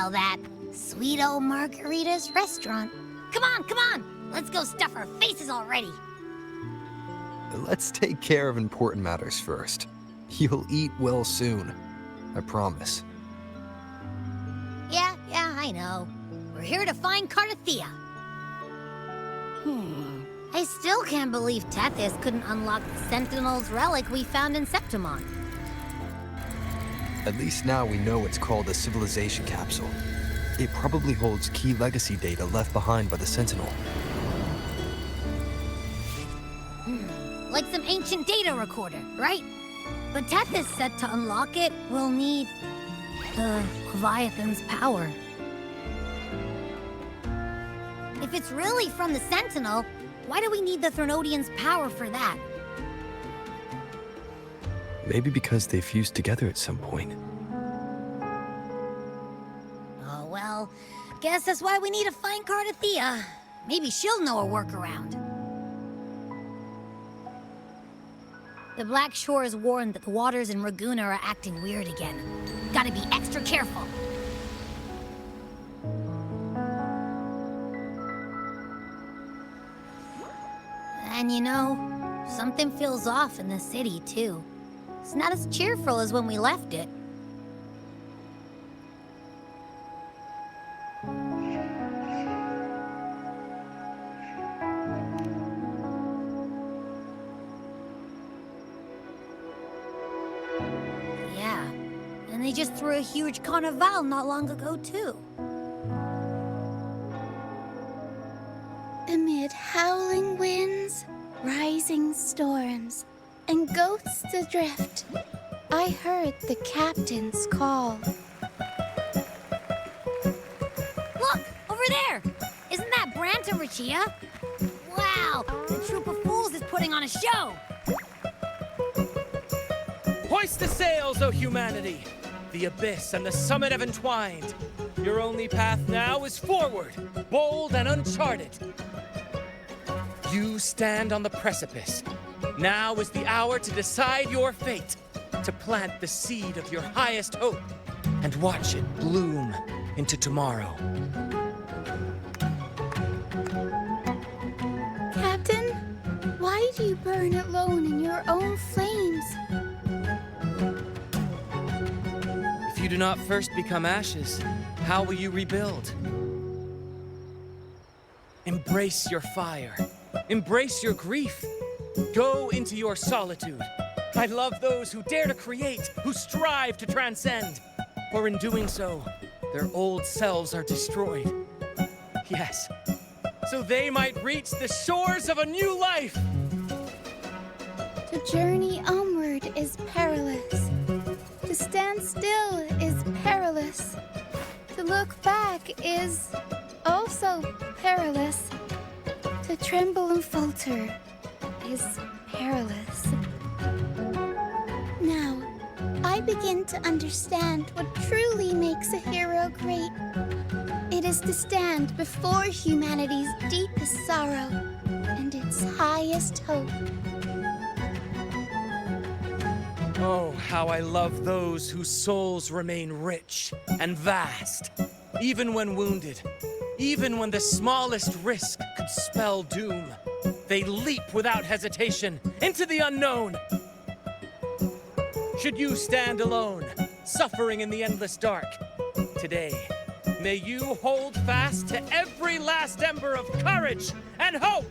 Well, that sweet old Margarita's restaurant. Come on! Let's go stuff our faces already. Let's take care of important matters first. You'll eat well soon. I promise. Yeah, I know. We're here to find Cardathia. I still can't believe Tethys couldn't unlock the Sentinel's relic we found in Septimon. At least now we know it's called a civilization capsule. It probably holds key legacy data left behind by the Sentinel. Like some ancient data recorder, right? But Tethys said to unlock it, we'll need the Leviathan's power. If it's really from the Sentinel, why do we need the Threnodian's power for that? Maybe because they fused together at some point. Oh, well, guess that's why we need to find Cardathia. Maybe she'll know a workaround. The Black Shore is warned that the waters in Raguna are acting weird again. Gotta be extra careful. And you know, something feels off in the city, too. It's not as cheerful as when we left it. Yeah, and they just threw a huge carnival not long ago, too. Amid howling winds, rising storms, and ghosts adrift, I heard the captain's call. Look, over there! Isn't that Brant and Rachia? Wow, the troop of fools is putting on a show! Hoist the sails, O humanity! The abyss and the summit have entwined. Your only path now is forward, bold and uncharted. You stand on the precipice. Now is the hour to decide your fate, to plant the seed of your highest hope, and watch it bloom into tomorrow. Captain, why do you burn alone in your own flames? If you do not first become ashes, how will you rebuild? Embrace your fire. Embrace your grief. Go into your solitude. I love those who dare to create, who strive to transcend. For in doing so, their old selves are destroyed. Yes, so they might reach the shores of a new life. To journey onward is perilous. To stand still is perilous. To look back is also perilous. To tremble and falter is perilous. Now, I begin to understand what truly makes a hero great. It is to stand before humanity's deepest sorrow and its highest hope. Oh, how I love those whose souls remain rich and vast, even when wounded. Even when the smallest risk could spell doom, they leap without hesitation into the unknown. Should you stand alone, suffering in the endless dark, today, may you hold fast to every last ember of courage and hope.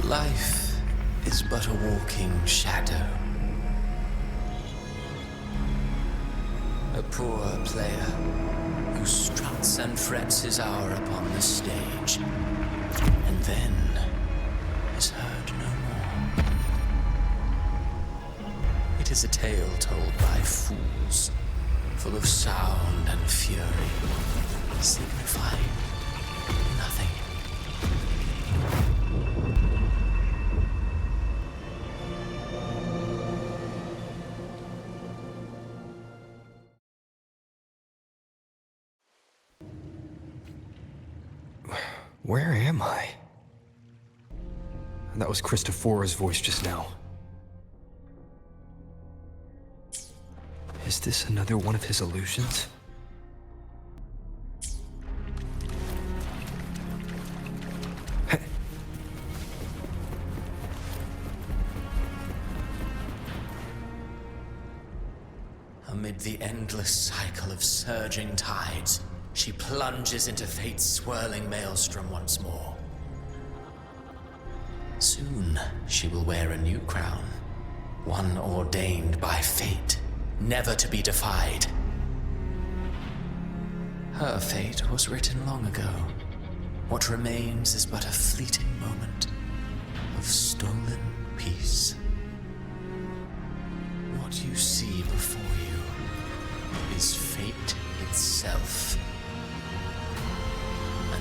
Life is but a walking shadow. A poor player who struts and frets his hour upon the stage, and then is heard no more. It is a tale told by fools, full of sound and fury, signifying Where am I? That was Christophora's voice just now. Is this another one of his illusions? Amid the endless cycle of surging tides, she plunges into fate's swirling maelstrom once more. Soon, she will wear a new crown, one ordained by fate, never to be defied. Her fate was written long ago. What remains is but a fleeting moment of stolen peace. What you see before you is fate itself.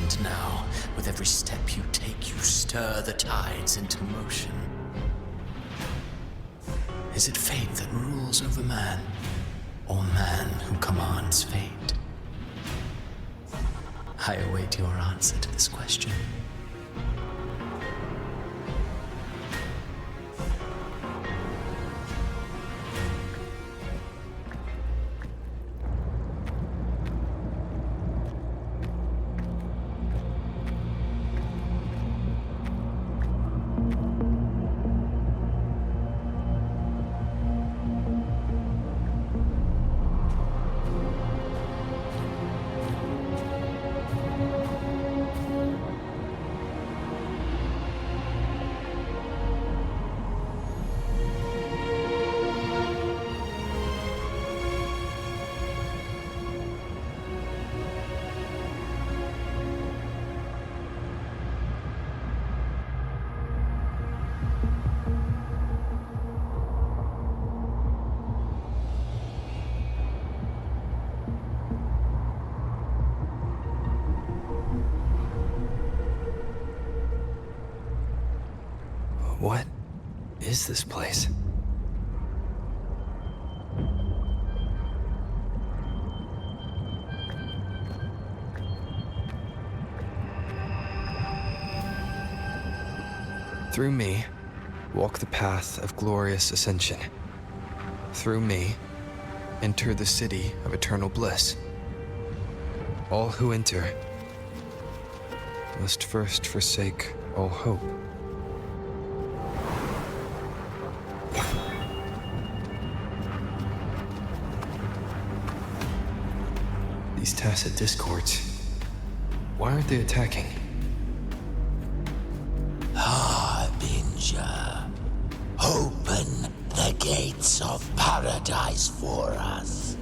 And now, with every step you take, you stir the tides into motion. Is it fate that rules over man, or man who commands fate? I await your answer to this question. What is this place? Through me, walk the path of glorious ascension. Through me, enter the city of eternal bliss. All who enter must first forsake all hope. These tacit discords, why aren't they attacking? Harbinger, open the gates of paradise for us.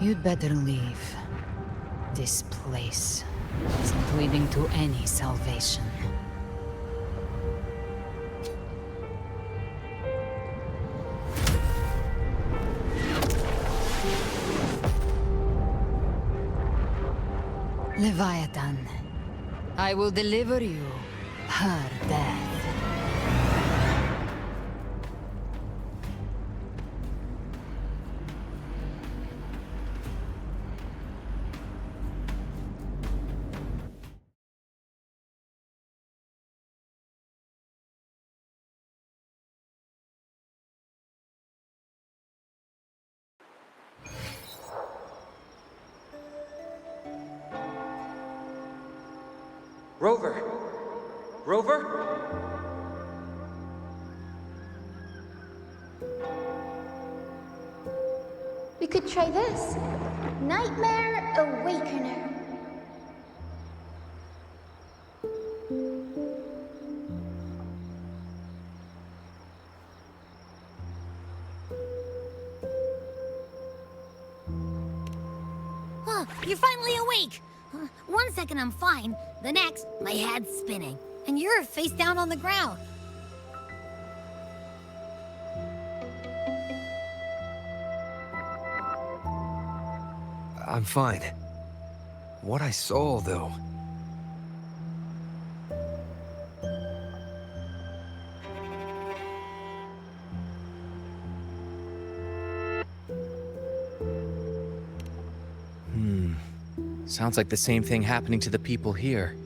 You'd better leave. This place isn't leading to any salvation. Leviathan, I will deliver you her death. Rover! Rover? We could try this. Nightmare Awakener. Oh, you're finally awake! 1 second I'm fine, the next, my head's spinning. And you're face down on the ground. I'm fine. What I saw, though... Sounds like the same thing happening to the people here.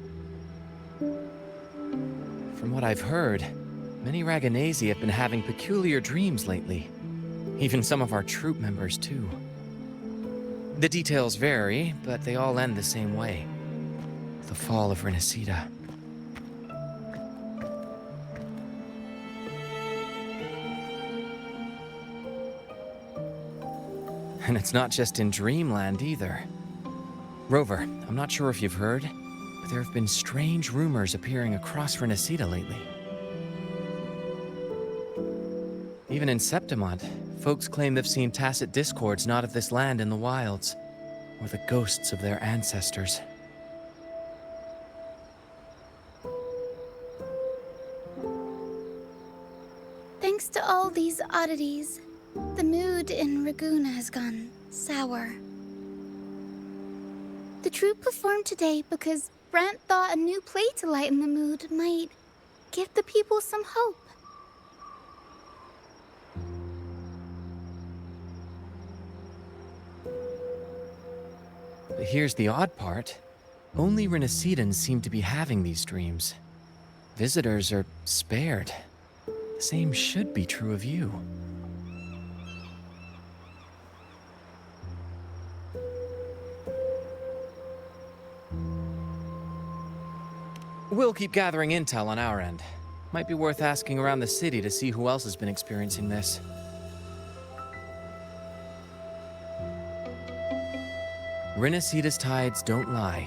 From what I've heard, many Raganesi have been having peculiar dreams lately. Even some of our troop members, too. The details vary, but they all end the same way. The fall of Renacida. And it's not just in Dreamland either. Rover, I'm not sure if you've heard, but there have been strange rumors appearing across Renacida lately. Even in Septimont, folks claim they've seen tacit discords not of this land in the wilds, or the ghosts of their ancestors. Thanks to all these oddities, the mood in Raguna has gone sour. The troupe performed today because Brant thought a new play to lighten the mood might give the people some hope. But here's the odd part. Only Renacidans seem to be having these dreams. Visitors are spared. The same should be true of you. We'll keep gathering intel on our end. Might be worth asking around the city to see who else has been experiencing this. Renacida's tides don't lie.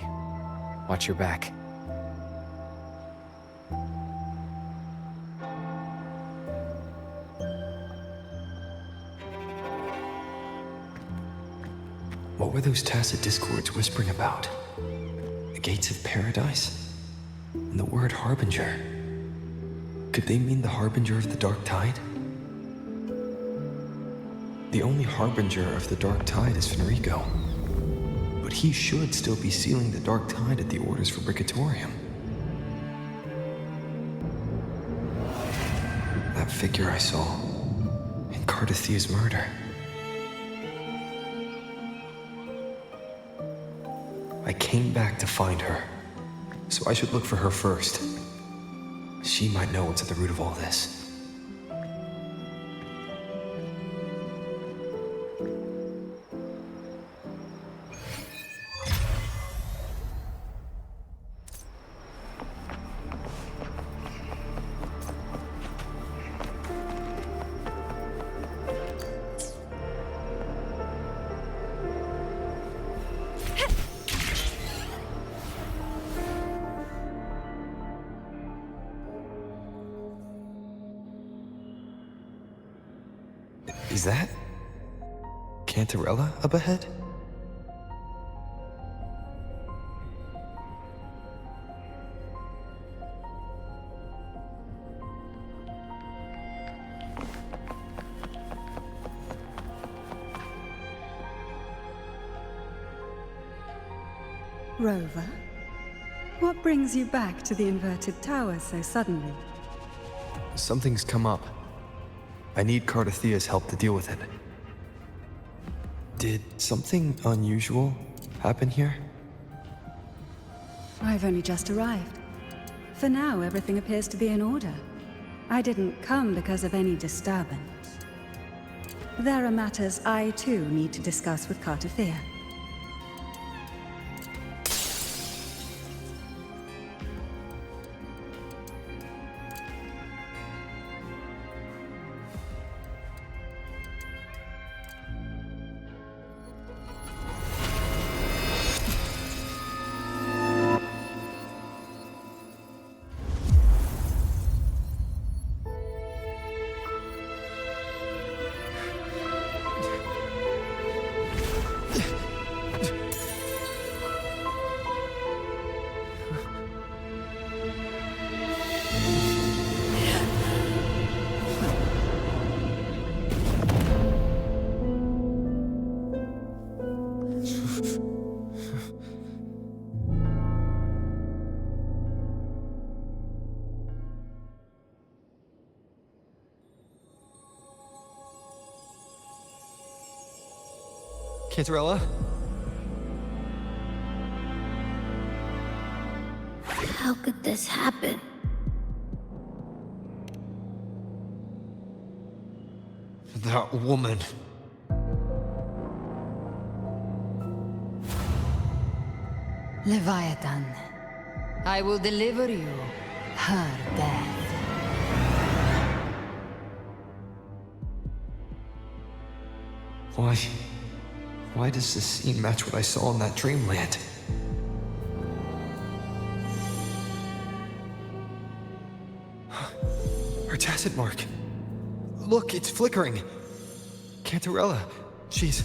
Watch your back. What were those tacit discords whispering about? The gates of paradise? And the word harbinger? Could they mean the harbinger of the dark tide? The only harbinger of the dark tide is Fenrico. But he should still be sealing the dark tide at the orders for Brigatorium. That figure I saw in Cardathia's murder. I came back to find her, so I should look for her first. She might know what's at the root of all this. Is that Cantarella up ahead? Rover, what brings you back to the inverted tower so suddenly? Something's come up. I need Cardathia's help to deal with it. Did something unusual happen here? I've only just arrived. For now, everything appears to be in order. I didn't come because of any disturbance. There are matters I, too, need to discuss with Cardathia. Cantarella? How could this happen? That woman. Leviathan, I will deliver you her death. Why does this scene match what I saw in that dreamland? Her tacit mark. Look, it's flickering. Cantarella, she's...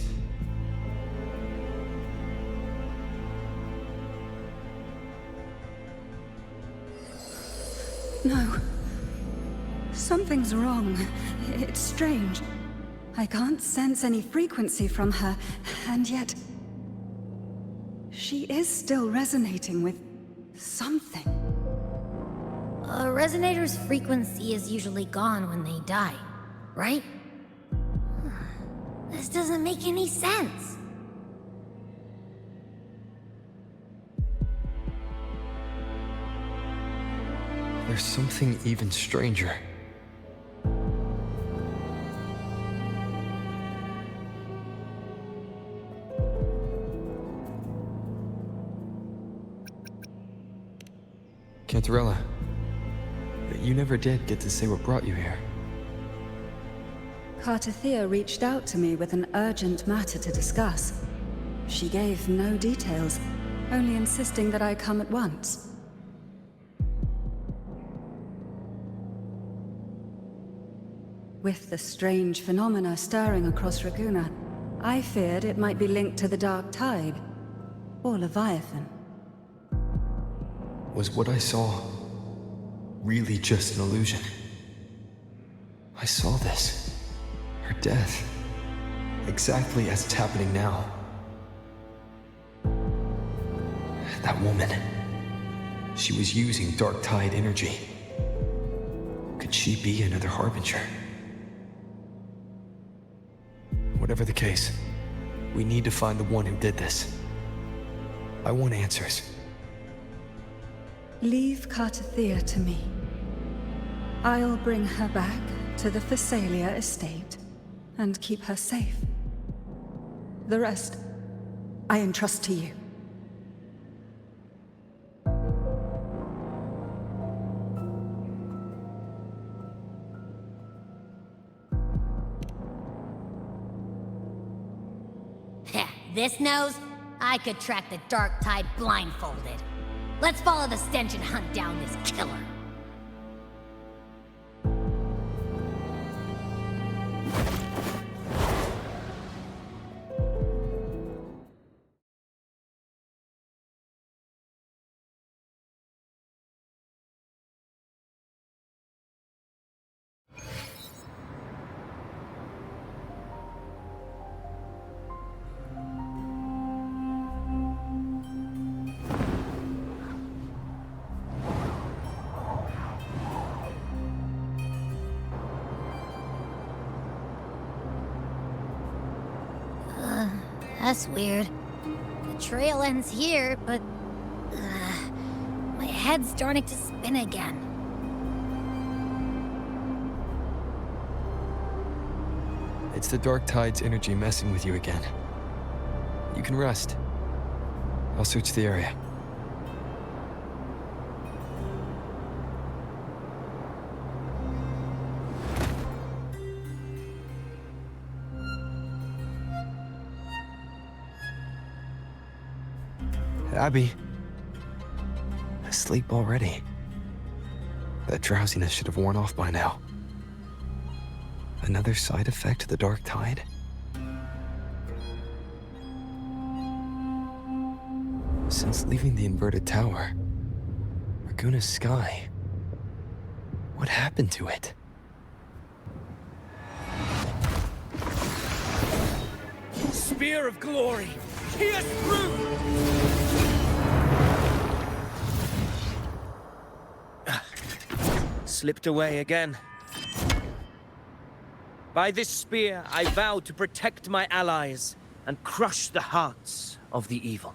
No. Something's wrong. It's strange. I can't sense any frequency from her, and yet... she is still resonating with... something. A resonator's frequency is usually gone when they die, right? This doesn't make any sense. There's something even stranger. Cantarella, you never did get to say what brought you here. Cartathea reached out to me with an urgent matter to discuss. She gave no details, only insisting that I come at once. With the strange phenomena stirring across Raguna, I feared it might be linked to the Dark Tide, or Leviathan. Was what I saw really just an illusion? I saw this. Her death. Exactly as it's happening now. That woman. She was using Dark Tide energy. Could she be another Harbinger? Whatever the case, we need to find the one who did this. I want answers. Leave Cartathea to me. I'll bring her back to the Phasalia estate and keep her safe. The rest, I entrust to you. This nose? I could track the Dark Tide blindfolded. Let's follow the stench and hunt down this killer. That's weird. The trail ends here, but... my head's starting to spin again. It's the Dark Tide's energy messing with you again. You can rest. I'll search the area. Abby. Asleep already. That drowsiness should have worn off by now. Another side effect of the Dark Tide? Since leaving the inverted tower, Raguna's sky, what happened to it? Spear of glory! Pierce through! Slipped away again. By this spear, I vow to protect my allies, and crush the hearts of the evil.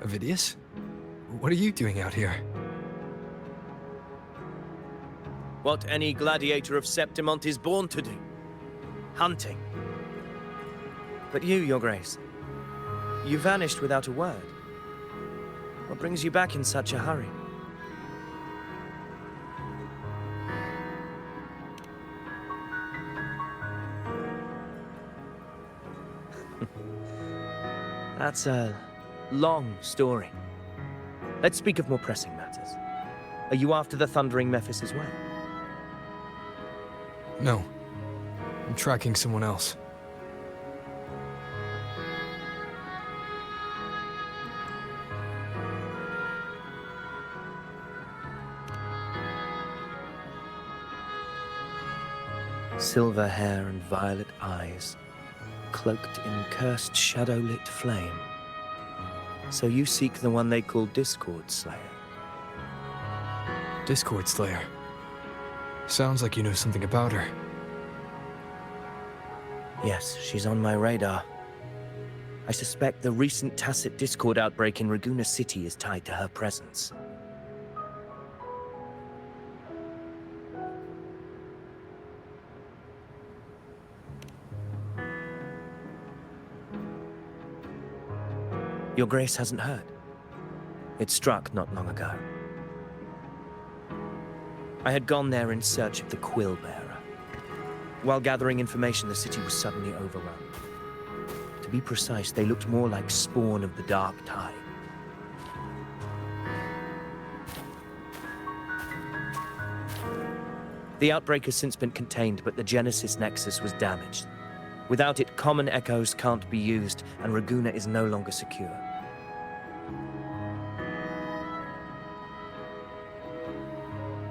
Avidius? What are you doing out here? What any gladiator of Septimont is born to do. Hunting. But you, Your Grace, you vanished without a word. What brings you back in such a hurry? That's a long story. Let's speak of more pressing matters. Are you after the Thundering Mephis as well? No. I'm tracking someone else. Silver hair and violet eyes, cloaked in cursed shadow-lit flame. So you seek the one they call Discord Slayer. Discord Slayer. Sounds like you know something about her. Yes, she's on my radar. I suspect the recent tacit Discord outbreak in Raguena City is tied to her presence. Your Grace hasn't heard. It struck not long ago. I had gone there in search of the Quill Bearer. While gathering information, the city was suddenly overrun. To be precise, they looked more like spawn of the Dark Tide. The outbreak has since been contained, but the Genesis Nexus was damaged. Without it, common echoes can't be used, and Raguena is no longer secure.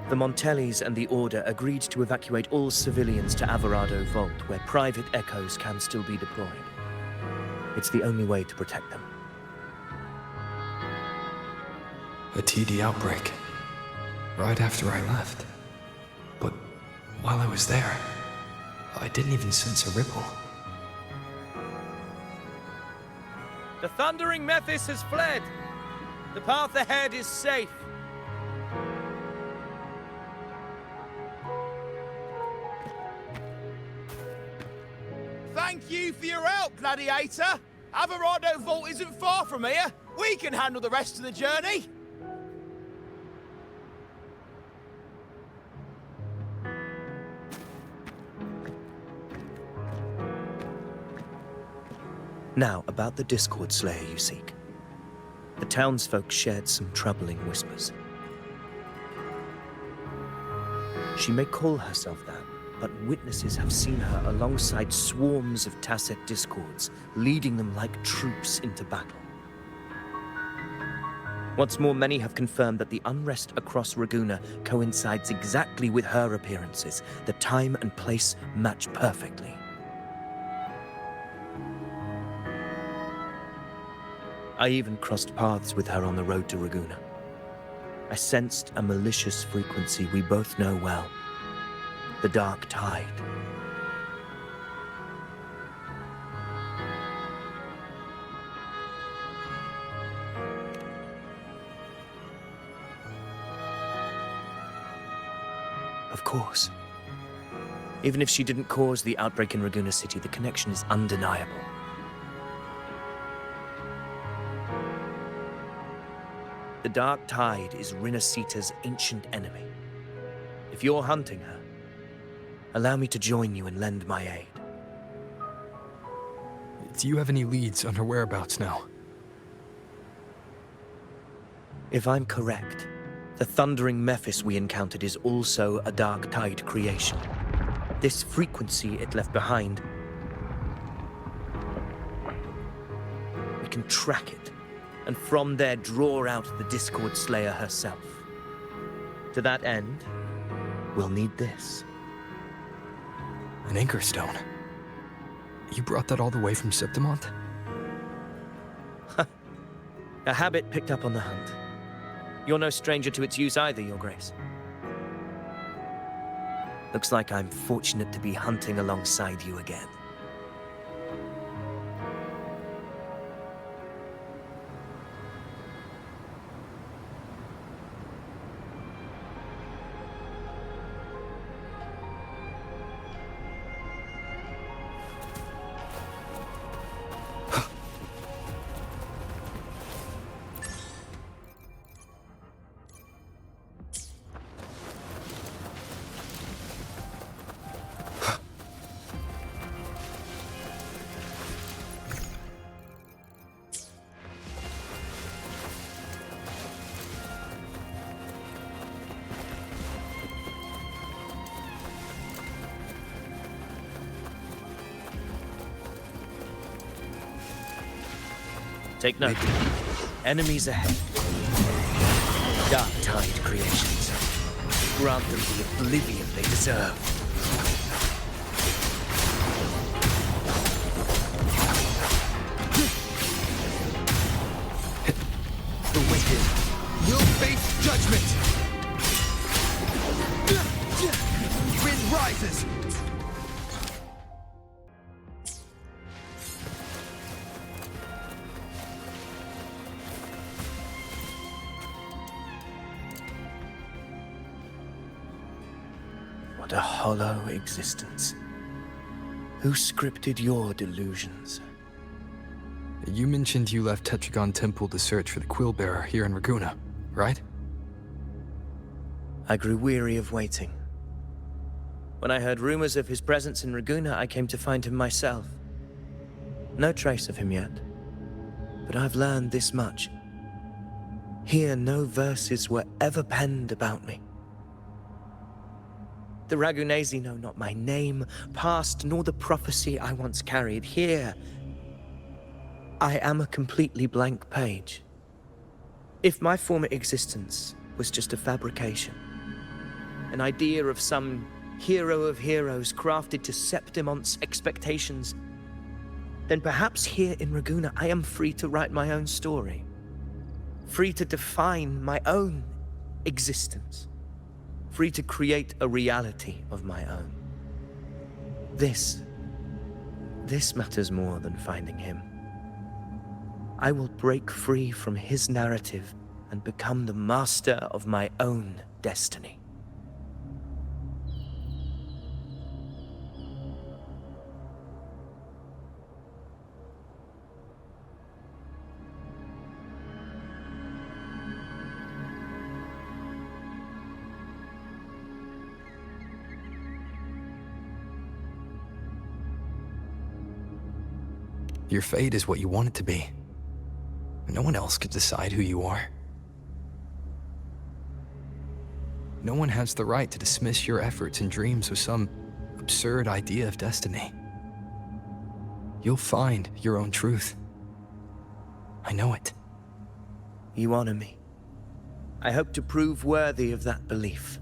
The Montellis and the Order agreed to evacuate all civilians to Averado Vault, where private echoes can still be deployed. It's the only way to protect them. A TD outbreak. Right after I left. But while I was there, I didn't even sense a ripple. The Thundering Mephis has fled. The path ahead is safe. Thank you for your help, Gladiator. Averado Vault isn't far from here. We can handle the rest of the journey. Now, about the Discord Slayer you seek. The townsfolk shared some troubling whispers. She may call herself that, but witnesses have seen her alongside swarms of tacit discords, leading them like troops into battle. What's more, many have confirmed that the unrest across Raguena coincides exactly with her appearances. The time and place match perfectly. I even crossed paths with her on the road to Raguena. I sensed a malicious frequency we both know well. The Dark Tide. Of course. Even if she didn't cause the outbreak in Raguena City, the connection is undeniable. The Dark Tide is Rinasita's ancient enemy. If you're hunting her, allow me to join you and lend my aid. Do you have any leads on her whereabouts now? If I'm correct, the Thundering Mephis we encountered is also a Dark Tide creation. This frequency it left behind, we can track it, and from there draw out the Discord Slayer herself. To that end, we'll need this. An anchor stone. You brought that all the way from Septimont? A habit picked up on the hunt. You're no stranger to its use either, Your Grace. Looks like I'm fortunate to be hunting alongside you again. Take note. Enemies ahead. Dark Tide creations. Grant them the oblivion they deserve. The wicked will face judgment! Wind rises! What a hollow existence. Who scripted your delusions? You mentioned you left Tetragon Temple to search for the Quillbearer here in Raguna, right? I grew weary of waiting. When I heard rumors of his presence in Raguna, I came to find him myself. No trace of him yet, but I've learned this much. Here, no verses were ever penned about me. The Ragunesi know not my name, past, nor the prophecy I once carried. Here, I am a completely blank page. If my former existence was just a fabrication, an idea of some hero of heroes crafted to Septimon's expectations, then perhaps here in Raguna I am free to write my own story. Free to define my own existence. Free to create a reality of my own. This matters more than finding him. I will break free from his narrative and become the master of my own destiny. Your fate is what you want it to be. No one else could decide who you are. No one has the right to dismiss your efforts and dreams with some absurd idea of destiny. You'll find your own truth. I know it. You honor me. I hope to prove worthy of that belief.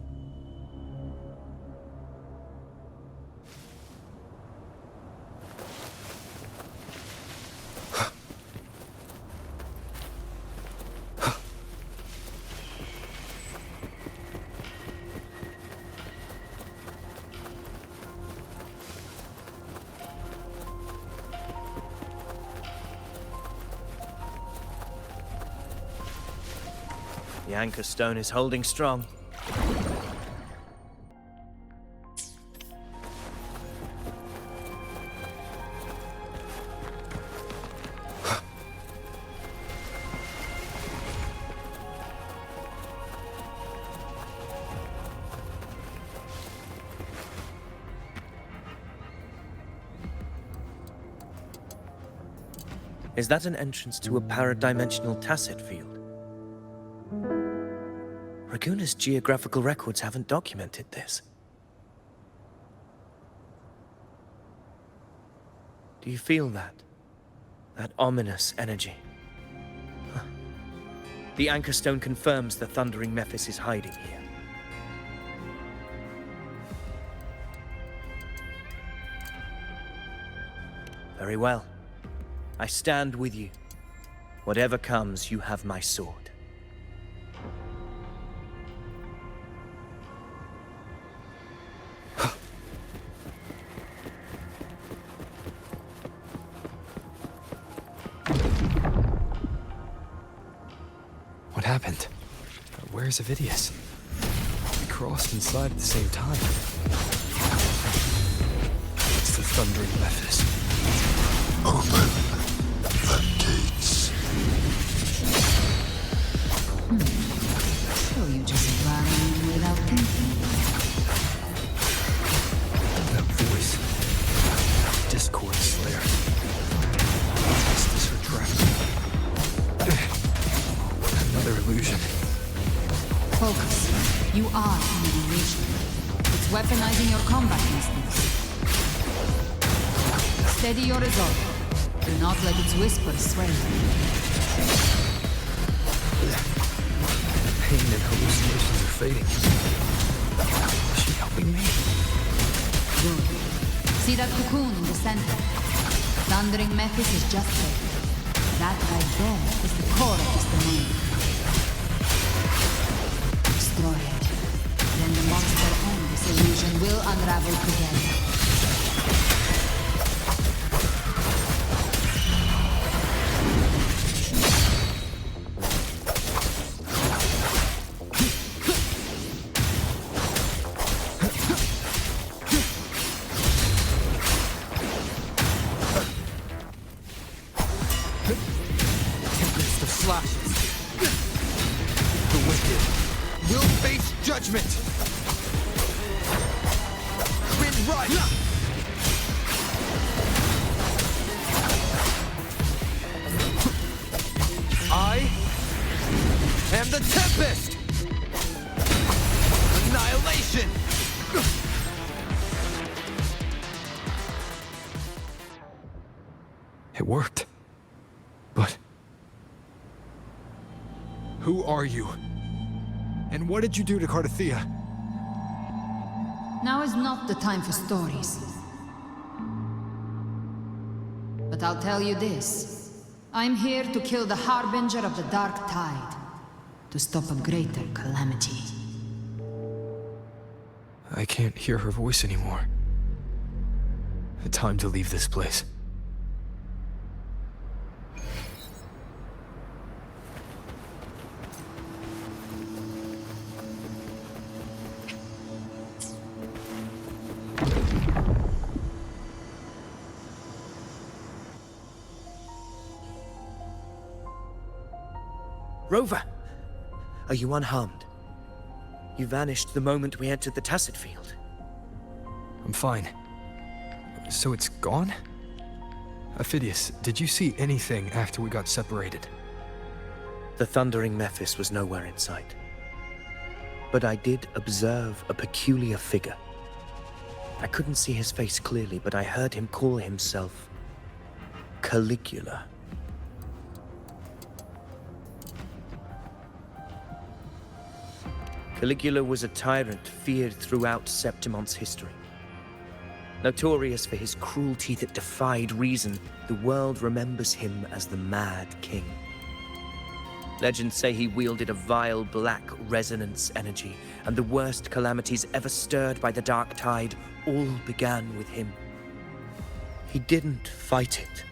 The anchor stone is holding strong. Is that an entrance to a paradimensional tacit field? Raguna's geographical records haven't documented this. Do you feel that? That ominous energy? Huh. The anchor stone confirms the thundering Mephis is hiding here. Very well. I stand with you. Whatever comes, you have my sword. What happened? Where's Avidius? We crossed inside at the same time. It's the thundering Mephis. Open the gates. So you just ran in without thinking. That voice. Discord Slayer. Is this her trap? Another illusion. Focus. You are an illusion. It's weaponizing your combat instincts. Steady your resolve. Do not let its whispers sway you. Pain and hallucinations are fading. Is she helping me? Good. See that cocoon in the center? Thundering Mephis is just there. That right there is the core of this domain. Destroy it. Then the monster and this illusion will unravel together. Tempest of slashes. The wicked will face judgment. Wind right. I am the Tempest. Annihilation. It worked. But Who are you? And what did you do to Cardathea? Now is not the time for stories. But I'll tell you this. I'm here to kill the Harbinger of the Dark Tide. To stop a greater calamity. I can't hear her voice anymore. Time to leave this place. Rover! Are you unharmed? You vanished the moment we entered the Tacit Field. I'm fine. So it's gone? Ophidius, did you see anything after we got separated? The thundering Mephis was nowhere in sight. But I did observe a peculiar figure. I couldn't see his face clearly, but I heard him call himself Caligula. Caligula was a tyrant feared throughout Septimon's history. Notorious for his cruelty that defied reason, the world remembers him as the Mad King. Legends say he wielded a vile black resonance energy, and the worst calamities ever stirred by the Dark Tide all began with him. He didn't fight it.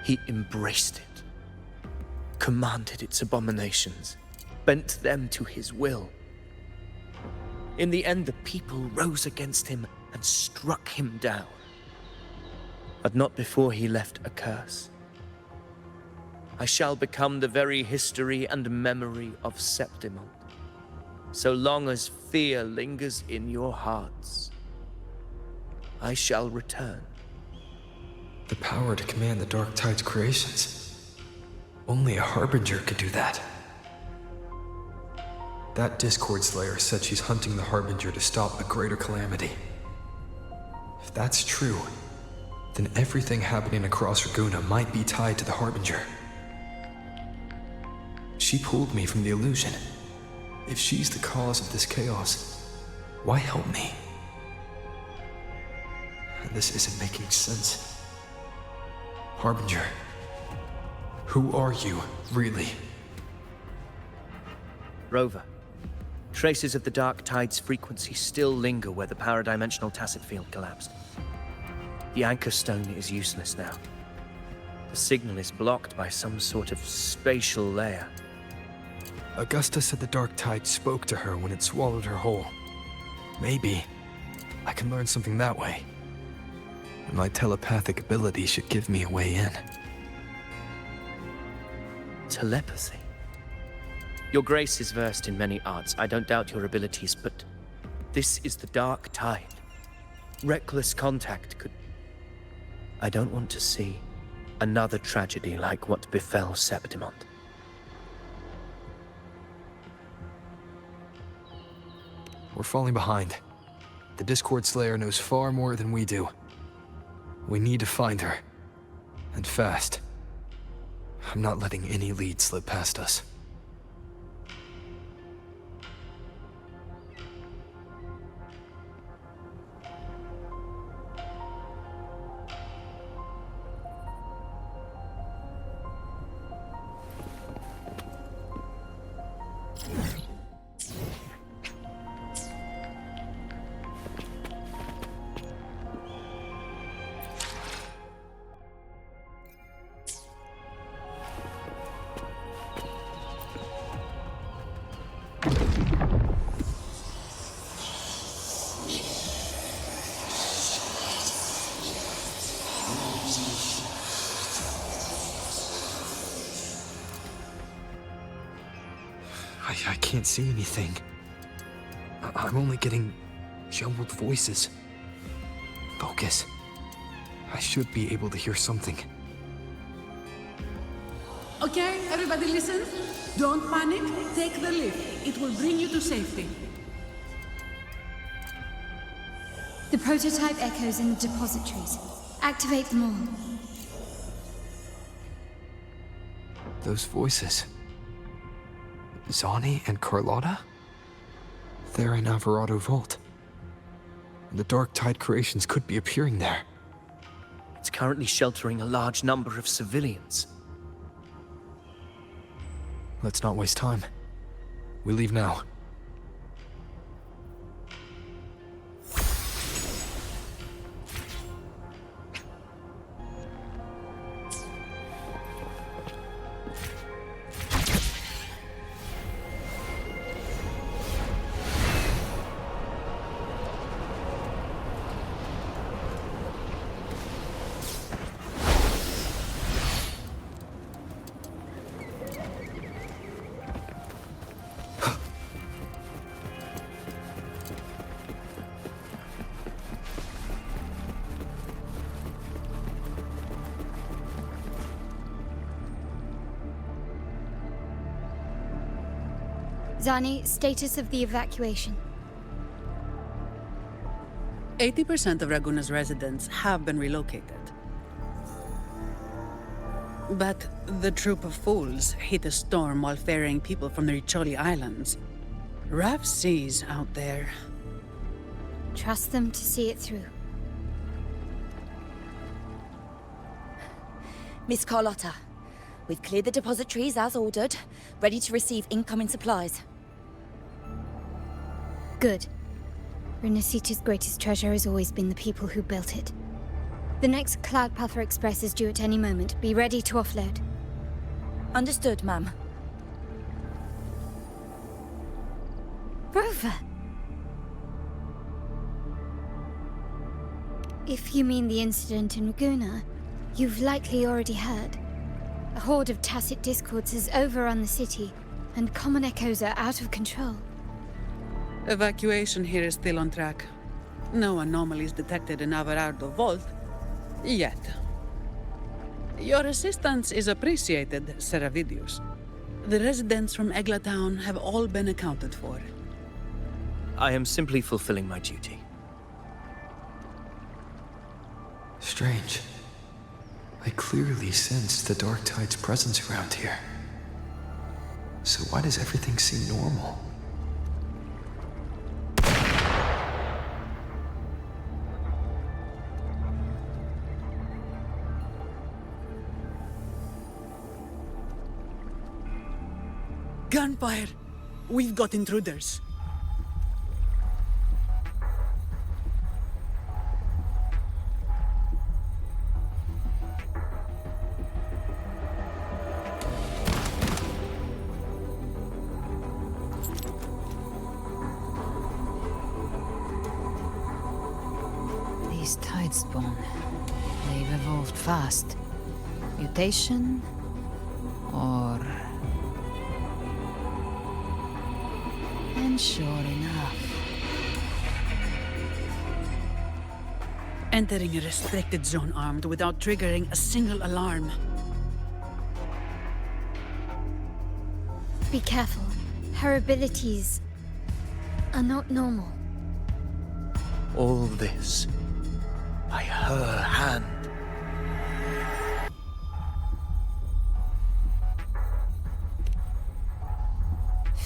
He embraced it, commanded its abominations, bent them to his will. In the end, the people rose against him and struck him down. But not before he left a curse. I shall become the very history and memory of Septimon. So long as fear lingers in your hearts, I shall return. The power to command the Dark Tide's creations. Only a Harbinger could do that. That Discord Slayer said she's hunting the Harbinger to stop a greater calamity. If that's true, then everything happening across Raguna might be tied to the Harbinger. She pulled me from the illusion. If she's the cause of this chaos, why help me? This isn't making sense. Harbinger, who are you, really? Rover, traces of the Dark Tide's frequency still linger where the paradimensional Tacit Field collapsed. The anchor stone is useless now. The signal is blocked by some sort of spatial layer. Augusta said the Dark Tide spoke to her when it swallowed her whole. Maybe I can learn something that way. My telepathic ability should give me a way in. Telepathy? Your Grace is versed in many arts. I don't doubt your abilities, but this is the Dark Tide. Reckless contact could... I don't want to see another tragedy like what befell Septimon. We're falling behind. The Discord Slayer knows far more than we do. We need to find her. And fast. I'm not letting any lead slip past us. I can't see anything. I'm only getting jumbled voices. Focus. I should be able to hear something. Okay, everybody listen. Don't panic. Take the lift. It will bring you to safety. The prototype echoes in the depositories. Activate them all. Those voices. Byogne and Carlotta? They're in Alvarado Vault. The Dark Tide creations could be appearing there. It's currently sheltering a large number of civilians. Let's not waste time. We leave now. Zani, status of the evacuation. 80% of Raguna's residents have been relocated. But the troop of fools hit a storm while ferrying people from the Riccioli Islands. Rough seas out there. Trust them to see it through. Miss Carlotta, we've cleared the depositories as ordered, ready to receive incoming supplies. Good. Renacita's greatest treasure has always been the people who built it. The next Cloudpuffer Express is due at any moment. Be ready to offload. Understood, ma'am. Rover! If you mean the incident in Ragusa, you've likely already heard. A horde of tacit discords has overrun the city, and common echoes are out of control. Evacuation here is still on track. No anomalies detected in Alvarado Vault. Yet. Your assistance is appreciated, Seravidius. The residents from Eglatown have all been accounted for. I am simply fulfilling my duty. Strange. I clearly sensed the Dark Tide's presence around here. So why does everything seem normal? Gunfire! We've got intruders. These tide spawn. They've evolved fast. Mutation? Or... And sure enough. Entering a restricted zone armed without triggering a single alarm. Be careful. Her abilities are not normal. All this by her hand.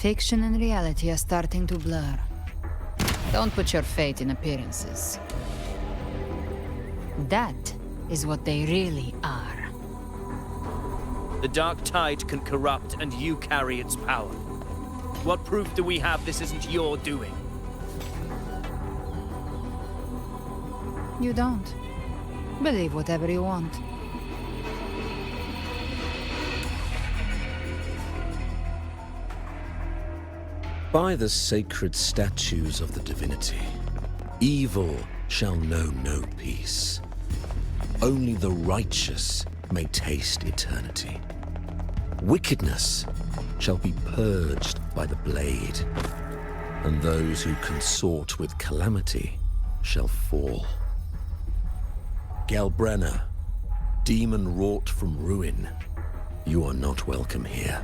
Fiction and reality are starting to blur. Don't put your faith in appearances. That is what they really are. The dark tide can corrupt, and you carry its power. What proof do we have this isn't your doing? You don't. Believe whatever you want. By the sacred statues of the divinity, evil shall know no peace. Only the righteous may taste eternity. Wickedness shall be purged by the blade, and those who consort with calamity shall fall. Gelbrenna, demon wrought from ruin, you are not welcome here.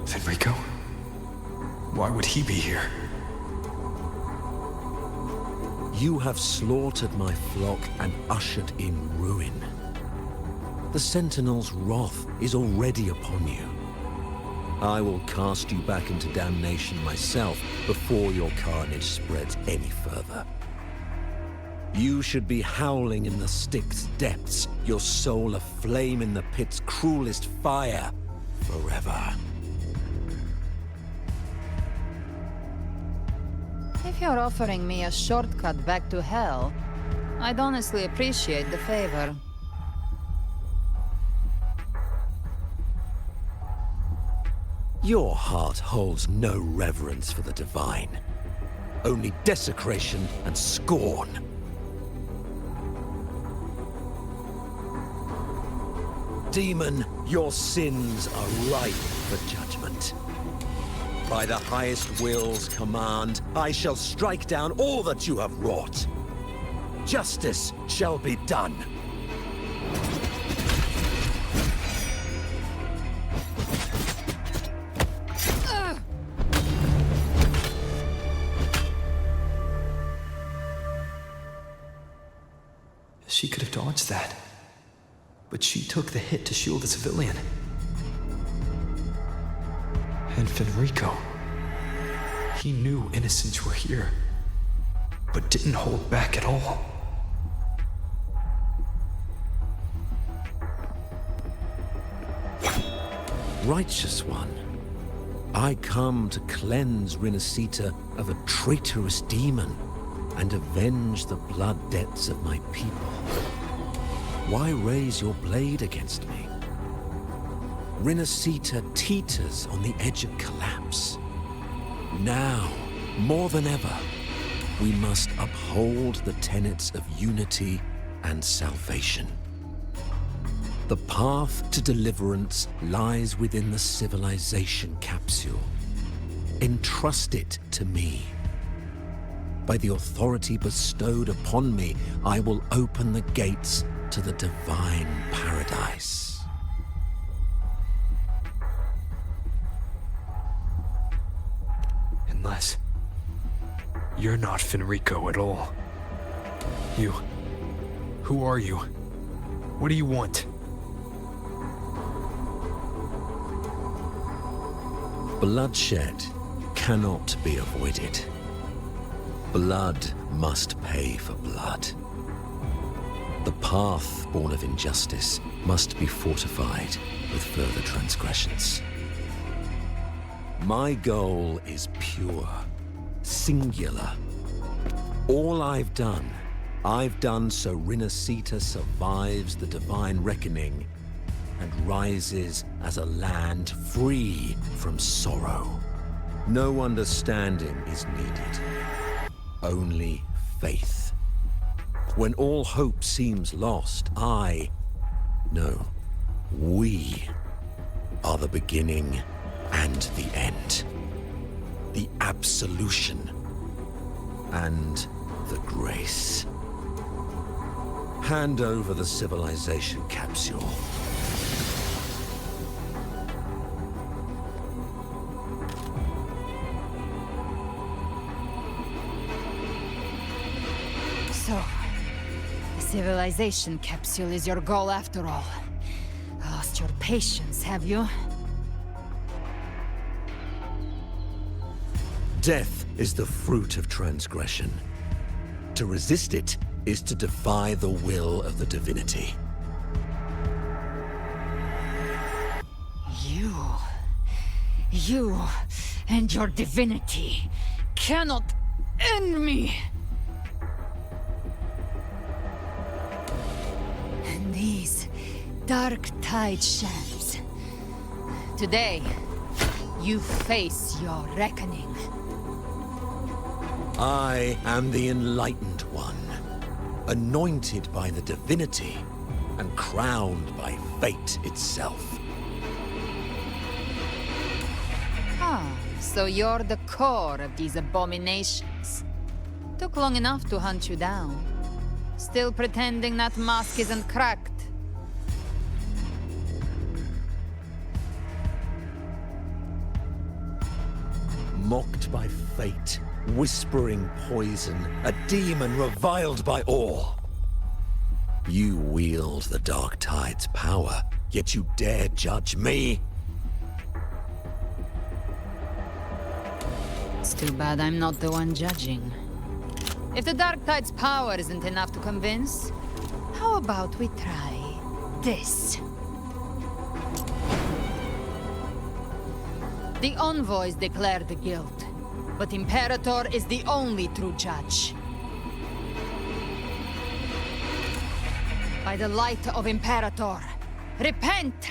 Fenrico? Why would he be here? You have slaughtered my flock and ushered in ruin. The Sentinel's wrath is already upon you. I will cast you back into damnation myself before your carnage spreads any further. You should be howling in the Styx's depths, your soul aflame in the pit's cruelest fire, forever. If you're offering me a shortcut back to hell, I'd honestly appreciate the favor. Your heart holds no reverence for the divine. Only desecration and scorn. Demon, your sins are ripe for judgment. By the highest will's command, I shall strike down all that you have wrought. Justice shall be done. She could have dodged that. But she took the hit to shield a civilian. And Fenrico. He knew innocents were here, but didn't hold back at all. Righteous one, I come to cleanse Rinascita of a traitorous demon and avenge the blood debts of my people. Why raise your blade against me? Rinascita teeters on the edge of collapse. Now, more than ever, we must uphold the tenets of unity and salvation. The path to deliverance lies within the civilization capsule. Entrust it to me. By the authority bestowed upon me, I will open the gates to the divine paradise. Unless you're not Fenrico at all. You. Who are you? What do you want? Bloodshed cannot be avoided. Blood must pay for blood. The path born of injustice must be fortified with further transgressions. My goal is pure, singular. All I've done so Rinascita survives the divine reckoning and rises as a land free from sorrow. No understanding is needed, only faith. When all hope seems lost, we are the beginning and the end. The absolution and the grace. Hand over the civilization capsule. So, the civilization capsule is your goal after all. your patience, have you? Death is the fruit of transgression. To resist it is to defy the will of the divinity. You and your divinity cannot end me! And these dark tide shams. Today, you face your reckoning. I am the Enlightened One, anointed by the divinity and crowned by fate itself. Ah, so you're the core of these abominations. Took long enough to hunt you down. Still pretending that mask isn't cracked. Mocked by fate, whispering poison, a demon reviled by all. You wield the Dark Tide's power, yet you dare judge me? It's too bad I'm not the one judging. If the Dark Tide's power isn't enough to convince, how about we try this? The envoys declare the guilt, but Imperator is the only true judge. By the light of Imperator, repent!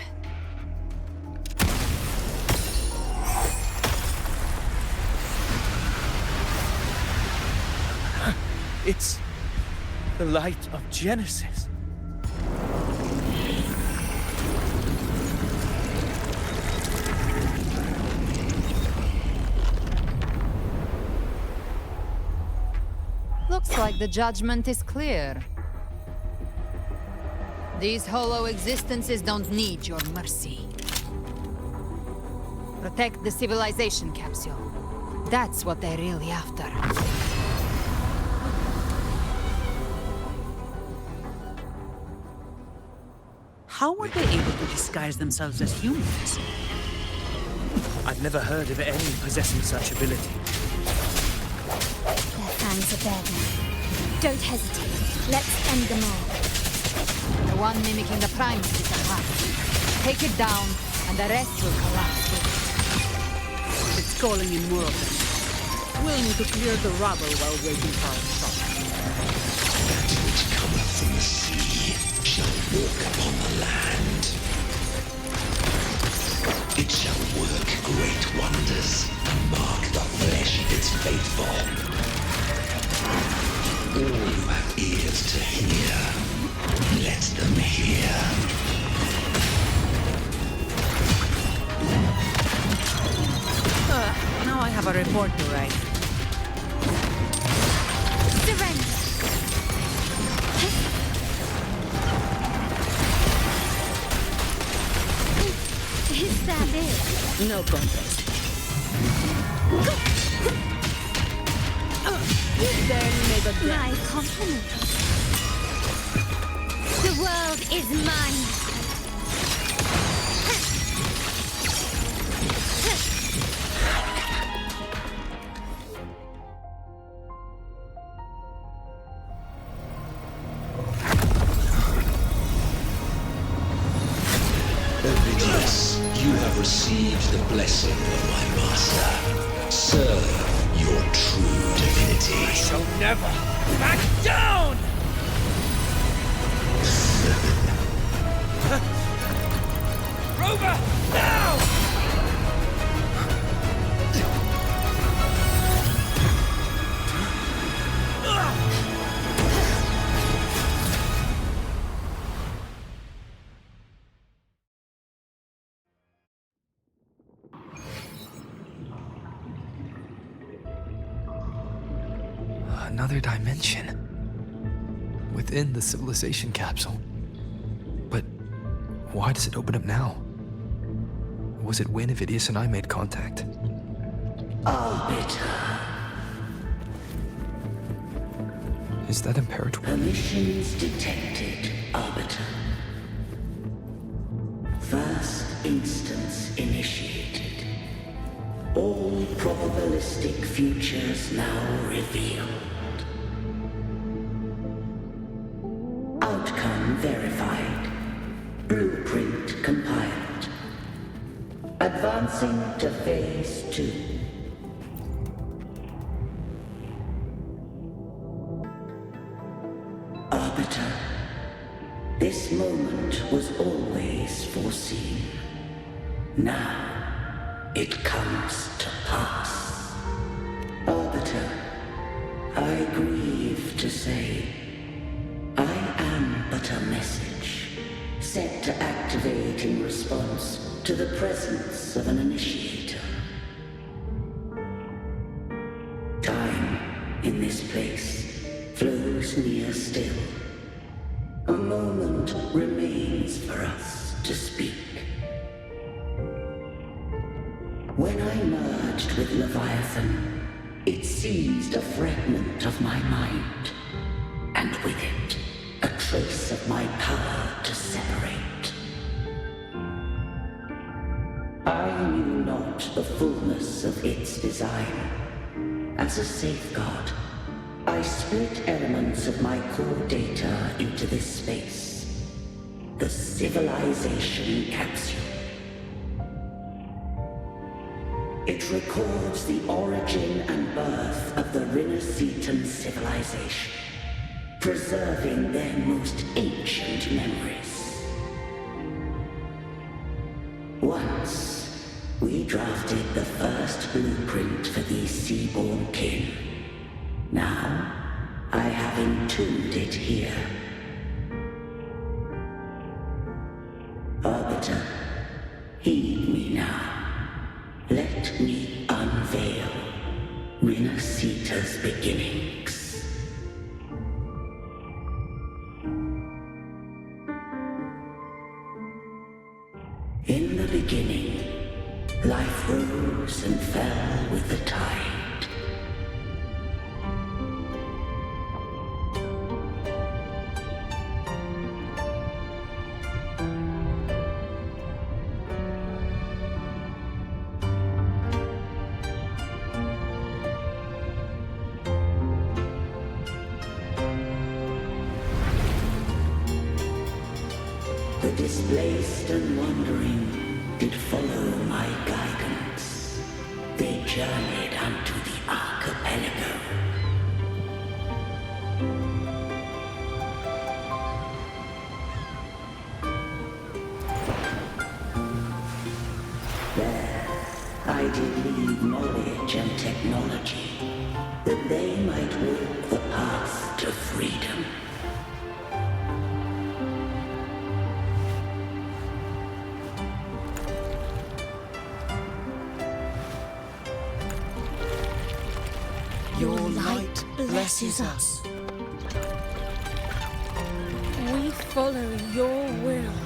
It's the light of Genesis. Looks like the judgment is clear. These hollow existences don't need your mercy. Protect the civilization capsule. That's what they're really after. How were they able to disguise themselves as humans? I've never heard of any possessing such ability. Their fangs are bare now. Don't hesitate. Let's end them all. The one mimicking the Primus is a heart. Take it down, and the rest will collapse with it. It's calling in more of them. We'll need to clear the rubble while waiting for our stop. That which cometh from the sea shall walk upon the land. It shall work great wonders and mark the flesh its faithful. All who have ears to hear, let them hear. Now I have a report to write. Surrender! Is that it? No contest. You barely made a dent. My compliments. The world is mine. Ovidius, you have received the blessing of my master. Serve your true divinity. I shall never back down! Rover, now! Another dimension. Within the civilization capsule. But why does it open up now? Was it when Ovidius and I made contact? Arbiter. Is that Imperator? Emissions detected, Arbiter. First instance initiated. All probabilistic futures now revealed. Outcome verified. Blueprint compiled. Advancing to phase 2. Arbiter, this moment was always foreseen. Now, it comes to pass. Arbiter, I grieve to say, I am but a message, set to activate in response to the presence of an initiator. Time, in this place, flows near still. A moment remains for us to speak. When I merged with Leviathan, it seized a fragment of my mind, and with it, a trace of my power to separate. I knew not the fullness of its design. As a safeguard, I split elements of my core data into this space. The civilization capsule. It records the origin and birth of the Rinneseton civilization, preserving their most ancient memories. Once, we drafted the first blueprint for these seaborn kin. Now, I have entombed it here. Arbiter, heed me now. Let me unveil Rinneseta's beginnings. In the beginning, life rose and fell with the tide. The displaced and wandering did follow my guidance. They journeyed unto the archipelago. There, I did leave knowledge and technology, that they might walk the path to freedom. Your light blesses us. We follow your will.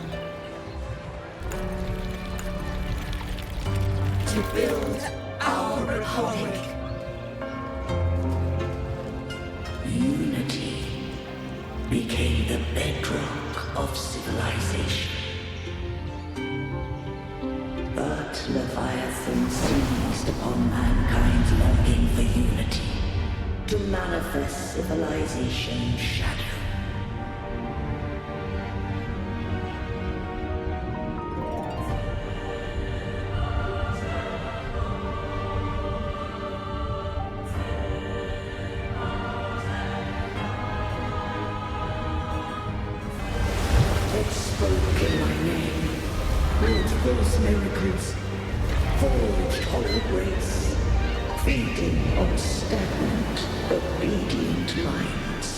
To build our republic. Unity became the bedrock of civilization. But Leviathan seized upon mankind's longing for unity, to manifest civilization's shadow. It spoke in my name, wrought those miracles, forged whole grace, feeding on stagnant, obedient minds.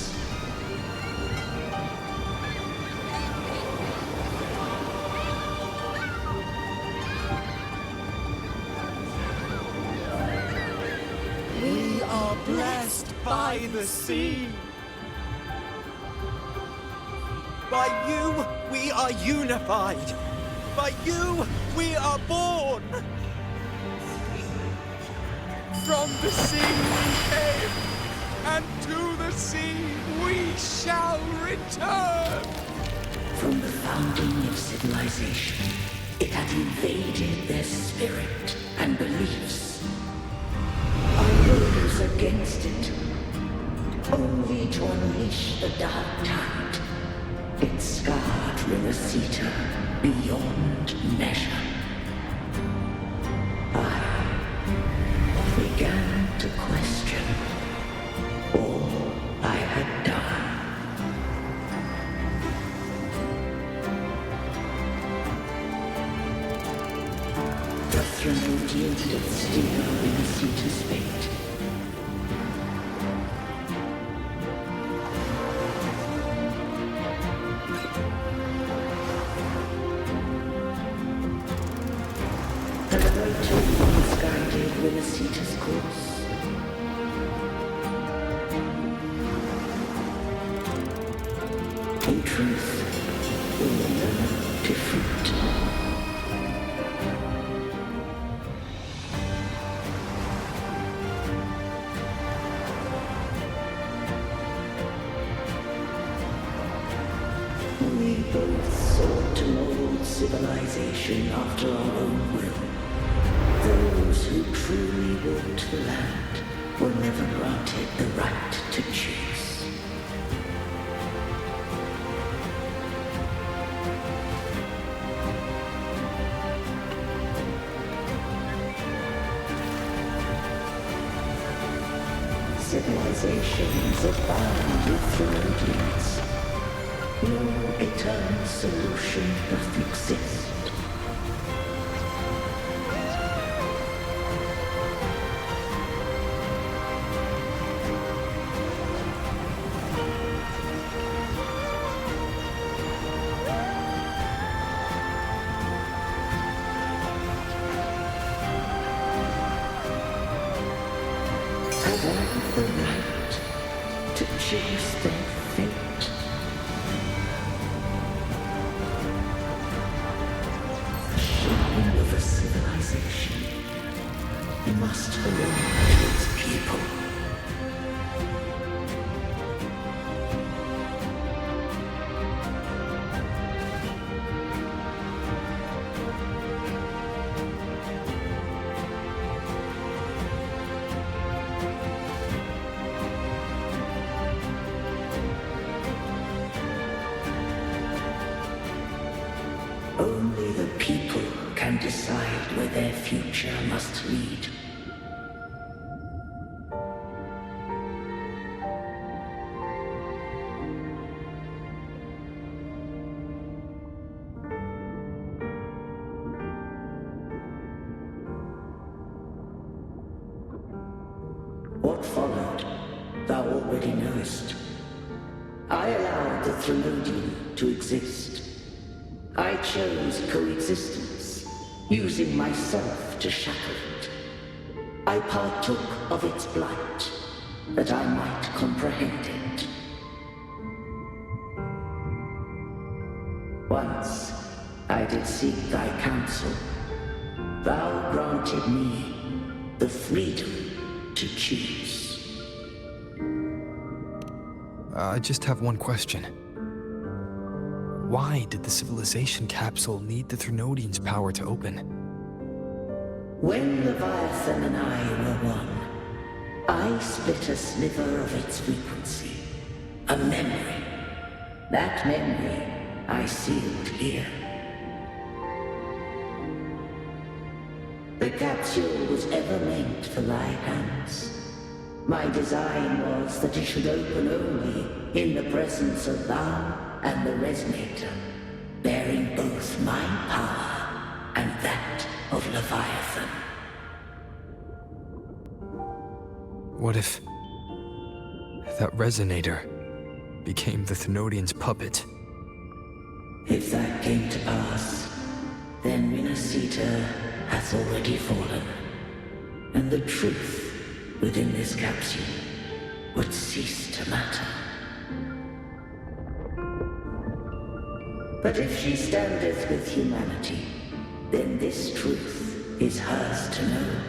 We are blessed by the sea. By you, we are unified. By you, we are born. From the sea we came, and to the sea we shall return. From the founding of civilization, It had invaded their spirit and beliefs. I rose against it, only to unleash the dark tide. It scarred Rinasita beyond measure. I began to question all I had done. The Threnodian did steal Rinasita's fate. Rinasita's course. In truth, we were no different. We both sought to mold civilization after our own will. Those who truly walked the land were never granted the right to choose. Civilizations abound with Threnodians. No eternal solution doth exist. The right to choose their fate. Shaping of a civilization must belong to its people. Only the people can decide where their future must lead. What followed, thou already knowest. I allowed the Threnodian to exist. I chose coexistence, using myself to shackle it. I partook of its blight, that I might comprehend it. Once I did seek thy counsel. Thou granted me the freedom to choose. I just have one question. Why did the civilization capsule need the Threnodian's power to open? When Leviathan and I were one, I split a sliver of its frequency. A memory. That memory I sealed here. The capsule was ever meant for thy hands. My design was that it should open only in the presence of thou and the Resonator, bearing both my power and that of Leviathan. What if that Resonator became the Threnodian's puppet? If that came to pass, then Rinasita hath already fallen, and the truth within this capsule would cease to matter. But if she standeth with humanity, then this truth is hers to know,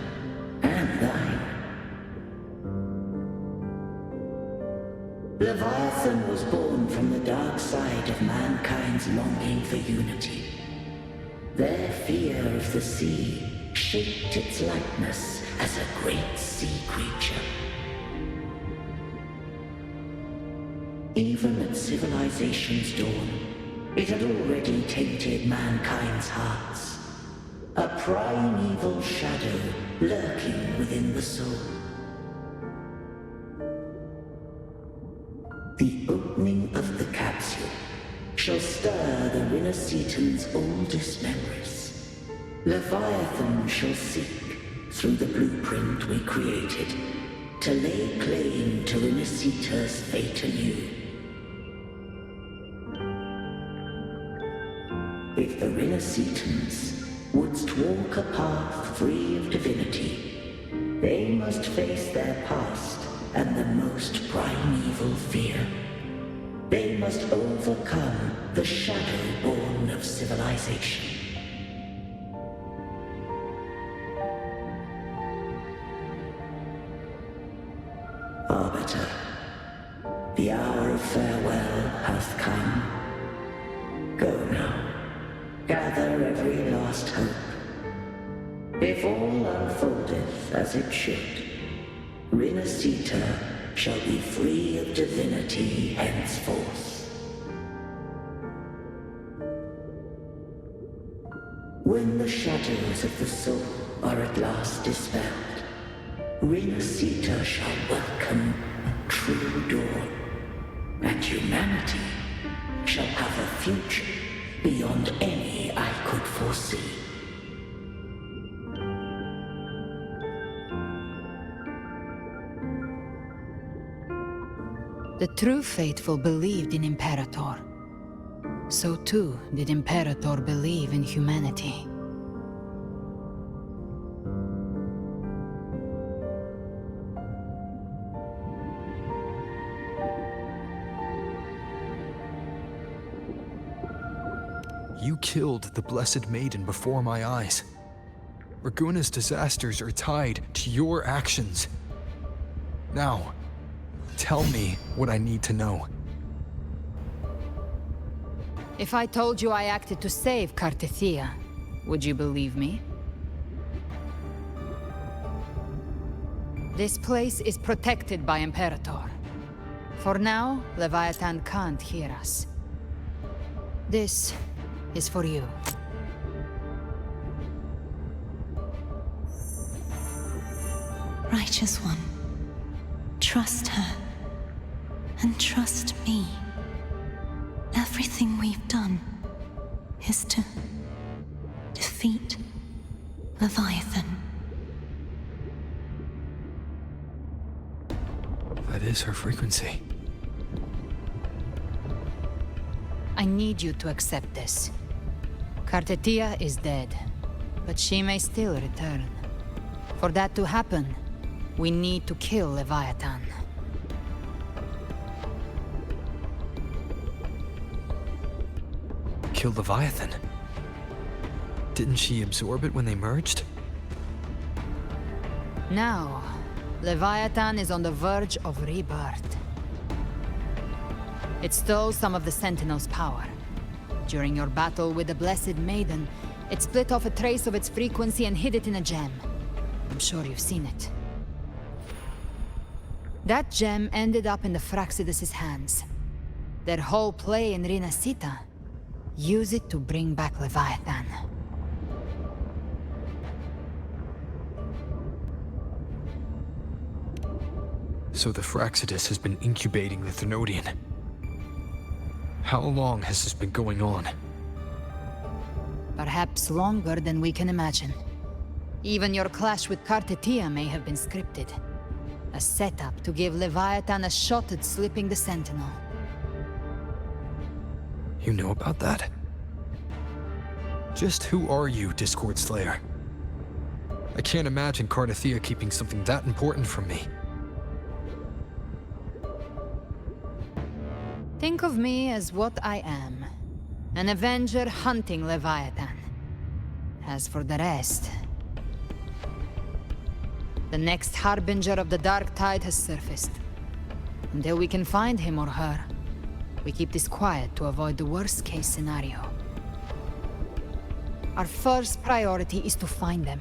and thine. Leviathan was born from the dark side of mankind's longing for unity. Their fear of the sea shaped its likeness as a great sea creature. Even at civilization's dawn, it had already tainted mankind's hearts. A primeval shadow lurking within the soul. The opening of the capsule shall stir the Rinascitan's oldest memories. Leviathan shall seek, through the blueprint we created, to lay claim to Rinascita's fate anew. If the Rinascitans wouldst walk a path free of divinity, they must face their past and the most primeval fear. They must overcome the shadow born of civilization. Arbiter, the hour of farewell hath come. Go now. Gather every last hope. If all unfoldeth as it should, Rinascita shall be free of divinity henceforth. When the shadows of the soul are at last dispelled, Rinascita shall welcome a true dawn, and humanity shall have a future beyond any I could foresee. The true faithful believed in Imperator. So too did Imperator believe in humanity. You killed the Blessed Maiden before my eyes. Raguna's disasters are tied to your actions. Now, tell me what I need to know. If I told you I acted to save Cartethia, would you believe me? This place is protected by Imperator. For now, Leviathan can't hear us. This is for you. Righteous One, trust her, and trust me. Everything we've done is to defeat Leviathan. That is her frequency. I need you to accept this. Cartethia is dead, but she may still return. For that to happen, we need to kill Leviathan. Kill Leviathan? Didn't she absorb it when they merged? Now, Leviathan is on the verge of rebirth. It stole some of the Sentinel's power. During your battle with the Blessed Maiden, it split off a trace of its frequency and hid it in a gem. I'm sure you've seen it. That gem ended up in the Fraxidus' hands. Their whole play in Rinascita, use it to bring back Leviathan. So the Fraxidus has been incubating the Thenodian. How long has this been going on? Perhaps longer than we can imagine. Even your clash with Cartethia may have been scripted. A setup to give Leviathan a shot at slipping the Sentinel. You know about that? Just who are you, Discord Slayer? I can't imagine Cartethia keeping something that important from me. Think of me as what I am. An Avenger hunting Leviathan. As for the rest... The next Harbinger of the Dark Tide has surfaced. Until we can find him or her, we keep this quiet to avoid the worst-case scenario. Our first priority is to find them.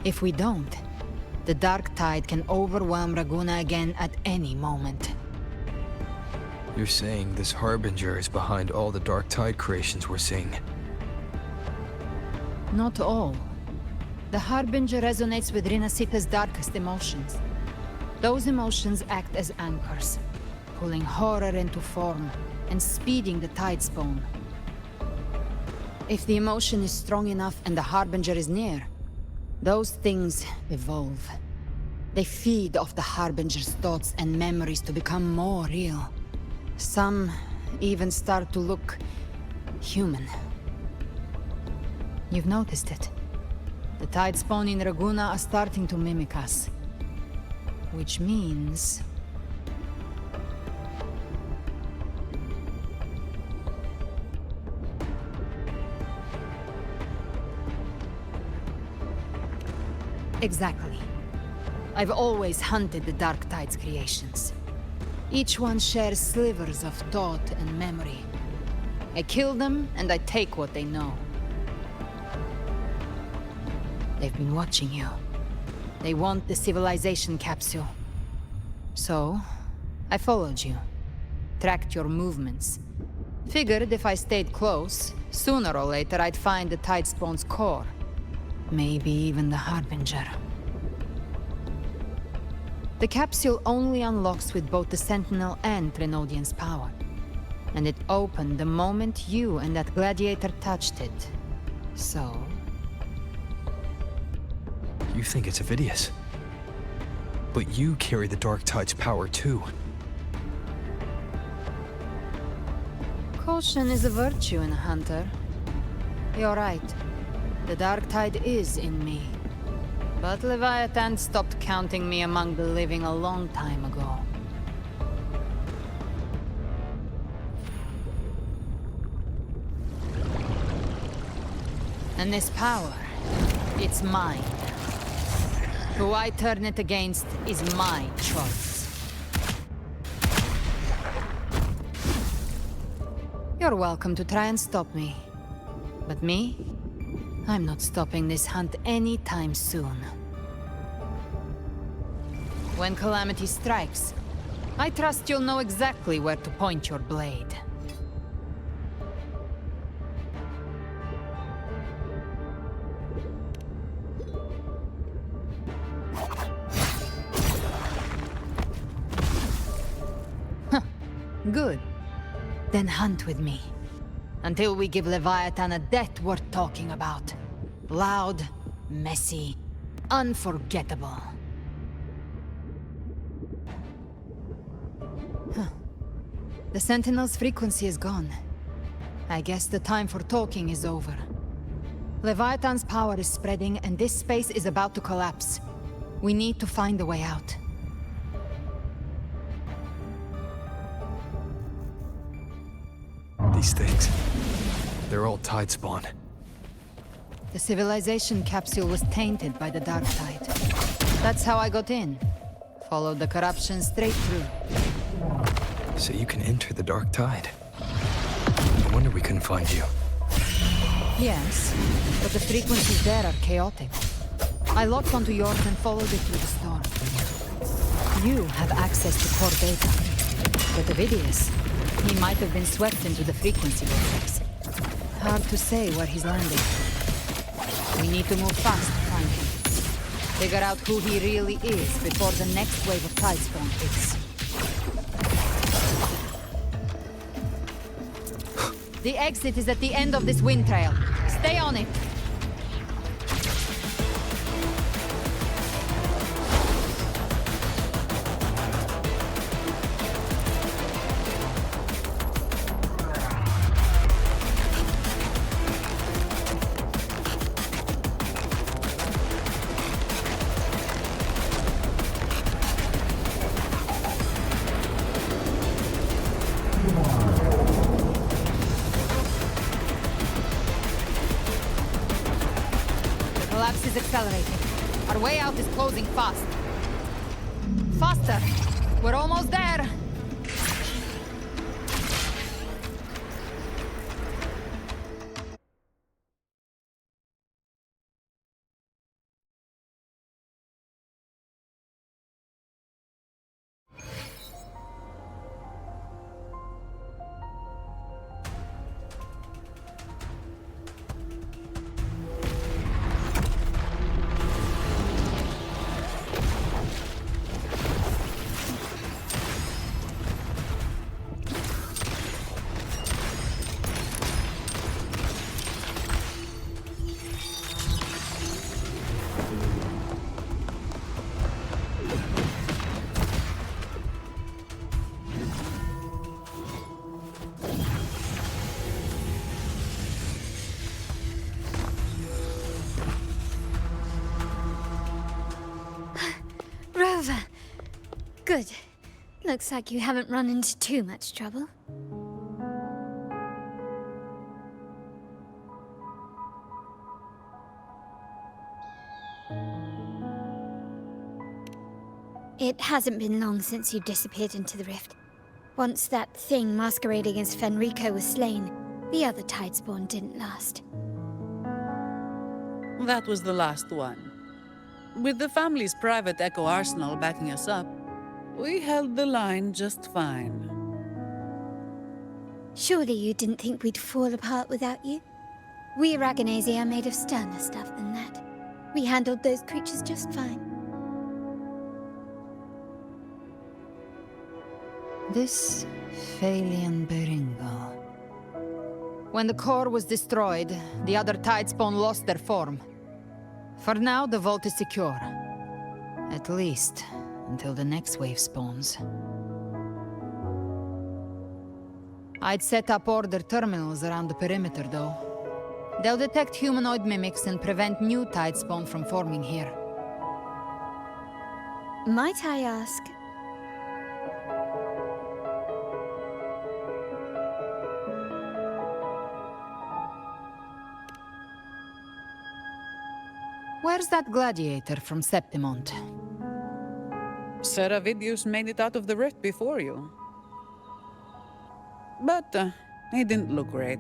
If we don't, the Dark Tide can overwhelm Raguna again at any moment. You're saying this Harbinger is behind all the Dark Tide creations we're seeing? Not all. The Harbinger resonates with Rinasita's darkest emotions. Those emotions act as anchors, pulling horror into form and speeding the Tide Spawn. If the emotion is strong enough and the Harbinger is near, those things evolve. They feed off the Harbinger's thoughts and memories to become more real. Some even start to look human. You've noticed it. The Tide Spawn in Raguna are starting to mimic us. Which means... Exactly. I've always hunted the Dark Tide's creations. Each one shares slivers of thought and memory. I kill them, and I take what they know. They've been watching you. They want the civilization capsule. So, I followed you. Tracked your movements. Figured if I stayed close, sooner or later I'd find the Tide Spawn's core. Maybe even the Harbinger. The capsule only unlocks with both the Sentinel and Trinodian's power. And it opened the moment you and that gladiator touched it. So... You think it's Avidius. But you carry the Dark Tide's power too. Caution is a virtue in a hunter. You're right. The Dark Tide is in me. But Leviathan stopped counting me among the living a long time ago. And this power, it's mine. Who I turn it against is my choice. You're welcome to try and stop me. But me? I'm not stopping this hunt anytime soon. When calamity strikes, I trust you'll know exactly where to point your blade. Good. Then hunt with me. Until we give Leviathan a death worth talking about. Loud, messy, unforgettable. The Sentinel's frequency is gone. I guess the time for talking is over. Leviathan's power is spreading and this space is about to collapse. We need to find a way out. These things, they're all Tide Spawn. The civilization capsule was tainted by the Dark Tide. That's how I got in. Followed the corruption straight through. So you can enter the Dark Tide. No wonder we couldn't find you. Yes, but the frequencies there are chaotic. I locked onto yours and followed it through the storm. You have access to core data. But Avidius, he might have been swept into the frequency vortex. Hard to say where he's landing. We need to move fast to find him. Figure out who he really is before the next wave of Tide Spawn hits. The exit is at the end of this wind trail. Stay on it. Collapse is accelerating. Our way out is closing fast. Faster! We're almost there! Good. Looks like you haven't run into too much trouble. It hasn't been long since you disappeared into the rift. Once that thing masquerading as Fenrico was slain, the other Tidespawn didn't last. That was the last one. With the family's private Echo arsenal backing us up, we held the line just fine. Surely you didn't think we'd fall apart without you? We Aragonese are made of sterner stuff than that. We handled those creatures just fine. This Phalian Beringo. When the core was destroyed, the other Tidespawn lost their form. For now, the vault is secure. At least, until the next wave spawns. I'd set up order terminals around the perimeter, though. They'll detect humanoid mimics and prevent new Tidespawn from forming here. Might I ask... Where's that gladiator from Septimont? Seravidius made it out of the rift before you. But he didn't look great.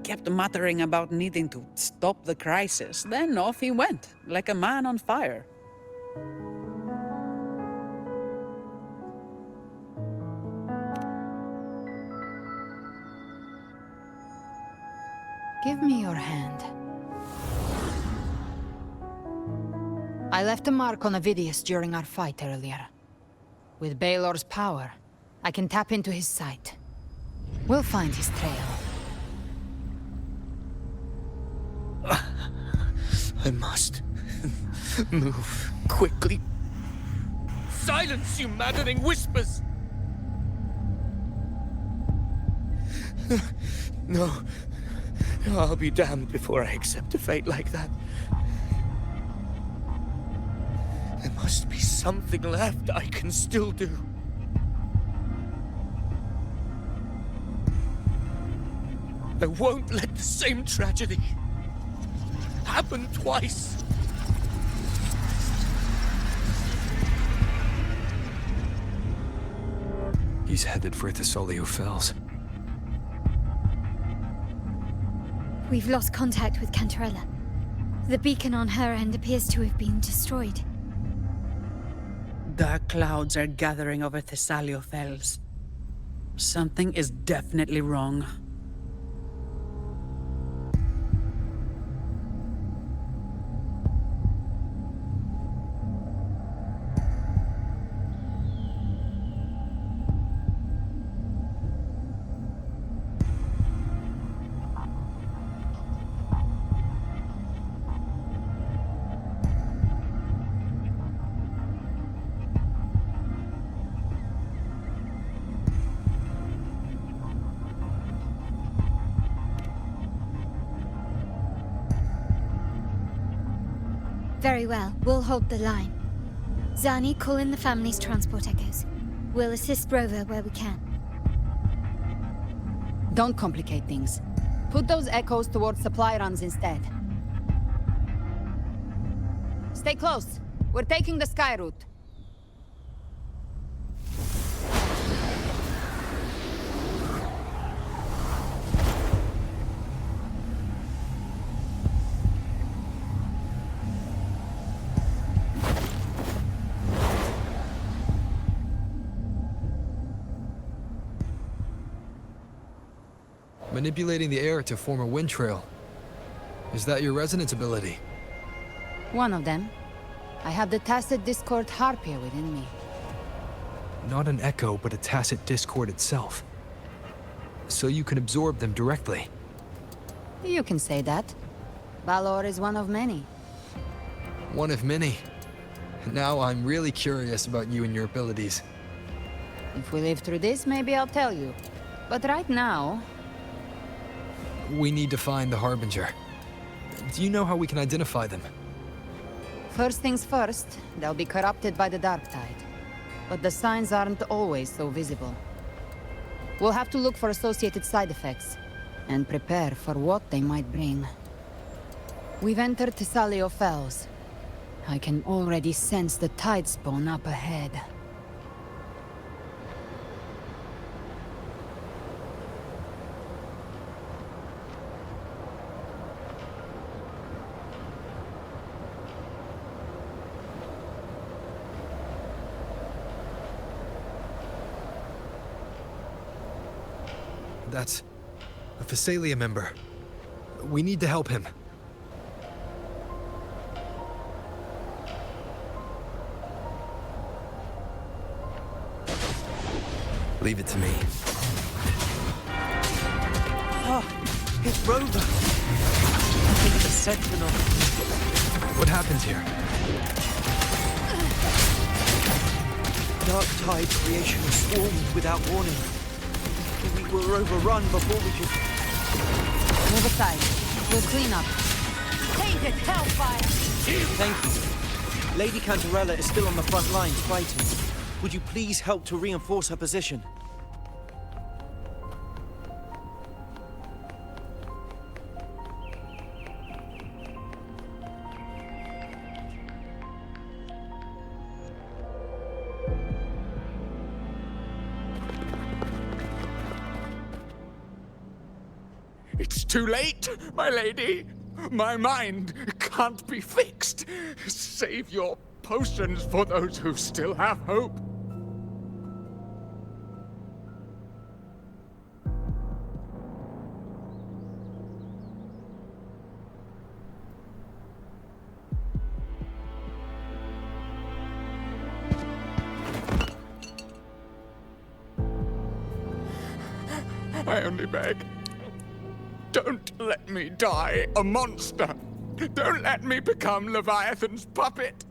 Kept muttering about needing to stop the crisis, then off he went, like a man on fire. Give me your hand. I left a mark on Avidius during our fight earlier. With Baelor's power, I can tap into his sight. We'll find his trail. I must move quickly. Silence, you maddening whispers! No, I'll be damned before I accept a fate like that. There must be something left I can still do. I won't let the same tragedy happen twice. He's headed for Thessalio Fells. We've lost contact with Cantarella. The beacon on her end appears to have been destroyed. Dark clouds are gathering over Thessalio Fells. Something is definitely wrong. Very well, we'll hold the line. Zani, call in the family's transport echoes. We'll assist Rover where we can. Don't complicate things. Put those echoes towards supply runs instead. Stay close. We're taking the sky route. Manipulating the air to form a wind trail. Is that your resonance ability? One of them. I have the tacit discord harpia within me. Not an echo, but a tacit discord itself. So you can absorb them directly. You can say that. Balor is one of many. One of many. Now I'm really curious about you and your abilities. If we live through this, maybe I'll tell you. But right now... We need to find the Harbinger. Do you know how we can identify them? First things first, they'll be corrupted by the Dark Tide. but the signs aren't always so visible. We'll have to look for associated side effects, and prepare for what they might bring. We've entered Thessalio Fells. I can already sense the tide spawn up ahead. That's a Thessalia member. We need to help him. Leave it to me. Ah, it's Rover. I think it's a sentinel. What happens here? Dark tide creation swarmed without warning. We were overrun before we could... Move aside. We'll clean up. Tainted hellfire! Thank you. Lady Cantarella is still on the front lines fighting. Would you please help to reinforce her position? It's too late, my lady. My mind can't be fixed. Save your potions for those who still have hope. I only beg. Don't let me die a monster. Don't let me become Leviathan's puppet.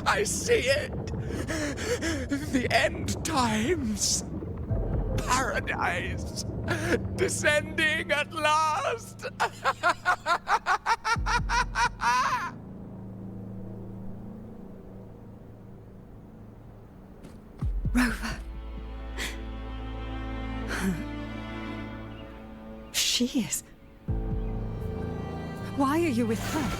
I see it. The end times. Paradise. Descending at last. Rover. She is. Why are you with her?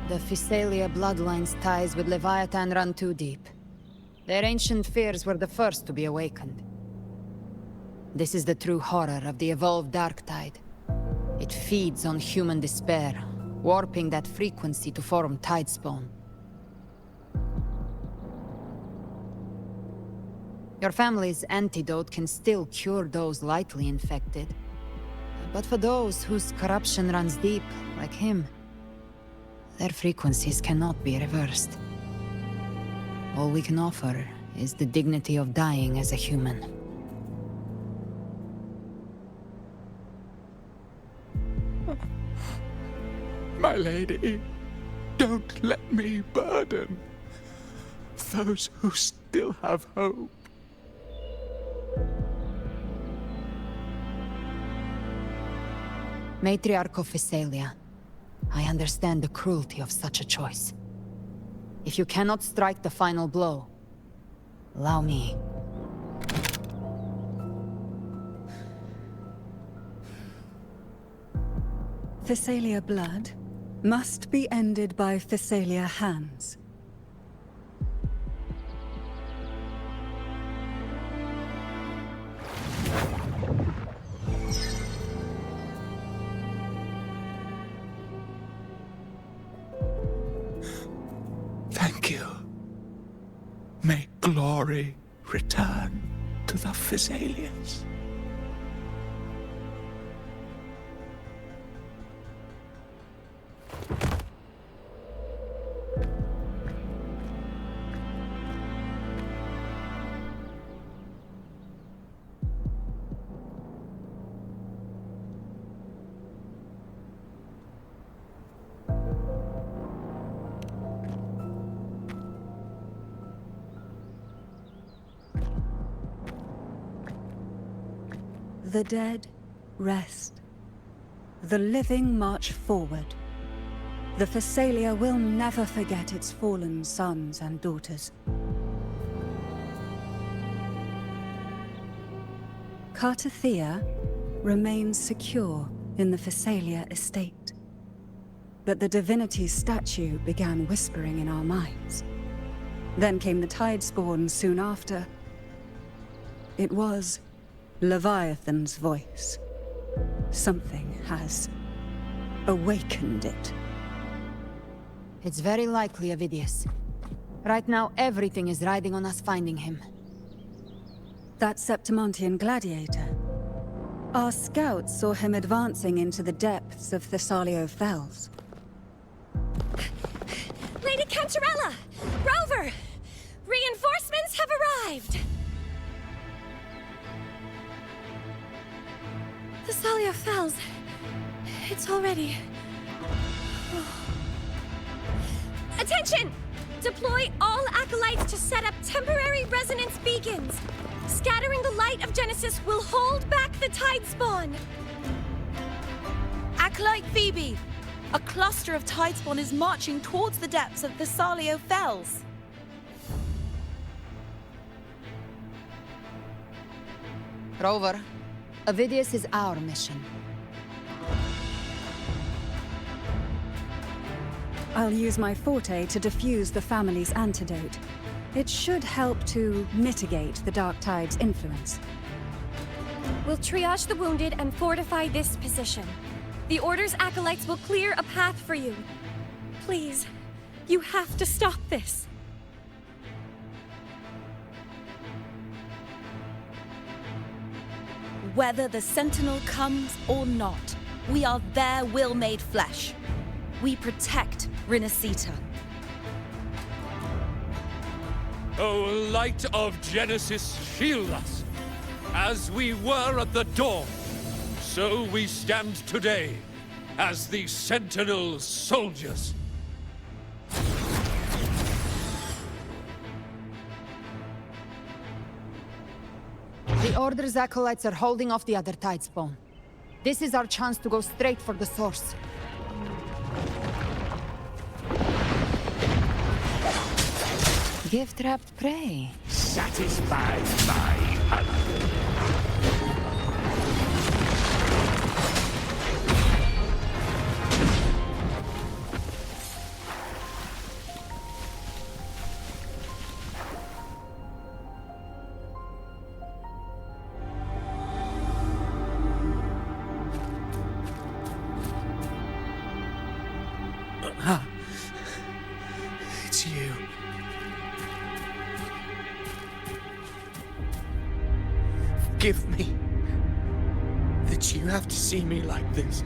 The Thessalia bloodline's ties with Leviathan run too deep. Their ancient fears were the first to be awakened. This is the true horror of the evolved dark tide. It feeds on human despair, warping that frequency to form tidespawn. Your family's antidote can still cure those lightly infected. But for those whose corruption runs deep, like him, their frequencies cannot be reversed. All we can offer is the dignity of dying as a human. My lady, don't let me burden those who still have hope. Matriarch of Thessalia, I understand the cruelty of such a choice. If you cannot strike the final blow, allow me. Thessalia blood must be ended by Thessalia hands. Thank you. May glory return to the Thessalians. The dead rest. The living march forward. The Phasalia will never forget its fallen sons and daughters. Cartathea remains secure in the Phasalia estate. But the divinity's statue began whispering in our minds. Then came the Tidespawn soon after. It was Leviathan's voice. Something has awakened it. It's very likely, Avidius. Right now, everything is riding on us finding him. That Septimontian gladiator. Our scouts saw him advancing into the depths of Thessalio Fells. Lady Cantarella! Rover! Reinforcements have arrived! Thessalio Fells. It's already... Attention! Deploy all acolytes to set up temporary resonance beacons. Scattering the light of Genesis will hold back the Tidespawn. Acolyte Phoebe! A cluster of Tidespawn is marching towards the depths of Thessalio Fells. Rover, Avidius is our mission. I'll use my forte to defuse the family's antidote. It should help to mitigate the Dark Tide's influence. We'll triage the wounded and fortify this position. The Order's acolytes will clear a path for you. Please, you have to stop this. Whether the Sentinel comes or not, we are their will made flesh. We protect Rinascita. O light of Genesis, shield us. As we were at the dawn, so we stand today as the Sentinel soldiers. The Order's acolytes are holding off the other Tidespawn. This is our chance to go straight for the source. Gift-wrapped prey. Satisfied my hunger. It's you. Forgive me that you have to see me like this.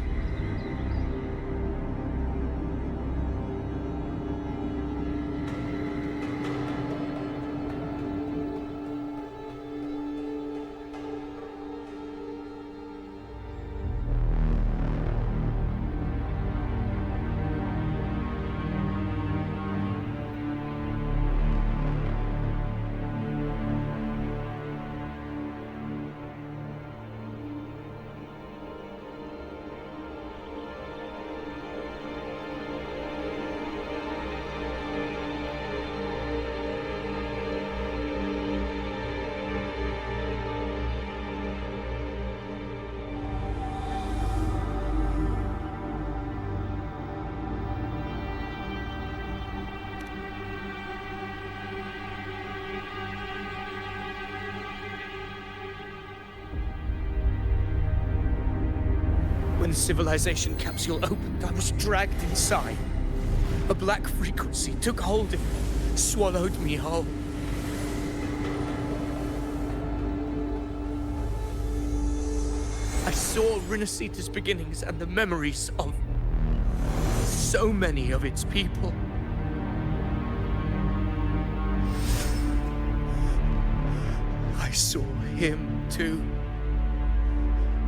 When the civilization capsule opened, I was dragged inside. A black frequency took hold of me, swallowed me whole. I saw Rinascita's beginnings and the memories of so many of its people. I saw him too.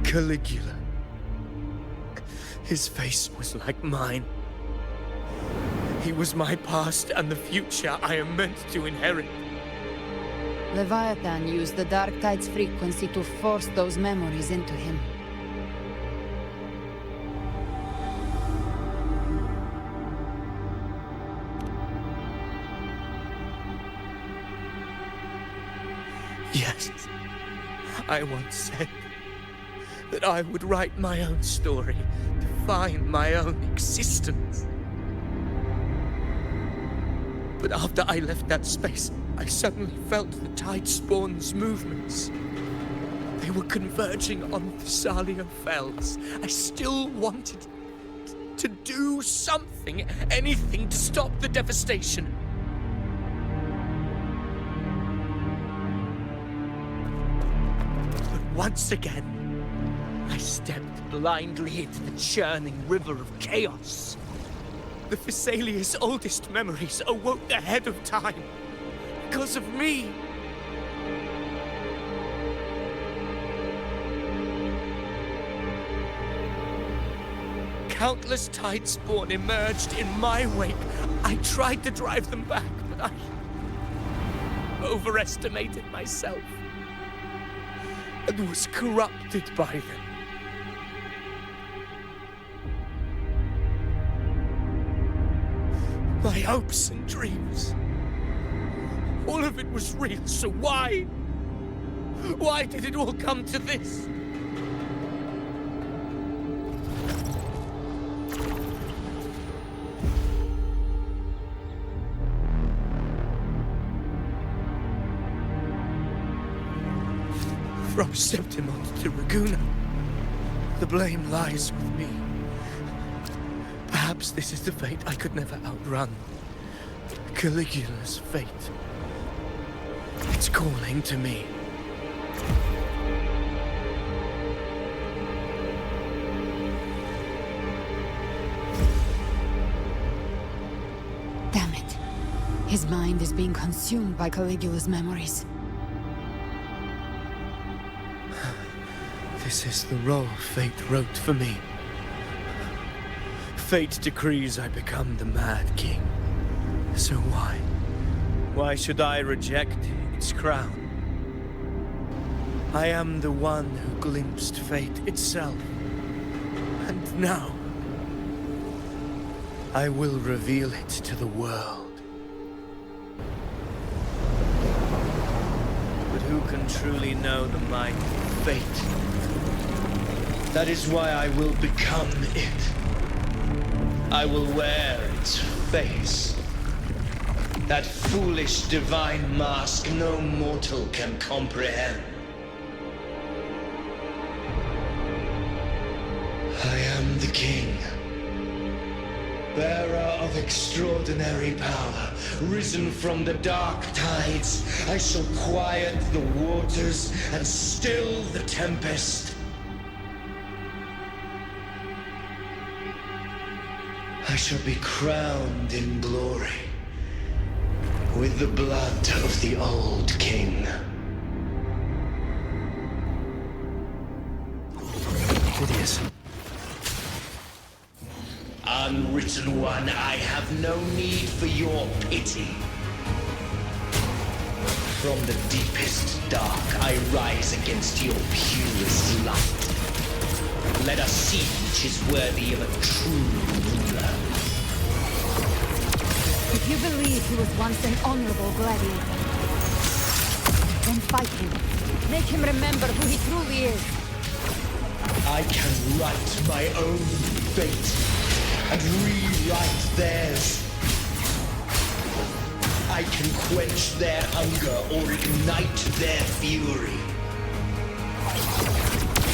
Caligula. His face was like mine. He was my past and the future I am meant to inherit. Leviathan used the Dark Tide's frequency to force those memories into him. Yes, I once said that I would write my own story, define my own existence. But after I left that space, I suddenly felt the Tidespawn's movements. They were converging on Thessalia Fells. I still wanted to do something, anything to stop the devastation. But once again, I stepped blindly into the churning river of chaos. The Thessalia's oldest memories awoke ahead of time. Because of me. Countless Tidespawn emerged in my wake. I tried to drive them back, but I overestimated myself and was corrupted by them. My hopes and dreams. All of it was real, so why? Why did it all come to this? From Septimont to Raguna, the blame lies with me. Perhaps this is the fate I could never outrun. Caligula's fate. It's calling to me. Damn it. His mind is being consumed by Caligula's memories. This is the role fate wrote for me. Fate decrees I become the Mad King. So why? Why should I reject its crown? I am the one who glimpsed fate itself. And now, I will reveal it to the world. But who can truly know the might of fate? That is why I will become it. I will wear its face. That foolish divine mask no mortal can comprehend. I am the king, bearer of extraordinary power, risen from the dark tides. I shall quiet the waters and still the tempest. I shall be crowned in glory with the blood of the old king. Hideous. Unwritten one, I have no need for your pity. From the deepest dark, I rise against your purest light. Let us see which is worthy of a true ruler. If you believe he was once an honorable gladiator, then fight him. Make him remember who he truly is. I can write my own fate and rewrite theirs. I can quench their hunger or ignite their fury.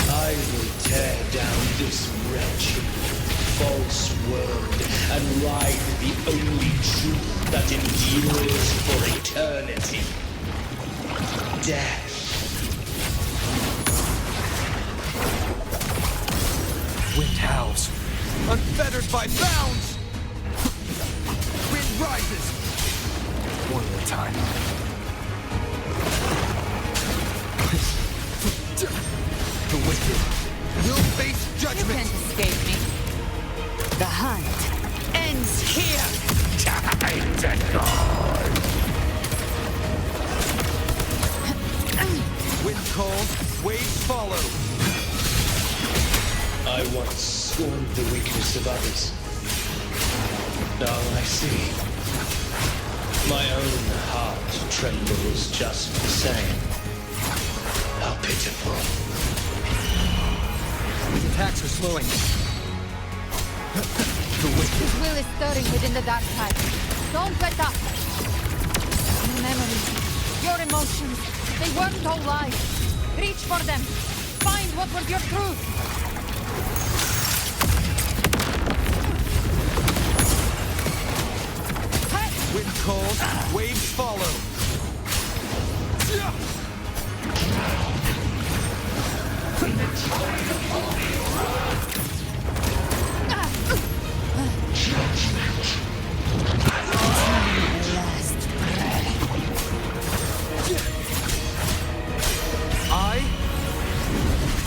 I will tear down this wretched, false world and ride the only truth that endures for eternity. Death. Wind howls, unfettered by bounds. Wind rises. One at a time. The wicked will face judgment. You can't escape me. The hunt ends here. Time to go. Wind calls, waves follow. I once scorned the weakness of others. Now I see. My own heart trembles just the same. How pitiful. These attacks are slowing. The wind. His will is stirring within the dark tide. Don't let up. Your memories, your emotions, they weren't all lies. Reach for them. Find what was your truth. Wind calls, waves follow. I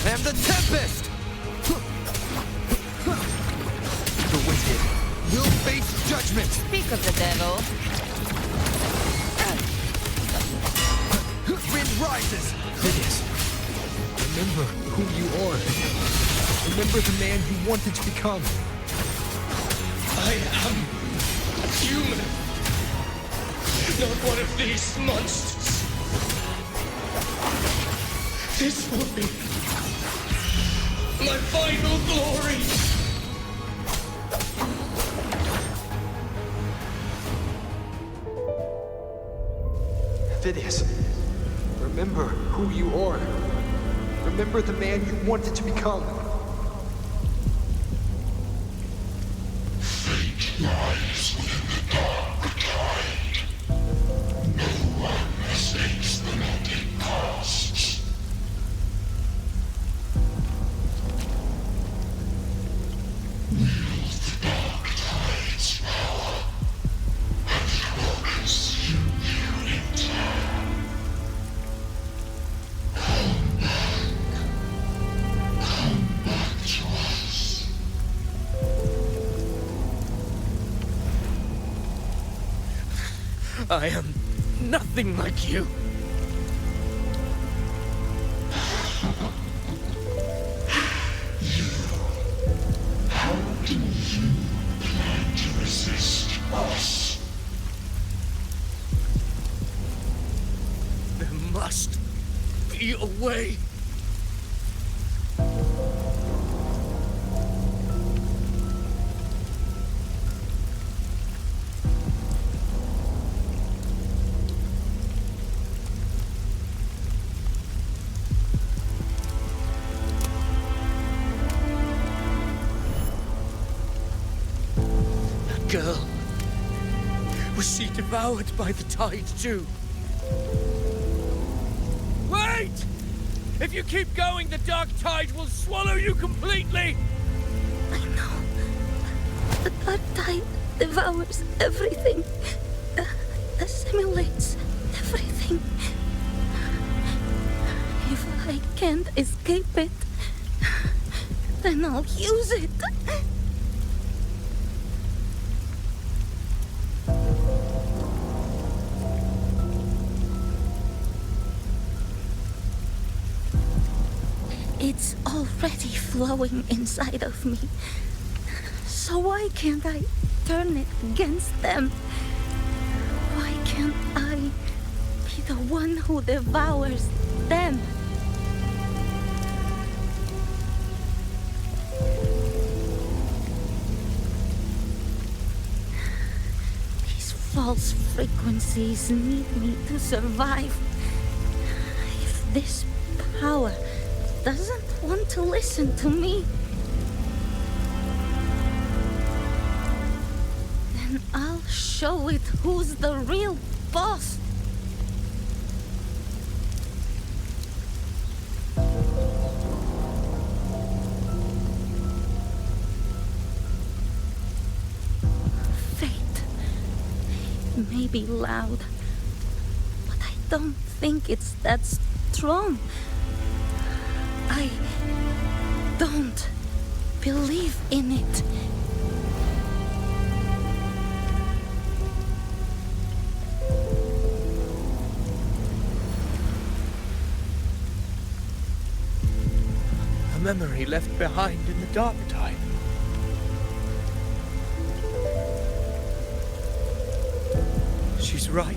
am the Tempest! The wicked will face judgment! Speak of the devil. Wind rises! Phineas, remember who you are. Remember the man you wanted to become. I am human. Not one of these monsters. This will be my final glory. Phineas, remember who you are. Remember the man you wanted to become. Fate lies within the dark tide. No one mistakes the net it casts. Wield the dark tide's power, and it will consume you in turn. Come back to us. I am nothing like you. How do you plan to resist us? There must be a way. That girl. Was she devoured by the tide too? Wait! If you keep going, the dark tide will swallow you completely! I know. The dark tide devours everything. Assimilates everything. If I can't escape it, then I'll use it. It's already flowing inside of me. So why can't I turn it against them? Why can't I be the one who devours them? These false frequencies need me to survive. If this power doesn't want to listen to me, then I'll show it who's the real boss. Fate may be loud, but I don't think it's that strong. I don't believe in it. memory left behind in the Dark Tide. She's right.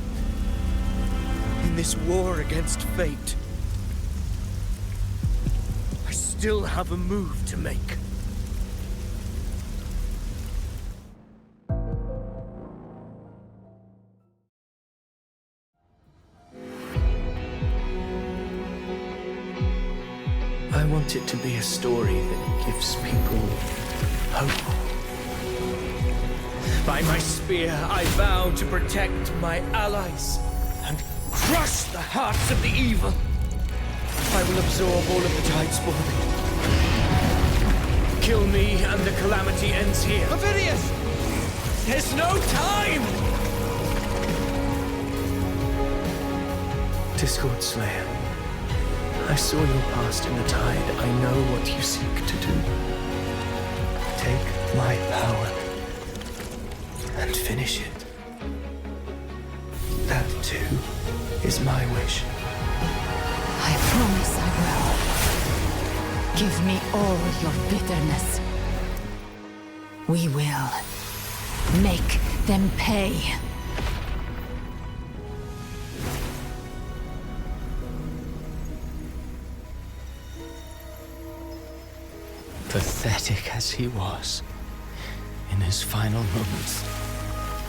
In this war against fate, I still have a move to make. I want it to be a story that gives people hope. By my spear, I vow to protect my allies and crush the hearts of the evil. I will absorb all of the Tides Bond. Kill me and the calamity ends here. Ovidius! There's no time! Discord Slayer, I saw your past in the Tide. I know what you seek to do. Take my power and finish it. That, too, is my wish. I promise I will. Give me all your bitterness. We will make them pay. Pathetic as he was, in his final moments,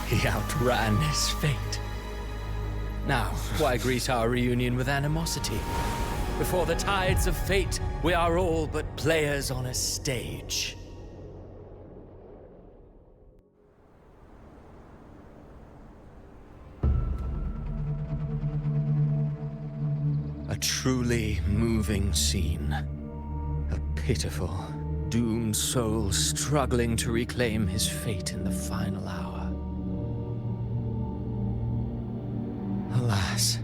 he outran his fate. Now, why greet our reunion with animosity? Before the tides of fate, we are all but players on a stage. A truly moving scene. A pitiful, doomed soul struggling to reclaim his fate in the final hour. Alas,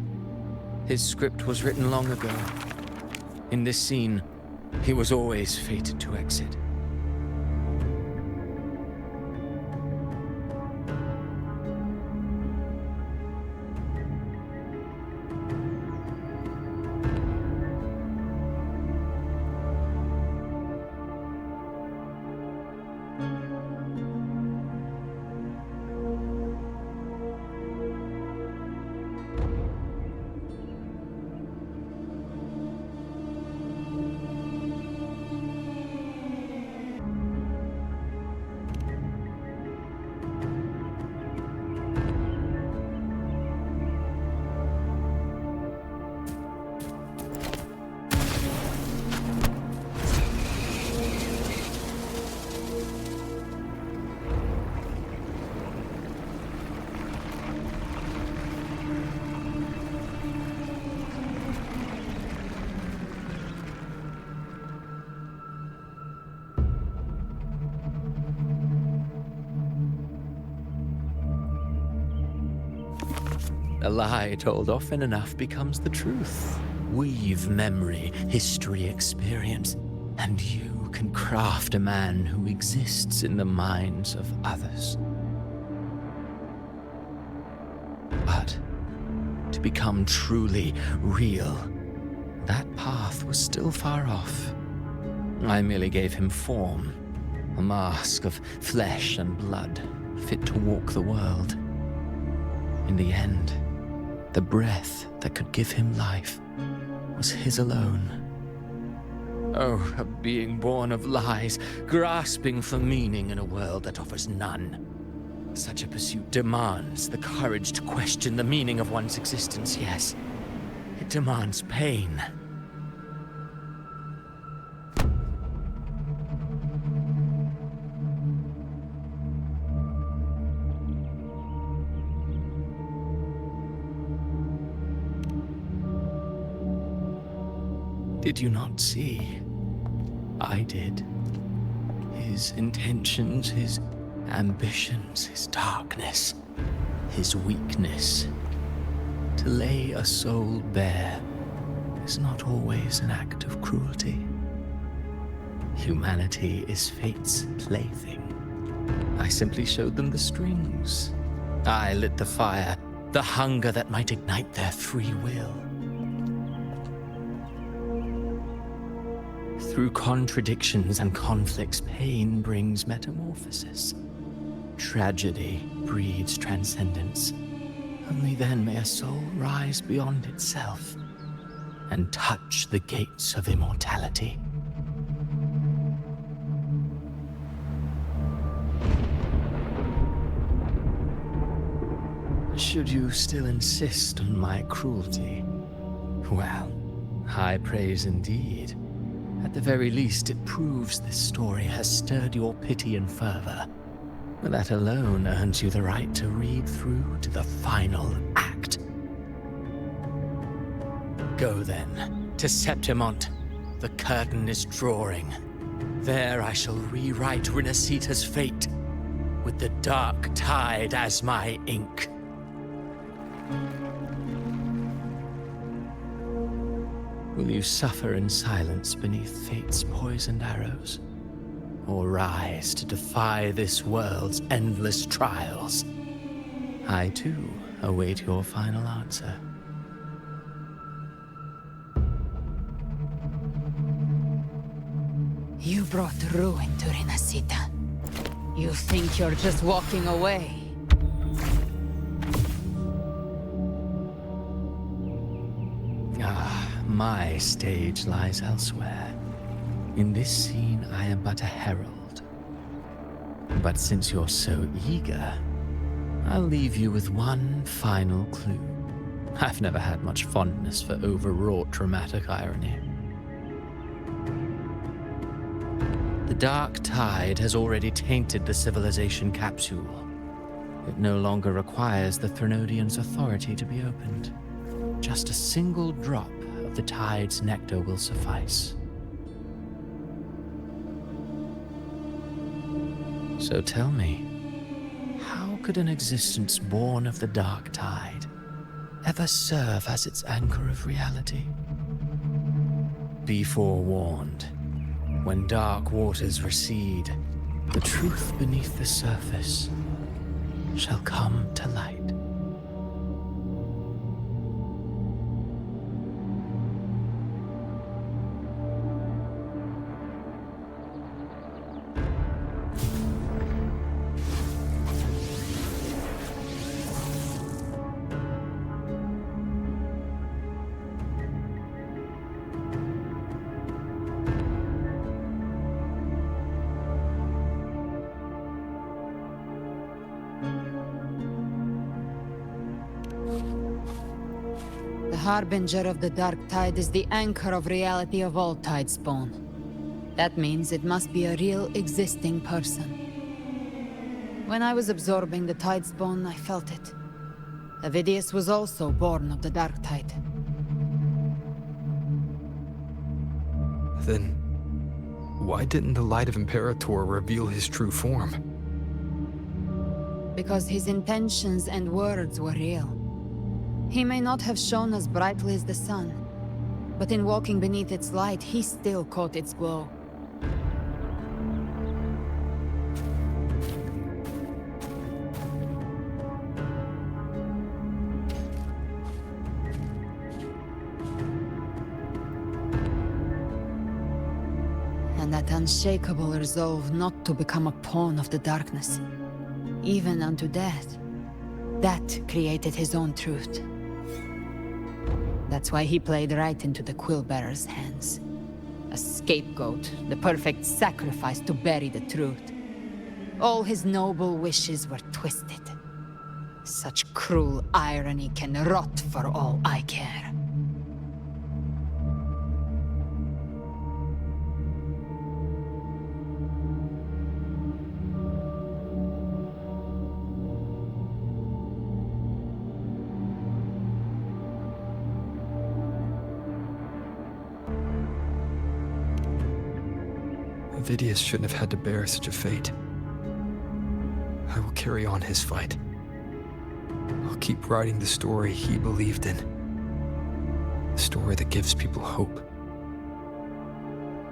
his script was written long ago. In this scene, he was always fated to exit. A lie told often enough becomes the truth. Weave memory, history, experience, and you can craft a man who exists in the minds of others. But to become truly real, that path was still far off. I merely gave him form, a mask of flesh and blood, fit to walk the world. In the end, the breath that could give him life was his alone. Oh, a being born of lies, grasping for meaning in a world that offers none. Such a pursuit demands the courage to question the meaning of one's existence, yes. It demands pain. Did you not see? I did. His intentions, his ambitions, his darkness, his weakness. To lay a soul bare is not always an act of cruelty. Humanity is fate's plaything. I simply showed them the strings. I lit the fire, the hunger that might ignite their free will. Through contradictions and conflicts, pain brings metamorphosis. Tragedy breeds transcendence. Only then may a soul rise beyond itself and touch the gates of immortality. Should you still insist on my cruelty, well, high praise indeed. At the very least, it proves this story has stirred your pity and fervor. That alone earns you the right to read through to the final act. Go then, to Septimont. The curtain is drawing. There I shall rewrite Renacita's fate, with the dark tide as my ink. Will you suffer in silence beneath fate's poisoned arrows? Or rise to defy this world's endless trials? I too await your final answer. You brought ruin to Renacita. You think you're just walking away? My stage lies elsewhere. In this scene, I am but a herald. But since you're so eager, I'll leave you with one final clue. I've never had much fondness for overwrought dramatic irony. The dark tide has already tainted the civilization capsule. It no longer requires the Threnodians' authority to be opened. Just a single drop of the tide's nectar will suffice. So tell me, how could an existence born of the dark tide ever serve as its anchor of reality? Be forewarned, when dark waters recede, the truth beneath the surface shall come to light. The harbinger of the dark tide is the anchor of reality of all tidespawn. That means it must be a real existing person. When I was absorbing the tidespawn, I felt it. Avidius was also born of the dark tide. Then, why didn't the Light of Imperator reveal his true form? Because his intentions and words were real. He may not have shone as brightly as the sun, but in walking beneath its light, he still caught its glow. And that unshakable resolve not to become a pawn of the darkness, even unto death, that created his own truth. That's why he played right into the Quillbearer's hands. A scapegoat, the perfect sacrifice to bury the truth. All his noble wishes were twisted. Such cruel irony can rot for all I care. Avidius shouldn't have had to bear such a fate. I will carry on his fight. I'll keep writing the story he believed in. The story that gives people hope.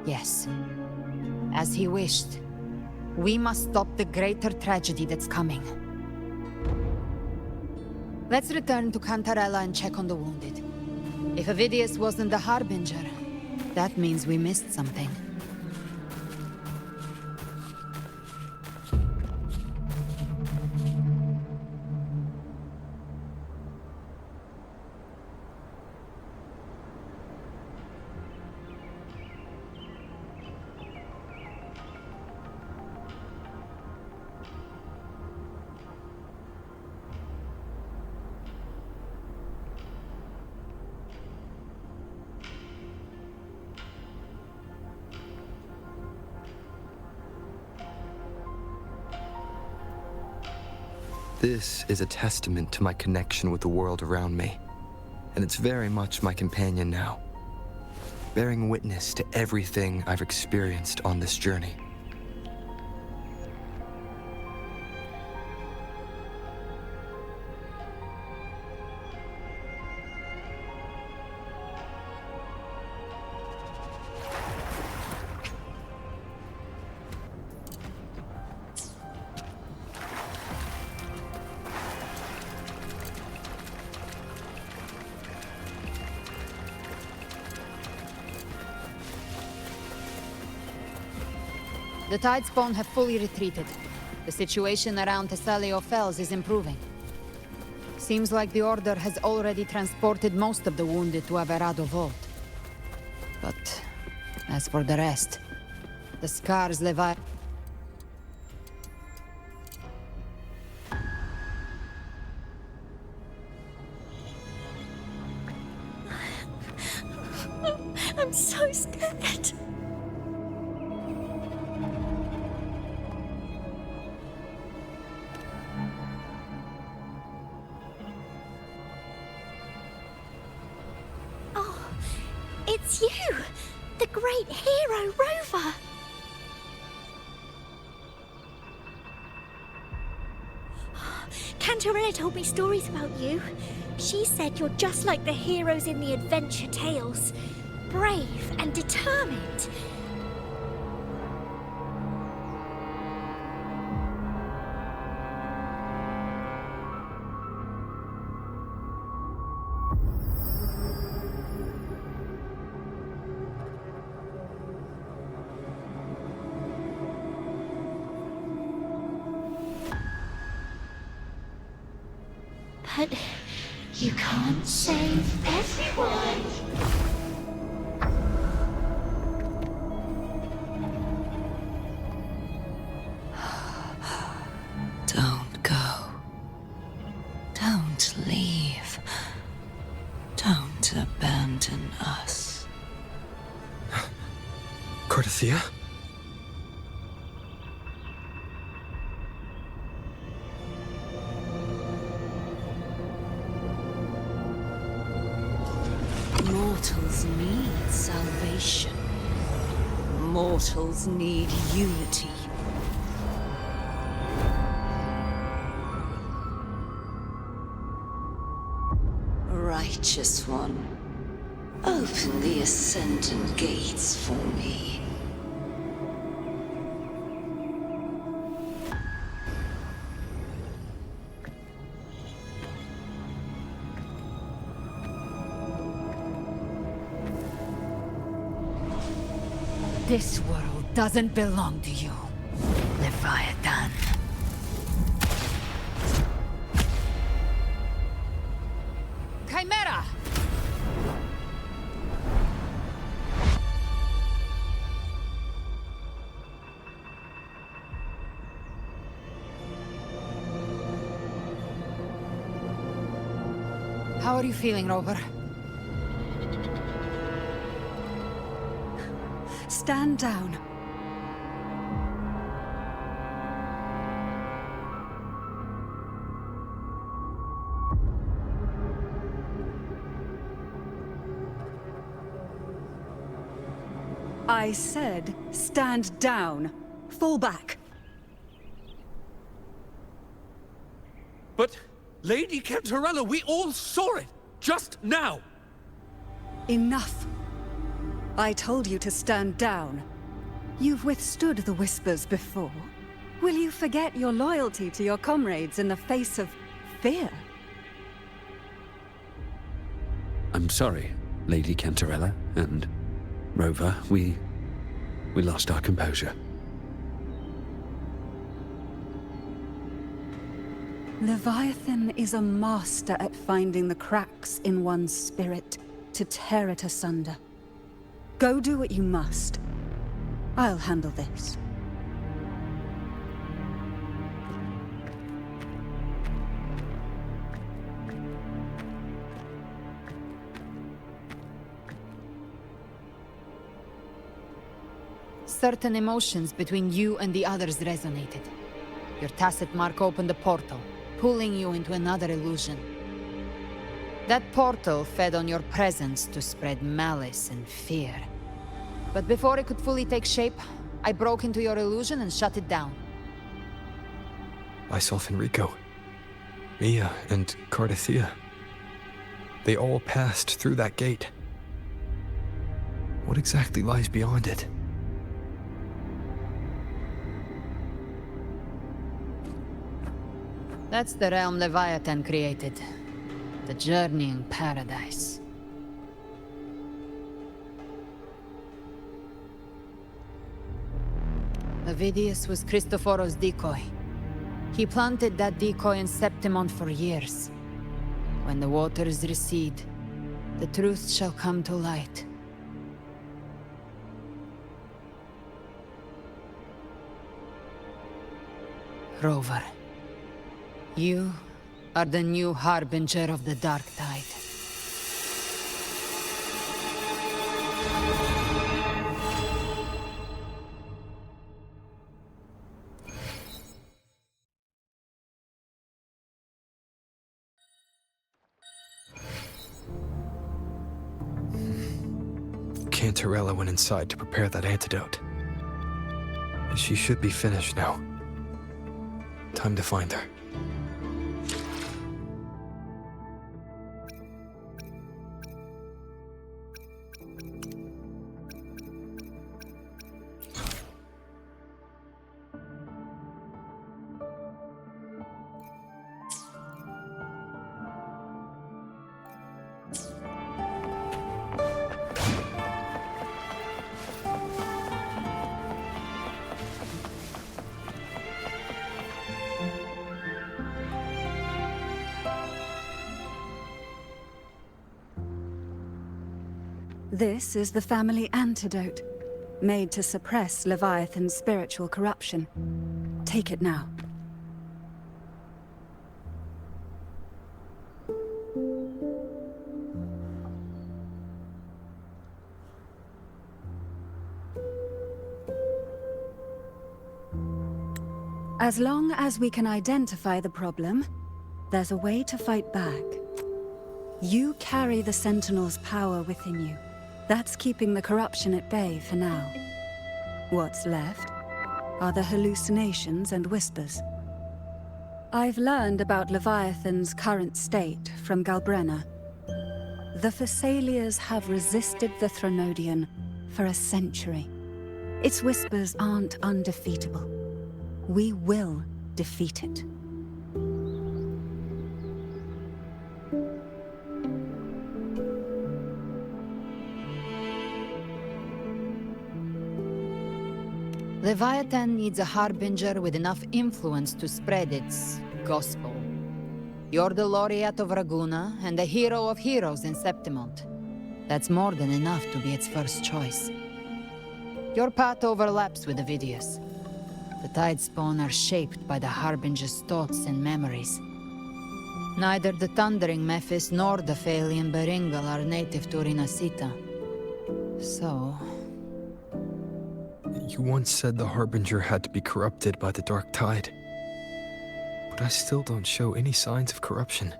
Yes. As he wished. We must stop the greater tragedy that's coming. Let's return to Cantarella and check on the wounded. If Avidius wasn't the Harbinger, that means we missed something. This is a testament to my connection with the world around me, and it's very much my companion now, bearing witness to everything I've experienced on this journey. The TIDES have fully retreated. The situation around Thessalio Fells is improving. Seems like the Order has already transported most of the wounded to Averado Vault. But as for the rest, the scars Levi... I'm so scared. It's you! The great hero, Rover! Cantarella told me stories about you. She said you're just like the heroes in the adventure tales. Brave and determined. But you can't save everyone. Don't go. Don't leave. Don't abandon us. Cartathea? Mortals need salvation. Mortals need unity. Righteous One, open the Ascendant Gates for me. This world doesn't belong to you, Leviathan. Chimera! How are you feeling, Rover? Stand down. I said, stand down. Fall back. But, Lady Cantarella, we all saw it! Just now! Enough. I told you to stand down. You've withstood the whispers before. Will you forget your loyalty to your comrades in the face of fear? I'm sorry, Lady Cantarella and Rover. We lost our composure. Leviathan is a master at finding the cracks in one's spirit to tear it asunder. Go do what you must. I'll handle this. Certain emotions between you and the others resonated. Your tacit mark opened a portal, pulling you into another illusion. That portal fed on your presence to spread malice and fear. But before it could fully take shape, I broke into your illusion and shut it down. I saw Fenrico, Mia, and Cardathia. They all passed through that gate. What exactly lies beyond it? That's the realm Leviathan created. The journeying paradise. Avidius was Cristoforo's decoy. He planted that decoy in Septimont for years. When the waters recede, the truth shall come to light. Rover, you are the new harbinger of the Dark Tide. Cantarella went inside to prepare that antidote. She should be finished now. Time to find her. This is the family antidote, made to suppress Leviathan's spiritual corruption. Take it now. As long as we can identify the problem, there's a way to fight back. You carry the Sentinel's power within you. That's keeping the corruption at bay for now. What's left are the hallucinations and whispers. I've learned about Leviathan's current state from Galbrenna. The Thessalias have resisted the Thronodian for a century. Its whispers aren't undefeatable. We will defeat it. Leviathan needs a harbinger with enough influence to spread its gospel. You're the laureate of Raguna and the hero of heroes in Septimont. That's more than enough to be its first choice. Your path overlaps with Avidius. The Tidespawn are shaped by the harbinger's thoughts and memories. Neither the Thundering Mephis nor the Phalian Beringal are native to Rinasita. So... You once said the Harbinger had to be corrupted by the Dark Tide. But I still don't show any signs of corruption.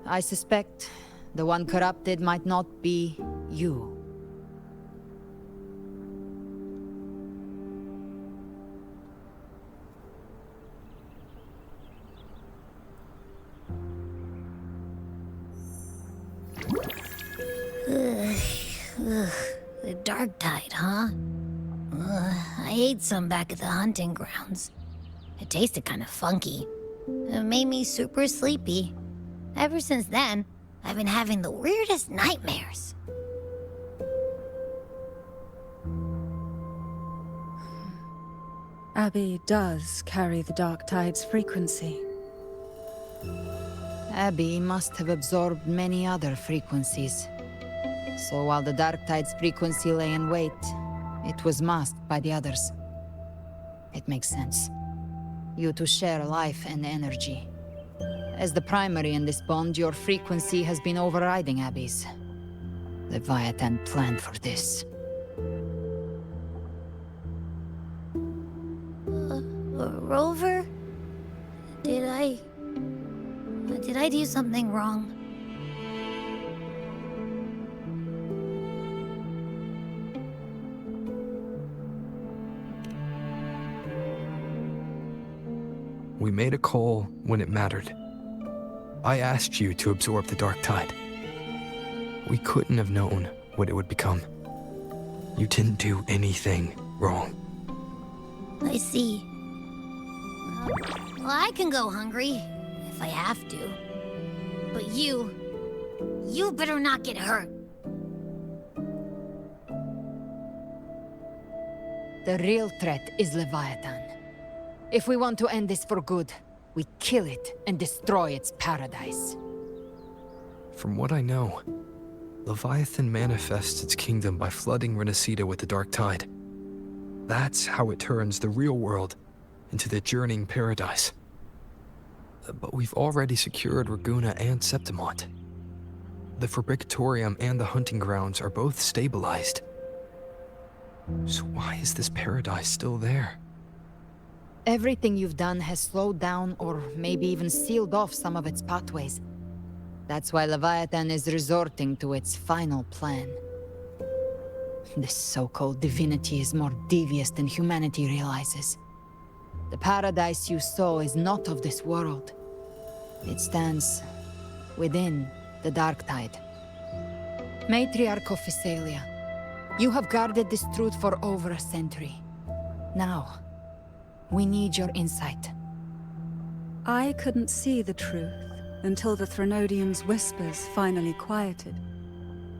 I suspect the one corrupted might not be you. The Dark Tide, huh? I ate some back at the hunting grounds. It tasted kind of funky. It made me super sleepy. Ever since then, I've been having the weirdest nightmares. Abby does carry the Dark Tide's frequency. Abby must have absorbed many other frequencies. So while the Dark Tide's frequency lay in wait, it was masked by the others. It makes sense. You two share life and energy. As the primary in this bond, your frequency has been overriding Abby's. Leviathan planned for this. Rover? Did I do something wrong? We made a call when it mattered. I asked you to absorb the dark tide. We couldn't have known what it would become. You didn't do anything wrong. I see. Well, I can go hungry, if I have to. But you better not get hurt. The real threat is Leviathan. If we want to end this for good, we kill it and destroy its paradise. From what I know, Leviathan manifests its kingdom by flooding Renacita with the dark tide. That's how it turns the real world into the journeying paradise. But we've already secured Raguna and Septimont. The Fabricatorium and the hunting grounds are both stabilized. So why is this paradise still there? Everything you've done has slowed down or maybe even sealed off some of its pathways. That's why Leviathan is resorting to its final plan. This so-called divinity is more devious than humanity realizes. The paradise you saw is not of this world. It stands within the dark tide. Matriarch of Physalia, you have guarded this truth for over a century. Now, we need your insight. I couldn't see the truth until the Threnodians' whispers finally quieted.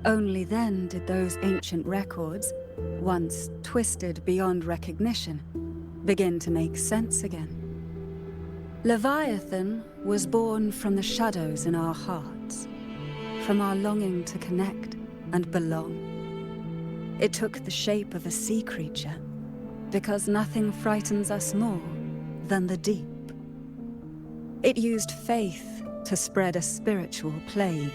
Only then did those ancient records, once twisted beyond recognition, begin to make sense again. Leviathan was born from the shadows in our hearts, from our longing to connect and belong. It took the shape of a sea creature, because nothing frightens us more than the deep. It used faith to spread a spiritual plague.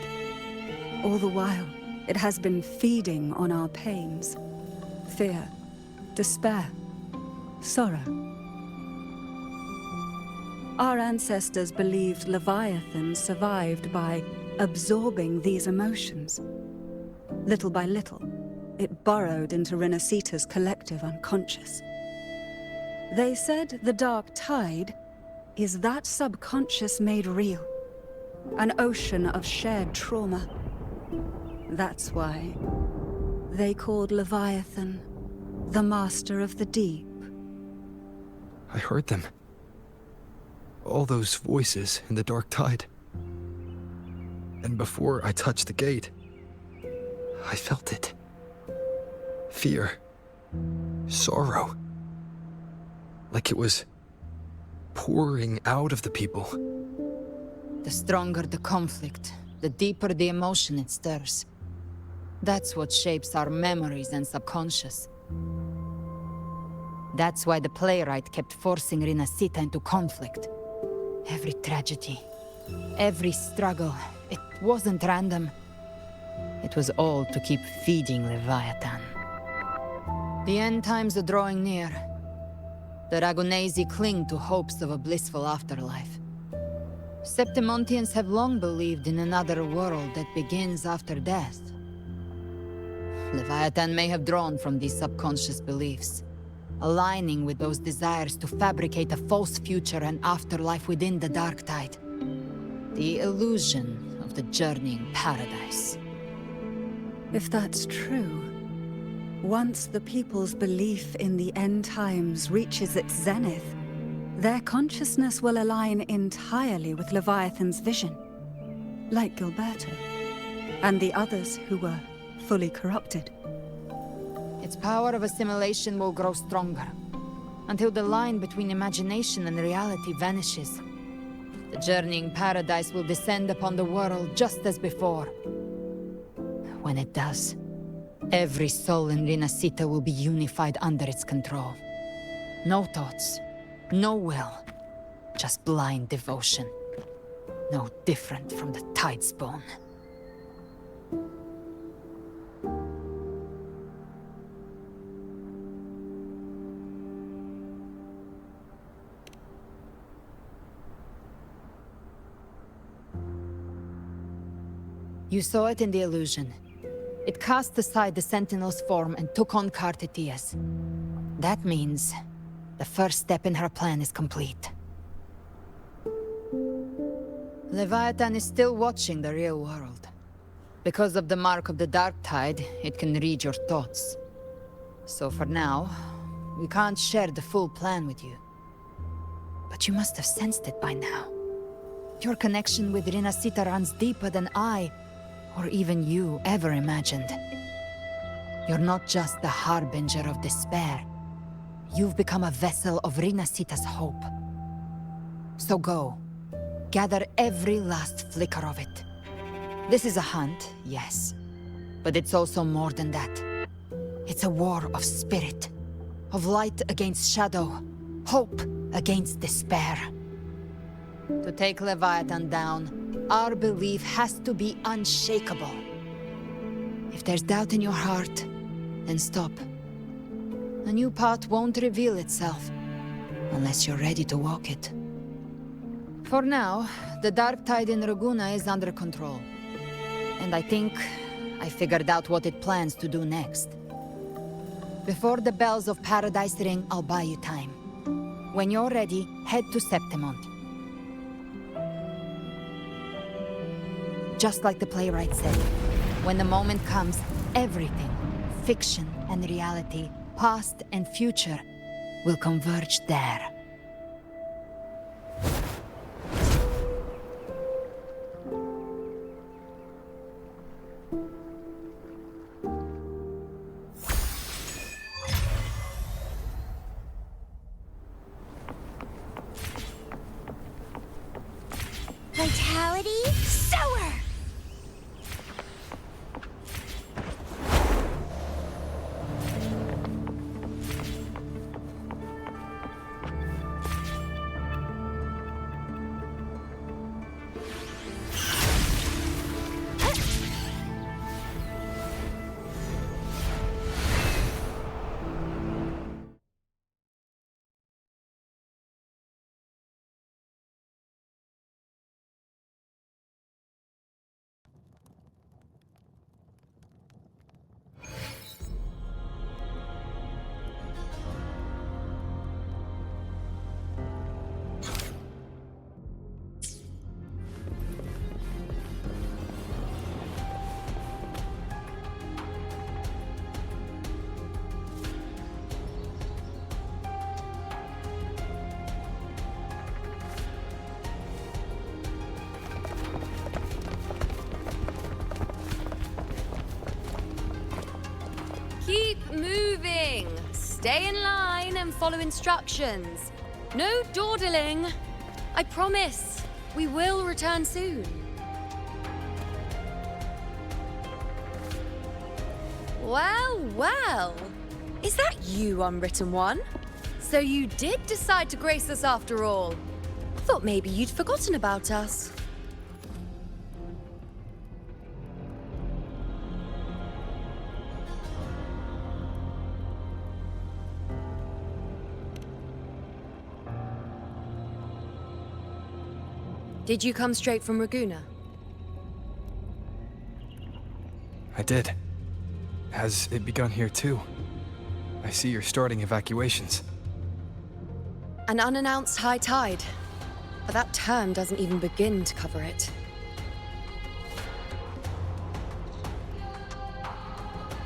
All the while, it has been feeding on our pains, fear, despair, sorrow. Our ancestors believed Leviathan survived by absorbing these emotions. Little by little, it burrowed into Renacita's collective unconscious. They said the dark tide is that subconscious made real, an ocean of shared trauma. That's why they called Leviathan the Master of the Deep. I heard them. All those voices in the dark tide. And before I touched the gate, I felt it. Fear. Sorrow. Like it was pouring out of the people. The stronger the conflict, the deeper the emotion it stirs. That's what shapes our memories and subconscious. That's why the playwright kept forcing Renacita into conflict. Every tragedy, every struggle, it wasn't random. It was all to keep feeding Leviathan. The end times are drawing near. The Ragunesi cling to hopes of a blissful afterlife. Septimontians have long believed in another world that begins after death. Leviathan may have drawn from these subconscious beliefs, aligning with those desires to fabricate a false future and afterlife within the dark tide. The illusion of the journeying paradise. If that's true, once the people's belief in the end times reaches its zenith, their consciousness will align entirely with Leviathan's vision, like Gilberto, and the others who were fully corrupted. Its power of assimilation will grow stronger, until the line between imagination and reality vanishes. The journeying paradise will descend upon the world just as before. When it does, every soul in Renacita will be unified under its control. No thoughts, no will, just blind devotion. No different from the TIDES bone. You saw it in the illusion. It cast aside the Sentinel's form and took on Cartetia's. That means the first step in her plan is complete. Leviathan is still watching the real world. Because of the mark of the Dark Tide, it can read your thoughts. So for now, we can't share the full plan with you. But you must have sensed it by now. Your connection with Rinasita runs deeper than I, or even you, ever imagined. You're not just the harbinger of despair. You've become a vessel of Rinasita's hope. So go. Gather every last flicker of it. This is a hunt, yes. But it's also more than that. It's a war of spirit. Of light against shadow. Hope against despair. To take Leviathan down, our belief has to be unshakable. If there's doubt in your heart, then stop. A new path won't reveal itself, unless you're ready to walk it. For now, the Dark Tide in Raguna is under control. And I think I figured out what it plans to do next. Before the bells of Paradise ring, I'll buy you time. When you're ready, head to Septimont. Just like the playwright said, when the moment comes, everything, fiction and reality, past and future, will converge there. Vitality Sower! Keep moving! Stay in line and follow instructions. No dawdling. I promise, we will return soon. Well, well. Is that you, Unwritten One? So you did decide to grace us after all. Thought maybe you'd forgotten about us. Did you come straight from Raguna? I did. Has it begun here too? I see you're starting evacuations. An unannounced high tide. But that term doesn't even begin to cover it.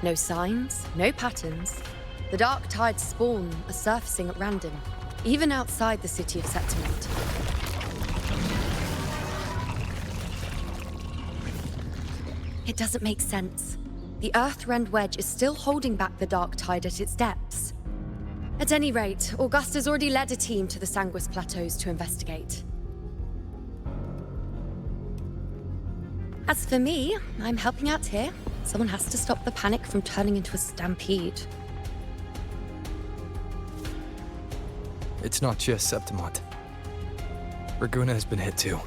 No signs, no patterns. The dark tide's spawn are surfacing at random, even outside the city of Septimont. It doesn't make sense. The Earth-rend wedge is still holding back the dark tide at its depths. At any rate, Augusta's already led a team to the Sanguis Plateaus to investigate. As for me, I'm helping out here. Someone has to stop the panic from turning into a stampede. It's not just Septimont. Raguna has been hit too.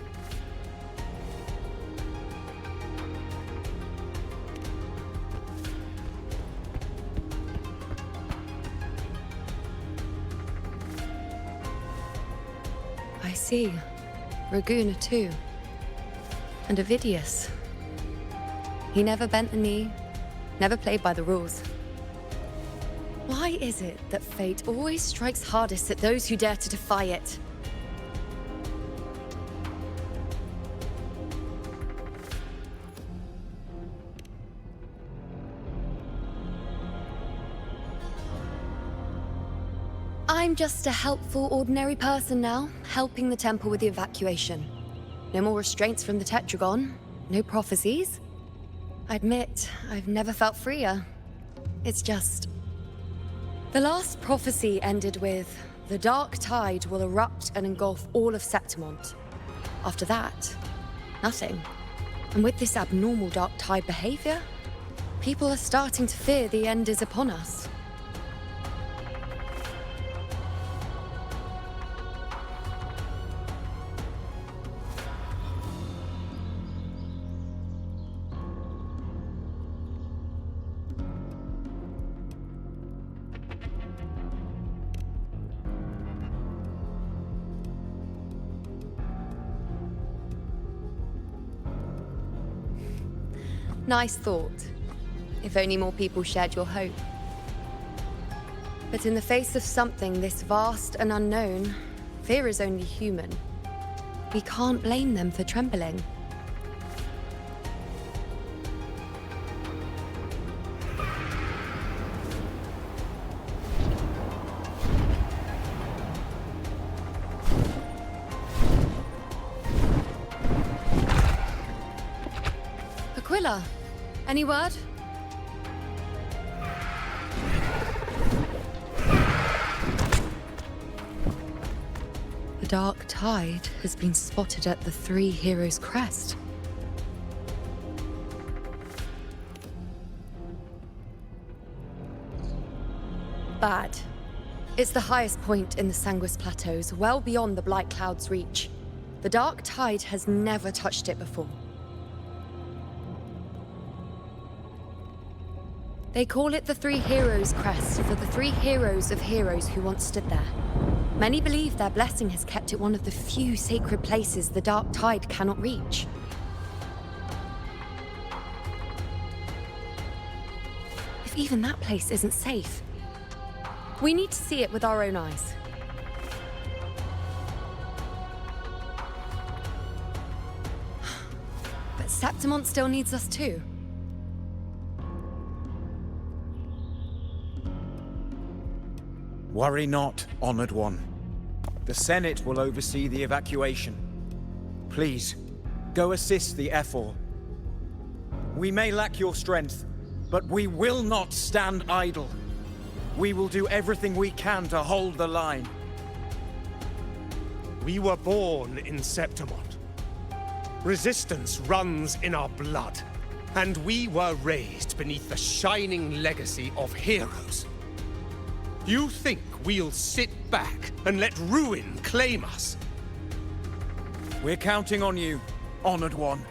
I see. Raguna too. And Ovidius. He never bent the knee, never played by the rules. Why is it that fate always strikes hardest at those who dare to defy it? I'm just a helpful, ordinary person now, helping the temple with the evacuation. No more restraints from the Tetragon, no prophecies. I admit, I've never felt freer. It's just... The last prophecy ended with, the dark tide will erupt and engulf all of Septimont. After that, nothing. And with this abnormal dark tide behavior, people are starting to fear the end is upon us. Nice thought. If only more people shared your hope. But in the face of something this vast and unknown, fear is only human. We can't blame them for trembling. Aquila, any word? The dark tide has been spotted at the Three Heroes' Crest. Bad. It's the highest point in the Sanguis Plateaus, well beyond the Blight Cloud's reach. The dark tide has never touched it before. They call it the Three Heroes' Crest for the three heroes of heroes who once stood there. Many believe their blessing has kept it one of the few sacred places the dark tide cannot reach. If even that place isn't safe, we need to see it with our own eyes. But Septimont still needs us too. Worry not, Honored One. The Senate will oversee the evacuation. Please, go assist the Ephor. We may lack your strength, but we will not stand idle. We will do everything we can to hold the line. We were born in Septimont. Resistance runs in our blood, and we were raised beneath the shining legacy of heroes. You think we'll sit back and let ruin claim us? We're counting on you, Honored One.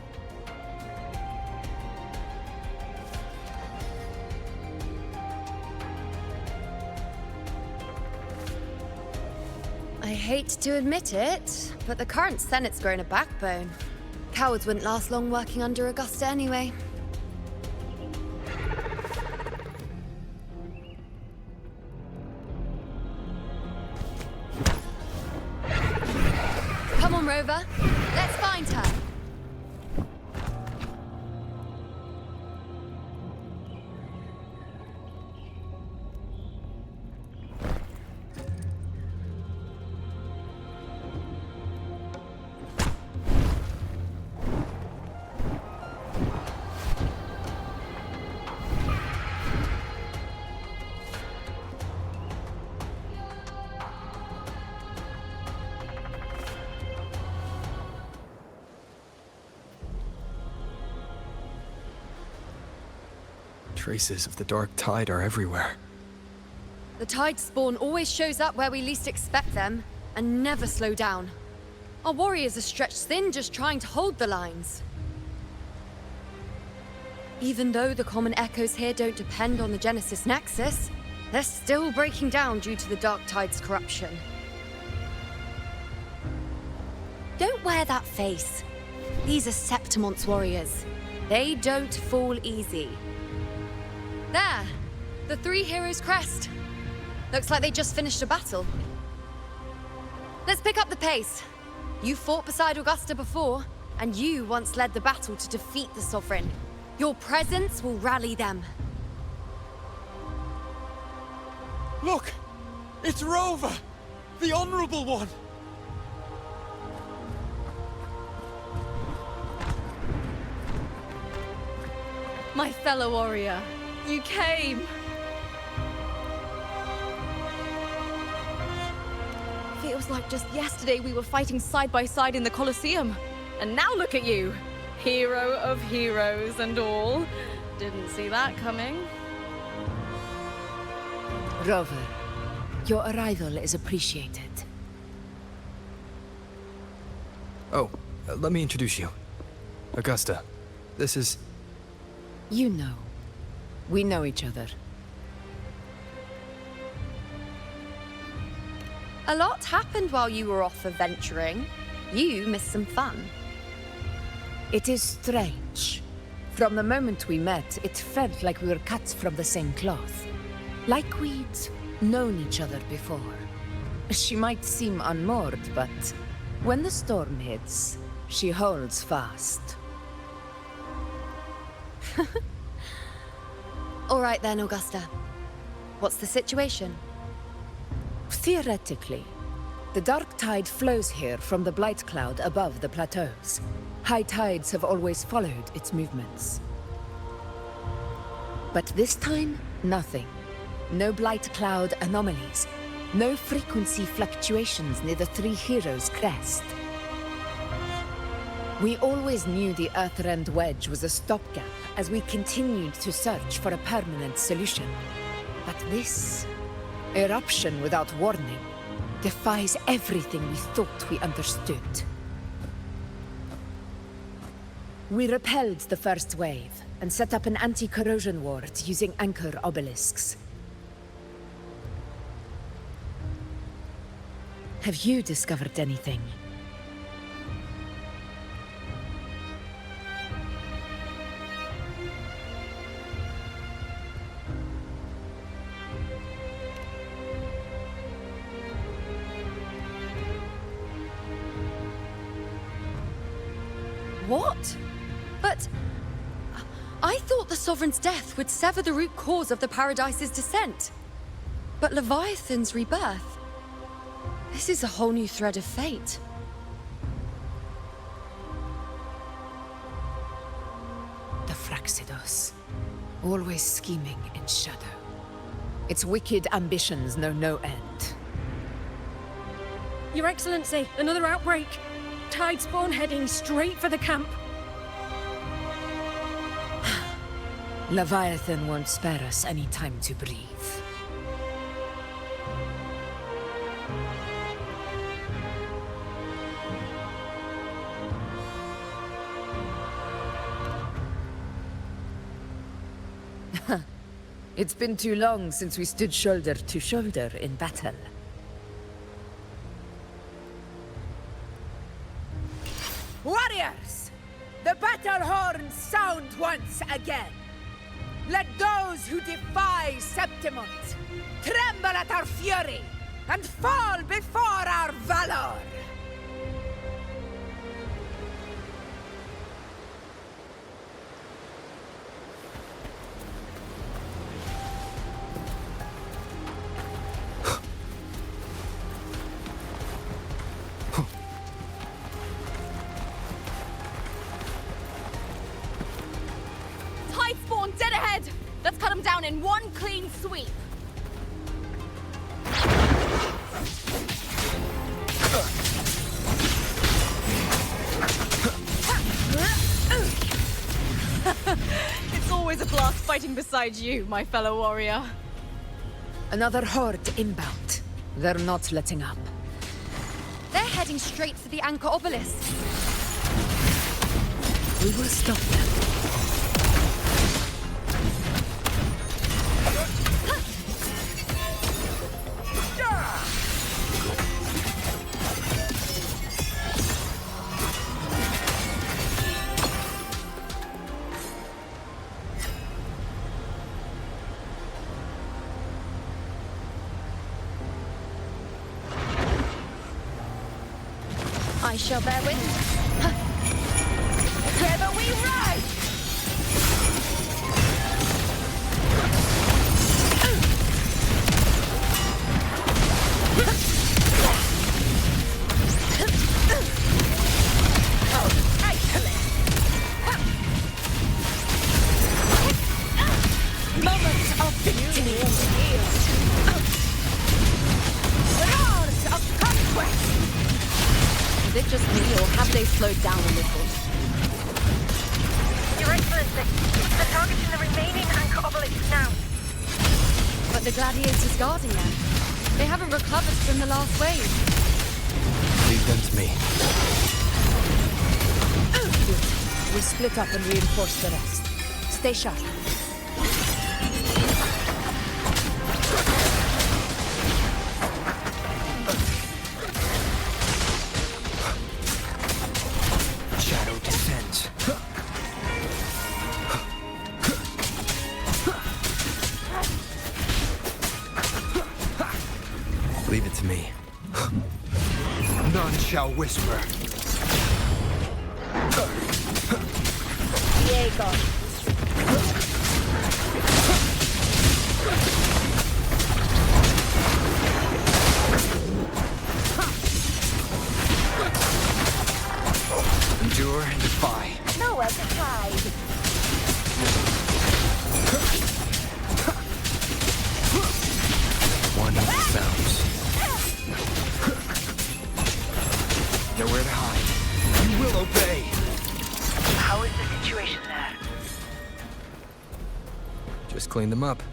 I hate to admit it, but the current Senate's grown a backbone. Cowards wouldn't last long working under Augusta anyway. Come on, Rover. Let's find her. Traces of the dark tide are everywhere. The tide spawn always shows up where we least expect them, and never slow down. Our warriors are stretched thin just trying to hold the lines. Even though the common echoes here don't depend on the Genesis Nexus, they're still breaking down due to the dark tide's corruption. Don't wear that face. These are Septimont's warriors. They don't fall easy. There! The three heroes' crest. Looks like they just finished a battle. Let's pick up the pace. You fought beside Augusta before, and you once led the battle to defeat the Sovereign. Your presence will rally them. Look! It's Rover! The Honorable One! My fellow warrior, you came! Feels like just yesterday we were fighting side by side in the Colosseum. And now look at you! Hero of heroes and all. Didn't see that coming. Rover, your arrival is appreciated. Oh, let me introduce you. Augusta, this is... You know. We know each other. A lot happened while you were off adventuring. You missed some fun. It is strange. From the moment we met, it felt like we were cut from the same cloth. Like we'd known each other before. She might seem unmoored, but when the storm hits, she holds fast. All right then, Augusta. What's the situation? Theoretically, the dark tide flows here from the blight cloud above the plateaus. High tides have always followed its movements. But this time, nothing. No blight cloud anomalies. No frequency fluctuations near the Three Heroes' crest. We always knew the Earthrend Wedge was a stopgap as we continued to search for a permanent solution. But this eruption without warning defies everything we thought we understood. We repelled the first wave and set up an anti-corrosion ward using anchor obelisks. Have you discovered anything? What? But... I thought the Sovereign's death would sever the root cause of the Paradise's descent. But Leviathan's rebirth... This is a whole new thread of fate. The Fraxidos. Always scheming in shadow. Its wicked ambitions know no end. Your Excellency, another outbreak. Tide spawn heading straight for the camp. Leviathan won't spare us any time to breathe. It's been too long since we stood shoulder to shoulder in battle. Warriors! The battle horns sound once again! Let those who defy Septimont tremble at our fury and fall before our valor! Tide spawn dead ahead! Let's cut them down in one clean sweep. It's always a blast fighting beside you, my fellow warrior. Another horde inbound. They're not letting up. They're heading straight for the anchor obelisk. We will stop them. I shall bear witness. Together we ride! Moment of victory! Roars of conquest! Is it just me, or have they slowed down a little? Your Excellency, they're targeting the remaining anchor obelisks now. But the gladiators guarding them, they haven't recovered from the last wave. Leave them to me. We split up and reinforce the rest. Stay sharp. Shadow descends. Leave it to me. None shall whisper. Diego. Endure and defy. Nowhere to hide. One of the sounds. Nowhere to hide. You will obey. How is the situation there? Just clean them up.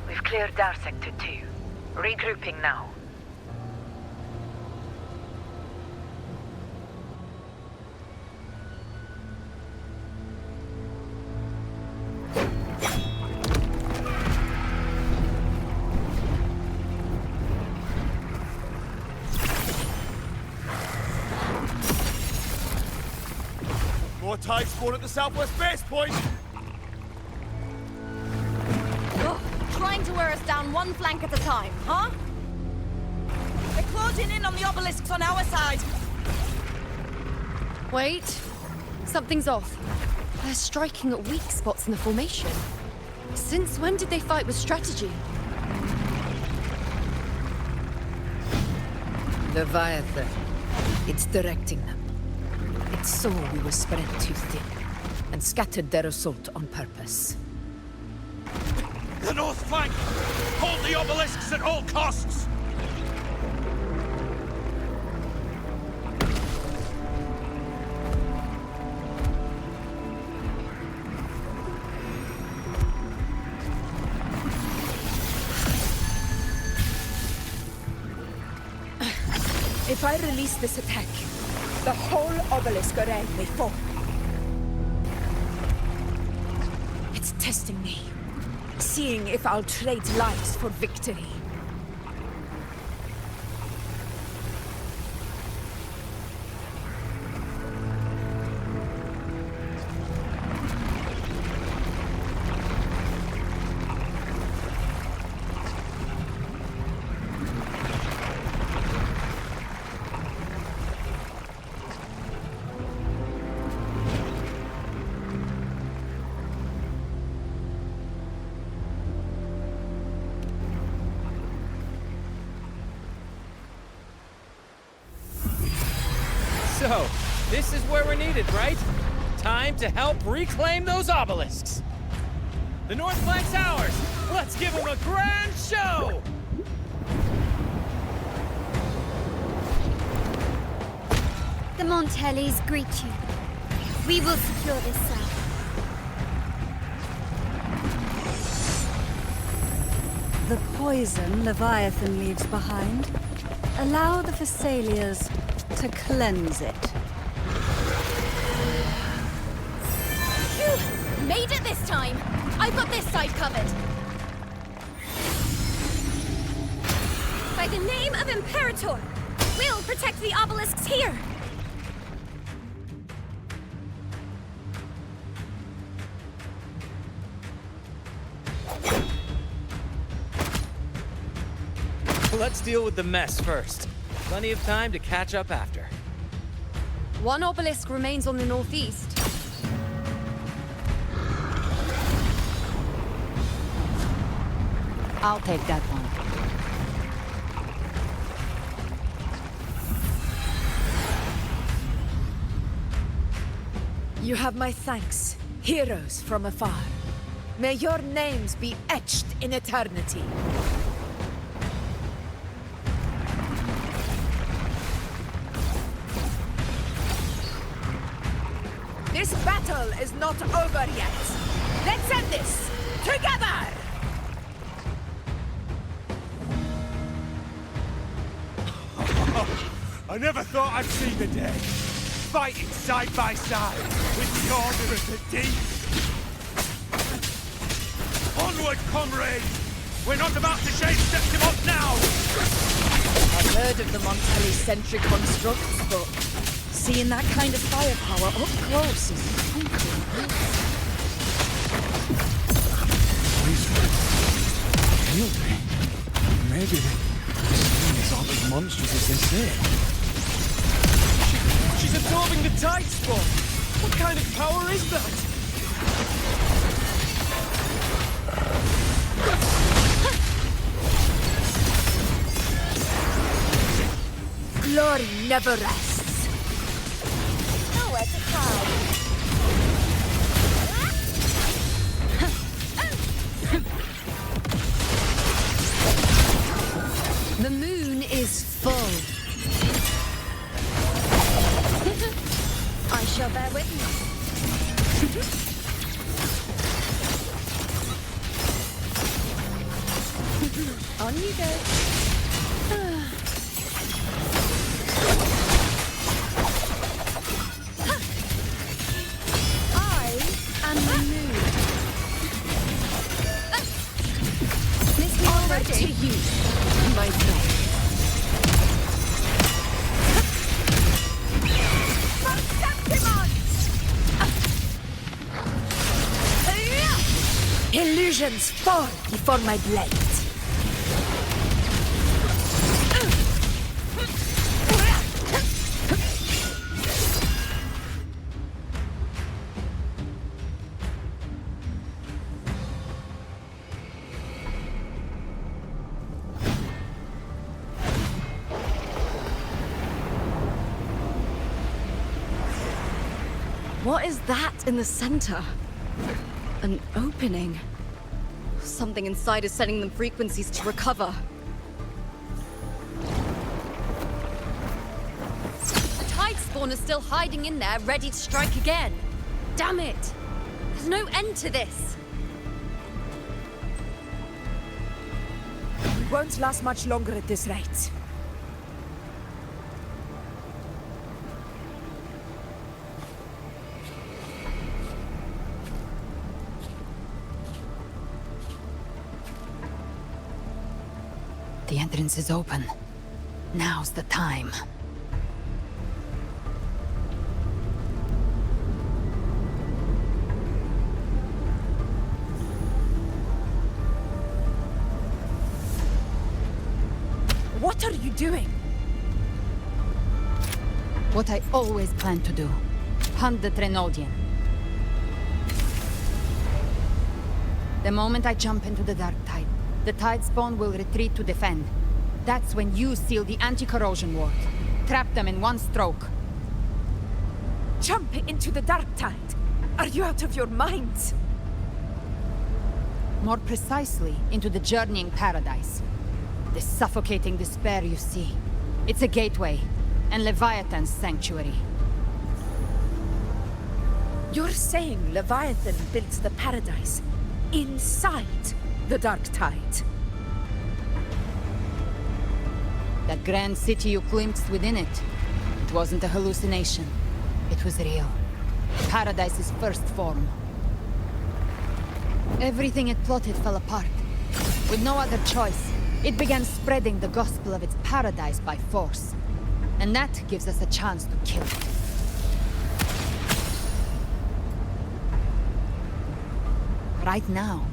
We've cleared our sector 2. Regrouping now. More TIDES spawn at the southwest base point! Ugh, trying to wear us down one flank at a time, huh? They're closing in on the obelisks on our side. Wait. Something's off. They're striking at weak spots in the formation. Since when did they fight with strategy? Leviathan. It's directing them. It saw we were spread too thin, and scattered their assault on purpose. The north flank! Hold the obelisks at all costs! If I release this attack, the whole obelisk array may fall. It's testing me, seeing if I'll trade lives for victory. So, this is where we're needed, right? Time to help reclaim those obelisks. The north flank's ours. Let's give them a grand show! The Montellis greet you. We will secure this cell. The poison Leviathan leaves behind, allow the Thessalians to cleanse it. Phew! Made it this time! I've got this side covered! By the name of Imperator, we'll protect the obelisks here! Let's deal with the mess first. Plenty of time to catch up after. One obelisk remains on the northeast. I'll take that one. You have my thanks, heroes from afar. May your names be etched in eternity. This battle is not over yet. Let's end this together! I never thought I'd see the day. Fighting side by side with the Order of the Deep. Onward, comrades! We're not about to shake Septimont now! I've heard of the Montelli-centric constructs, but seeing that kind of firepower up close is something else. Killed me. Maybe this thing is all as monstrous as they say. She's absorbing the tide spawn! What kind of power is that? Glory never rests. Nowhere to hide. The moon is full. I shall bear witness. On you go. I am the moon. This already to you, my friend. Illusions fall before my blade. What is that in the center? An opening. Something inside is sending them frequencies to recover. The tide spawn is still hiding in there, ready to strike again. Damn it! There's no end to this. We won't last much longer at this rate. The entrance is open. Now's the time. What are you doing? What I always planned to do. Hunt the Trenodian. The moment I jump into the dark tide, the tide spawn will retreat to defend. That's when you seal the anti-corrosion ward. Trap them in one stroke. Jump into the dark tide. Are you out of your mind? More precisely, into the journeying paradise. The suffocating despair you see. It's a gateway, and Leviathan's sanctuary. You're saying Leviathan built the paradise inside the dark tide? That grand city you glimpsed within it, it wasn't a hallucination. It was real. Paradise's first form. Everything it plotted fell apart. With no other choice, it began spreading the gospel of its paradise by force. And that gives us a chance to kill it. Right now,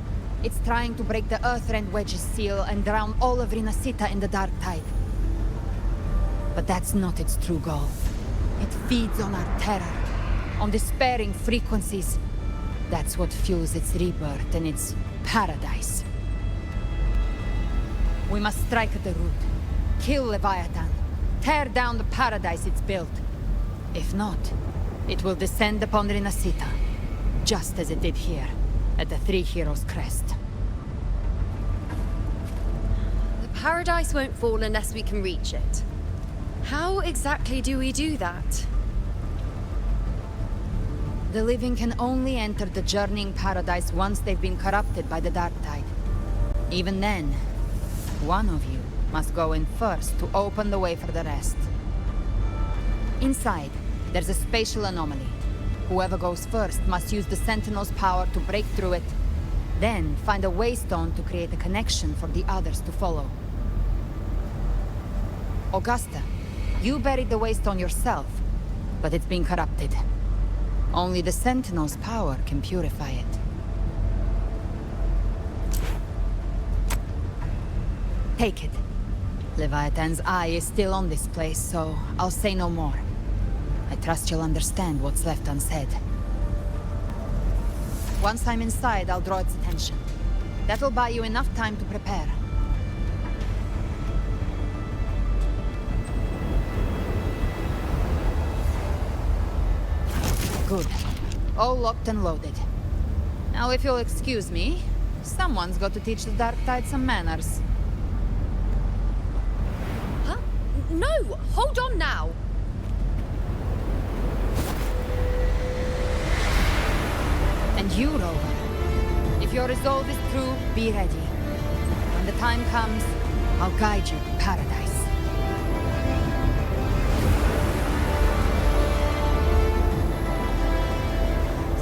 it's trying to break the Earthrend Wedge's seal and drown all of Rinasita in the dark tide. But that's not its true goal. It feeds on our terror, on despairing frequencies. That's what fuels its rebirth and its paradise. We must strike at the root, kill Leviathan, tear down the paradise it's built. If not, it will descend upon Rinasita, just as it did here, at the Three Heroes' Crest. The paradise won't fall unless we can reach it. How exactly do we do that? The living can only enter the journeying paradise once they've been corrupted by the Dark Tide. Even then, one of you must go in first to open the way for the rest. Inside, there's a spatial anomaly. Whoever goes first must use the Sentinel's power to break through it, then find a waystone to create a connection for the others to follow. Augusta, you buried the waystone yourself, but it's been corrupted. Only the Sentinel's power can purify it. Take it. Leviathan's eye is still on this place, so I'll say no more. I trust you'll understand what's left unsaid. Once I'm inside, I'll draw its attention. That'll buy you enough time to prepare. Good. All locked and loaded. Now, if you'll excuse me, someone's got to teach the Dark Tide some manners. Huh? No! Hold on now! And you, Rover. If your resolve is true, be ready. When the time comes, I'll guide you to paradise.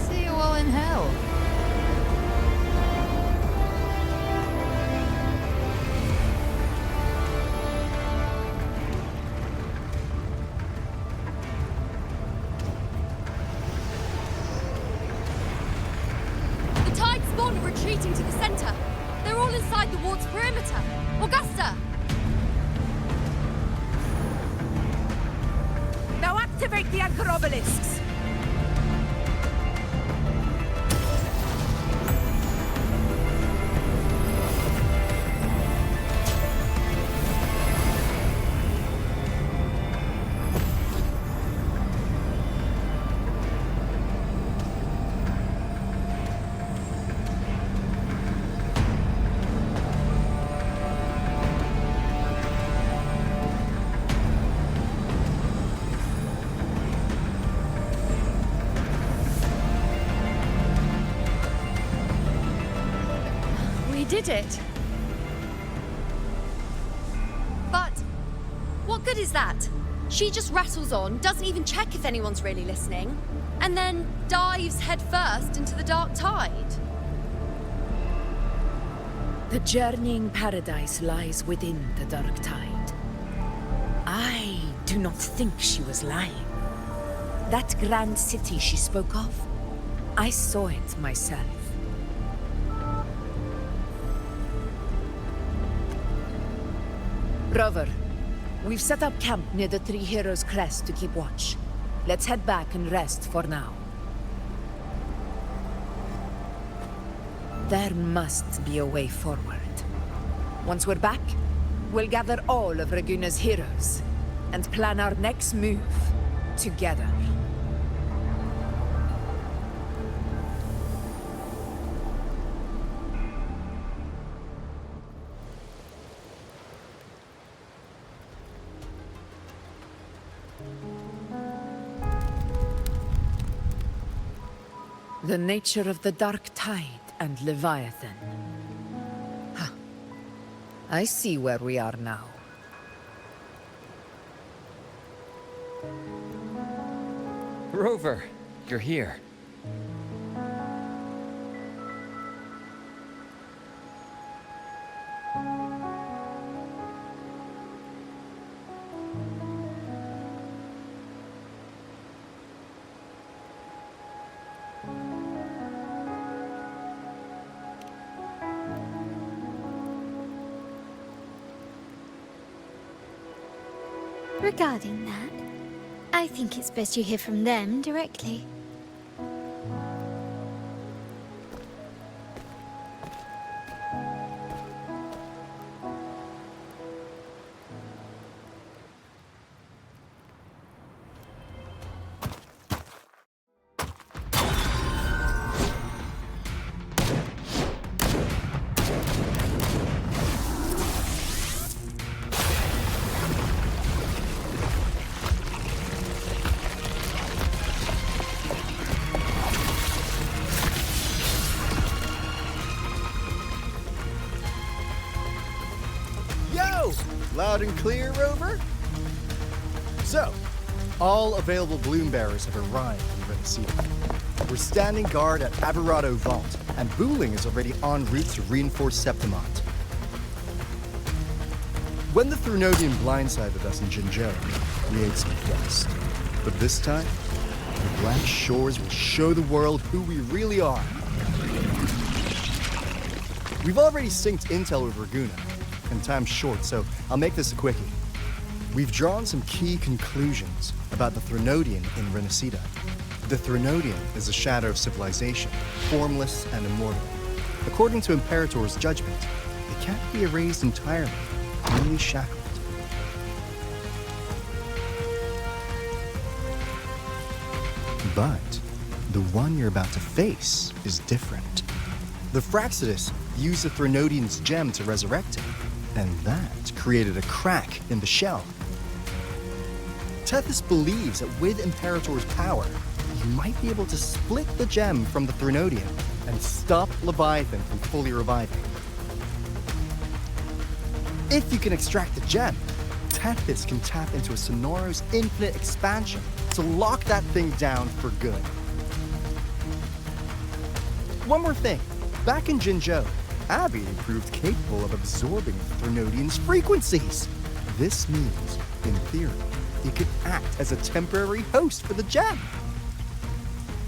See you all in hell. Retreating to the center. They're all inside the ward's perimeter. Augusta! Now activate the anchor obelisks! Did it? But what good is that? She just rattles on, doesn't even check if anyone's really listening, and then dives headfirst into the Dark Tide. The journeying paradise lies within the Dark Tide. I do not think she was lying. That grand city she spoke of, I saw it myself. Rover, we've set up camp near the Three Heroes' Crest to keep watch. Let's head back and rest for now. There must be a way forward. Once we're back, we'll gather all of Raguna's heroes and plan our next move together. The nature of the Dark Tide and Leviathan. Huh. I see where we are now. Rover, you're here. Regarding that, I think it's best you hear from them directly. Loud and clear, Rover? So, all available bloom bearers have arrived in Renacita. We're standing guard at Aberrado Vault, and Booling is already en route to reinforce Septimont. When the Threnodian blindsided us in Jinzhou, we ate some dust. But this time, the Black Shores will show the world who we really are. We've already synced intel with Raguna, and time's short, so I'll make this a quickie. We've drawn some key conclusions about the Threnodian in Renacita. The Threnodian is a shadow of civilization, formless and immortal. According to Imperator's judgment, it can't be erased entirely, only shackled. But the one you're about to face is different. The Fraxidus used the Threnodian's gem to resurrect him, and that created a crack in the shell. Tethys believes that with Imperator's power, you might be able to split the gem from the Threnodian and stop Leviathan from fully reviving. If you can extract the gem, Tethys can tap into a Sonoro's infinite expansion to lock that thing down for good. One more thing. Back in Jinzhou, Abby proved capable of absorbing the Threnodian's frequencies. This means, in theory, it could act as a temporary host for the gem.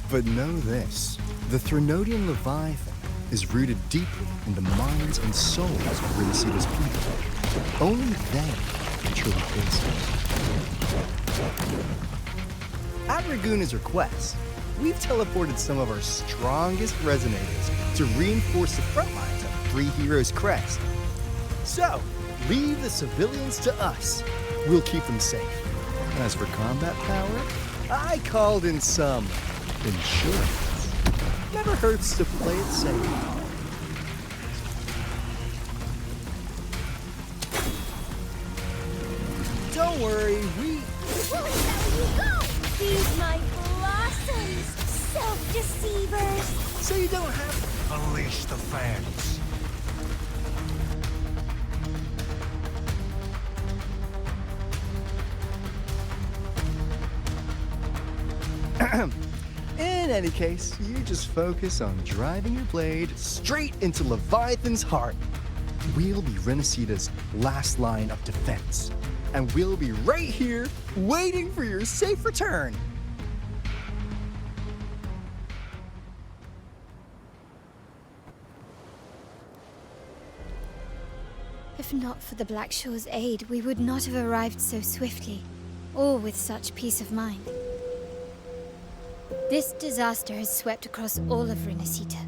But know this, the Threnodian Leviathan is rooted deeply in the minds and souls of Renacita's people. Only they can truly face it. At Raguna's request, we've teleported some of our strongest resonators to reinforce the front lines of Three Heroes Crest. So, leave the civilians to us. We'll keep them safe. As for combat power, I called in some insurance. Never hurts to play it safe. Don't worry, we... Won't let you go! These my blossoms, self-deceivers! So you don't have to unleash the fans. In any case, you just focus on driving your blade straight into Leviathan's heart. We'll be Renacita's last line of defense, and we'll be right here waiting for your safe return. If not for the Black Shore's aid, we would not have arrived so swiftly, or with such peace of mind. This disaster has swept across all of Renacita.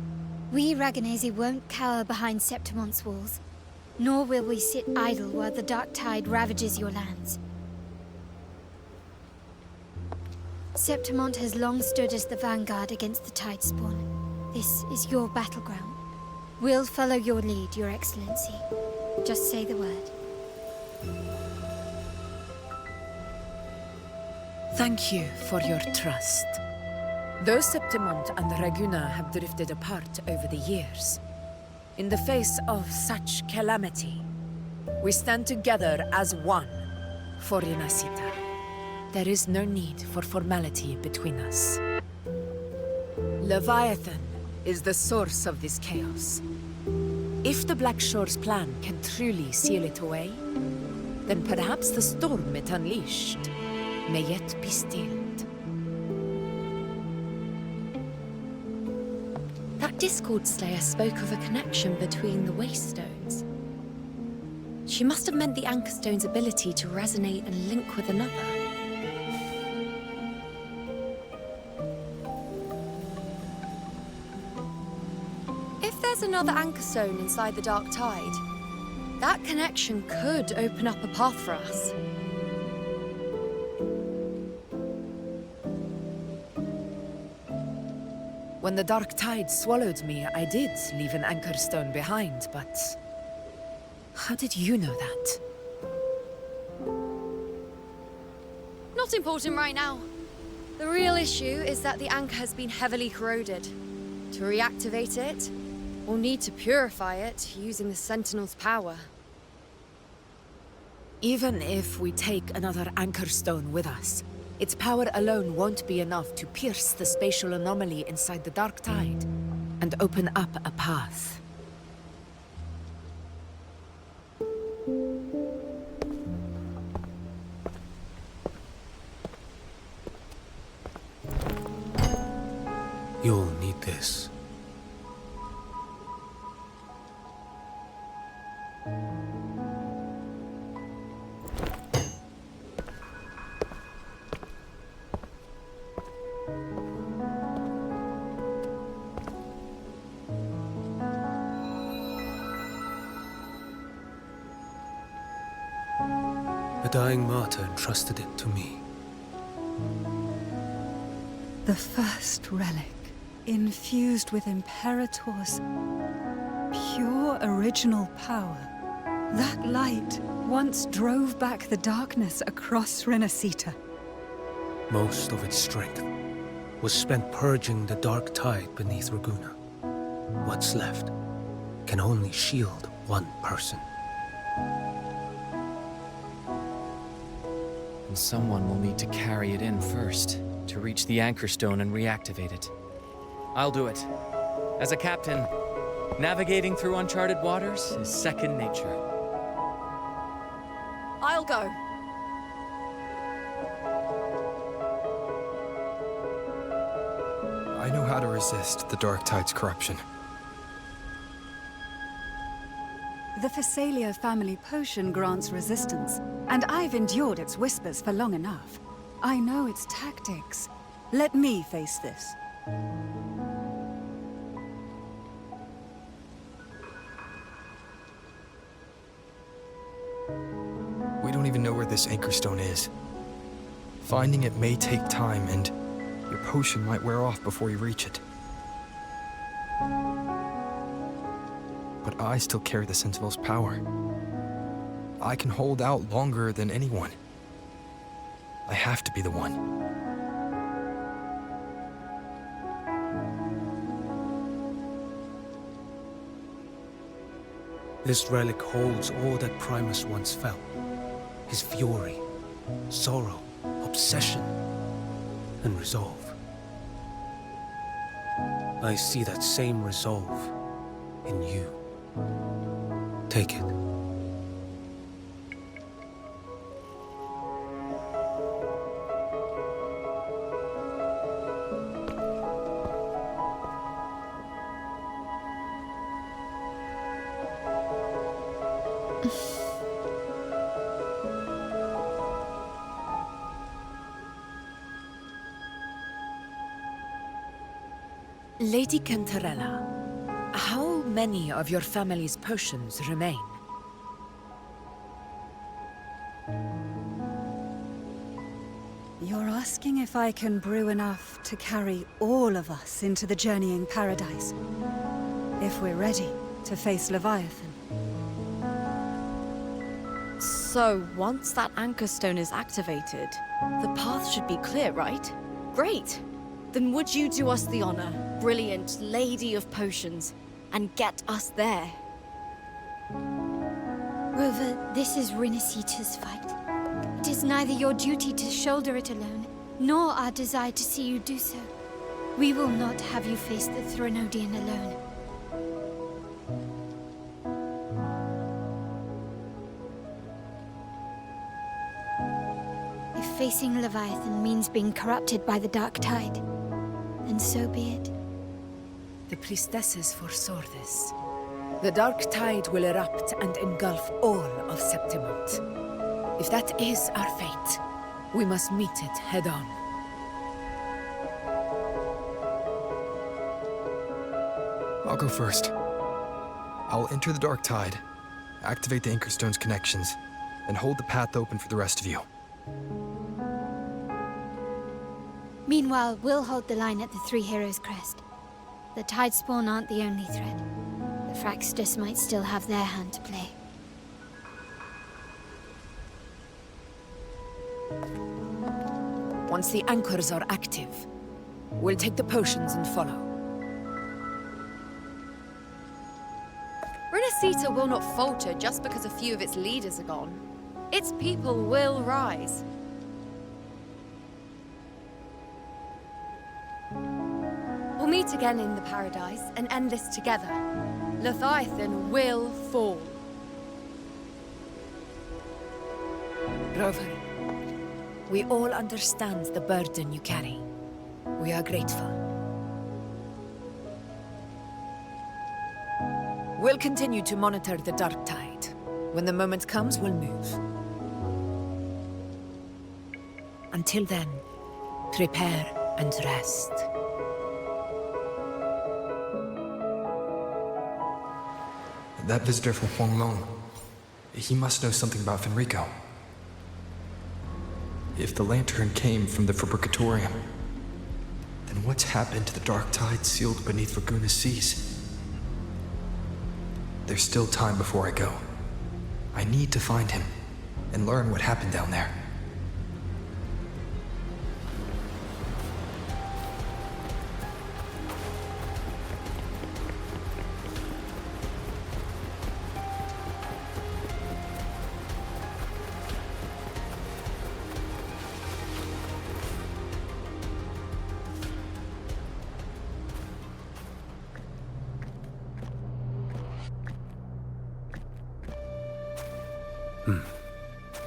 We Raganesi won't cower behind Septimont's walls, nor will we sit idle while the dark tide ravages your lands. Septimont has long stood as the vanguard against the tide spawn. This is your battleground. We'll follow your lead, Your Excellency. Just say the word. Thank you for your trust. Though Septimont and Raguna have drifted apart over the years, in the face of such calamity, we stand together as one for Renacita. There is no need for formality between us. Leviathan is the source of this chaos. If the Black Shore's plan can truly seal it away, then perhaps the storm it unleashed may yet be stilled. That Discord Slayer spoke of a connection between the Wastestones. She must have meant the Anchor Stone's ability to resonate and link with another. If there's another Anchor Stone inside the Dark Tide, that connection could open up a path for us. When the Dark Tide swallowed me, I did leave an Anchor Stone behind, but... how did you know that? Not important right now. The real issue is that the anchor has been heavily corroded. To reactivate it, we'll need to purify it using the Sentinel's power. Even if we take another Anchor Stone with us, its power alone won't be enough to pierce the spatial anomaly inside the Dark Tide and open up a path. You'll need this. A dying martyr entrusted it to me. The first relic, infused with Imperator's pure original power. That light once drove back the darkness across Renacita. Most of its strength was spent purging the Dark Tide beneath Raguna. What's left can only shield one person. And someone will need to carry it in first, to reach the Anchor Stone and reactivate it. I'll do it. As a captain, navigating through uncharted waters is second nature. I'll go. I know how to resist the Dark Tide's corruption. The Phasalia family potion grants resistance, and I've endured its whispers for long enough. I know its tactics. Let me face this. We don't even know where this Anchor Stone is. Finding it may take time, and your potion might wear off before you reach it. But I still carry the Sentinel's power. I can hold out longer than anyone. I have to be the one. This relic holds all that Primus once felt. His fury, sorrow, obsession, and resolve. I see that same resolve in you. Take it. Lady Cantarella, how many of your family's potions remain? You're asking if I can brew enough to carry all of us into the journeying paradise. If we're ready to face Leviathan. So, once that Anchor Stone is activated, the path should be clear, right? Great! Then would you do us the honor, brilliant Lady of Potions, and get us there? Rover, this is Renacita's fight. It is neither your duty to shoulder it alone, nor our desire to see you do so. We will not have you face the Threnodian alone. If facing Leviathan means being corrupted by the Dark Tide, then so be it. The priestesses foresaw this. The dark tide will erupt and engulf all of Septimont. If that is our fate, we must meet it head-on. I'll go first. I'll enter the dark tide, activate the Anchorstone's connections, and hold the path open for the rest of you. Meanwhile, we'll hold the line at the Three Heroes Crest. The Tide Spawn aren't the only threat. The Fraxters might still have their hand to play. Once the anchors are active, we'll take the potions and follow. Renacita will not falter just because a few of its leaders are gone. Its people will rise. We'll meet again in the Paradise and end this together. Leviathan will fall. Rover, we all understand the burden you carry. We are grateful. We'll continue to monitor the dark tide. When the moment comes, we'll move. Until then, prepare and rest. That visitor from Huanglong, he must know something about Fenrico. If the lantern came from the Fabricatorium, then what's happened to the dark tide sealed beneath Raguna's seas? There's still time before I go. I need to find him and learn what happened down there.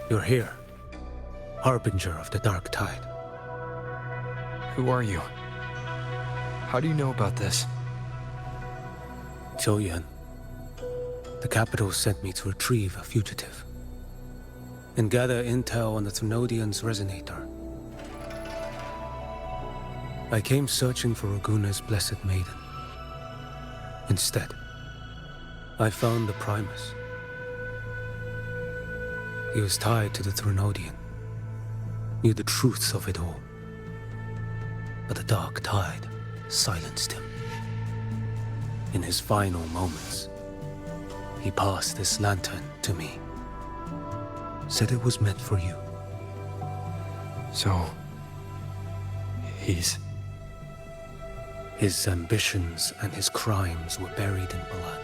You're here, harbinger of the dark tide. Who are you? How do you know about this? Byogne. The capital sent me to retrieve a fugitive and gather intel on the Thrunodian's resonator. I came searching for Raguna's blessed maiden. Instead, I found the Primus. He was tied to the Thrunodian, knew the truths of it all. But the dark tide silenced him. In his final moments, he passed this lantern to me. Said it was meant for you. So, his ambitions and his crimes were buried in blood.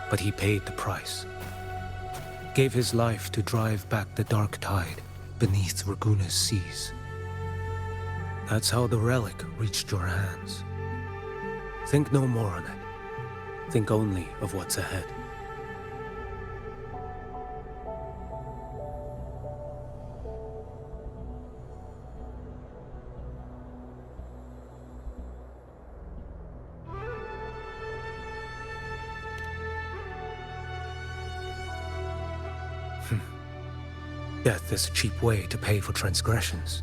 But he paid the price. Gave his life to drive back the dark tide beneath Raguna's seas. That's how the relic reached your hands. Think no more on it. Think only of what's ahead. Death is a cheap way to pay for transgressions.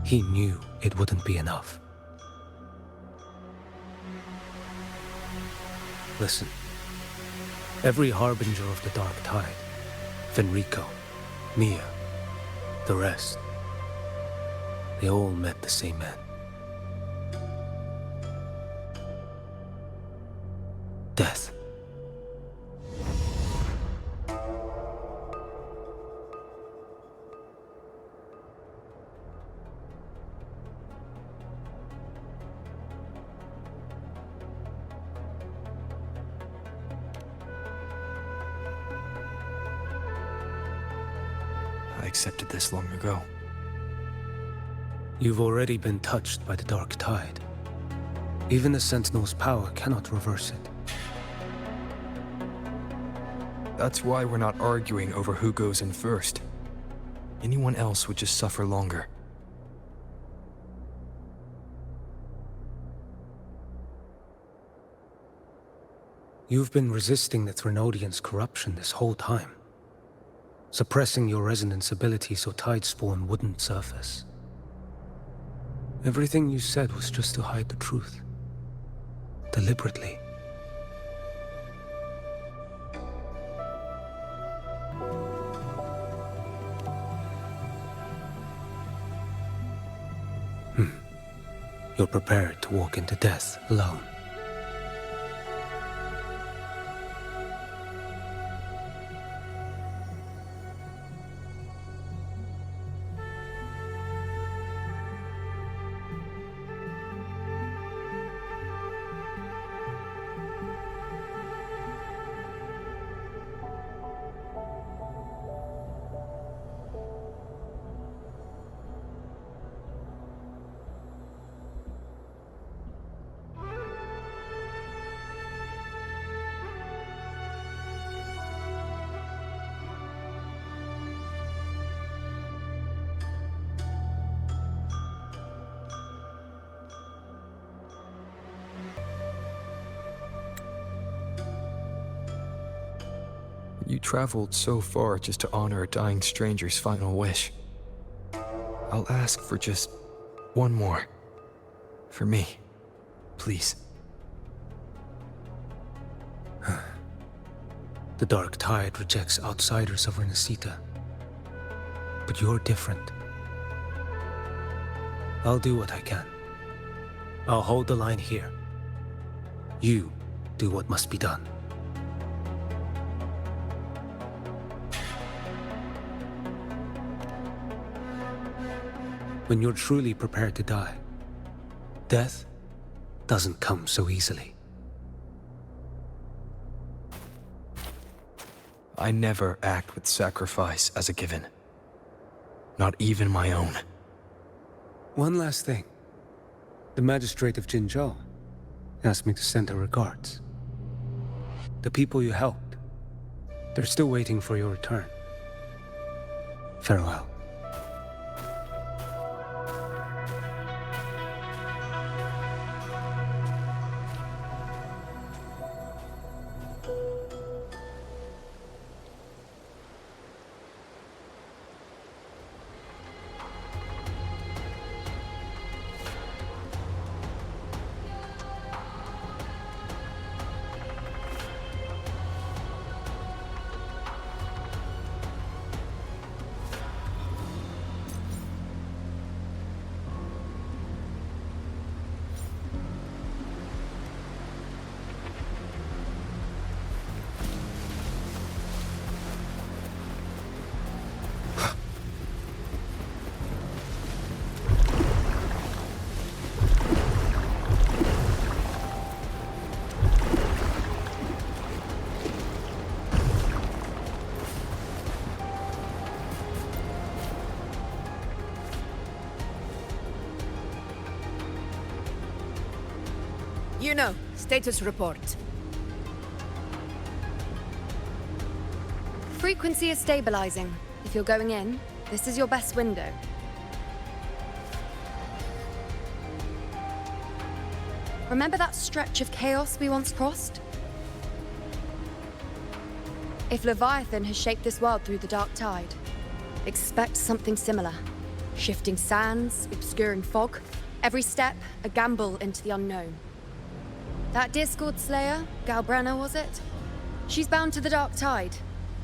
He knew it wouldn't be enough. Listen. Every harbinger of the dark tide, Fenrico, Mia, the rest, they all met the same end. Death. I accepted this long ago. You've already been touched by the dark tide. Even the Sentinel's power cannot reverse it. That's why we're not arguing over who goes in first. Anyone else would just suffer longer. You've been resisting the Threnodians' corruption this whole time. Suppressing your resonance ability so Tidespawn wouldn't surface. Everything you said was just to hide the truth. Deliberately. You're prepared to walk into death alone. You traveled so far just to honor a dying stranger's final wish. I'll ask for just one more. For me. Please. The Dark Tide rejects outsiders of Renacita. But you're different. I'll do what I can. I'll hold the line here. You do what must be done. When you're truly prepared to die, death doesn't come so easily. I never act with sacrifice as a given. Not even my own. One last thing. The magistrate of Jinzhou asked me to send her regards. The people you helped, they're still waiting for your return. Farewell. You know, status report. Frequency is stabilizing. If you're going in, this is your best window. Remember that stretch of chaos we once crossed? If Leviathan has shaped this world through the Dark Tide, expect something similar. Shifting sands, obscuring fog, every step a gamble into the unknown. That Discord Slayer, Galbrenna was it? She's bound to the Dark Tide.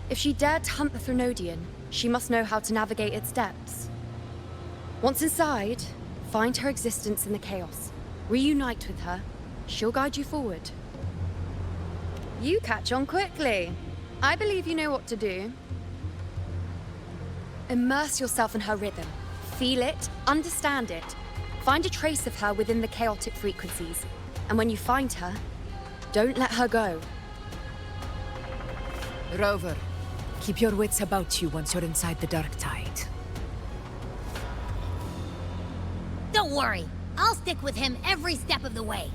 If she dared to hunt the Threnodian, she must know how to navigate its depths. Once inside, find her existence in the chaos. Reunite with her. She'll guide you forward. You catch on quickly. I believe you know what to do. Immerse yourself in her rhythm. Feel it, understand it. Find a trace of her within the chaotic frequencies. And when you find her, don't let her go. Rover, keep your wits about you once you're inside the Dark Tide. Don't worry. I'll stick with him every step of the way.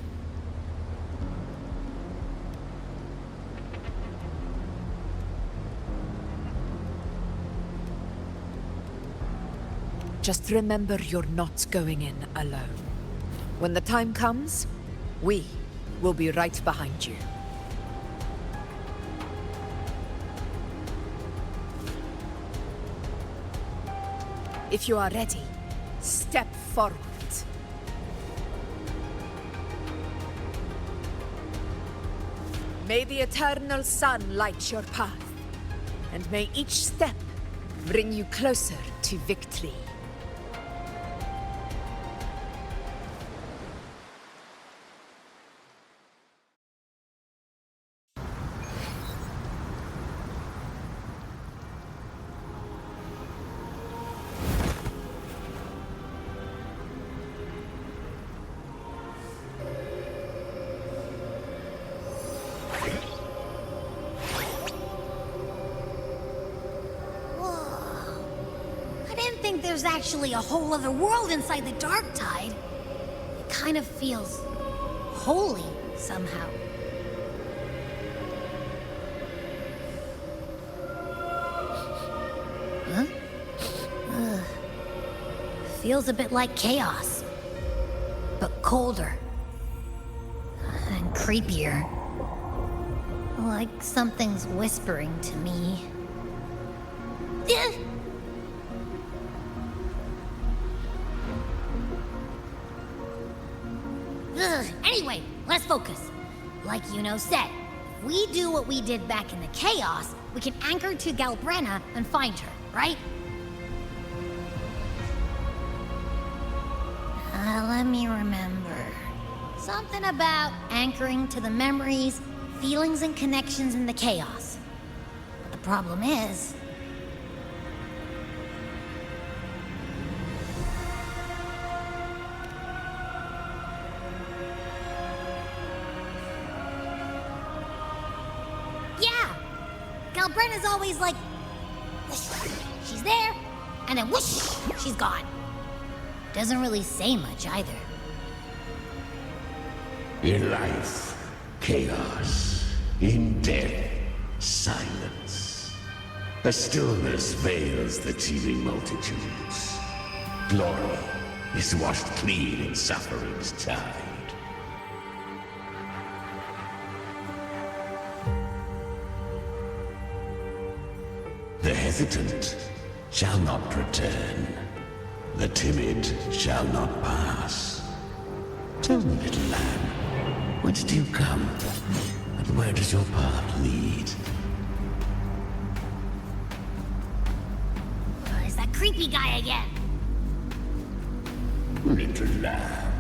Just remember you're not going in alone. When the time comes, we will be right behind you. If you are ready, step forward. May the eternal sun light your path, and may each step bring you closer to victory. There's actually a whole other world inside the Dark Tide. It kind of feels holy somehow. Huh? Ugh. Feels a bit like chaos, but colder and creepier. Like something's whispering to me. Anyway, let's focus. Like Yuno said, if we do what we did back in the chaos, we can anchor to Galbrenna and find her, right? Let me remember. Something about anchoring to the memories, feelings, and connections in the chaos. But the problem is... Galbrenna's always like, whoosh, she's there, and then whoosh, she's gone. Doesn't really say much either. In life, chaos. In death, silence. A stillness veils the teeming multitudes. Glory is washed clean in suffering's tide. The hesitant shall not return. The timid shall not pass. Tell me, little lamb, whence do you come? And where does your path lead? It's that creepy guy again. Little lamb,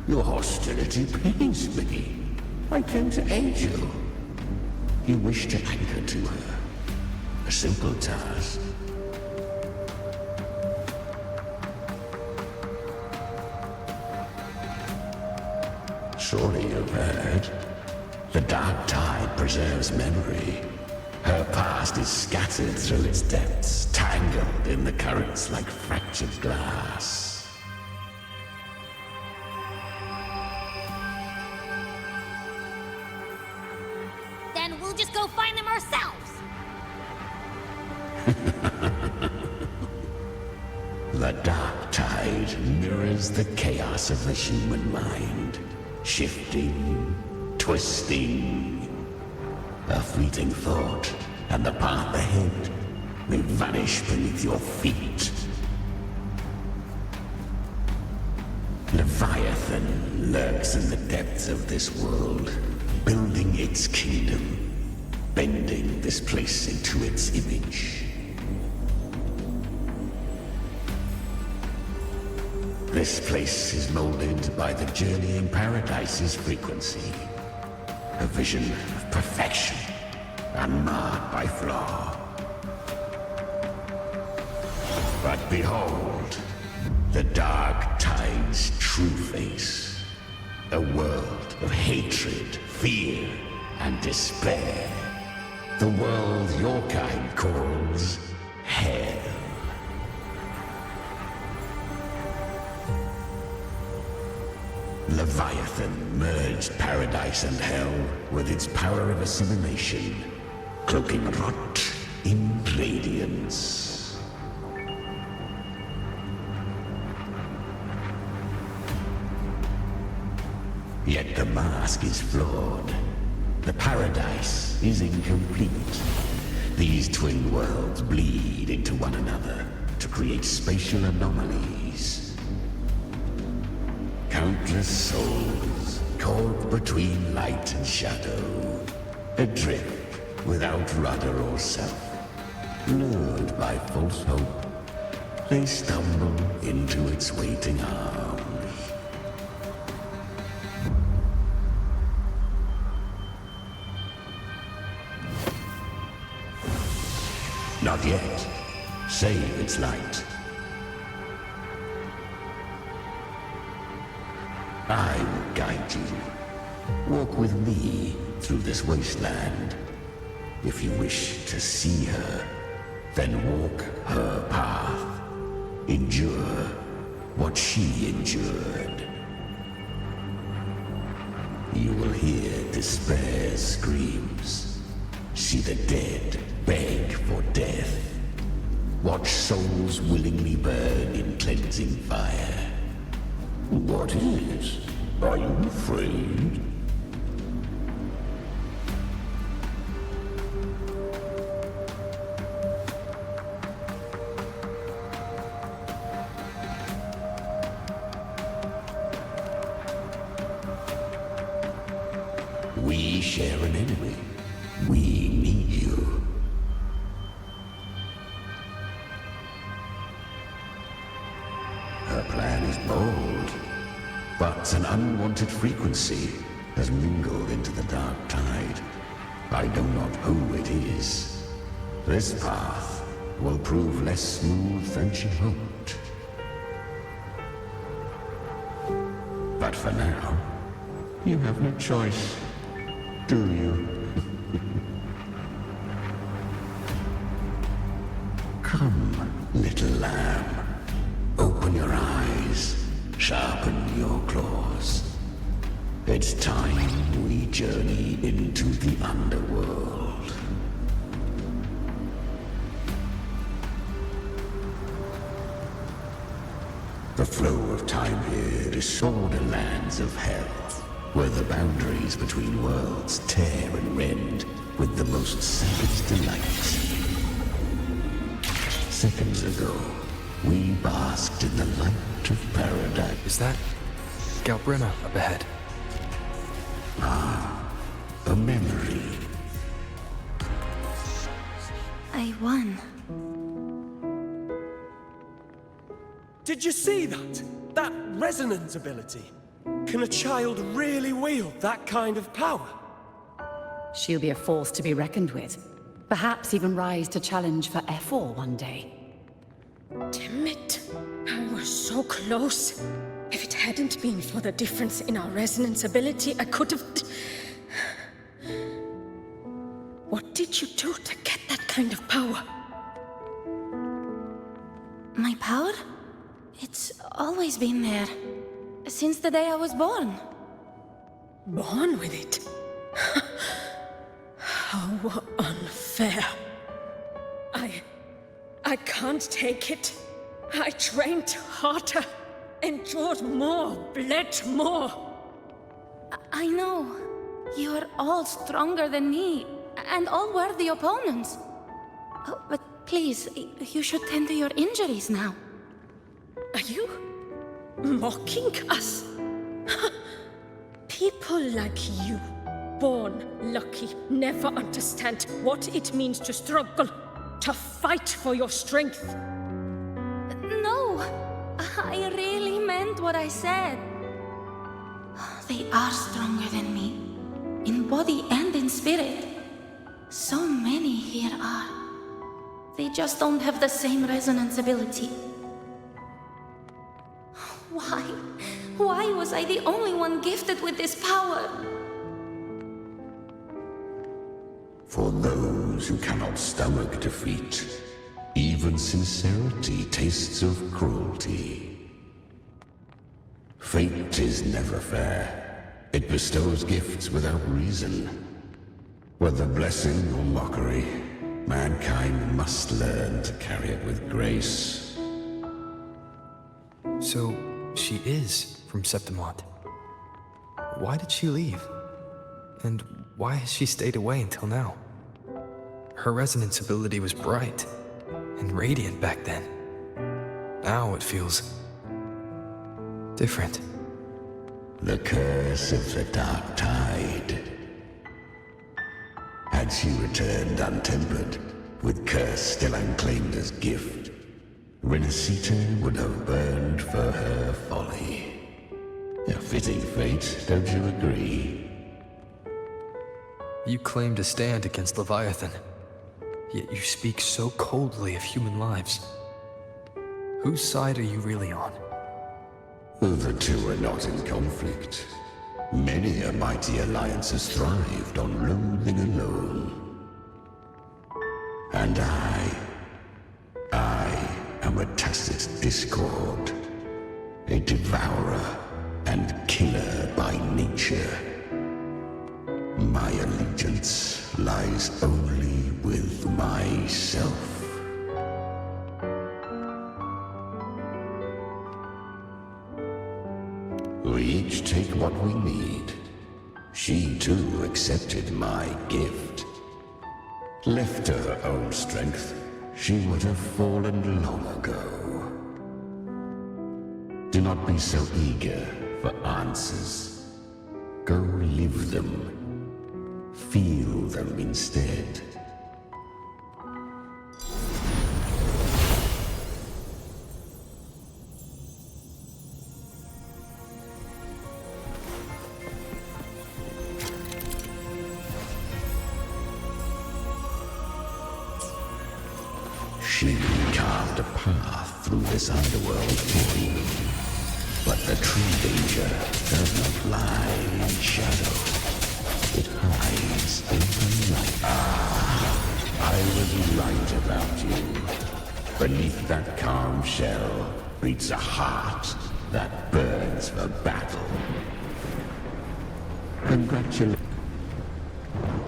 your hostility pains me. I came to aid you. You wish to anchor to her. A simple task. Surely you've heard. The Dark Tide preserves memory. Her past is scattered through its depths, tangled in the currents like fractured glass. Then we'll just go find them ourselves. The Dark Tide mirrors the chaos of the human mind. Shifting, twisting. A fleeting thought, and the path ahead will vanish beneath your feet. Leviathan lurks in the depths of this world, building its kingdom, bending this place into its image. This place is molded by the journeying paradise's frequency. A vision of perfection, unmarred by flaw. But behold, the Dark Tide's true face. A world of hatred, fear, and despair. The world your kind calls hell. Leviathan merged paradise and hell with its power of assimilation, cloaking rot in radiance. Yet the mask is flawed. The paradise is incomplete. These twin worlds bleed into one another to create spatial anomalies. Countless souls caught between light and shadow, adrift without rudder or self, lured by false hope, they stumble into its waiting arms. Not yet. Save its light. I will guide you. Walk with me through this wasteland. If you wish to see her, then walk her path. Endure what she endured. You will hear despair's screams. See the dead beg for death. Watch souls willingly burn in cleansing fire. What is? Are you afraid? We share an enemy. We need you. Her plan is bold, but an unwanted frequency has mingled into the dark tide. I know not who it is. This path will prove less smooth than she hoped. But for now, you have no choice, do you? Come, little lamb. Open your eyes, sharpen your claws. It's time we journey into the underworld. The flow of time here is borderlands of hell, where the boundaries between worlds tear and rend with the most savage delight. Seconds ago, we basked in the light of paradise. Is that Galbrina up ahead? Ah, a memory. I won. Did you see that? That resonance ability? Can a child really wield that kind of power? She'll be a force to be reckoned with. Perhaps even rise to challenge for F4 one day. Damn it. I was so close. If it hadn't been for the difference in our resonance ability, I could have... What did you do to get that kind of power? My power? It's always been there. Since the day I was born. Born with it? How unfair. I can't take it. I trained harder, endured more, bled more. I know. You're all stronger than me, and all worthy opponents. Oh, but please, you should tend to your injuries now. Are you mocking us? People like you, born lucky, never understand what it means to struggle, to fight for your strength. No, I really meant what I said. They are stronger than me, in body and in spirit. So many here are. They just don't have the same resonance ability. Why? Why was I the only one gifted with this power? For those who cannot stomach defeat, even sincerity tastes of cruelty. Fate is never fair. It bestows gifts without reason. Whether blessing or mockery, mankind must learn to carry it with grace. So, she is from Septimont. Why did she leave? And why has she stayed away until now? Her resonance ability was bright and radiant back then. Now it feels different. The curse of the Dark Tide. Had she returned untempered, with curse still unclaimed as gift, Renacita would have burned for her folly. A fitting fate, don't you agree? You claim to stand against Leviathan, yet you speak so coldly of human lives. Whose side are you really on? The two are not in conflict. Many a mighty alliance has thrived on loathing alone. And I am a tacit discord, a devourer and killer by nature. My allegiance lies only with myself. We each take what we need. She too accepted my gift. Left to her own strength, she would have fallen long ago. Do not be so eager for answers. Go live them. Feel them instead. She carved a path through this underworld for you. But the true danger does not lie in shadow. It hides in the light. I was right about you. Beneath that calm shell beats a heart that burns for battle. Congratulations.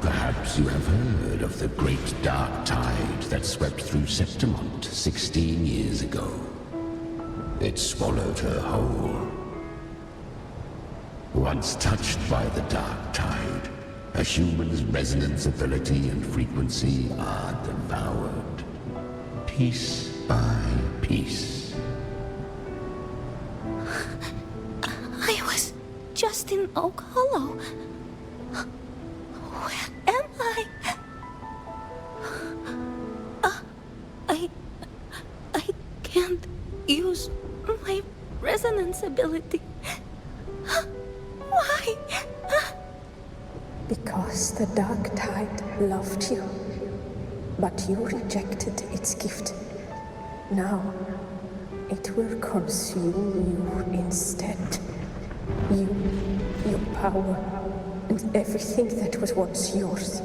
Perhaps you have heard of the great dark tide that swept through Septimont 16 years ago. It swallowed her whole. Once touched by the dark tide, a human's resonance ability and frequency are devoured, piece by piece. I was just in Oak Hollow. Where am I? I can't use my resonance ability. Why? Because the Dark Tide loved you, but you rejected its gift. Now, it will consume you instead. You, your power, and everything that was once yours.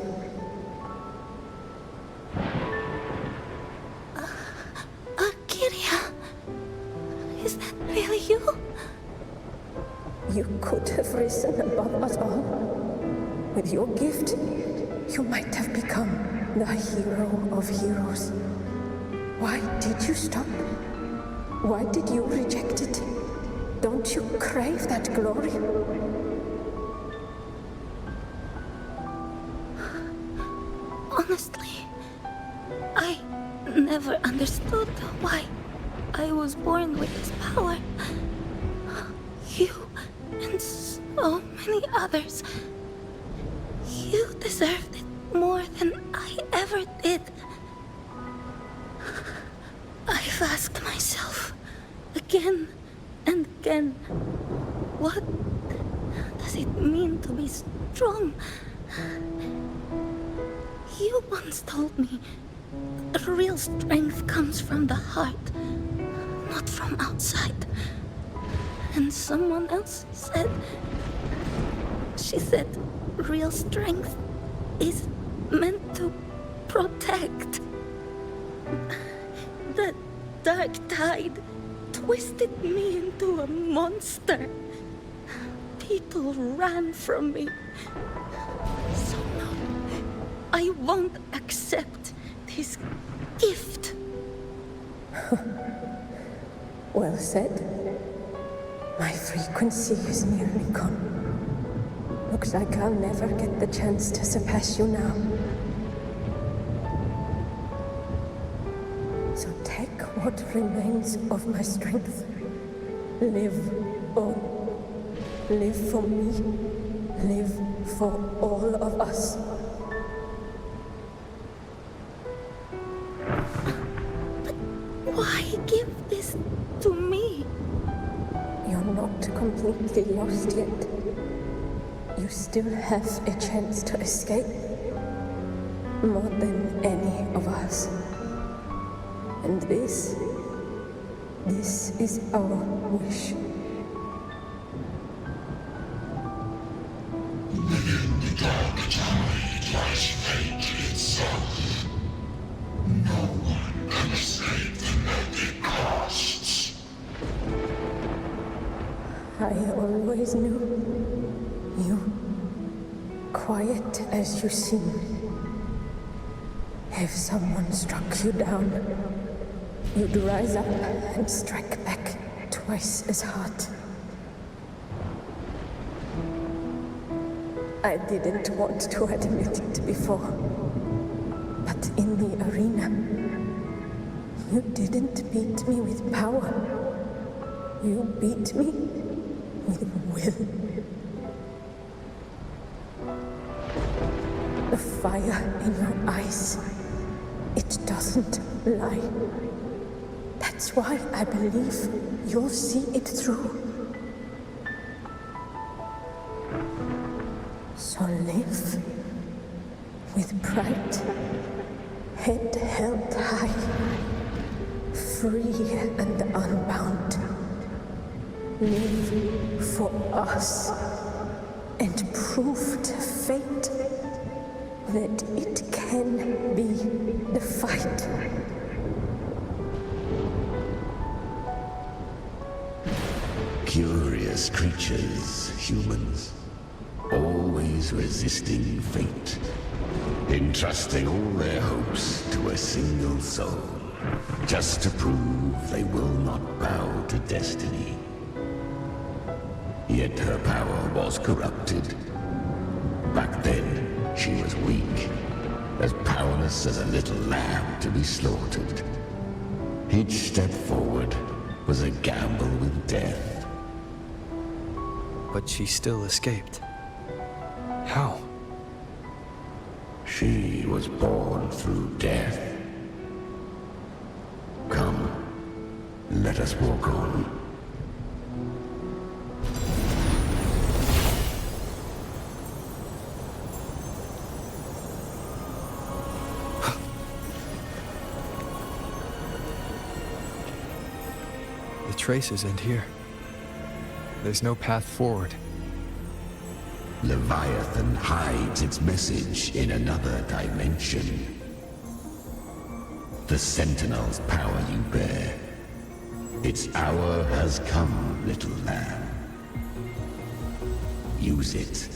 Kyria, is that really you? You could have risen above us all. With your gift, you might have become the hero of heroes. Why did you stop? Why did you reject it? Don't you crave that glory? Honestly, I never understood why I was born with this power. You and so many others, you deserved it more than I ever did. I've asked myself again and again, what does it mean to be strong? You once told me real strength comes from the heart, not from outside. And someone else said, she said, real strength is meant to protect. The Dark Tide twisted me into a monster. People ran from me. So no, I won't accept this gift. Well said. My frequency is nearly gone. Looks like I'll never get the chance to surpass you now. So take what remains of my strength. Live on. Live for me. Live for all of us. Why give this to me? You're not completely lost yet. You still have a chance to escape. More than any of us. And this is our wish. Within the dark tide lies fate itself. No one can escape the noted costs. I always knew you, quiet as you seem. If someone struck you down, you'd rise up and strike back twice as hard. I didn't want to admit it before, but in the arena, you didn't beat me with power. You beat me with will. The fire in your eyes, it doesn't lie. That's why I believe you'll see it through. So live with pride, head held high, free and unbound. Live for us and prove to fate that it can be the fight. Curious creatures, humans, always resisting fate, entrusting all their hopes to a single soul, just to prove they will not bow to destiny. Yet her power was corrupted. Back then, she was weak, as powerless as a little lamb to be slaughtered. Each step forward was a gamble with death. But she still escaped. How? She was born through death. Come, let us walk on. The traces end here. There's no path forward. Leviathan hides its message in another dimension. The Sentinel's power you bear. Its hour has come, little lamb. Use it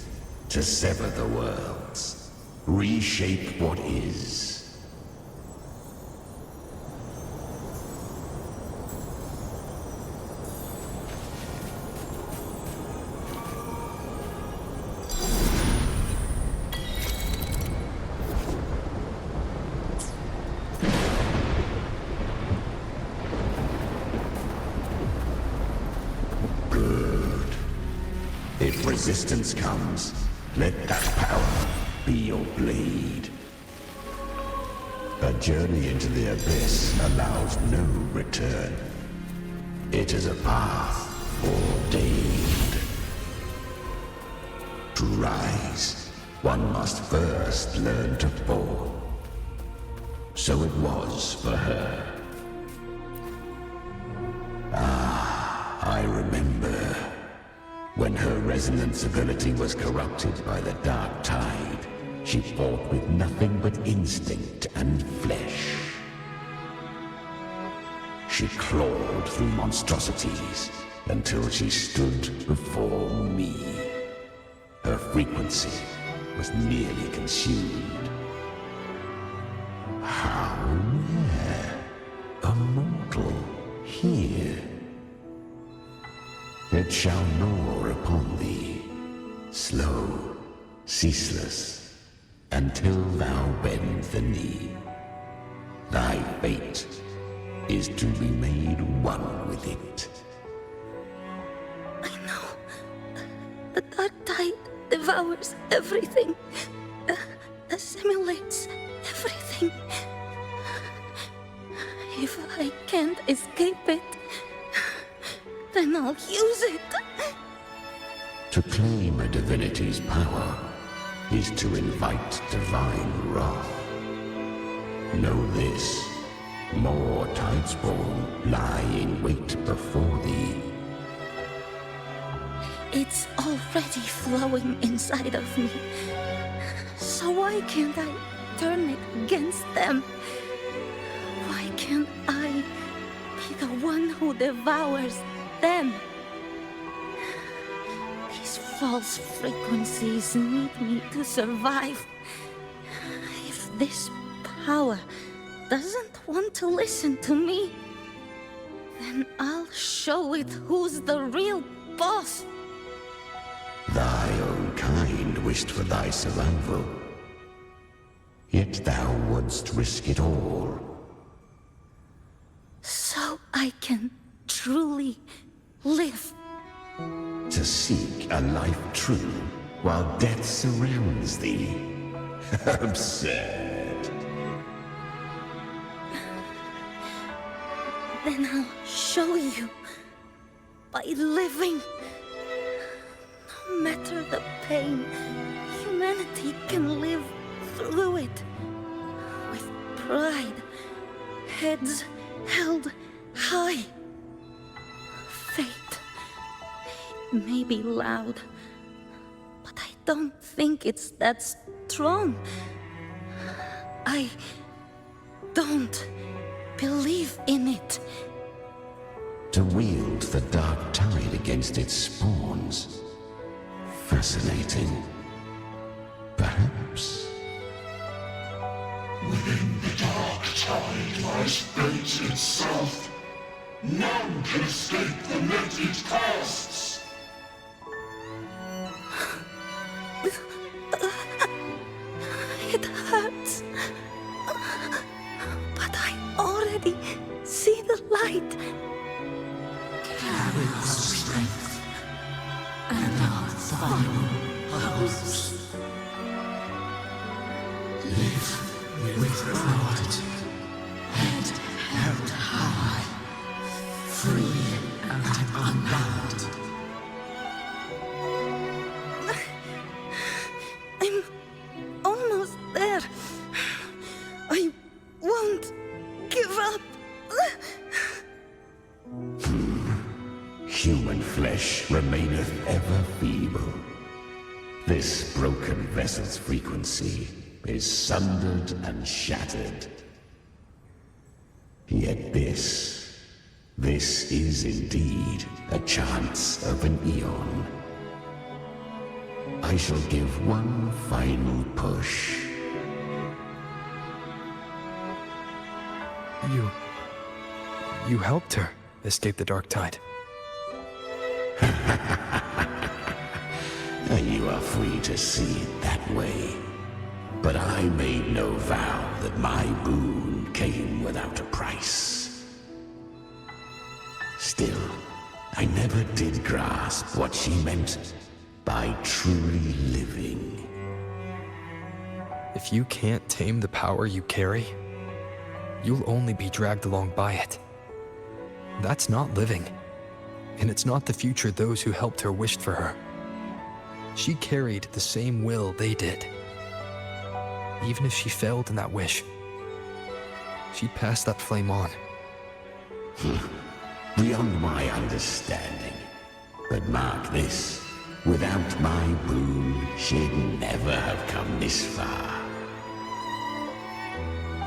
to sever the worlds. Reshape what is. If resistance comes, let that power be your blade. A journey into the abyss allows no return. It is a path ordained. To rise, one must first learn to fall. So it was for her. I remember. When her resonance ability was corrupted by the dark tide, she fought with nothing but instinct and flesh. She clawed through monstrosities until she stood before me. Her frequency was nearly consumed. How rare! A mortal here. It shall gnaw upon thee, slow, ceaseless, until thou bend the knee. Thy fate is to be made one with it. I know. The dark tide devours everything. Assimilates everything. If I can't escape it, then I'll use it. To claim a divinity's power is to invite divine wrath. Know this, more Tidespawn lie in wait before thee. It's already flowing inside of me. So why can't I turn it against them? Why can't I be the one who devours them? These false frequencies need me to survive. If this power doesn't want to listen to me, then I'll show it who's the real boss. Thy own kind wished for thy survival, yet thou wouldst risk it all. So I can truly live. To seek a life true while death surrounds thee. Absurd. Then I'll show you by living. No matter the pain, humanity can live through it. With pride, heads held high. Fate, it may be loud, but I don't think it's that strong. I don't believe in it. To wield the dark tide against its spawns. Fascinating. Perhaps. Within the dark tide lies fate itself. None can escape the net it casts. It hurts. But I already see the light. Carry our strength and our final hopes. Live with pride, head held high, free and unbound. I'm almost there. I won't give up. Human flesh remaineth ever feeble. This broken vessel's frequency is sundered and shattered. Yet this is indeed a chance of an eon. I shall give one final push. You helped her escape the dark tide. You are free to see it that way. But I made no vow that my boon came without a price. Still, I never did grasp what she meant by truly living. If you can't tame the power you carry, you'll only be dragged along by it. That's not living. And it's not the future those who helped her wished for her. She carried the same will they did. Even if she failed in that wish, she passed that flame on. Beyond my understanding. But mark this, without my boon, she'd never have come this far.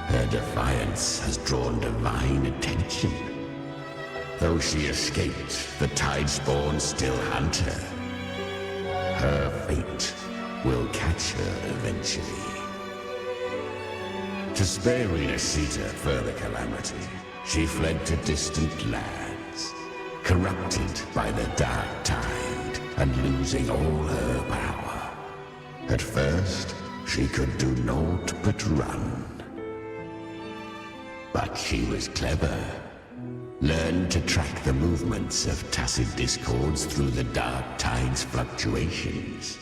Her defiance has drawn divine attention. Though she escaped, the Tidespawn still hunt her. Her fate will catch her eventually. To spare Renacita further calamity, she fled to distant lands, corrupted by the dark tide and losing all her power. At first, she could do naught but run. But she was clever Learn to track the movements of tacit discords through the dark tide's fluctuations.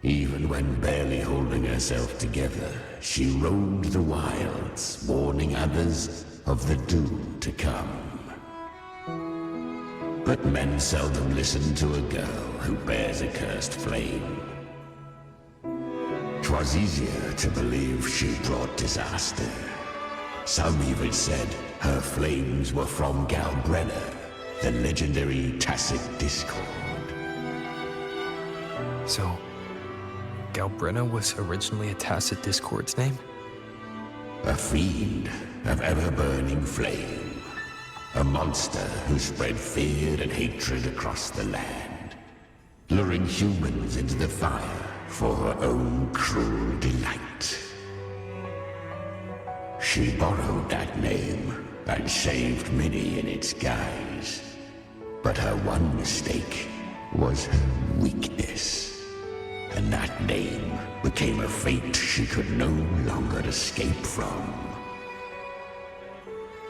Even when barely holding herself together, she roamed the wilds, warning others of the doom to come. But men seldom listen to a girl who bears a cursed flame. 'Twas easier to believe she brought disaster. Some even said her flames were from Galbrenna, the legendary tacit discord. So, Galbrenna was originally a tacit discord's name? A fiend of ever-burning flame. A monster who spread fear and hatred across the land, luring humans into the fire for her own cruel delight. She borrowed that name and saved many in its guise. But her one mistake was her weakness. And that name became a fate she could no longer escape from.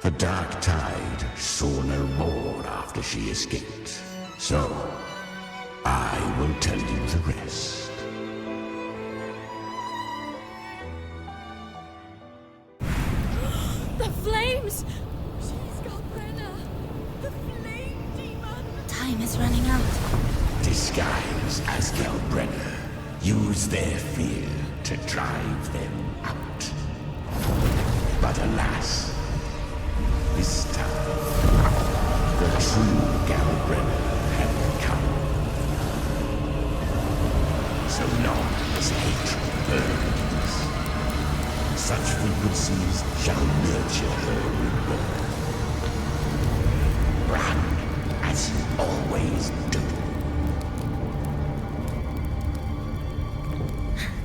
The dark tide saw no more after she escaped. So, I will tell you the rest. The flames! She's Galbrenna! The flame demon! Time is running out. Disguised as Galbrenna, use their fear to drive them out. But alas, this time, the true Galbrenna had come. So long as hatred burns, such frequencies shall nurture her rebirth. Run as you always do.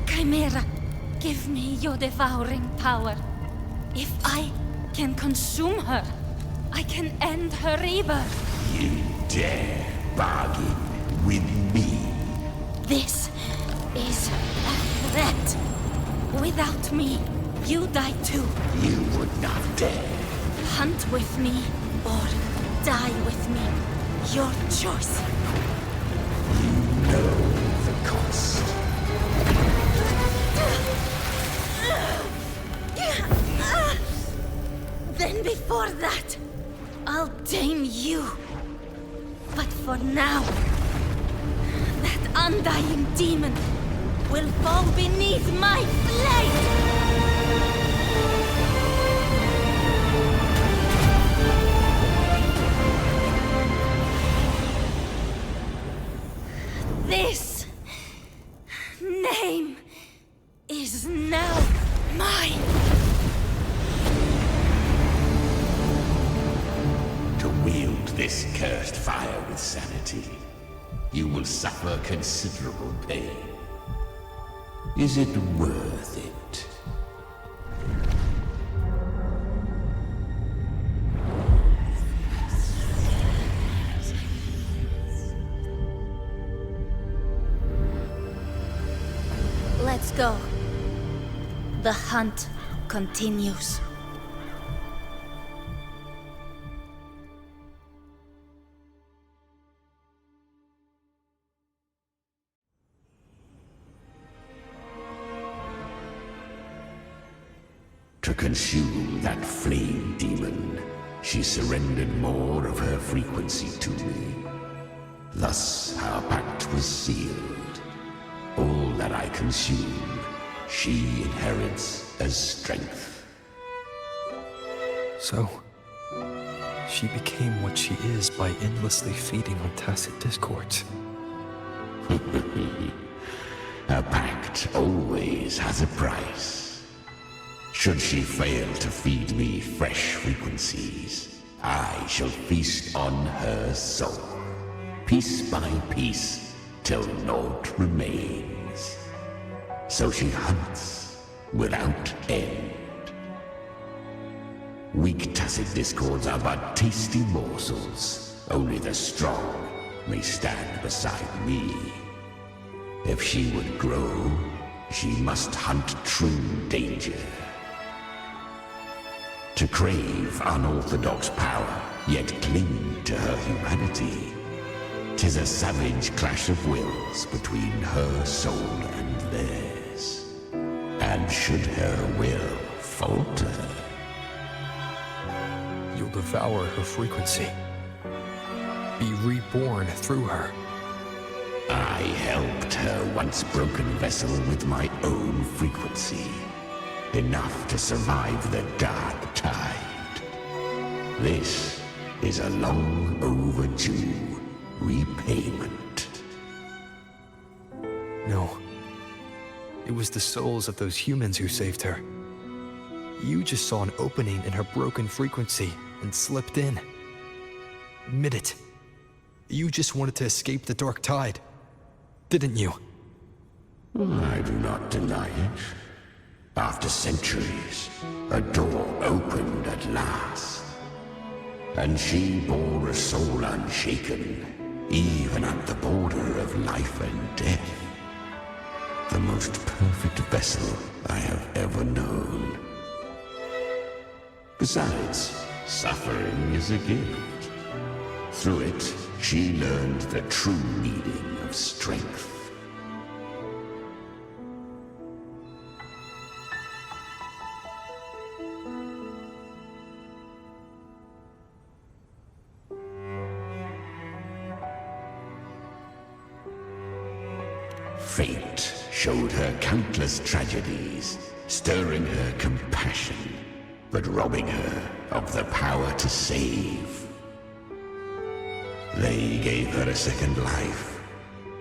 Chimera, give me your devouring power. If I can consume her, I can end her rebirth. You dare bargain with me? This is a threat. Without me, you die too. You would not dare. Hunt with me or die with me. Your choice. You know the cost. Then before that, I'll tame you. But for now, that undying demon will fall beneath my blade! This name is now mine. To wield this cursed fire with sanity, you will suffer considerable pain. Is it worth it? Let's go. The hunt continues. To consume that flame demon, she surrendered more of her frequency to me. Thus our pact was sealed. All that I consume, she inherits as strength. So, she became what she is by endlessly feeding on tacit discords. A pact always has a price. Should she fail to feed me fresh frequencies, I shall feast on her soul, piece by piece, till naught remains. So she hunts without end. Weak tacit discords are but tasty morsels. Only the strong may stand beside me. If she would grow, she must hunt true danger. To crave unorthodox power, yet cling to her humanity. 'Tis a savage clash of wills between her soul and theirs. And should her will falter, you'll devour her frequency. Be reborn through her. I helped her once broken vessel with my own frequency. Enough to survive the dark tide. This is a long overdue repayment. No. It was the souls of those humans who saved her. You just saw an opening in her broken frequency and slipped in. Admit it. You just wanted to escape the dark tide, didn't you? I do not deny it. After centuries, a door opened at last. And she bore a soul unshaken, even at the border of life and death. The most perfect vessel I have ever known. Besides, suffering is a gift. Through it, she learned the true meaning of strength. Fate showed her countless tragedies, stirring her compassion, but robbing her of the power to save. They gave her a second life,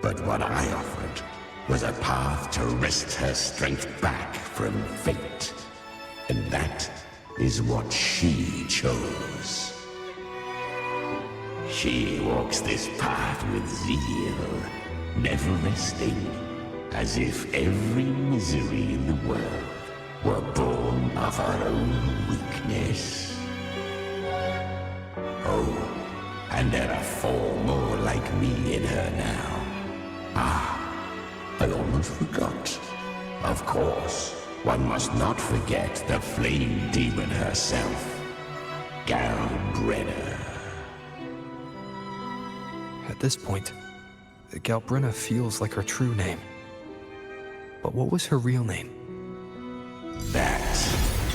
but what I offered was a path to wrest her strength back from fate. And that is what she chose. She walks this path with zeal, never resting, as if every misery in the world were born of her own weakness. Oh, and there are 4 more like me in her now. Ah, I almost forgot. Of course, one must not forget the flame demon herself, Galbrenna. At this point, Galbrenna feels like her true name. But what was her real name? That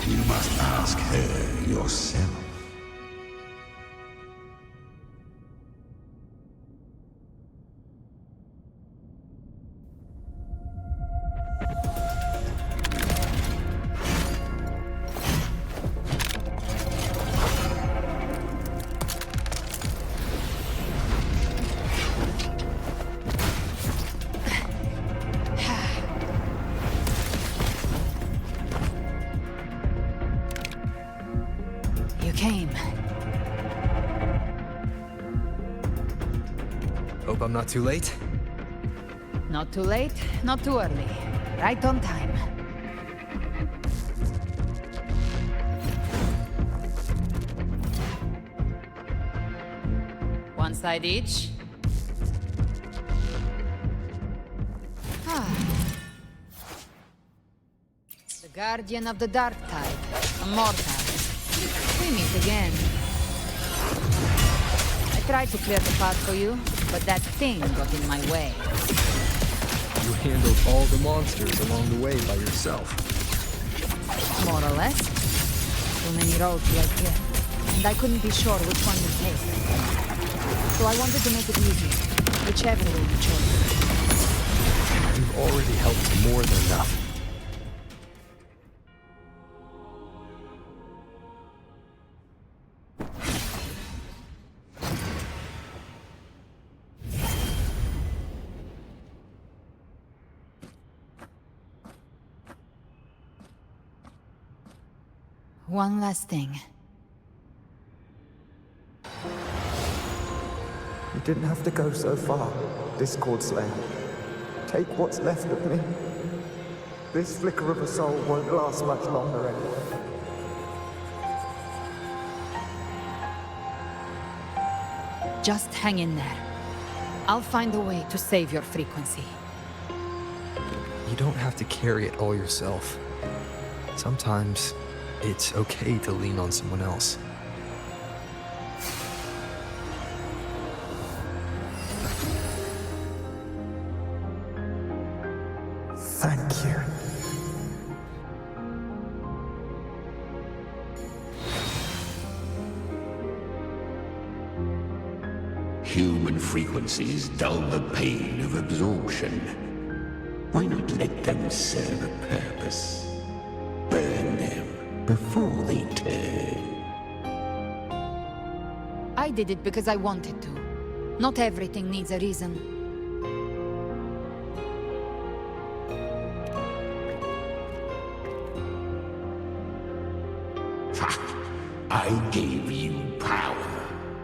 you must ask her yourself. Hope I'm not too late? Not too late, not too early. Right on time. One side each. The Guardian of the Dark Tide, Immortal. We meet again. I tried to clear the path for you, but that thing got in my way. You handled all the monsters along the way by yourself. More or less. Too many roads like here, and I couldn't be sure which one to take. So I wanted to make it easy, whichever way you chose. You've already helped more than enough. One last thing. You didn't have to go so far, Discord Slayer. Take what's left of me. This flicker of a soul won't last much longer anyway. Just hang in there. I'll find a way to save your frequency. You don't have to carry it all yourself. Sometimes, it's okay to lean on someone else. Thank you. Human frequencies dull the pain of absorption. Why not let them serve a purpose? Burn them before they turn. I did it because I wanted to. Not everything needs a reason. I gave you power,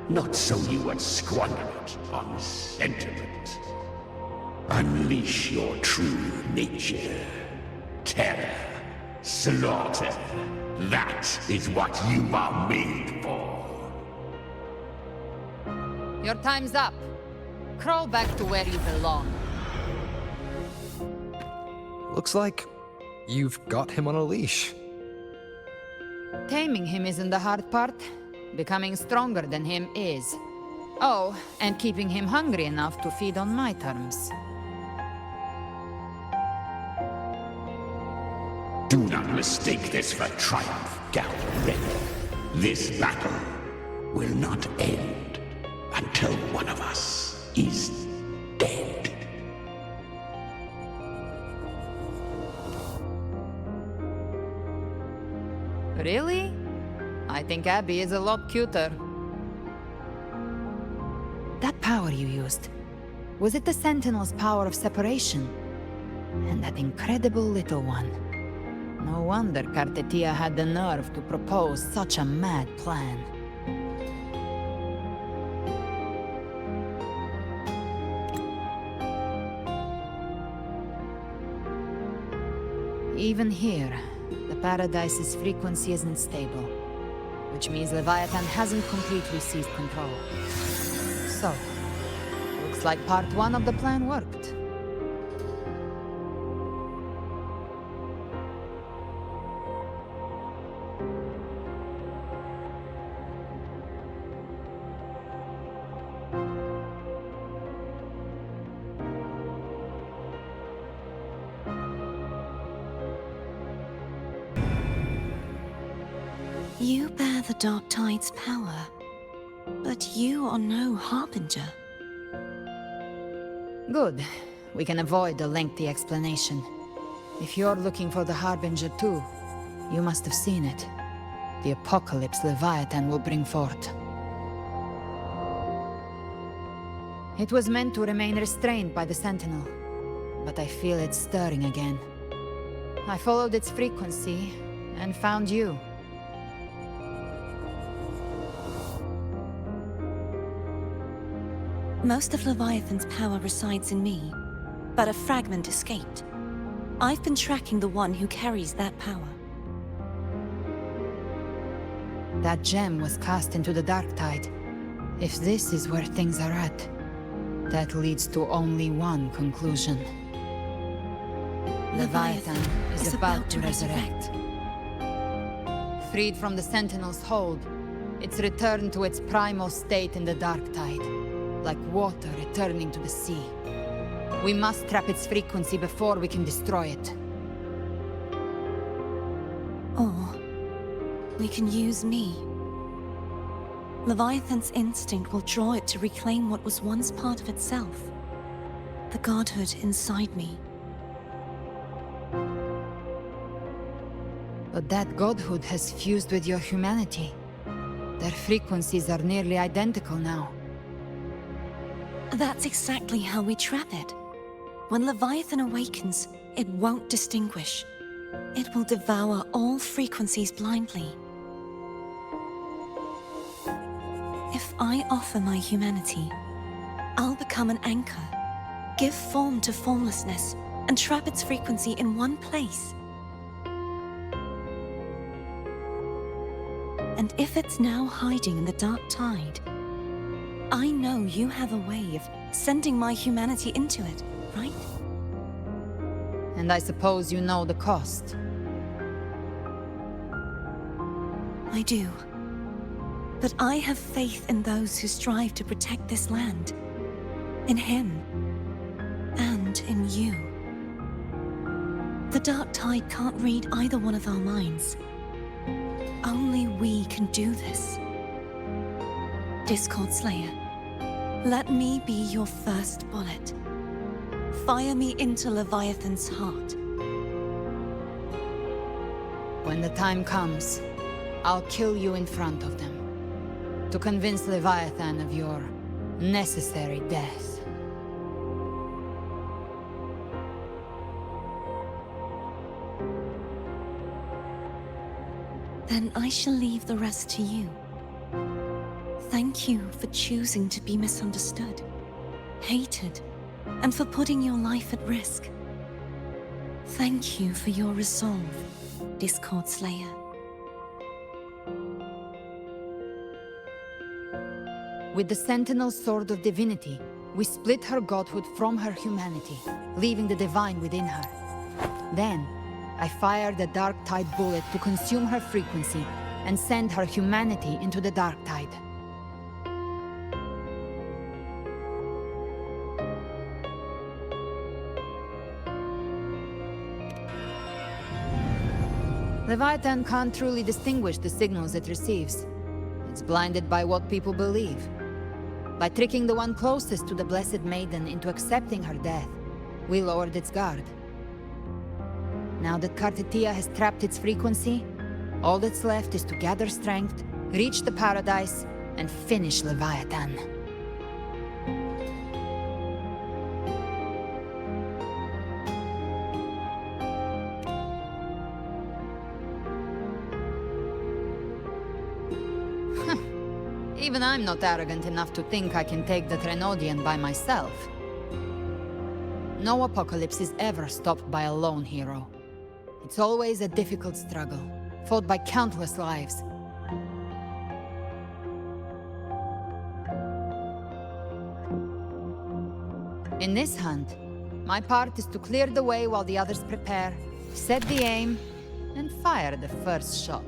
not so you would squander it on sentiment. Unleash your true nature. Terror, slaughter. That is what you are made for. Your time's up. Crawl back to where you belong. Looks like you've got him on a leash. Taming him isn't the hard part. Becoming stronger than him is. Oh, and keeping him hungry enough to feed on my terms. Do not mistake this for triumph, Galred. This battle will not end until one of us is dead. Really? I think Abby is a lot cuter. That power you used, was it the Sentinel's power of separation? And that incredible little one. No wonder Cartetia had the nerve to propose such a mad plan. Even here, the Paradise's frequency isn't stable, which means Leviathan hasn't completely seized control. So, looks like part 1 of the plan worked. You bear the Dark Tide's power, but you are no Harbinger. Good. We can avoid a lengthy explanation. If you're looking for the Harbinger too, you must have seen it. The apocalypse Leviathan will bring forth. It was meant to remain restrained by the Sentinel, but I feel it stirring again. I followed its frequency, and found you. Most of Leviathan's power resides in me, but a fragment escaped. I've been tracking the one who carries that power. That gem was cast into the Dark Tide. If this is where things are at, that leads to only one conclusion. Leviathan is about to resurrect. Freed from the Sentinel's hold, it's returned to its primal state in the Dark Tide, like water returning to the sea. We must trap its frequency before we can destroy it. Or we can use me. Leviathan's instinct will draw it to reclaim what was once part of itself. The godhood inside me. But that godhood has fused with your humanity. Their frequencies are nearly identical now. That's exactly how we trap it. When Leviathan awakens, it won't distinguish. It will devour all frequencies blindly. If I offer my humanity, I'll become an anchor, give form to formlessness, and trap its frequency in one place. And if it's now hiding in the Dark Tide, I know you have a way of sending my humanity into it, right? And I suppose you know the cost. I do. But I have faith in those who strive to protect this land. In him. And in you. The Dark Tide can't read either one of our minds. Only we can do this. Discord Slayer, let me be your first bullet. Fire me into Leviathan's heart. When the time comes, I'll kill you in front of them. To convince Leviathan of your necessary death. Then I shall leave the rest to you. Thank you for choosing to be misunderstood, hated, and for putting your life at risk. Thank you for your resolve, Discord Slayer. With the Sentinel Sword of Divinity, we split her godhood from her humanity, leaving the divine within her. Then, I fired the Dark Tide bullet to consume her frequency and send her humanity into the Dark Tide. Leviathan can't truly distinguish the signals it receives. It's blinded by what people believe. By tricking the one closest to the Blessed Maiden into accepting her death, we lowered its guard. Now that Kartetia has trapped its frequency, all that's left is to gather strength, reach the paradise, and finish Leviathan. Even I'm not arrogant enough to think I can take the Trenodian by myself. No apocalypse is ever stopped by a lone hero. It's always a difficult struggle, fought by countless lives. In this hunt, my part is to clear the way while the others prepare, set the aim, and fire the first shot.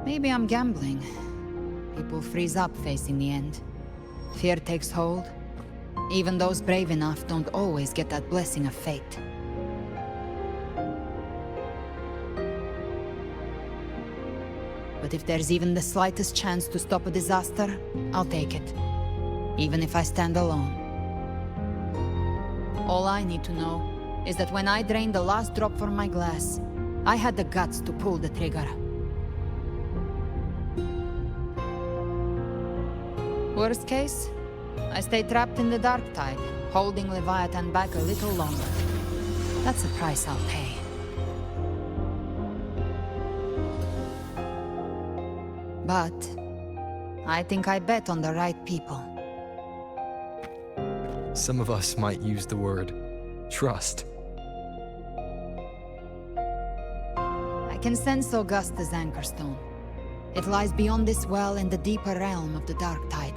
Maybe I'm gambling. People freeze up facing the end. Fear takes hold. Even those brave enough don't always get that blessing of fate. But if there's even the slightest chance to stop a disaster, I'll take it. Even if I stand alone. All I need to know is that when I drained the last drop from my glass, I had the guts to pull the trigger. Worst case, I stay trapped in the Dark Tide, holding Leviathan back a little longer. That's the price I'll pay. But I think I bet on the right people. Some of us might use the word trust. I can sense Augusta's Anchorstone. It lies beyond this well in the deeper realm of the Dark Tide.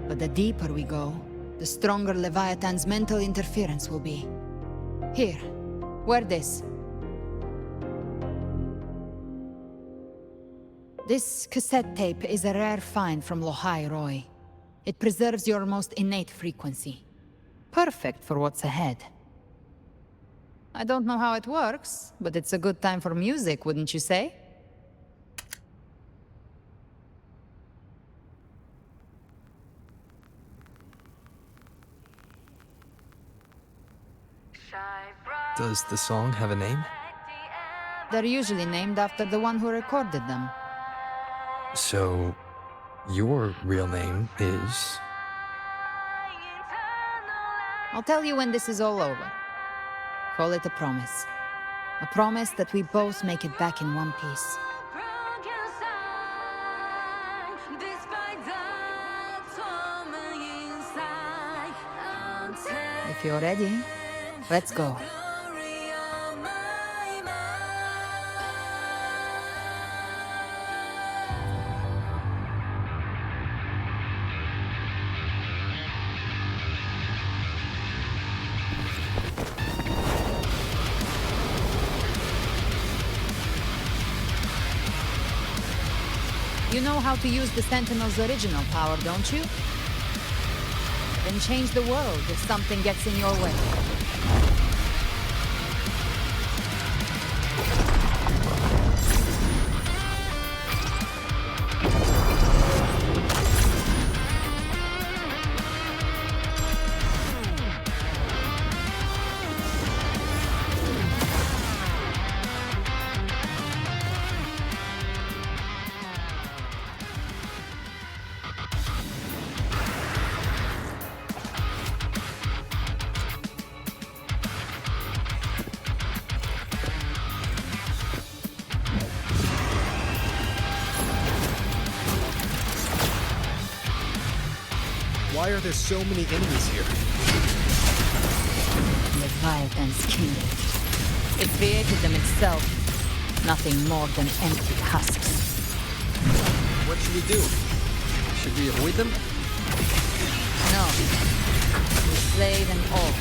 But the deeper we go, the stronger Leviathan's mental interference will be. Here, wear this. This cassette tape is a rare find from Lohai Roy. It preserves your most innate frequency. Perfect for what's ahead. I don't know how it works, but it's a good time for music, wouldn't you say? Does the song have a name? They're usually named after the one who recorded them. So, your real name is... I'll tell you when this is all over. Call it a promise. A promise that we both make it back in one piece. If you're ready, let's go. You know how to use the Sentinel's original power, don't you? Then change the world if something gets in your way. Why are there so many enemies here? Leviathan's kindred. It created them itself. Nothing more than empty husks. What should we do? Should we avoid them? No. We slay them all.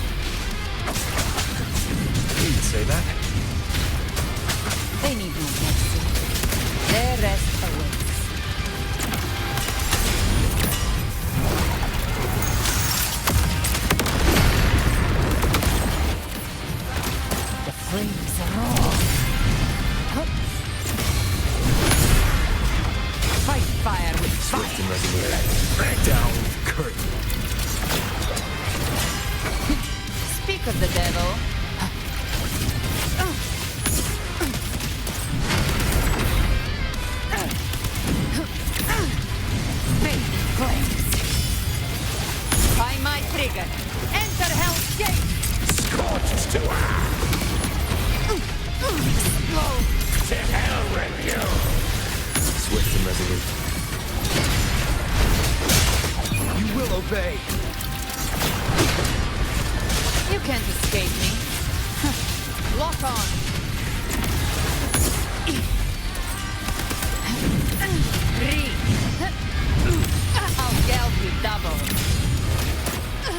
You didn't say that. They need no mercy. Their rest awaits. Flames are all. Fight fire with fire. Swift and resolute. Down with curtain. Speak of the devil. Big flames. By my trigger. Enter Hell's Gate. Scorches to her. To hell with you! Swift and resolute. You will obey. You can't escape me. Lock on. Three. I'll geld you double.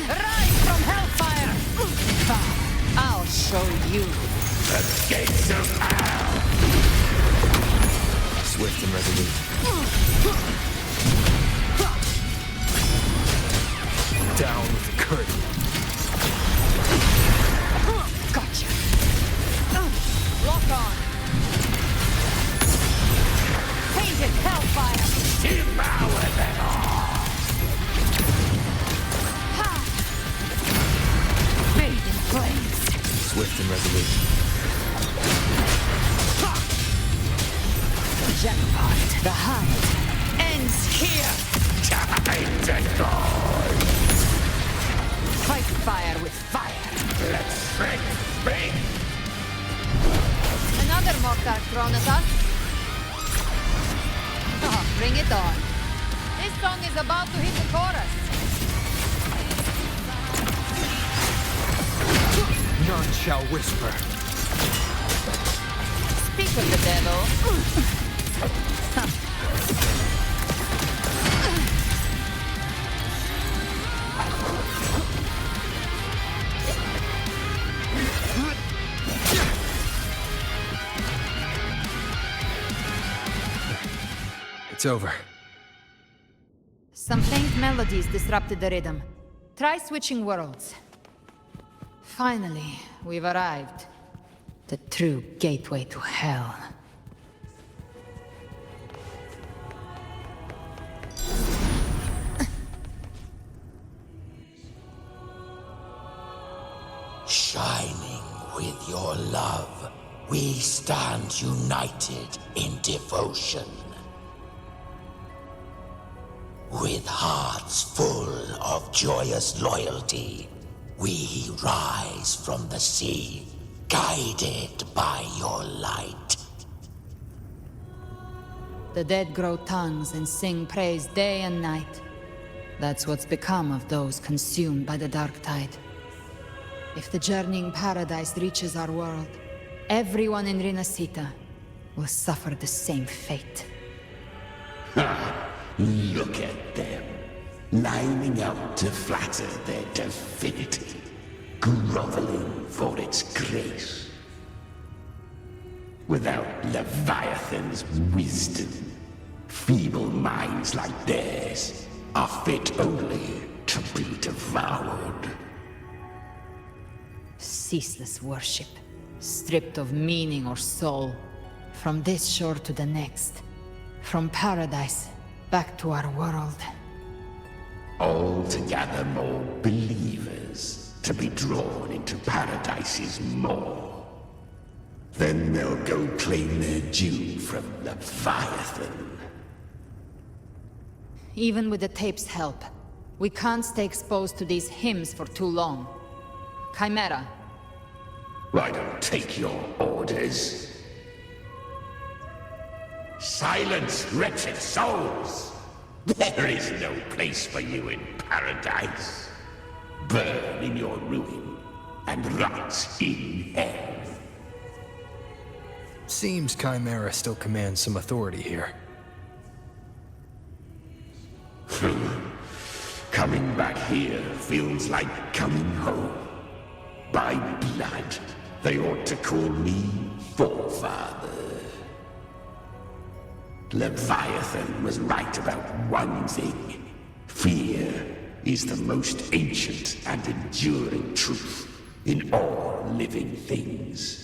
Rise from hellfire. I'll show you. The gates of hell! Swift and resolute. Down with the curtain. Gotcha. Lock on. Painted hellfire. Devour them all! Bathe in flames. Swift and resolute. Jackpot. The hunt ends here. Time to go! Fight fire with fire. Let's spring! Another mortar thrown at us. Oh, bring it on. This song is about to hit the chorus. None shall whisper. Speak of the devil. It's over. Some faint melodies disrupted the rhythm. Try switching worlds. Finally, we've arrived. The true gateway to hell. Shining with your love, we stand united in devotion. With hearts full of joyous loyalty, we rise from the sea, guided by your light. The dead grow tongues and sing praise day and night. That's what's become of those consumed by the dark tide. If the journeying paradise reaches our world, everyone in Rinasita will suffer the same fate. Look at them, lining up to flatter their divinity, groveling for its grace. Without Leviathan's wisdom, Feeble minds like theirs are fit only to be devoured. Ceaseless worship, stripped of meaning or soul. From this shore to the next. From paradise back to our world. All to gather more believers to be drawn into Paradise's maw. Then they'll go claim their due from Leviathan. Even with the tape's help, we can't stay exposed to these hymns for too long. Chimera. I don't take your orders. Silence, wretched souls! There is no place for you in paradise. Burn in your ruin, and rot in hell. Seems Chimera still commands some authority here. Coming back here feels like coming home. By blood, they ought to call me Forefather. Leviathan was right about one thing. Fear is the most ancient and enduring truth in all living things.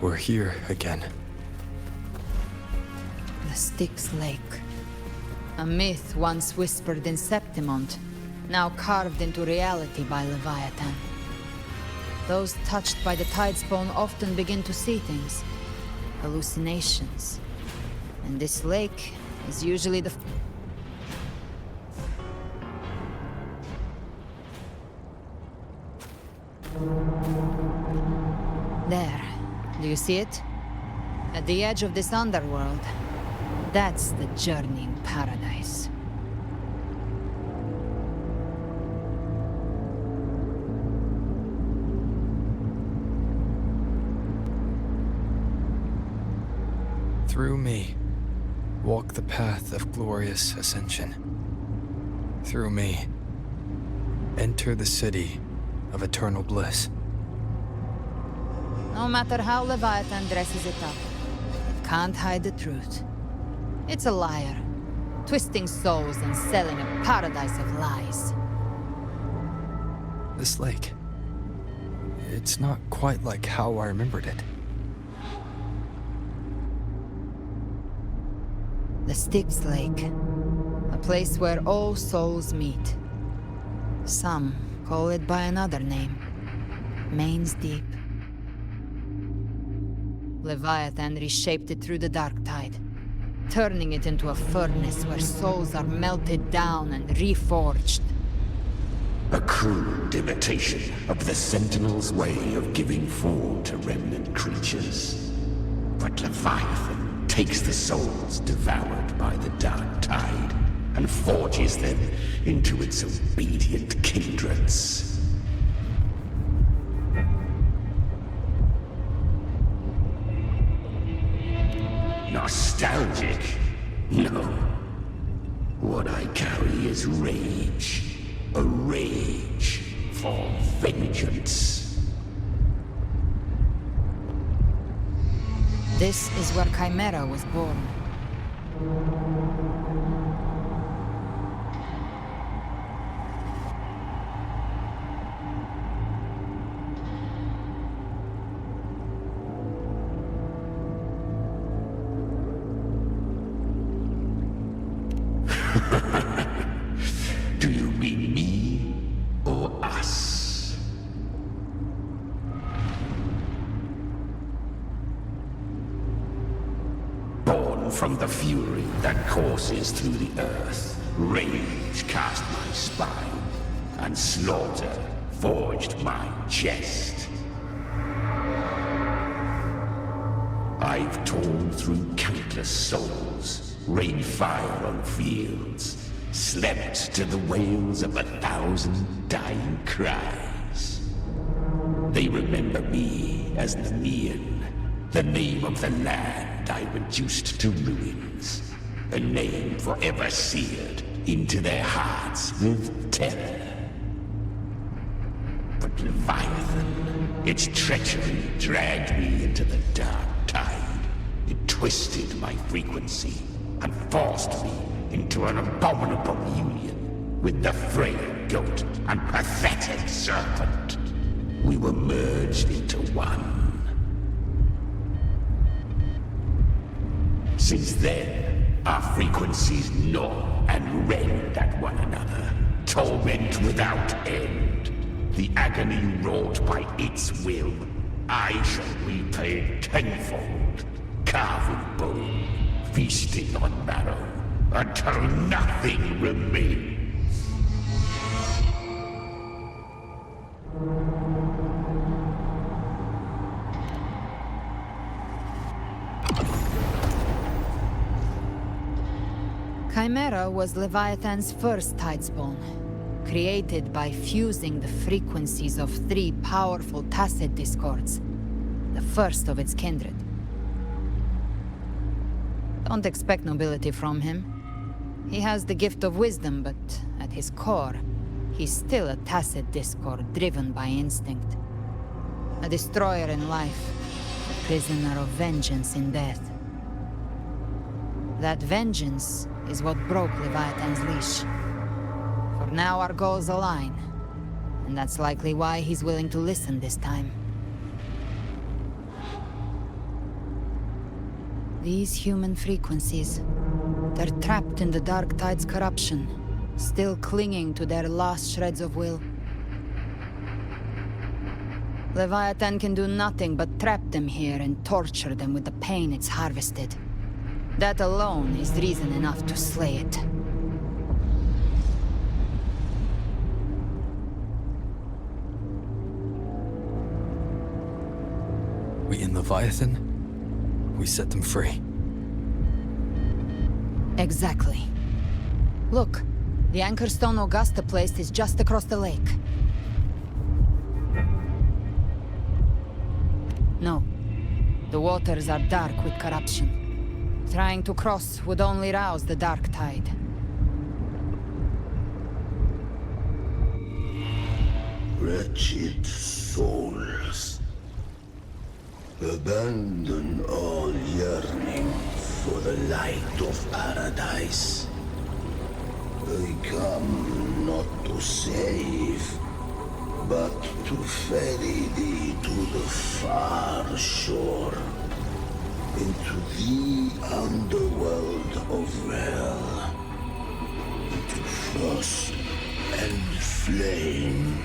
We're here again. The Styx Lake. A myth once whispered in Septimont, now carved into reality by Leviathan. Those touched by the Tides bone often begin to see things. Hallucinations. And this lake is usually the... There. Do you see it? At the edge of this underworld. That's the journeying paradise. Through me, walk the path of glorious ascension. Through me, enter the city of eternal bliss. No matter how Leviathan dresses it up, it can't hide the truth. It's a liar, twisting souls and selling a paradise of lies. This lake, it's not quite like how I remembered it. The Styx Lake, a place where all souls meet. Some call it by another name, Main's Deep. Leviathan reshaped it through the dark tide, turning it into a furnace where souls are melted down and reforged. A crude imitation of the Sentinel's way of giving form to remnant creatures. But Leviathan takes the souls devoured by the dark tide and forges them into its obedient kindreds. Nostalgic? No. What I carry is rage. A rage for vengeance. This is where Chimera was born. Do you mean me or us? the fury that courses through the earth. Rage cast my spine, and slaughter forged my chest. I've torn through countless souls, rained fire on fields, slept to the wails of 1,000 dying cries. They remember me as Nemean, the name of the land I reduced to ruins, a name forever seared into their hearts with terror. But Leviathan, its treachery dragged me into the dark tide. It twisted my frequency and forced me into an abominable union with the frail goat and pathetic serpent. We were merged into one. Since then, our frequencies gnaw and rend at one another, torment without end. The agony wrought by its will, I shall repay tenfold, carving bone, feasting on marrow, until nothing remains. Chimera was Leviathan's first tidespawn, created by fusing the frequencies of 3 powerful tacit discords, the first of its kindred. Don't expect nobility from him. He has the gift of wisdom, but at his core, he's still a tacit discord driven by instinct. A destroyer in life, a prisoner of vengeance in death. That vengeance is what broke Leviathan's leash. For now our goals align, and that's likely why he's willing to listen this time. These human frequencies, they're trapped in the Dark Tide's corruption, still clinging to their last shreds of will. Leviathan can do nothing but trap them here and torture them with the pain it's harvested. That alone is reason enough to slay it. We in Leviathan? We set them free. Exactly. Look, the Anchorstone Augusta place is just across the lake. No. The waters are dark with corruption. Trying to cross would only rouse the Dark Tide. Wretched souls, abandon all yearning for the light of paradise. I come not to save, but to ferry thee to the far shore, into the underworld of hell, into frost and flame.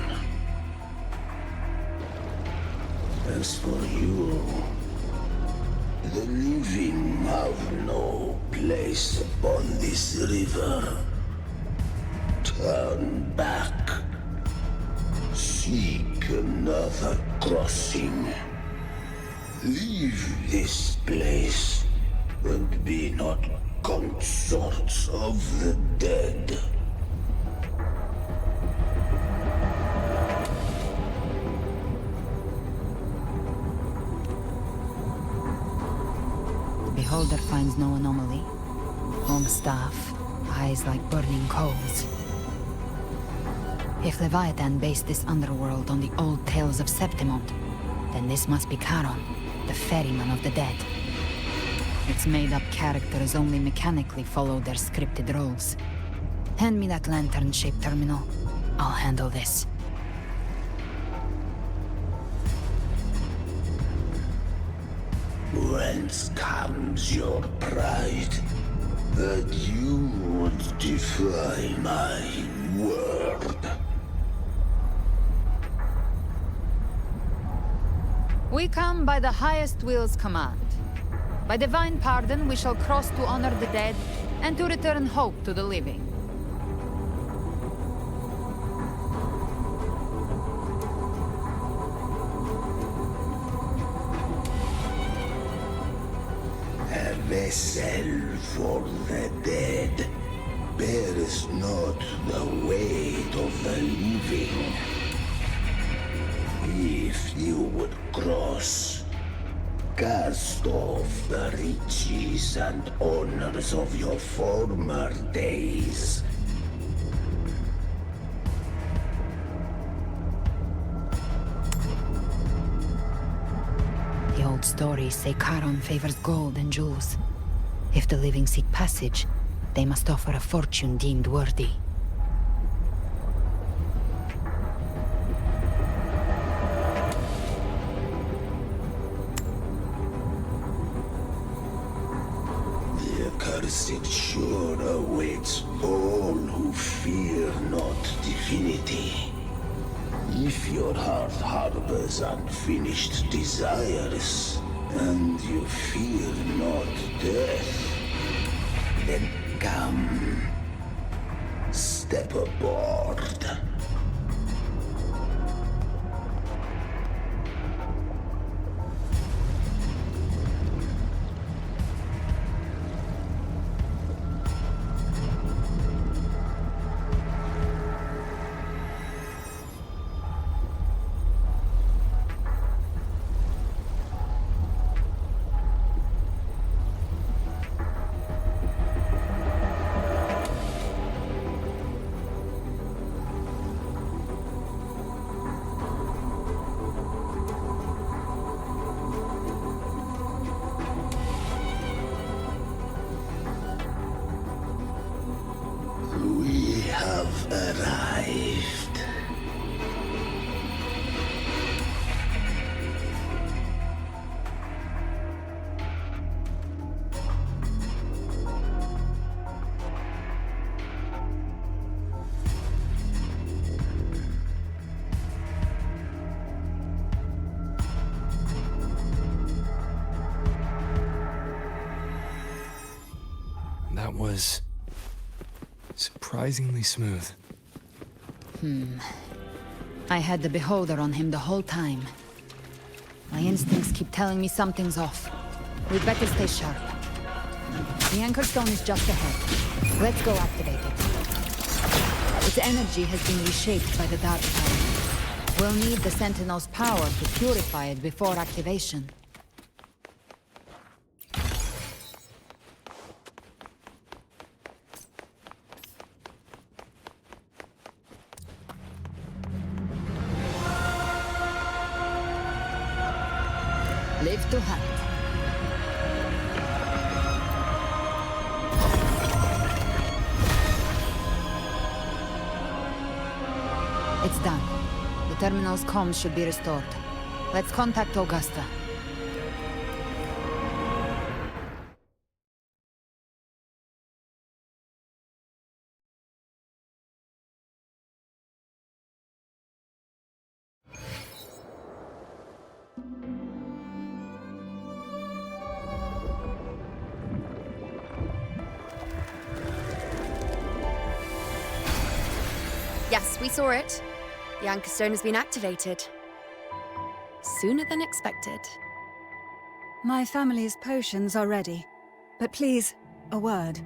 As for you, the living have no place upon this river. Turn back. Seek another crossing. Leave this place, and be not consorts of the dead. The beholder finds no anomaly. Long staff, eyes like burning coals. If Leviathan based this underworld on the old tales of Septimont, then this must be Charon, the ferryman of the dead. Its made-up characters only mechanically follow their scripted roles. Hand me that lantern-shaped terminal. I'll handle this. Whence comes your pride that you would defy my word? We come by the highest will's command. By divine pardon, we shall cross to honor the dead and to return hope to the living. A vessel for the dead bears not the weight of the living. If you would cross, cast off the riches and honors of your former days. The old stories say Charon favors gold and jewels. If the living seek passage, they must offer a fortune deemed worthy. The accursed shore awaits all who fear not divinity. If your heart harbors unfinished desires, and you fear not death, then come, step aboard. We have arrived. That was surprisingly smooth. I had the beholder on him the whole time. My instincts keep telling me something's off. We'd better stay sharp. The anchor stone is just ahead. Let's go activate it. Its energy has been reshaped by the dark tide. We'll need the Sentinel's power to purify it before activation. Live to hunt. It's done. The terminal's comms should be restored. Let's contact Augusta. Yes, we saw it. The anchor stone has been activated. Sooner than expected. My family's potions are ready. But please, a word.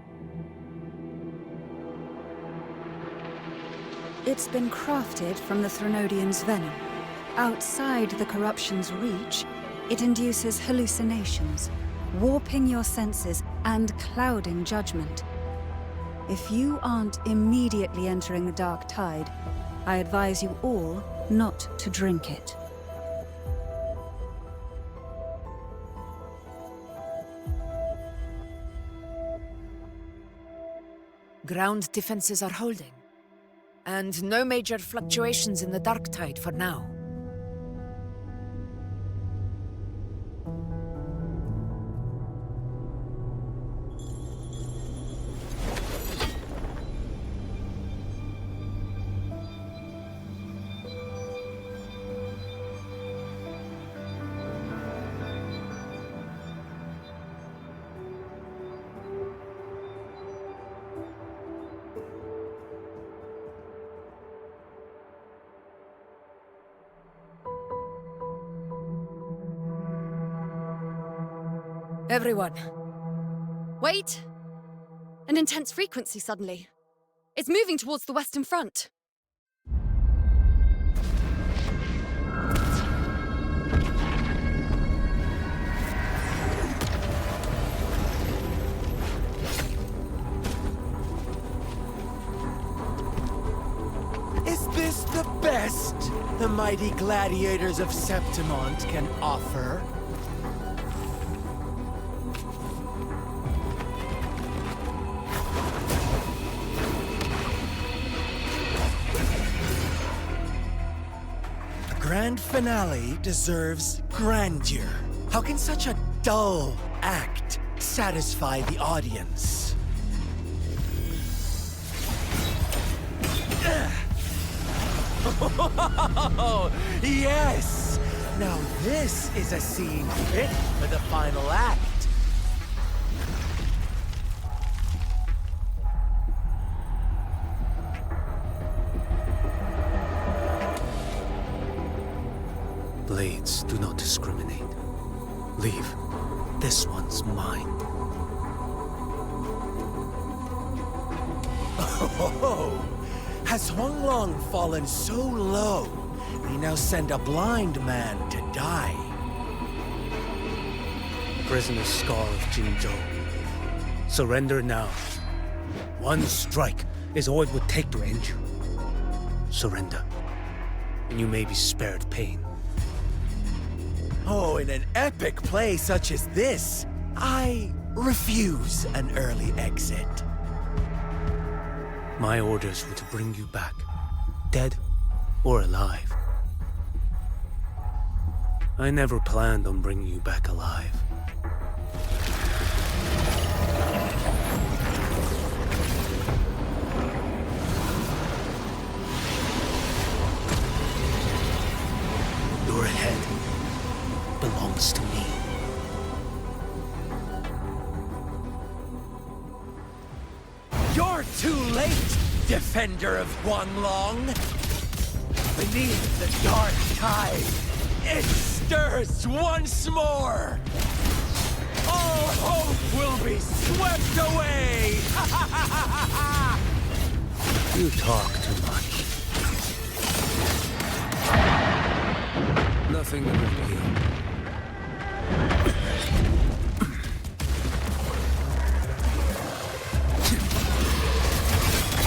It's been crafted from the Threnodian's venom. Outside the corruption's reach, it induces hallucinations, warping your senses and clouding judgment. If you aren't immediately entering the dark tide, I advise you all not to drink it. Ground defenses are holding. And no major fluctuations in the dark tide for now. Everyone. Wait! An intense frequency suddenly. It's moving towards the Western Front. Is this the best the mighty gladiators of Septimont can offer? A grand finale deserves grandeur. How can such a dull act satisfy the audience? Oh, yes! Now this is a scene fit for the final act. Blades do not discriminate. Leave. This one's mine. Oh, has Honglong fallen so low, they now send a blind man to die? Prisoner Scar of Jinzhou. Surrender now. One strike is all it would take to end you. Surrender, and you may be spared pain. Oh, in an epic play such as this, I refuse an early exit. My orders were to bring you back, dead or alive. I never planned on bringing you back alive. Your head belongs to me. You're too late, defender of Huanglong! Beneath the dark tide, it stirs once more! All hope will be swept away! You talk too much. Nothing that will heal.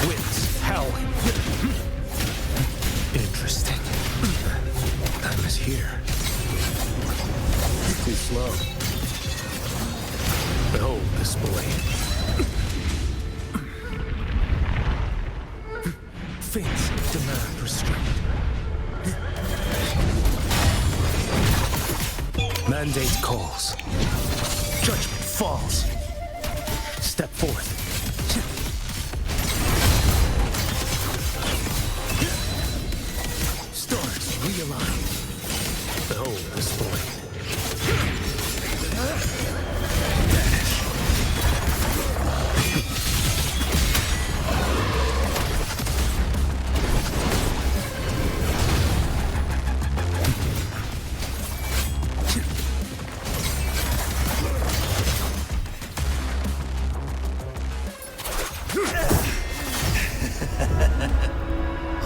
Winds howling. Interesting. Time is here. Too slow. Behold this blade. Fates demand restraint. Mandate calls. Judgment falls. Step forth. Stars realign. Behold this blade.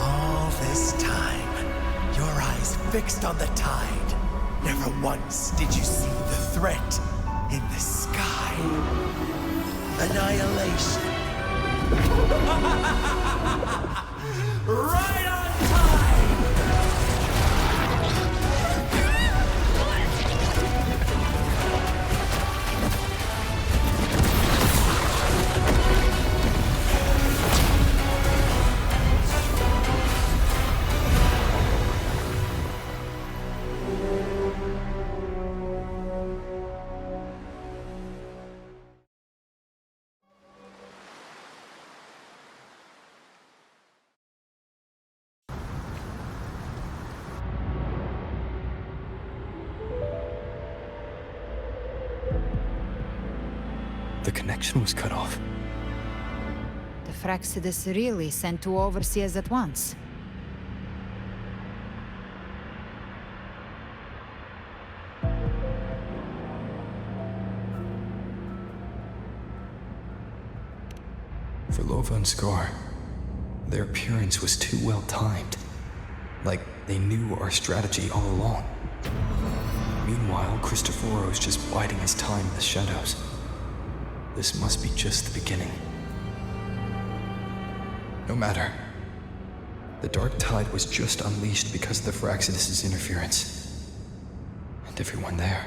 All this time, your eyes fixed on the tide. Never once did you see the threat in the sky. Annihilation. Right on time! The connection was cut off. The Fraxidus really sent two overseers at once. For Lova and Scar, their appearance was too well timed. Like they knew our strategy all along. Meanwhile, Cristoforo's just biding his time in the shadows. This must be just the beginning. No matter. The Dark Tide was just unleashed because of the Fraxidus' interference. And everyone there,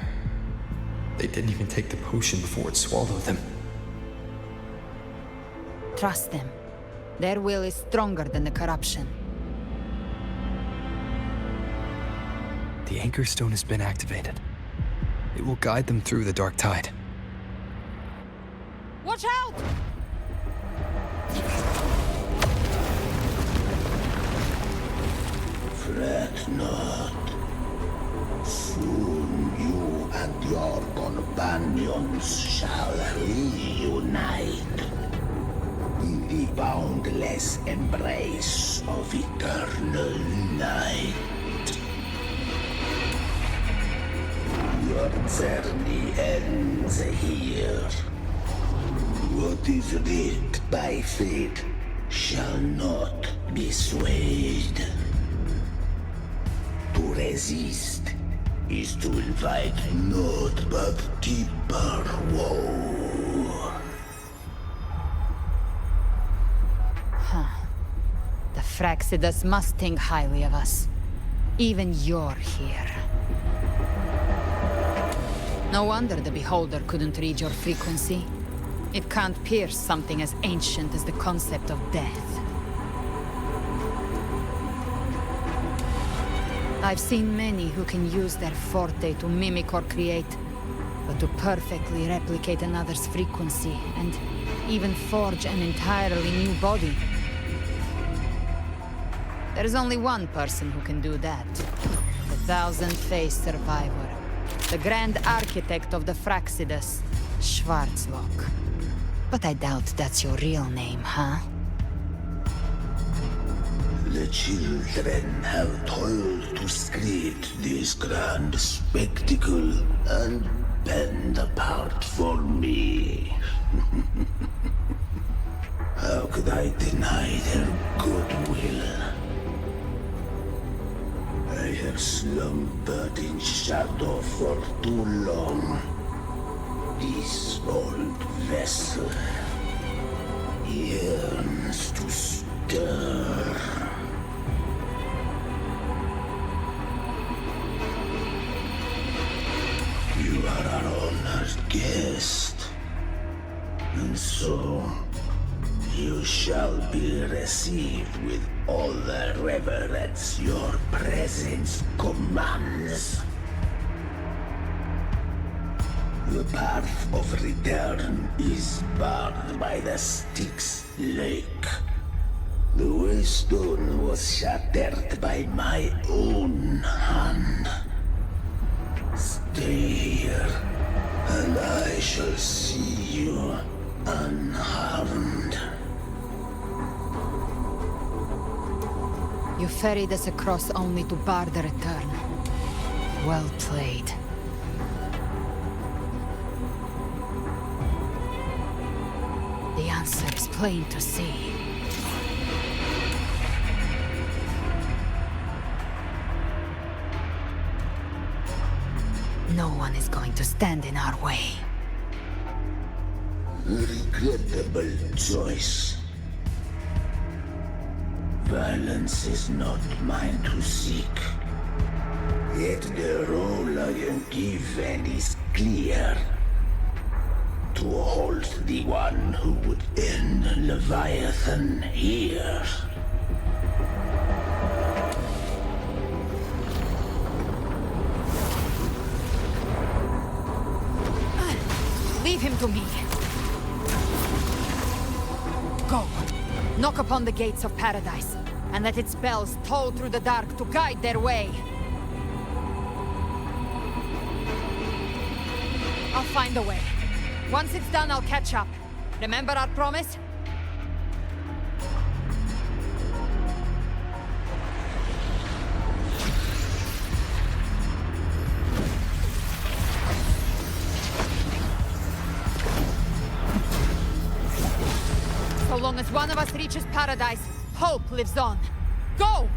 they didn't even take the potion before it swallowed them. Trust them. Their will is stronger than the corruption. The Anchor Stone has been activated. It will guide them through the Dark Tide. Watch out! Fret not. Soon you and your companions shall reunite in the boundless embrace of eternal night. Your journey ends here. What is writ by fate shall not be swayed. To resist is to invite naught but deeper woe. The Fraxidus must think highly of us. Even you're here. No wonder the Beholder couldn't read your frequency. It can't pierce something as ancient as the concept of death. I've seen many who can use their forte to mimic or create, but to perfectly replicate another's frequency and even forge an entirely new body. There's only one person who can do that. The thousand-faced survivor. The Grand Architect of the Fraxidus, Schwarzlock. But I doubt that's your real name, huh? The children have toiled to create this grand spectacle and bend apart for me. How could I deny their goodwill? I have slumbered in shadow for too long. This old vessel yearns to stir. You are our honored guest, and so you shall be received with all the reverence your presence commands. The path of return is barred by the Styx Lake. The waystone was shattered by my own hand. Stay here, and I shall see you unharmed. You ferried us across only to bar the return. Well played. The answer is plain to see. No one is going to stand in our way. Regrettable choice. Violence is not mine to seek. Yet the role I am given is clear. To hold the one who would end Leviathan here. Leave him to me. Go. Knock upon the gates of paradise, and let its bells toll through the dark to guide their way. I'll find a way. Once it's done, I'll catch up. Remember our promise? So long as one of us reaches paradise, hope lives on. Go!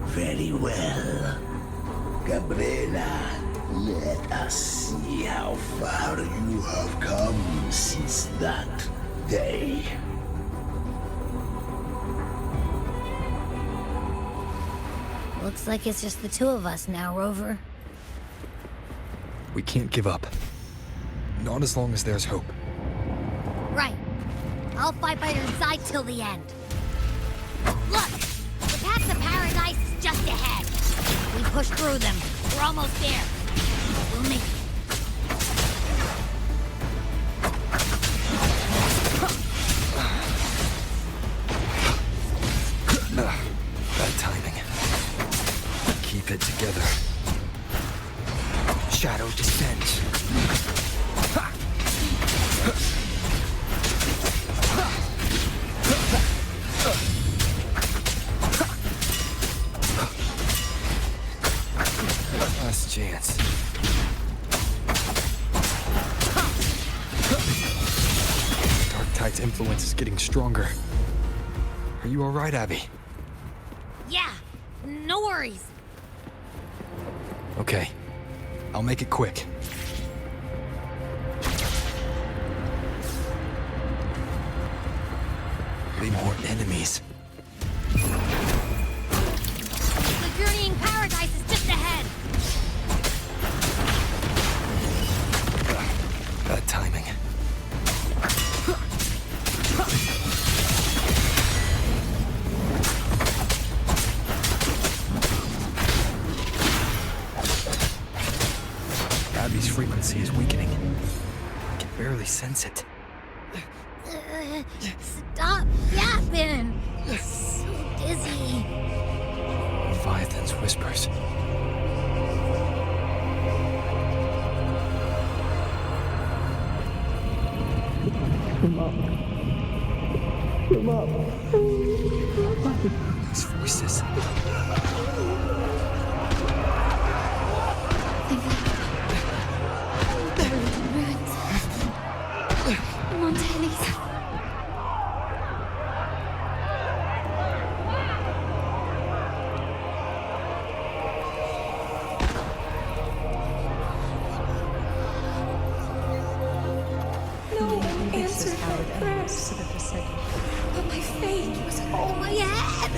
Very well. Gabriela, let us see how far you have come since that day. Looks like it's just the two of us now, Rover. We can't give up. Not as long as there's hope. Right. I'll fight by your side till the end. Look! The path to paradise is just ahead. We push through them. We're almost there. We'll make it. Bad timing. Keep it together. Shadow descends. Last chance. Dark Tide's influence is getting stronger. Are you all right, Abby? Yeah, no worries. Okay. I'll make it quick. Be more enemies. The journeying paradise is just ahead. Bad timing. Abby's frequency is weakening. I can barely sense it. Stop yapping. I'm so dizzy. Leviathan's whispers. Come up. Come up. These voices. But my face was all my head.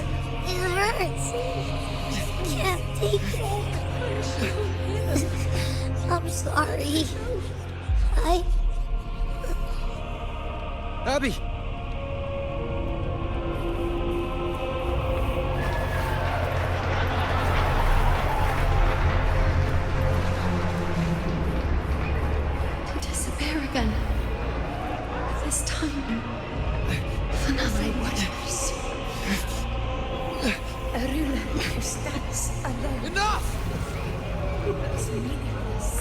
It hurts. I can't take it. I'm sorry. Abby! To disappear again. This time, for nothing matters. Aruna, who stands alone. Enough! It's meaningless.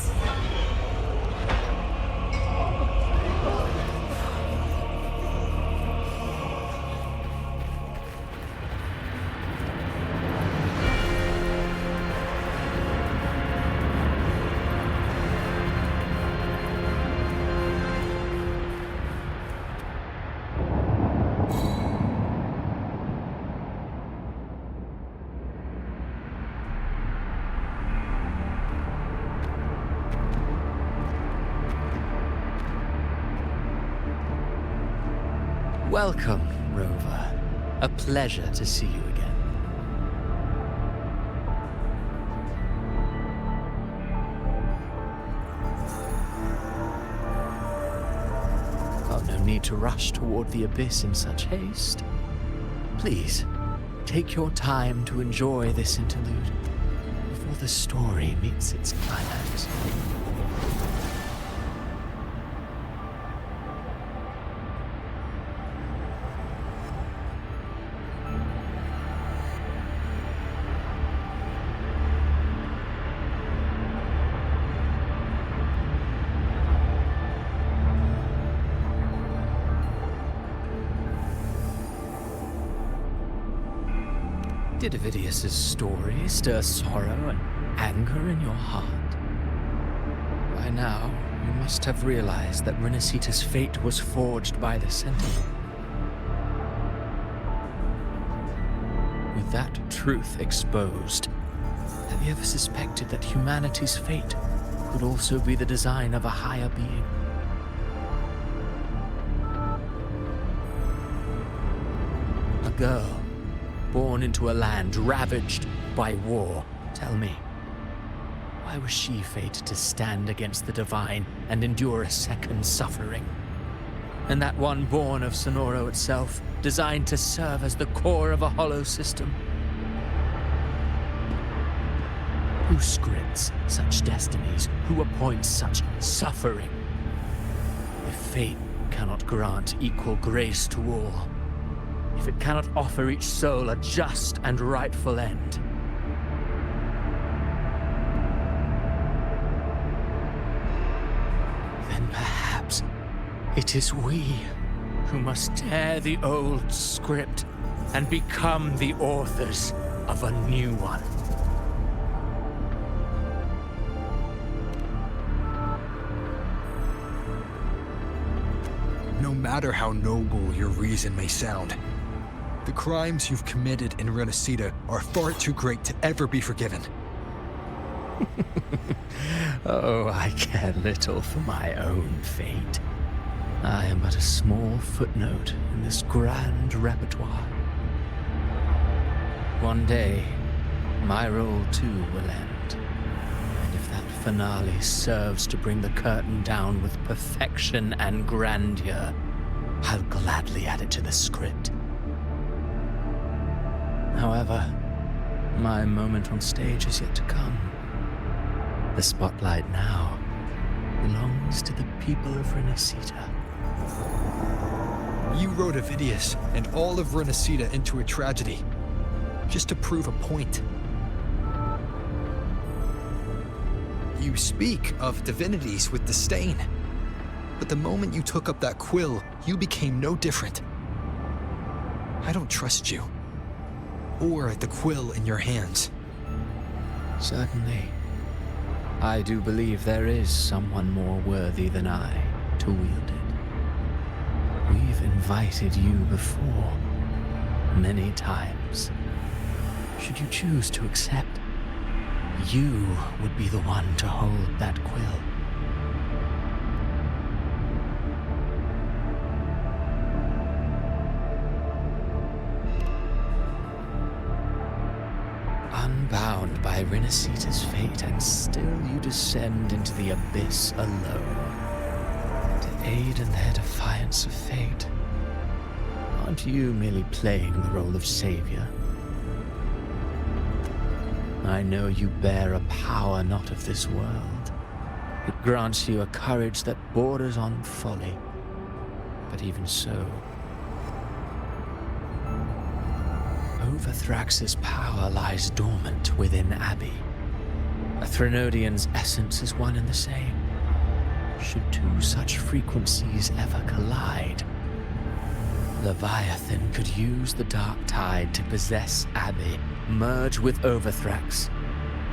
Welcome, Rover. A pleasure to see you again. Oh, no need to rush toward the abyss in such haste. Please, take your time to enjoy this interlude before the story meets its climax. Did Avidius's story stir sorrow and anger in your heart? By now, you must have realized that Renacita's fate was forged by the Sentinel. With that truth exposed, have you ever suspected that humanity's fate could also be the design of a higher being? A girl born into a land ravaged by war. Tell me, why was she fated to stand against the divine and endure a second suffering? And that one born of Sonoro itself, designed to serve as the core of a hollow system? Who scripts such destinies? Who appoints such suffering? If fate cannot grant equal grace to all, if it cannot offer each soul a just and rightful end, then perhaps it is we who must tear the old script and become the authors of a new one. No matter how noble your reason may sound, the crimes you've committed in Renacita are far too great to ever be forgiven. Oh, I care little for my own fate. I am but a small footnote in this grand repertoire. One day, my role too will end. And if that finale serves to bring the curtain down with perfection and grandeur, I'll gladly add it to the script. However, my moment on stage is yet to come. The spotlight now belongs to the people of Renacita. You wrote Avidius and all of Renacita into a tragedy, just to prove a point. You speak of divinities with disdain, but the moment you took up that quill, you became no different. I don't trust you, or the quill in your hands. Certainly. I do believe there is someone more worthy than I to wield it. We've invited you before, many times. Should you choose to accept, you would be the one to hold that quill. Unbound by Renacita's fate, and still you descend into the abyss alone, to aid in their defiance of fate. Aren't you merely playing the role of savior? I know you bear a power not of this world. It grants you a courage that borders on folly. But even so, Overthrax's power lies dormant within Abbey. A Threnodian's essence is one and the same. Should two such frequencies ever collide, Leviathan could use the dark tide to possess Abbey, merge with Overthrax,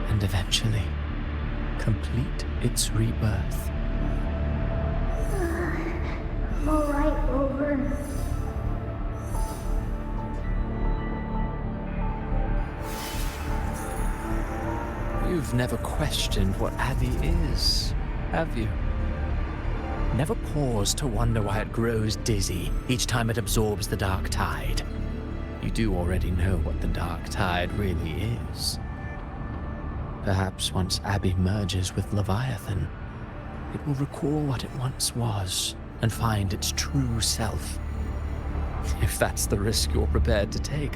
and eventually complete its rebirth. I'm alright, Rover. You've never questioned what Abbey is, have you? Never paused to wonder why it grows dizzy each time it absorbs the dark tide. You do already know what the dark tide really is. Perhaps once Abbey merges with Leviathan, it will recall what it once was and find its true self. If that's the risk you're prepared to take,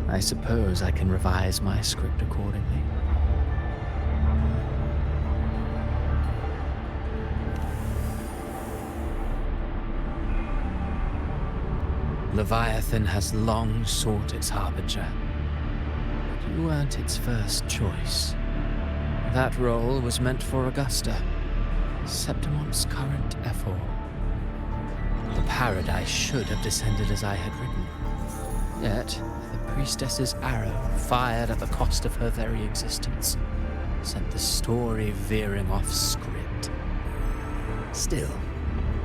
I suppose I can revise my script accordingly. Leviathan has long sought its harbinger, but you weren't its first choice. That role was meant for Augusta, Septimon's current Ephor. The paradise should have descended as I had written. Yet, the priestess's arrow, fired at the cost of her very existence, sent the story veering off script. Still,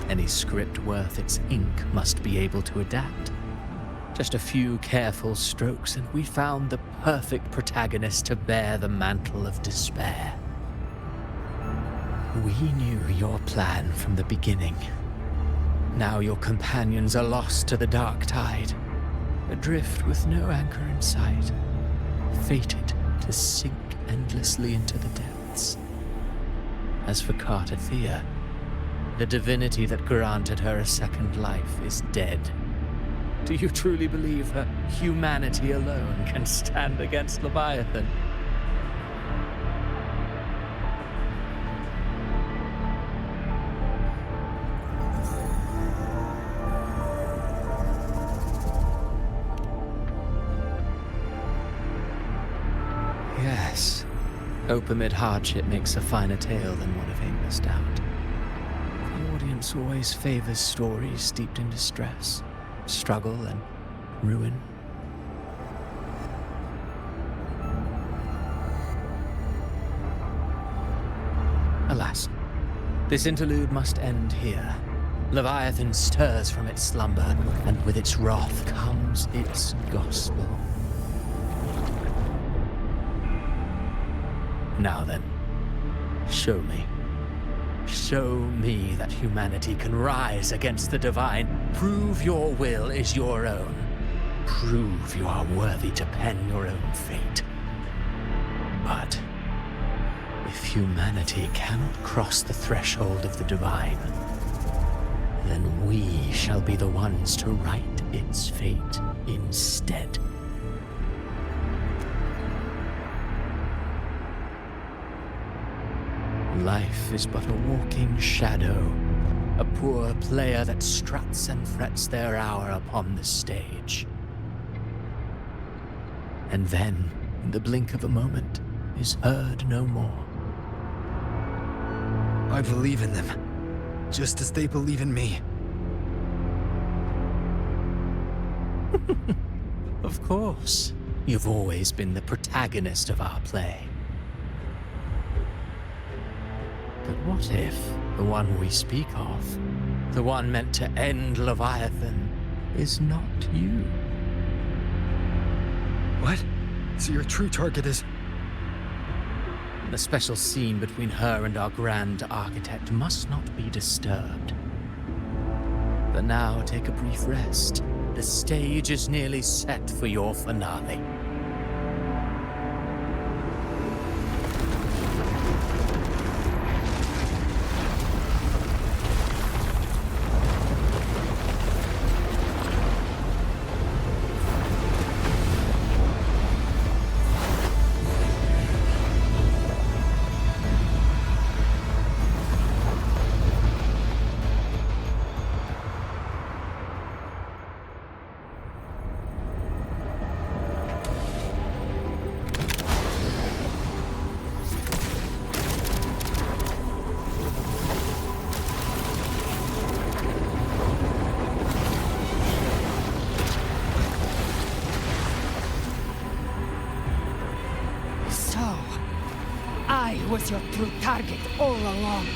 any script worth its ink must be able to adapt. Just a few careful strokes and we found the perfect protagonist to bear the mantle of despair. We knew your plan from the beginning. Now your companions are lost to the dark tide, adrift with no anchor in sight, fated to sink endlessly into the depths. As for Cartathea, the divinity that granted her a second life is dead. Do you truly believe her humanity alone can stand against Leviathan? Yes. Hope amid hardship makes a finer tale than one of aimless doubt. The audience always favors stories steeped in distress, struggle, and ruin. Alas, this interlude must end here. Leviathan stirs from its slumber, and with its wrath comes its gospel. Now then, show me. Show me that humanity can rise against the divine. Prove your will is your own. Prove you are worthy to pen your own fate. But if humanity cannot cross the threshold of the divine, then we shall be the ones to write its fate instead. Life is but a walking shadow, a poor player that struts and frets their hour upon the stage. And then, in the blink of a moment, is heard no more. I believe in them, just as they believe in me. Of course. You've always been the protagonist of our play. But what if the one we speak of, the one meant to end Leviathan, is not you? What? So your true target is... The special scene between her and our grand architect must not be disturbed. But now take a brief rest. The stage is nearly set for your finale. I was your true target all along.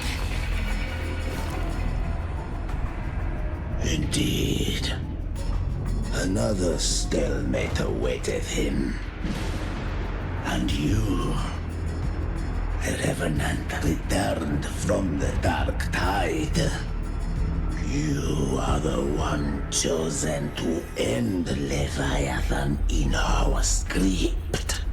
Indeed. Another stalemate awaited him. And you, a revenant returned from the dark tide. You are the one chosen to end Leviathan in our script.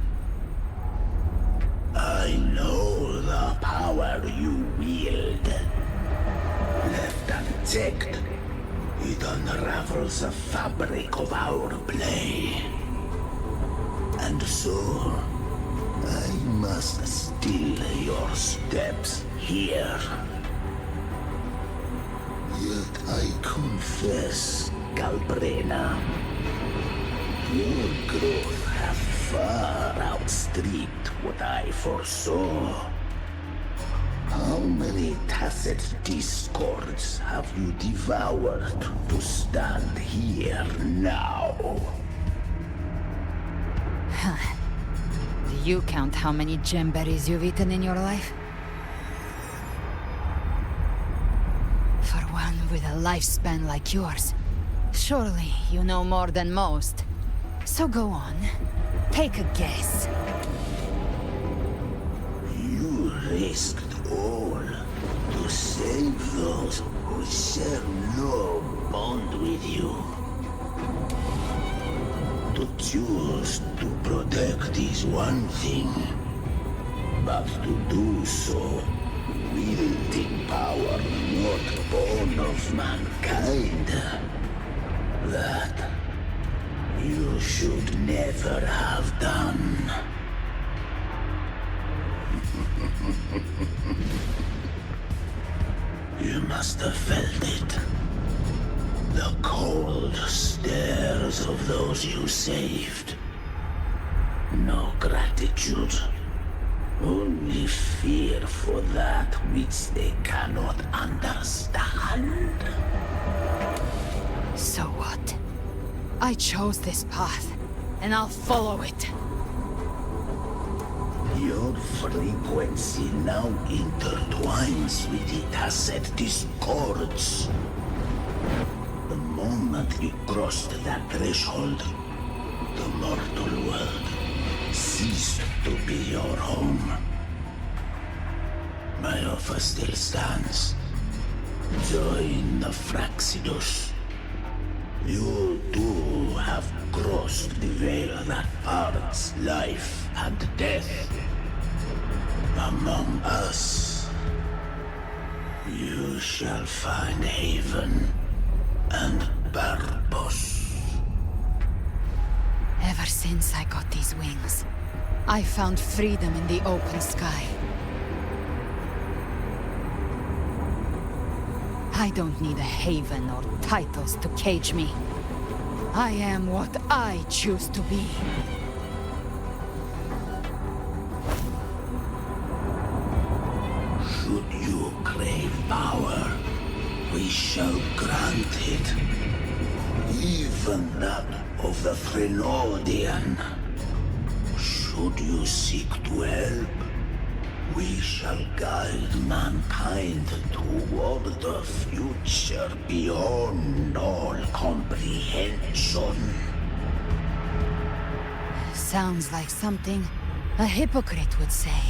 I know the power you wield. Left unchecked, it unravels the fabric of our play. And so, I must steal your steps here. Yet I confess, Galbrena, your growth hath far outstripped what I foresaw. How many tacit discords have you devoured to stand here now? Do you count how many gemberries you've eaten in your life? For one with a lifespan like yours, surely you know more than most. So go on, take a guess. You risked all to save those who share no bond with you. To choose to protect is one thing, but to do so wielding power not born of mankind, that you should never have done. You must have felt it. The cold stares of those you saved. No gratitude. Only fear for that which they cannot understand. So what? I chose this path, and I'll follow it. Your frequency now intertwines with it as set discords. The moment you crossed that threshold, the mortal world ceased to be your home. My offer still stands. Join the Fraxidus. You too have crossed the veil that parts life and death. Among us, you shall find haven and purpose. Ever since I got these wings, I found freedom in the open sky. I don't need a haven or titles to cage me. I am what I choose to be. Should you crave power, we shall grant it. Even that of the Threnodian. Should you seek to help, we shall guide mankind toward the future beyond all comprehension. Sounds like something a hypocrite would say.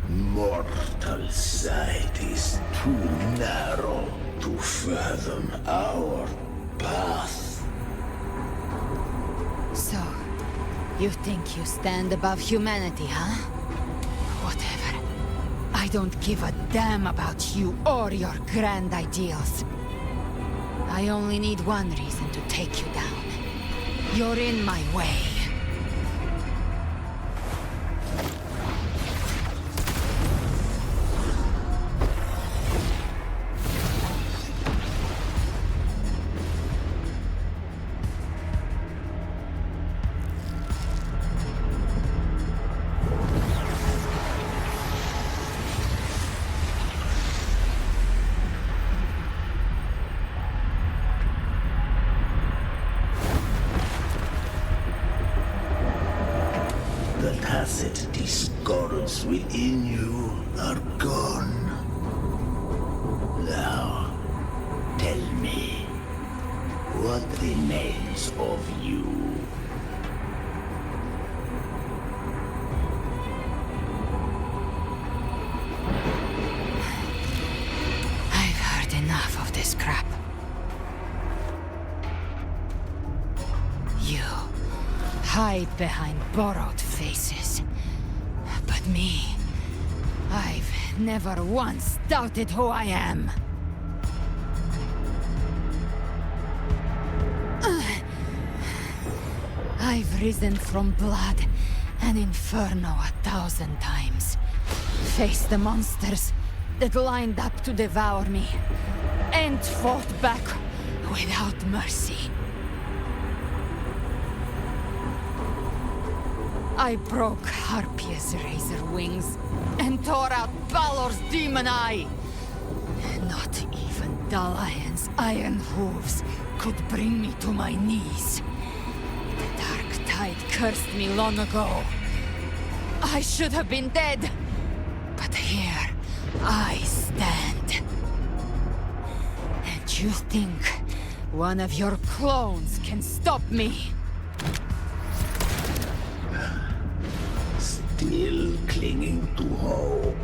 Mortal sight is too narrow to fathom our path. So, you think you stand above humanity, huh? Whatever. I don't give a damn about you or your grand ideals. I only need one reason to take you down. You're in my way. The tacit discords within you are gone. Now, tell me, what remains of you? I've heard enough of this crap. You hide behind borrowed faces. But me, I've never once doubted who I am. I've risen from blood and inferno 1,000 times. Faced the monsters that lined up to devour me, and fought back without mercy. I broke Harpia's razor wings and tore out Balor's demon eye. Not even Dalahan's iron hooves could bring me to my knees. The dark tide cursed me long ago. I should have been dead. But here I stand. And you think one of your clones can stop me? Still clinging to hope.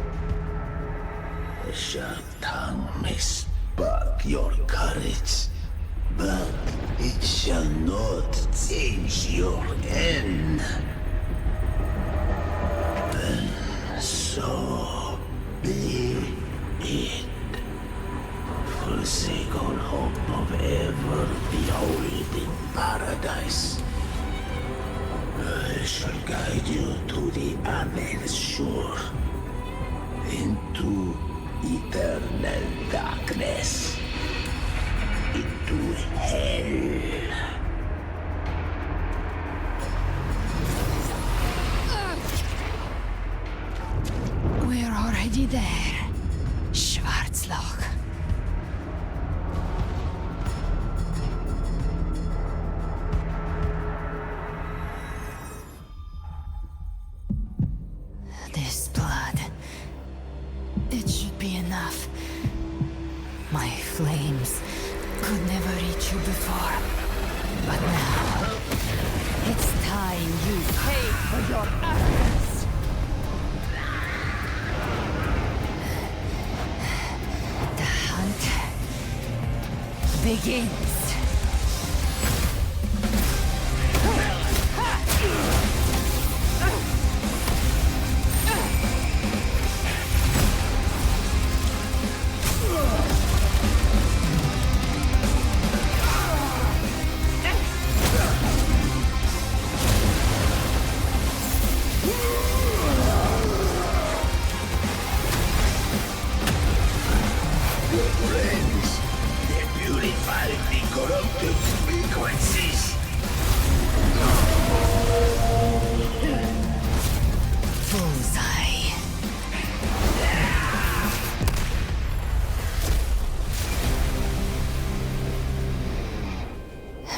A sharp tongue may spark your courage, but it shall not change your end. Then so be it. Forsake all hope of ever beholding paradise. I shall guide you to the other shore, into eternal darkness, into hell. We're already there, Schwarzloch. This blood, it should be enough. My flames could never reach you before, but now it's time you pay for your arrogance. The hunt begins.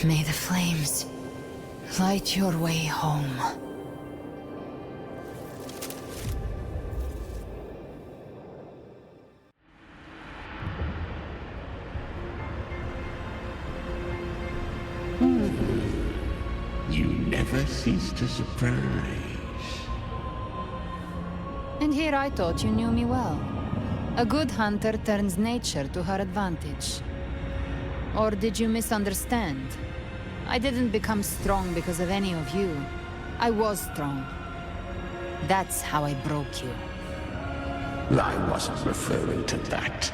May the flames light your way home. You never cease to surprise. And here I thought you knew me well. A good hunter turns nature to her advantage. Or did you misunderstand? I didn't become strong because of any of you. I was strong. That's how I broke you. I wasn't referring to that.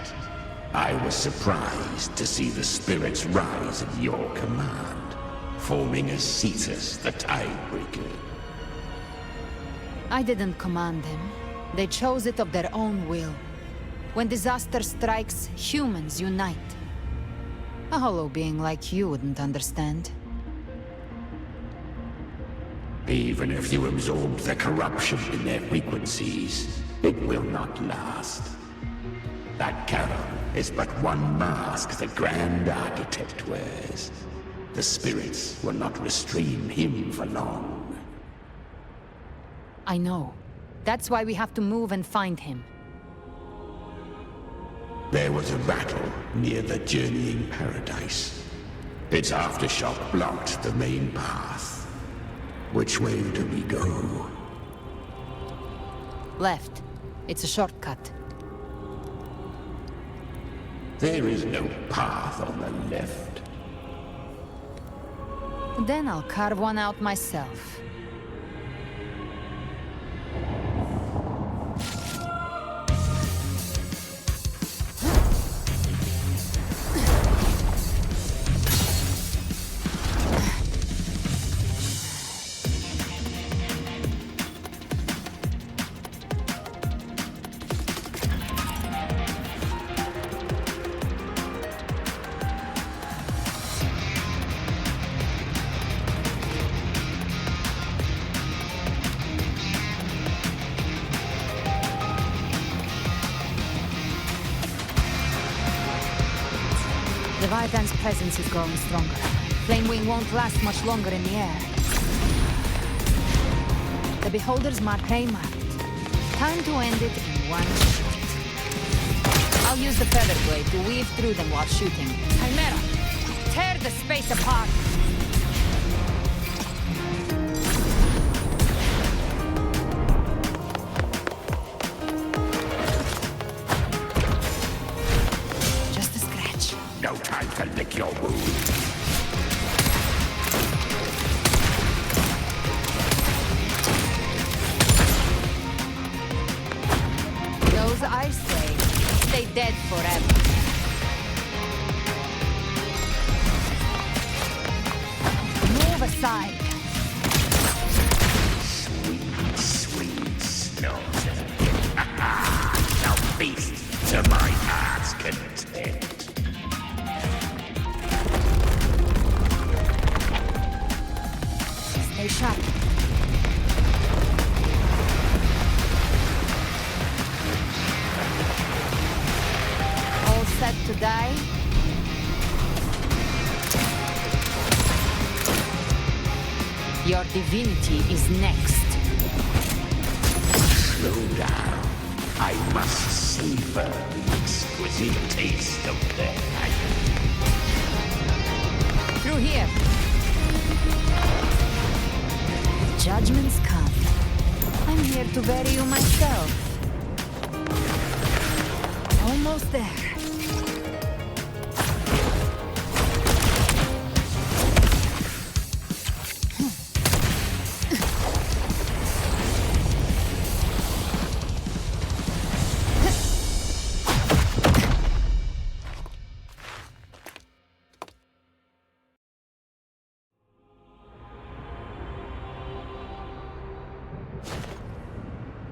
I was surprised to see the spirits rise at your command, forming a Cetus, the Tidebreaker. I didn't command them. They chose it of their own will. When disaster strikes, humans unite. A hollow being like you wouldn't understand. Even if you absorb the corruption in their frequencies, it will not last. That carol is but one mask the Grand Architect wears. The spirits will not restrain him for long. I know. That's why we have to move and find him. There was a battle near the Journeying Paradise. Its aftershock blocked the main path. Which way do we go? Left. It's a shortcut. There is no path on the left. Then I'll carve one out myself. Leviathan's presence is growing stronger. Flame Wing won't last much longer in the air. The Beholder's mark they marked. Time to end it in one shot. I'll use the Feather Blade to weave through them while shooting. Chimera, tear the space apart! Just a scratch. No time to lick your wound. Those I say stay dead forever. Move aside. Sweet, sweet slaughter. Now feast to my heart's content. Stay sharp. All set to die? Your divinity is next. Slow down. I must savor the exquisite taste of death. Through here. Judgments come. I'm here to bury you myself. Almost there.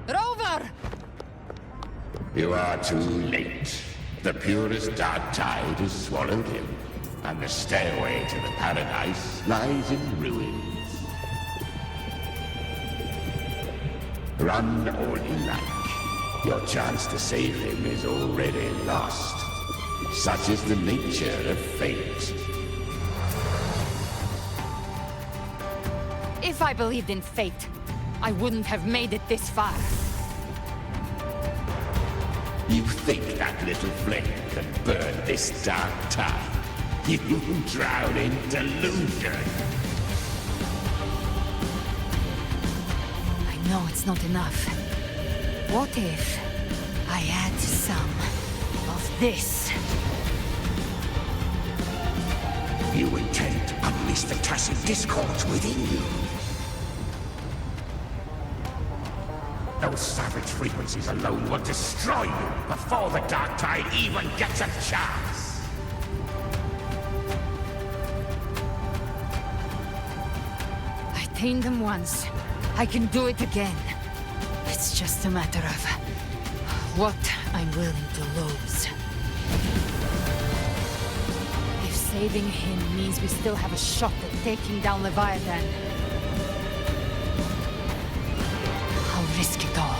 Rover! You are too late. The purest dark tide has swallowed him, and the stairway to the paradise lies in ruins. Run all you like. Your chance to save him is already lost. Such is the nature of fate. If I believed in fate, I wouldn't have made it this far. You think that little flame can burn this dark tide? You drown in delusion. I know it's not enough. What if I add some of this? You intend to unleash the tacit discords within you. Those savage frequencies alone will destroy you before the Dark Tide even gets a chance. I tamed them once. I can do it again. It's just a matter of what I'm willing to lose. If saving him means we still have a shot at taking down Leviathan, I'll risk it all.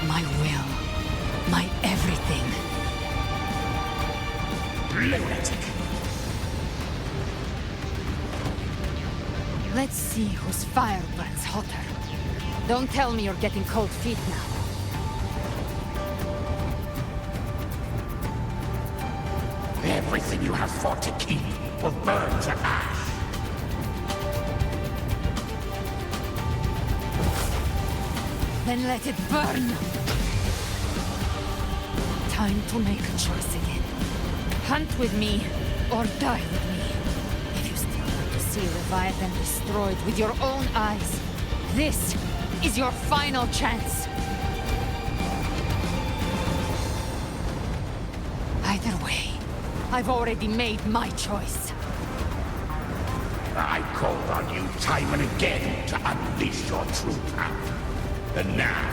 My will. My everything. Lunatic. Let's see whose fire burns hotter. Don't tell me you're getting cold feet now. Everything you have fought to keep will burn to ash. Then let it burn! Time to make a choice again. Hunt with me, or die with me. If you still want to see Leviathan destroyed with your own eyes, this is your final chance. Either way, I've already made my choice. I called on you time and again to unleash your true power. And now,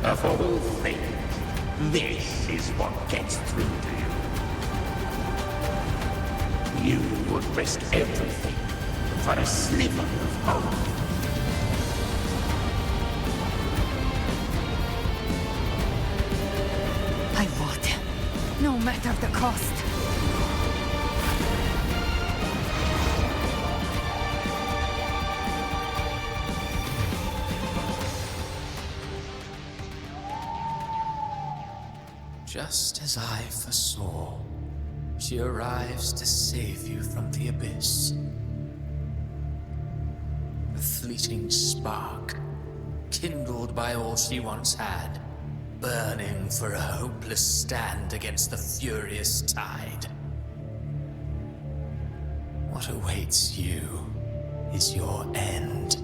of all things, this is what gets through to you. You would risk everything for a sliver of hope. I would, no matter the cost. Just as I foresaw, she arrives to save you from the abyss. A fleeting spark, kindled by all she once had, burning for a hopeless stand against the furious tide. What awaits you is your end.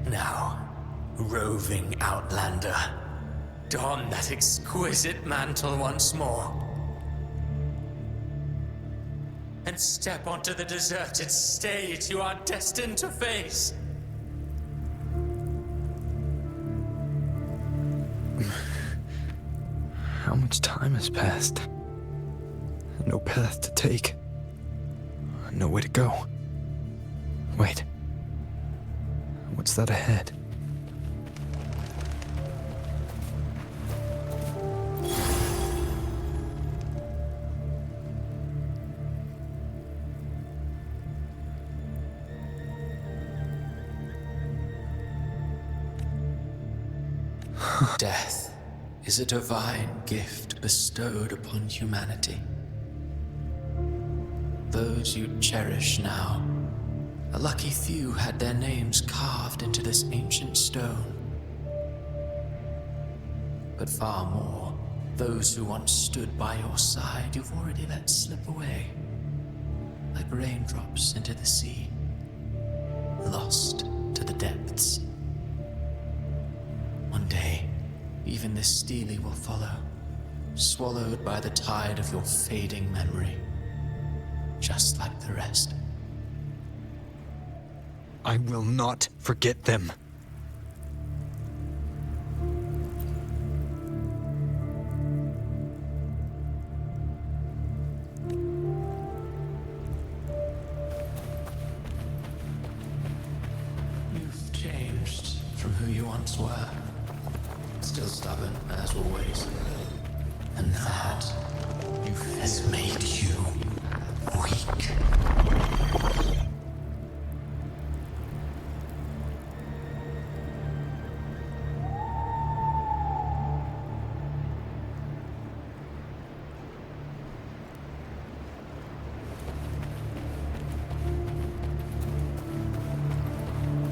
Now, roving outlander, don that exquisite mantle once more, and step onto the deserted stage you are destined to face. How much time has passed? No path to take. Nowhere to go. Wait. What's that ahead? Death is a divine gift bestowed upon humanity. Those you cherish now, a lucky few had their names carved into this ancient stone. But far more, those who once stood by your side you've already let slip away, like raindrops into the sea, lost to the depths. One day, even this stele will follow, swallowed by the tide of your fading memory, just like the rest. I will not forget them. You've changed from who you once were. Still stubborn, as always. And that has made you weak.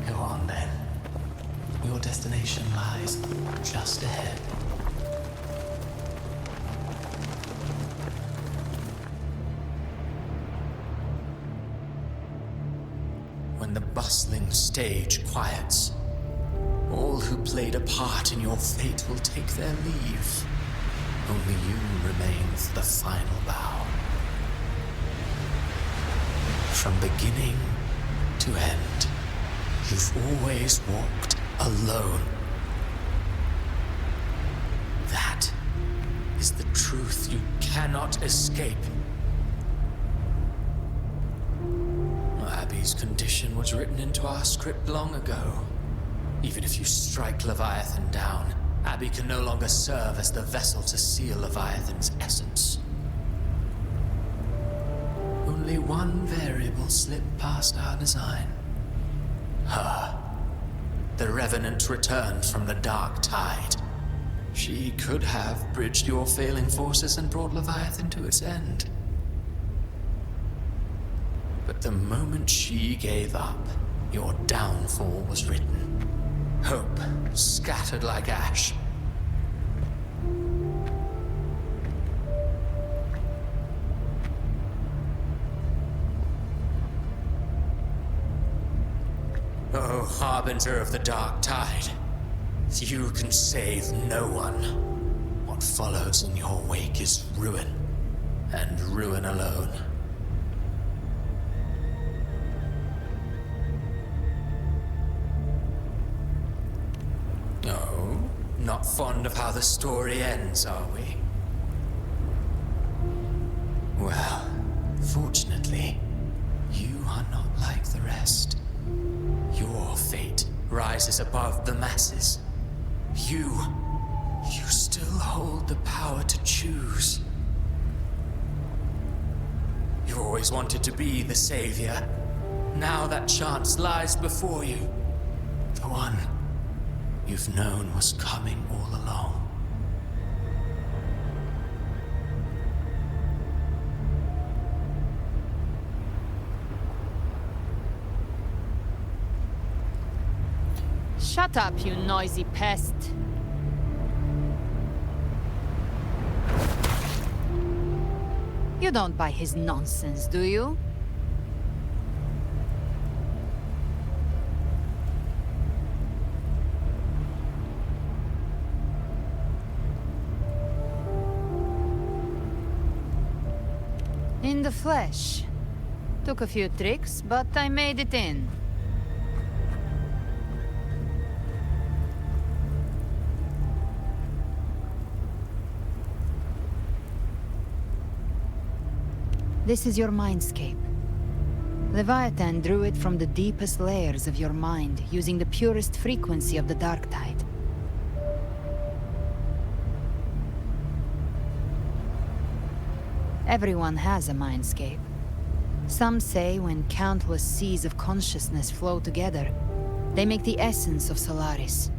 Go on then. Your destination lies just ahead. When the bustling stage quiets, all who played a part in your fate will take their leave. Only you remain for the final bow. From beginning to end, you've always walked alone. That is the truth you cannot escape. Abby's condition was written into our script long ago. Even if you strike Leviathan down, Abby can no longer serve as the vessel to seal Leviathan's essence. Only one variable slipped past our design. Her. The Revenant returned from the dark tide. She could have bridged your failing forces and brought Leviathan to its end. But the moment she gave up, your downfall was written. Hope scattered like ash. Oh, harbinger of the dark tide, you can save no one. What follows in your wake is ruin, and ruin alone. No, not fond of how the story ends, are we? Well, fortunately, you are not like the rest. Your fate rises above the masses. You still hold the power to choose. You've always wanted to be the savior. Now that chance lies before you. The one you've known was coming all along. Shut up, you noisy pest. You don't buy his nonsense, do you? In the flesh. Took a few tricks, but I made it in. This is your mindscape. Leviathan drew it from the deepest layers of your mind, using the purest frequency of the dark tide. Everyone has a mindscape. Some say when countless seas of consciousness flow together, they make the essence of Solaris.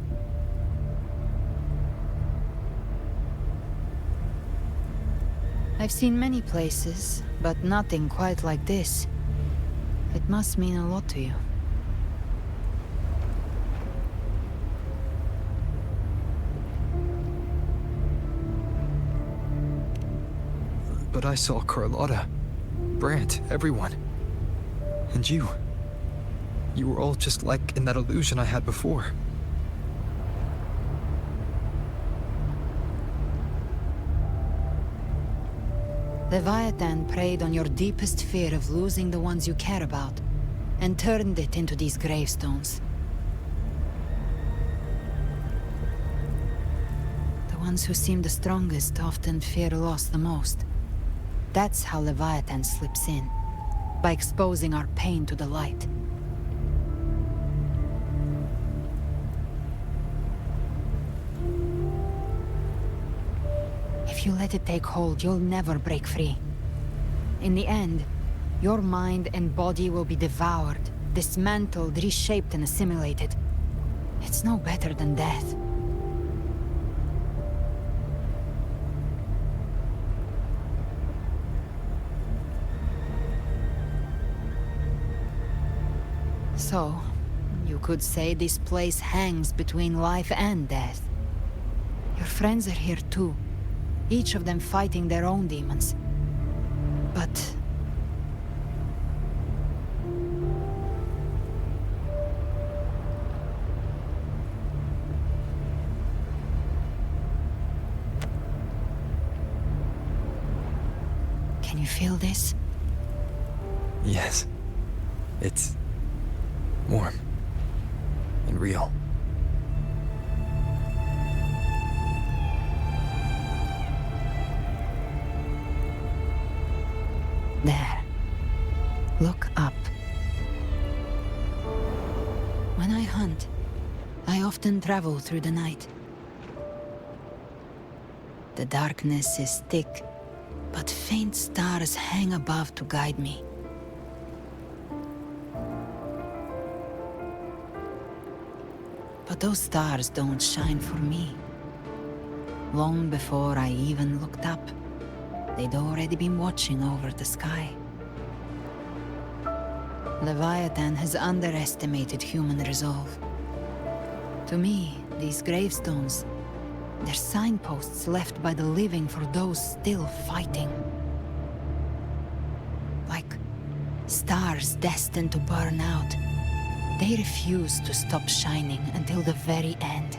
I've seen many places, but nothing quite like this. It must mean a lot to you. But I saw Carlotta, Brant, everyone. And you. You were all just like in that illusion I had before. Leviathan preyed on your deepest fear of losing the ones you care about, and turned it into these gravestones. The ones who seem the strongest often fear loss the most. That's how Leviathan slips in, by exposing our pain to the light. If you let it take hold, you'll never break free. In the end, your mind and body will be devoured, dismantled, reshaped, and assimilated. It's no better than death. So, you could say this place hangs between life and death. Your friends are here too, each of them fighting their own demons. But... can you feel this? Yes. It's warm and real. There. Look up. When I hunt, I often travel through the night. The darkness is thick, but faint stars hang above to guide me. But those stars don't shine for me. Long before I even looked up, they'd already been watching over the sky. Leviathan has underestimated human resolve. To me, these gravestones, they're signposts left by the living for those still fighting. Like stars destined to burn out. They refuse to stop shining until the very end.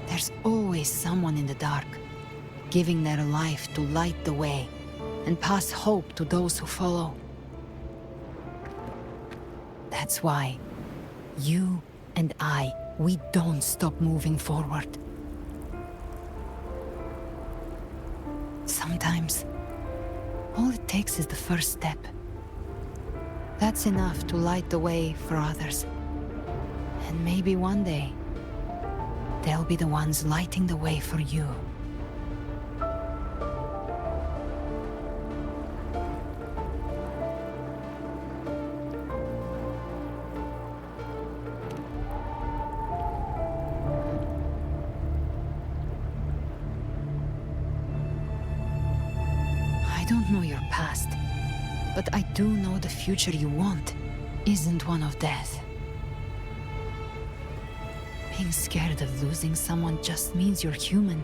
There's always someone in the dark, giving their life to light the way and pass hope to those who follow. That's why you and I, we don't stop moving forward. Sometimes, all it takes is the first step. That's enough to light the way for others. And maybe one day, they'll be the ones lighting the way for you. I don't know your past. But I do know the future you want isn't one of death. Being scared of losing someone just means you're human.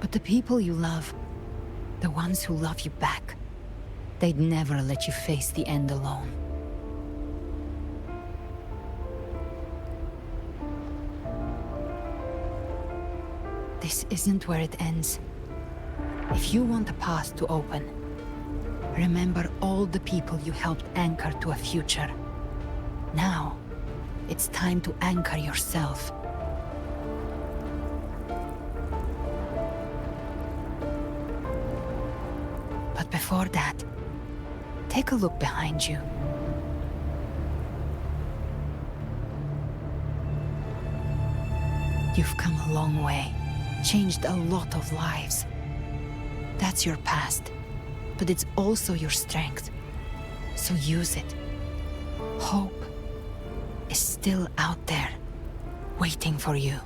But the people you love, the ones who love you back, they'd never let you face the end alone. This isn't where it ends. If you want the path to open, remember all the people you helped anchor to a future. Now, it's time to anchor yourself. But before that, take a look behind you. You've come a long way, changed a lot of lives. That's your past, but it's also your strength. So use it. Hope is still out there, waiting for you.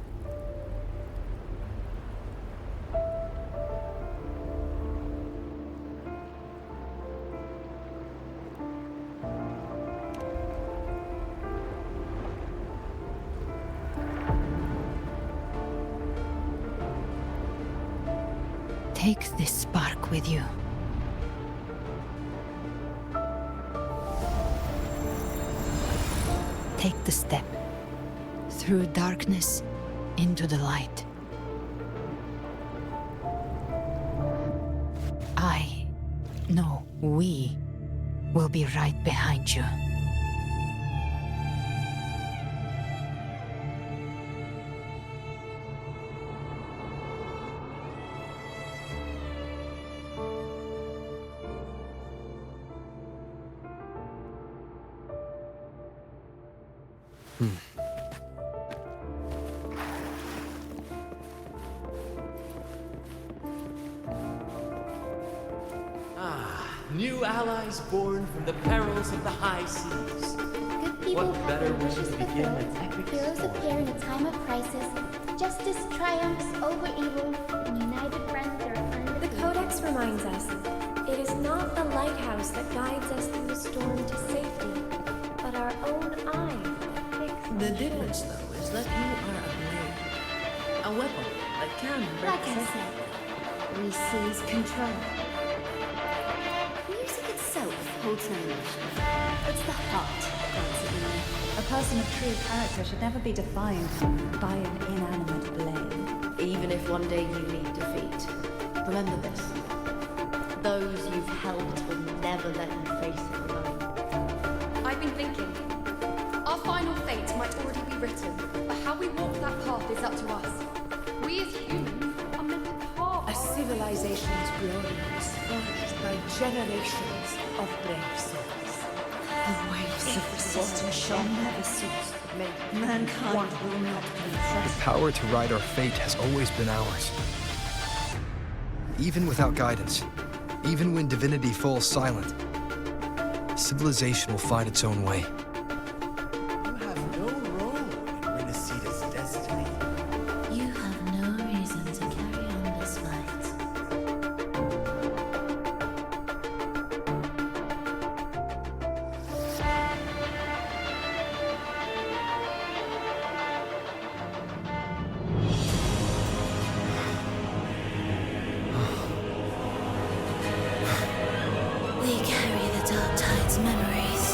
Take this spark with you. Take the step through darkness into the light. We will be right behind you. New allies born from the perils of the high seas. What better way to begin an epic Heroes appear in a time of crisis. Justice triumphs over evil, and united friends are undefeated. The Codex reminds us, it is not the lighthouse that guides us through the storm to safety, but our own eyes. The difference, though, is that you are a blade. A weapon that can break. Like I said, we seize control. Holds no emotion. It's the heart that's in me. A person of true character should never be defined by an inanimate blade. Even if one day you meet defeat, remember this. Those you've helped will never let you face it alone. I've been thinking. Our final fate might already be written, but how we walk that path is up to us. We as humans are meant to carve A civilization's glory is forged by generations of brave souls. The waves of resistance shall never cease. Mankind will not be The oppressed. power to ride our fate has always been ours. Even without guidance, even when divinity falls silent, civilization will find its own way. You have no role in Renacita's destiny. You have no reason to carry on this fight. We carry the Dark Tide's memories.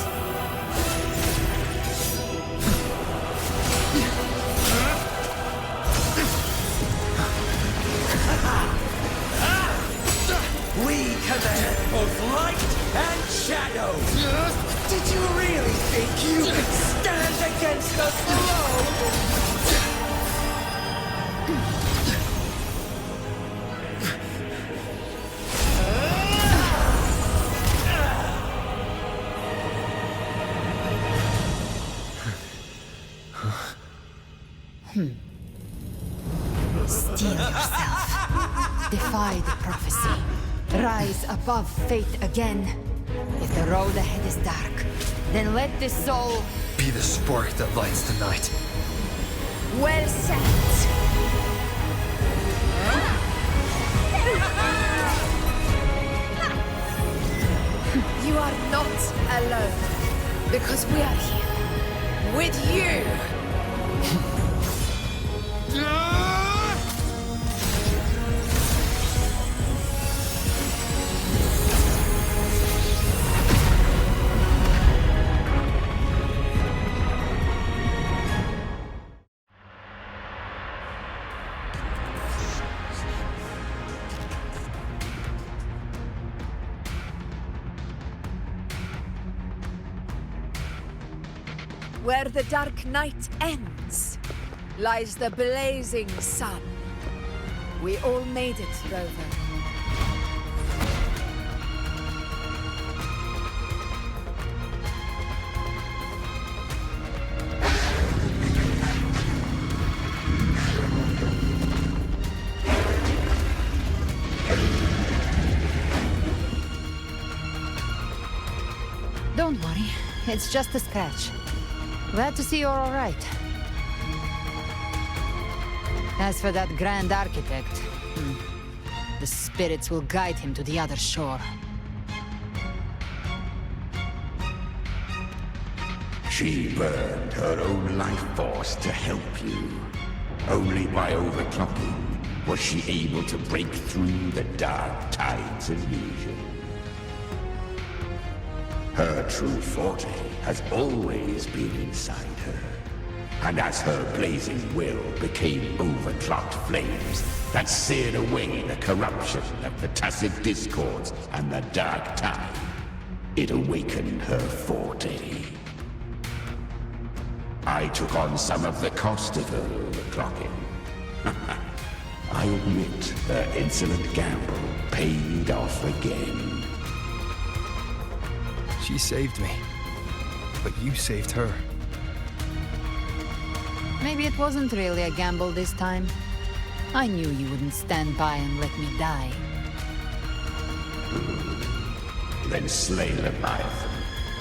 We command both light and shadow. Did you really think you could stand against us alone? Steel yourself. Defy the prophecy. Rise above fate again. If the road ahead is dark, then let this soul Be the spark that lights the night. Well said. You are not alone, because we are here with you. Where the dark night ends, lies the blazing sun. We all made it, Rover. Don't worry, it's just a scratch. Glad to see you're all right. As for that Grand Architect, the spirits will guide him to the other shore. She burned her own life force to help you. Only by overclocking was she able to break through the dark tide's illusion. Her true forte has always been inside her. And as her blazing will became overclocked flames that seared away the corruption of the tacit discords and the dark tide, it awakened her forte. I took on some of the cost of her overclocking. I admit her insolent gamble paid off again. She saved me, but you saved her. Maybe it wasn't really a gamble this time. I knew you wouldn't stand by and let me die. Then slay Leviathan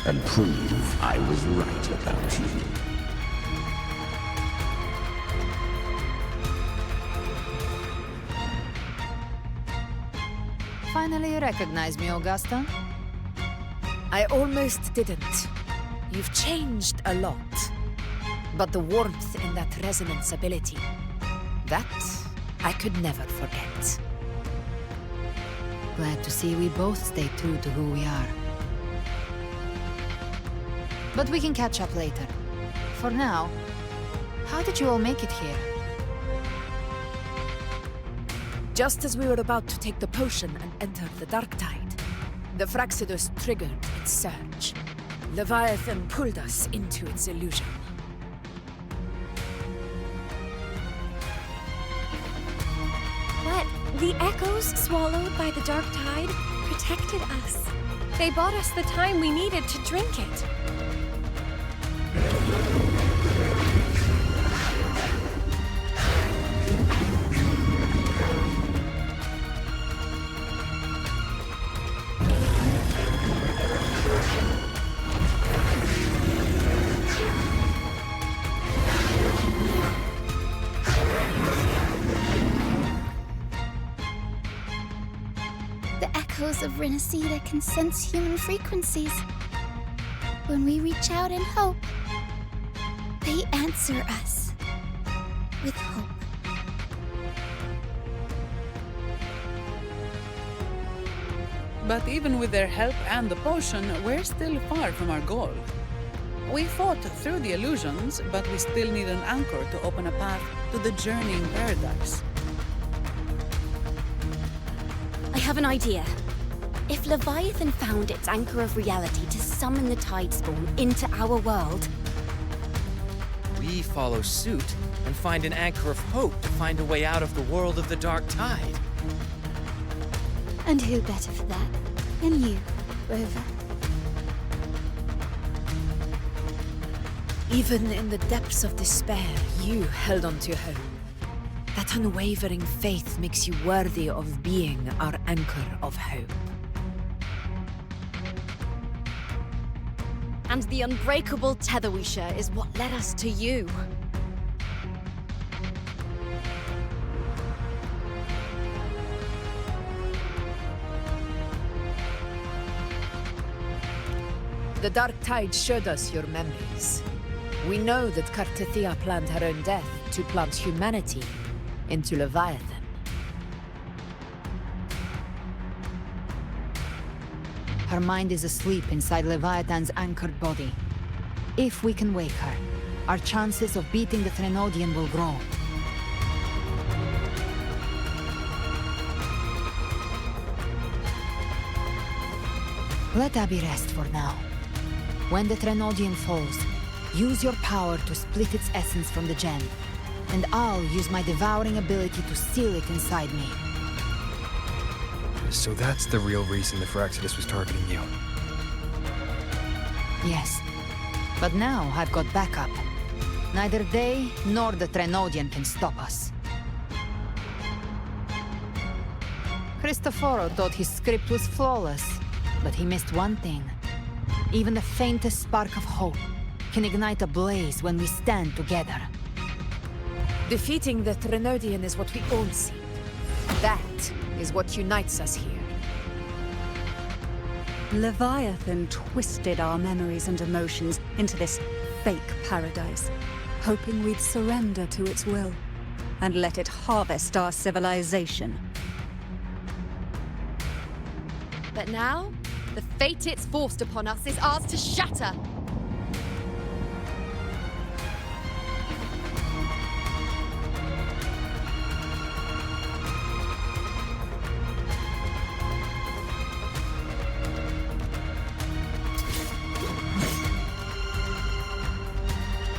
and prove I was right about you. Finally you recognize me, Augusta? I almost didn't. You've changed a lot. But the warmth in that resonance ability, that I could never forget. Glad to see we both stay true to who we are. But we can catch up later. For now, how did you all make it here? Just as we were about to take the potion and enter the dark tide, the Fraxidus triggered its surge. Leviathan pulled us into its illusion. But the echoes swallowed by the dark tide protected us. They bought us the time we needed to drink it. Of Renacida can sense human frequencies. When we reach out in hope, they answer us with hope. But even with their help and the potion, we're still far from our goal. We fought through the illusions, but we still need an anchor to open a path to the journeying paradise. I have an idea. If Leviathan found its anchor of reality to summon the Tidespawn into our world, we follow suit and find an anchor of hope to find a way out of the world of the dark tide. And who better for that than you, Rover? Even in the depths of despair, you held on to hope. That unwavering faith makes you worthy of being our anchor of hope. and the unbreakable tether we share is what led us to you. The dark tide showed us your memories. We know that Kartithia planned her own death to plant humanity into Leviathan. Her mind is asleep inside Leviathan's anchored body. If we can wake her, our chances of beating the Threnodian will grow. Let Abby rest for now. When the Threnodian falls, use your power to split its essence from the gem, and I'll use my devouring ability to seal it inside me. So that's the real reason the Phyrexidus was targeting you. Yes. But now I've got backup. Neither they nor the Threnodian can stop us. Cristoforo thought his script was flawless, but he missed one thing. Even the faintest spark of hope can ignite a blaze when we stand together. Defeating the Threnodian is what we all seek. That is what unites us here. Leviathan twisted our memories and emotions into this fake paradise, hoping we'd surrender to its will and let it harvest our civilization. But now, the fate it's forced upon us is ours to shatter.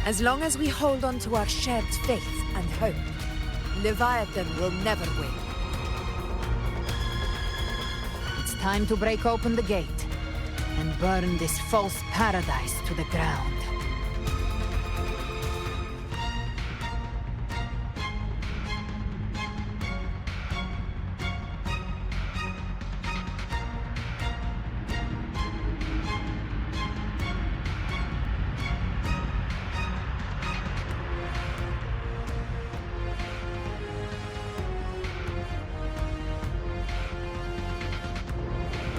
As long as we hold on to our shared faith and hope, Leviathan will never win. It's time to break open the gate and burn this false paradise to the ground.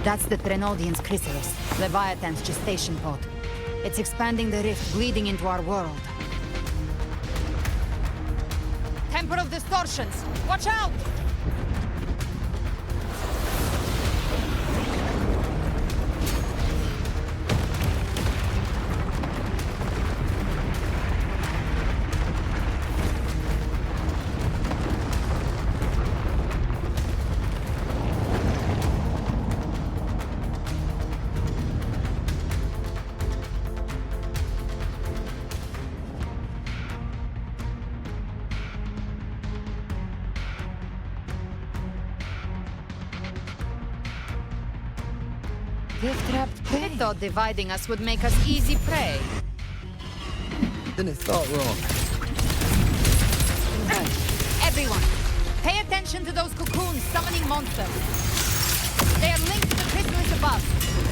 That's the Threnodian's chrysalis, Leviathan's gestation pod. It's expanding the rift, bleeding into our world. Temper of distortions! Watch out! Gift-wrapped prey. I thought dividing us would make us easy prey. Then it thought wrong. Everyone, pay attention to those cocoons summoning monsters. They are linked to the chrysalis above.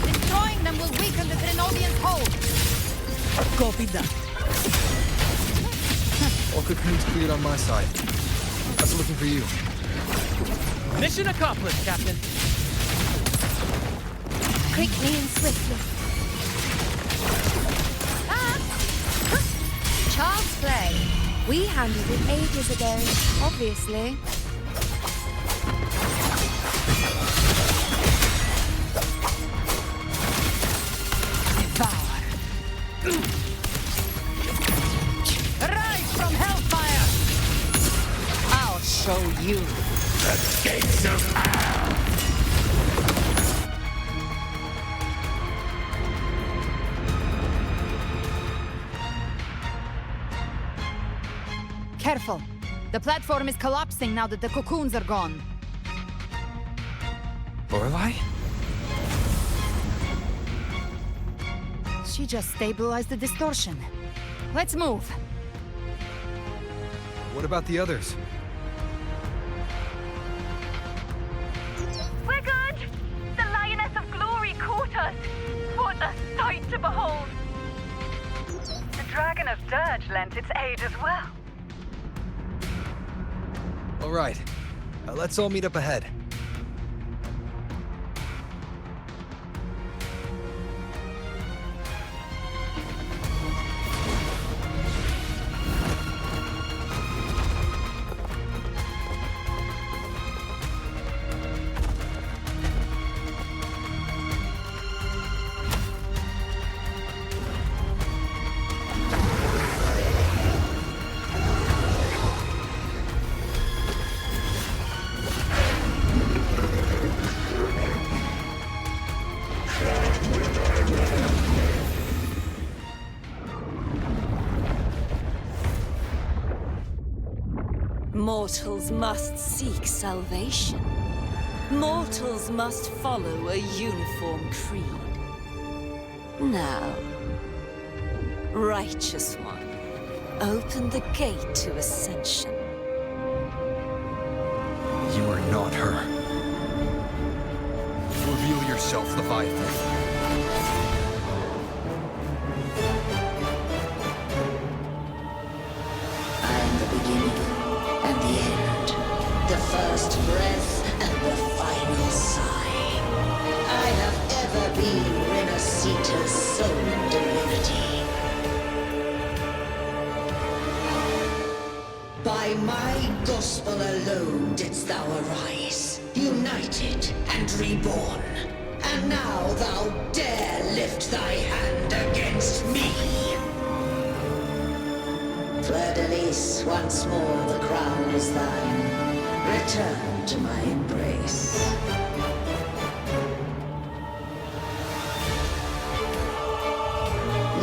Destroying them will weaken the Threnodian's hold. Copy that. All cocoons cleared on my side. I was looking for you. Mission accomplished, Captain. Quickly and swiftly. Child's play. We handled it ages ago, obviously. Devour. Rise from hellfire! I'll show you. The gates of hell! Careful. The platform is collapsing now that the cocoons are gone. Lorelei? She just stabilized the distortion. Let's move. What about the others? We're good! The Lioness of Glory caught us! What a sight to behold! The Dragon of Dirge lent its aid as well. All right. Let's all meet up ahead. Mortals must seek salvation. Mortals must follow a uniform creed. Now, Righteous One, open the gate to ascension. You are not her. Reveal yourself, Leviathan. And the end, the first breath and the final sigh. I have ever been Renacita's sole divinity. By my gospel alone didst thou arise, united and reborn. And now thou dare lift thy hand against me. Fleur-de-Lis, once more the crown is thine. Return to my embrace.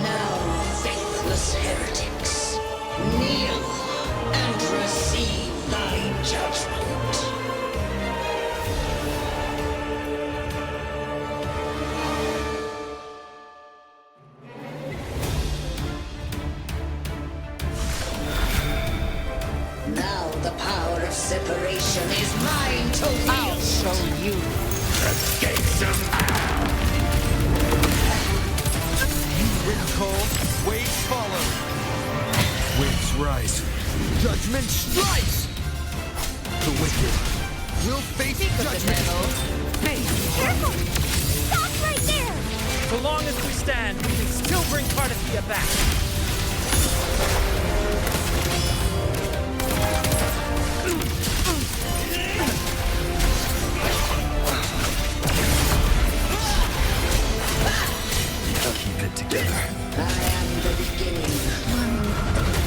Now, faithless heretics, kneel and receive thy judgment. Now the power of separation is mine to wield. I'll show you. The gates of hell. Wind cold, waves follow. Winds rise. Judgment strikes! The wicked will face judgment. Careful! Stop right there! So long as we stand, we can still bring Cardathia back. Keep it together. I am the beginning.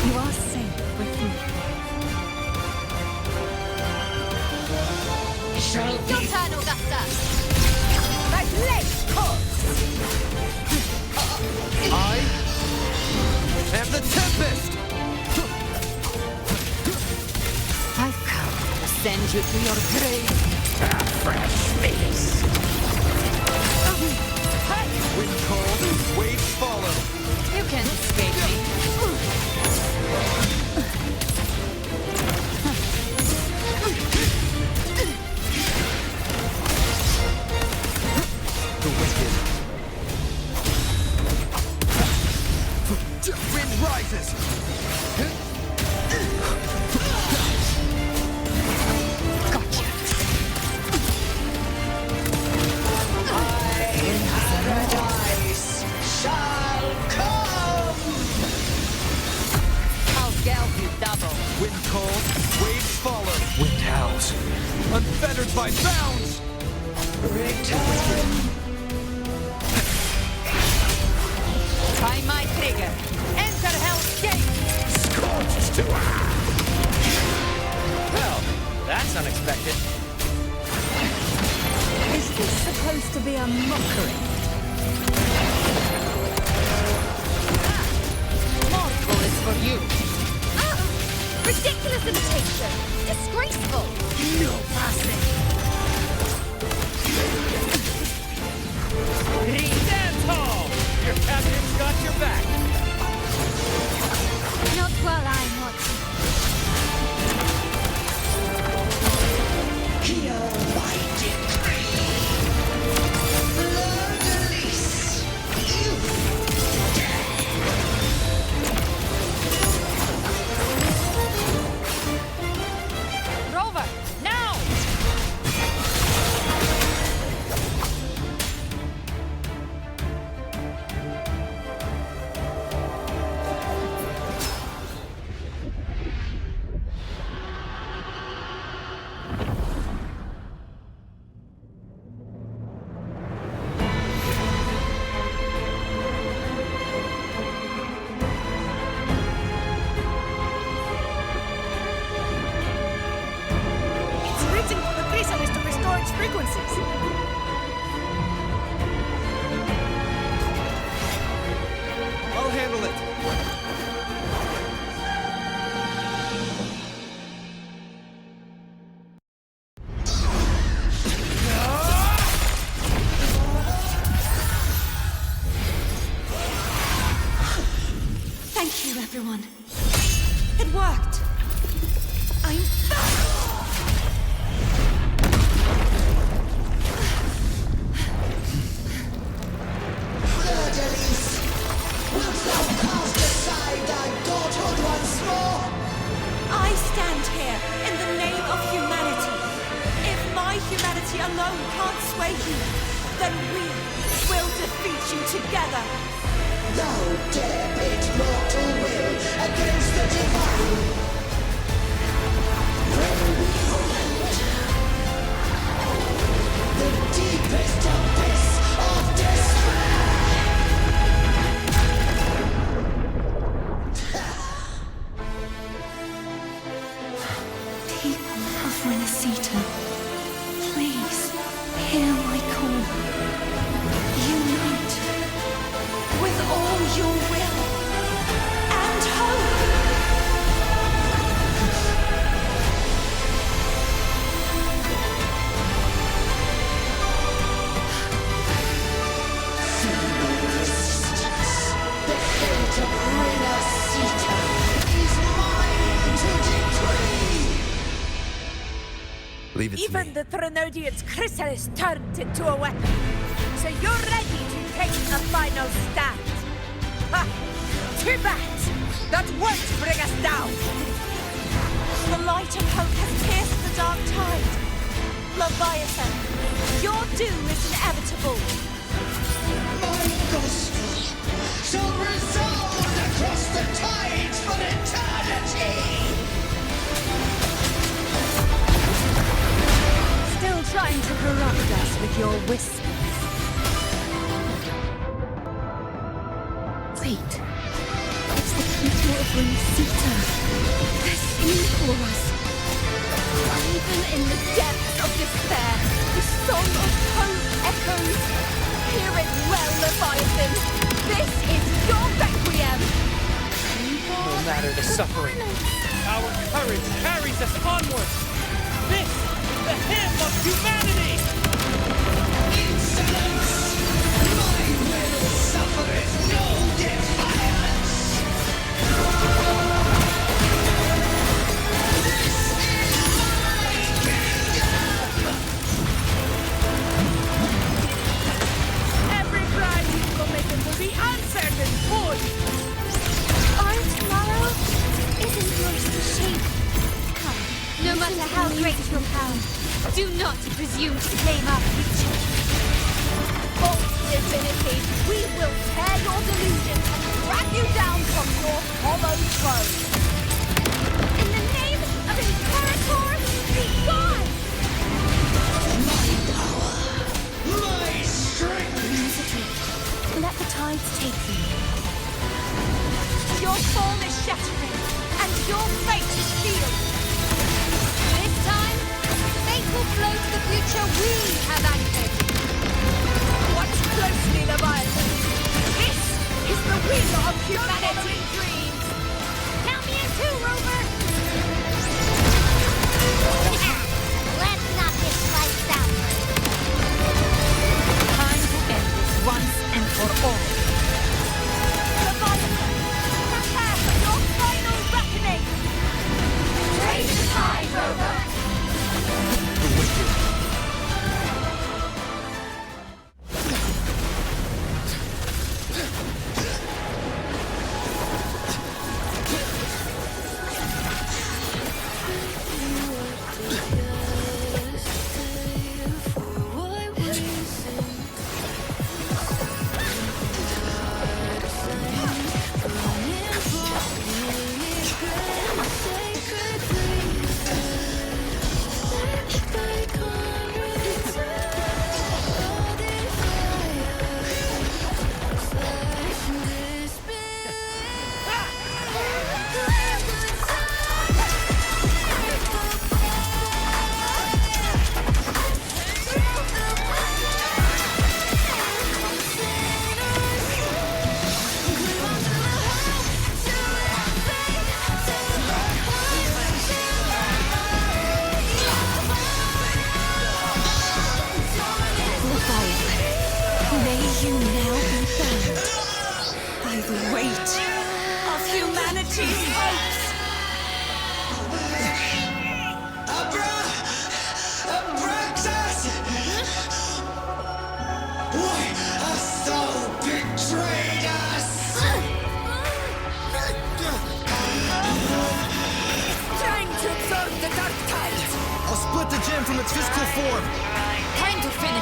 You are safe with me. Shall Your be turn, Augusta! My blade calls! I am the Tempest! I've come to send you to your grave. a fresh face. Wind cold, waves follow. You can't escape me. The wicked. Wind rises. Paradise shall come. I'll geld you double. Wind cold, waves follow. Wind howls, unfettered by bounds. Return. By my trigger. Enter Hell's Gate. Scorched to Well, that's unexpected. Is this supposed to be a mockery? Mortal is for you. Ah! Ridiculous imitation! Disgraceful! No passing! Stand tall! Your captain's got your back. Not while I'm watching. hear my decree. Fleur-de-Lis, you Rover, now! everyone. It worked. I'm back! Fiordalice, wilt thou cast aside thy godhood once more? I stand here in the name of humanity. If my humanity alone can't sway you, then we will defeat you together. Thou dare pit mortal will against the divine. When we enter the deepest abyss of despair. People of Renacita, please hear my call. Unite with all your will and hope. Feeble resistance, the fate of Renacita is mine to decree. Leave it to Even me. the Threnodian's chrysalis turned into a weapon. So you're ready to take a final stand. Ha! Too bad! That won't bring us down! The light of hope has pierced the dark tide. Leviathan, your doom is inevitable. My gospel shall resound across the tides for eternity! Still trying to corrupt us with your whispers. Wait. It's the people of Renacita. They're singing for us. Even in the depths of despair, the song of hope echoes. Hear it well, Leviathan. This is your requiem. No matter the suffering, our courage carries us onward. This, the hymn of humanity! Insolence! My will suffereth no defiance! This is my kingdom! Every crime you committed will be answered in full! Our tomorrow isn't yours to shape. Come, no matter how great your power, do not presume to claim our future. False divinity, we will tear your delusions and drag you down from your hollow throne. In the name of Imperator, be gone! My power! My strength! Let the tides take you. Your form is shattering, and your fate is sealed. This time, fate will flow to the future we have anchored. Watch closely, Leviathan! This is the will of humanity! Dreams! Count me in too, Rover! Let's knock this lights out. Time to end this once and for all. Leviathan, prepare for your final reckoning! Raise the tide, Rover!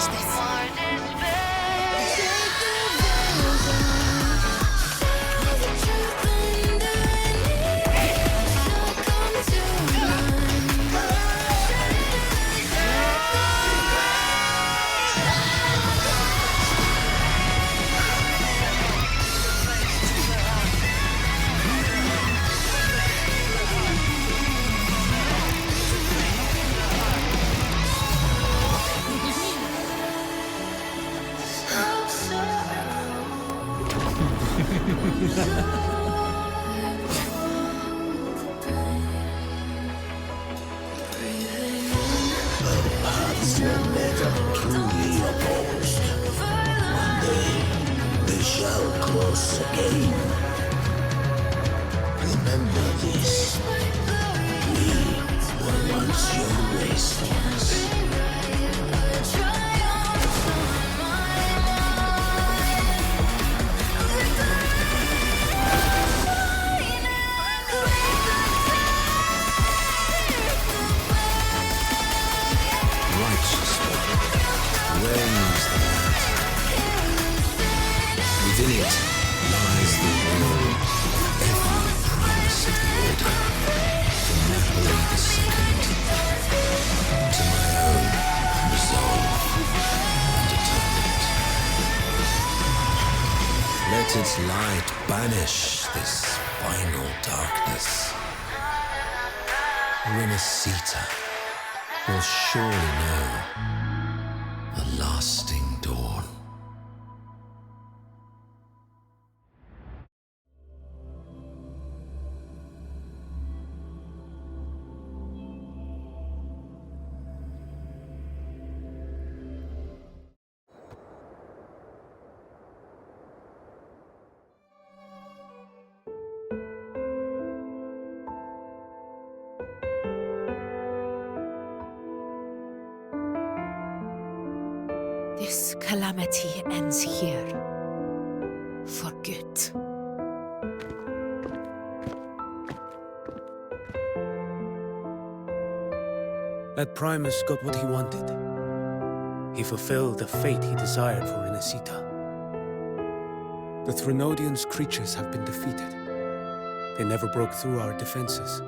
finish this. Paths were never truly opposed. One day, they shall cross again. Remember this. We were once your wastelands. Reigns the night. Within it lies the will of every promise of the Order, from Napoli II to my own resolve and determined. Let its light banish this final darkness. Renacita will surely know a lasting dawn. This calamity ends here. For good. That Primus got what he wanted. He fulfilled the fate he desired for Renacita. The Threnodians' creatures have been defeated. They never broke through our defenses.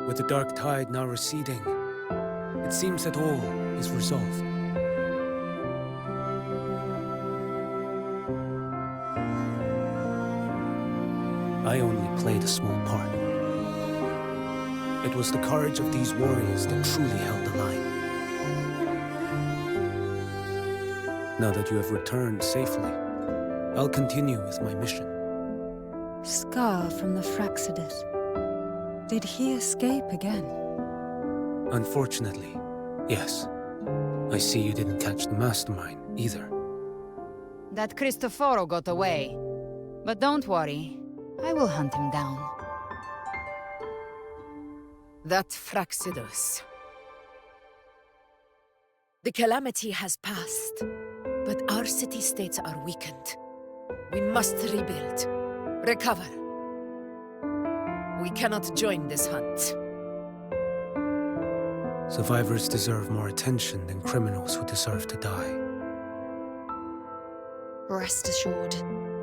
With the dark tide now receding, it seems that all is resolved. I only played a small part. It was the courage of these warriors that truly held the line. Now that you have returned safely, I'll continue with my mission. Scar from the Fraxidus. Did he escape again? Unfortunately, yes. I see you didn't catch the mastermind either. That Cristoforo got away. But don't worry, I will hunt him down. That Fraxidus. The calamity has passed, but our city-states are weakened. We must rebuild, recover. We cannot join this hunt. Survivors deserve more attention than criminals who deserve to die. Rest assured,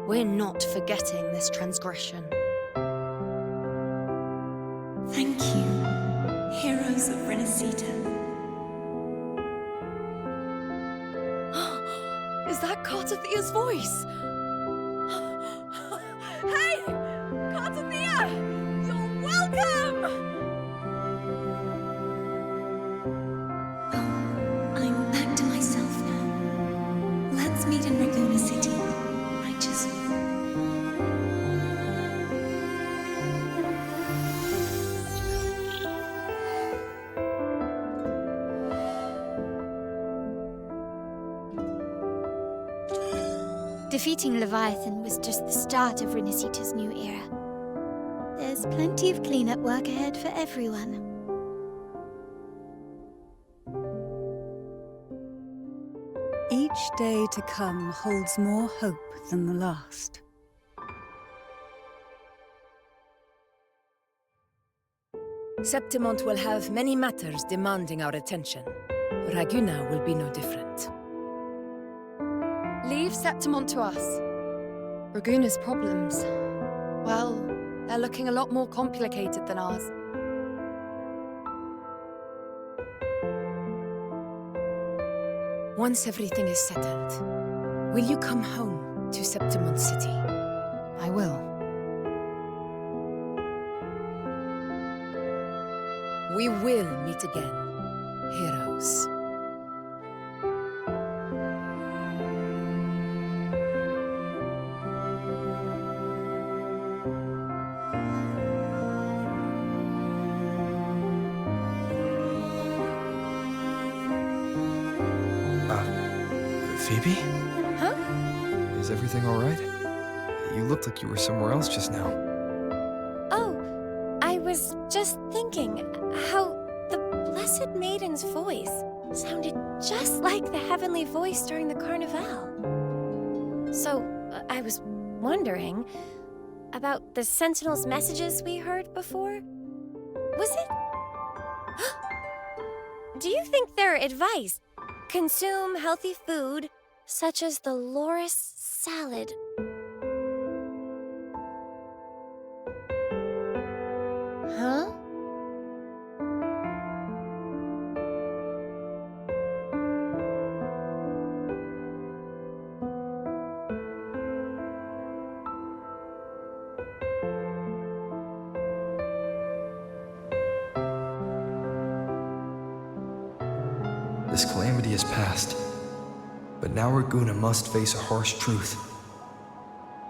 we're not forgetting this transgression. Thank you, heroes of Renacita. Is that Cartathia's voice? Hey! Cartathia! You're welcome! I'm back to myself now. Let's meet in Raccoon City, righteous. Defeating Leviathan was just the start of Renacita's new era. There's plenty of cleanup work ahead for everyone. Each day to come holds more hope than the last. Septimont will have many matters demanding our attention. Raguna will be no different. Leave Septimont to us. Raguna's problems, well, they're looking a lot more complicated than ours. Once everything is settled, will you come home to Septimont City? I will. We will meet again, heroes. Phoebe? Huh? Is everything all right? You looked like you were somewhere else just now. Oh, I was just thinking how the Blessed Maiden's voice sounded just like the heavenly voice during the Carnival. So, I was wondering about the Sentinel's messages we heard before. Was it? Do you think their advice? Consume healthy food, such as the loris salad. Huh? This calamity is past, but now Raguna must face a harsh truth.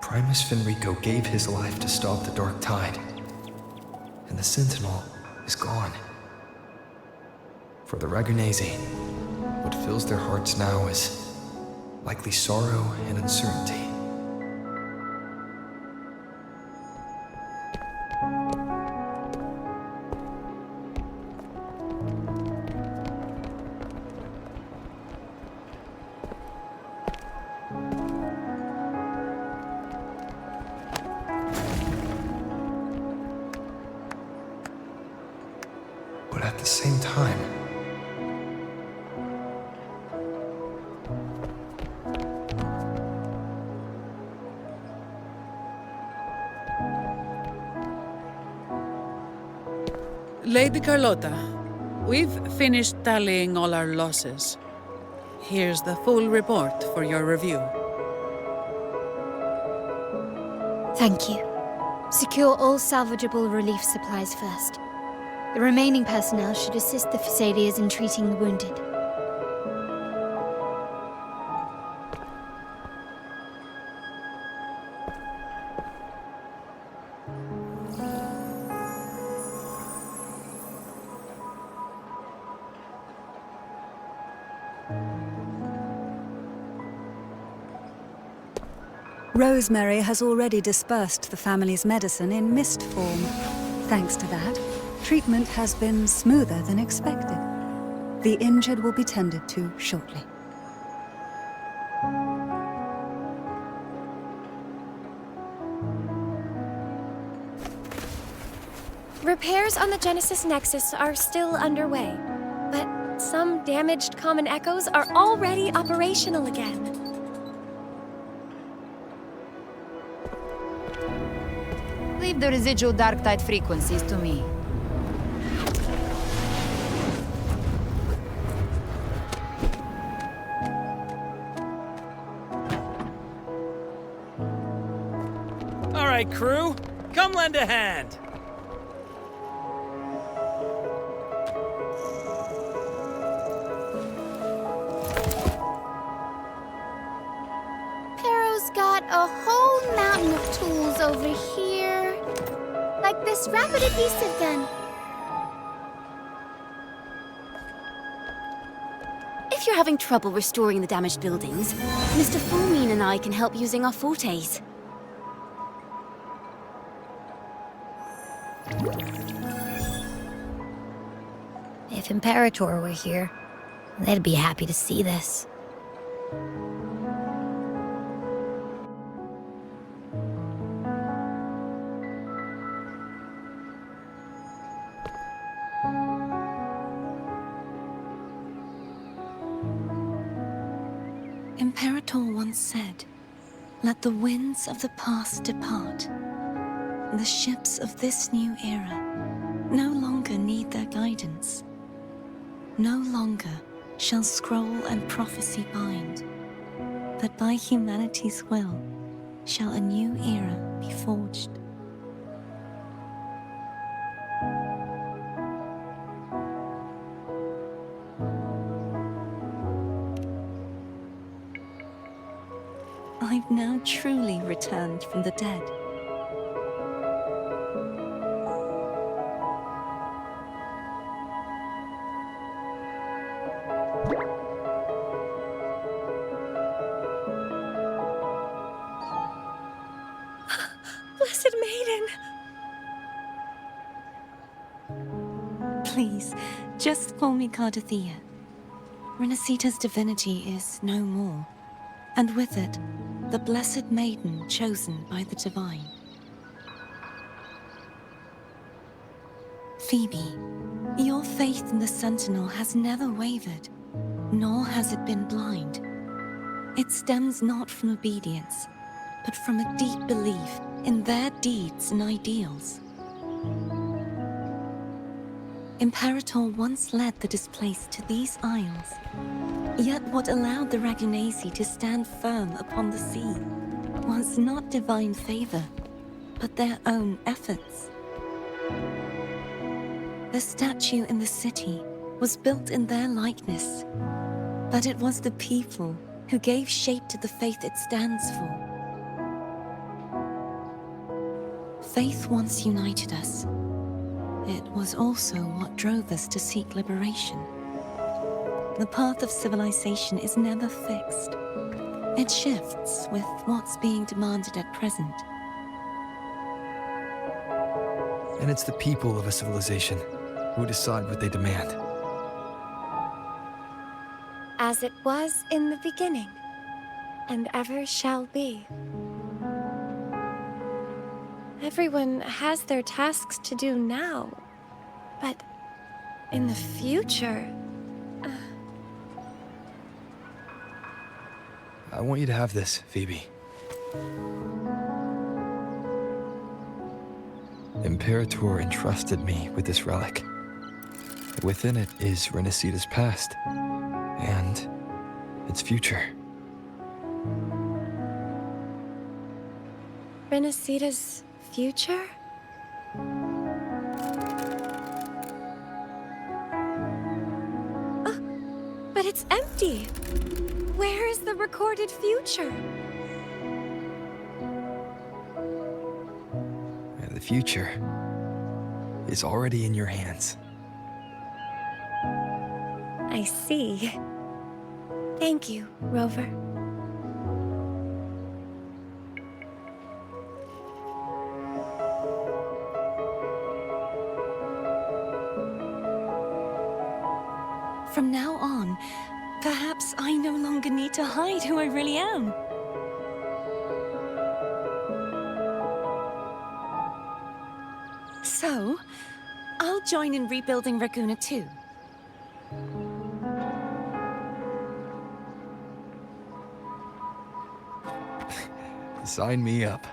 Primus Finrico gave his life to stop the Dark Tide, and the Sentinel is gone. For the Ragunesi, what fills their hearts now is likely sorrow and uncertainty. But at the same time, Lady Carlotta, we've finished tallying all our losses. Here's the full report for your review. Thank you. Secure all salvageable relief supplies first. The remaining personnel should assist the Phasaelias in treating the wounded. Rosemary has already dispersed the family's medicine in mist form. Thanks to that, treatment has been smoother than expected. The injured will be tended to shortly. Repairs on the Genesis Nexus are still underway, but some damaged common echoes are already operational again. Leave the residual dark tide frequencies to me. All right, crew, come lend a hand. Pero's got a whole mountain of tools over here. Like this rapid adhesive gun. If you're having trouble restoring the damaged buildings, Mr. Fulmine and I can help using our fortes. If Imperator were here, they'd be happy to see this. Imperator once said, "Let the winds of the past depart. The ships of this new era no longer need their guidance. No longer shall scroll and prophecy bind, but by humanity's will shall a new era be forged." I've now truly returned from the dead. Blessed Maiden! Please, just call me Cardathea. Renacita's divinity is no more, and with it, the Blessed Maiden chosen by the Divine. Phoebe, your faith in the Sentinel has never wavered, nor has it been blind. It stems not from obedience, but from a deep belief in their deeds and ideals. Imperator once led the displaced to these isles. Yet what allowed the Ragunasi to stand firm upon the sea was not divine favor, but their own efforts. The statue in the city was built in their likeness, but it was the people who gave shape to the faith it stands for. Faith once united us. It was also what drove us to seek liberation. The path of civilization is never fixed. It shifts with what's being demanded at present. And it's the people of a civilization who decide what they demand. As it was in the beginning, and ever shall be. Everyone has their tasks to do now, but in the future... I want you to have this, Phoebe. Imperator entrusted me with this relic. Within it is Renacita's past, and its future. Renacita's future? Oh, but it's empty! Where is the recorded future? The future is already in your hands. I see. Thank you, Rover. From now on, perhaps I no longer need to hide who I really am. So, I'll join in rebuilding Raguna too. Sign me up.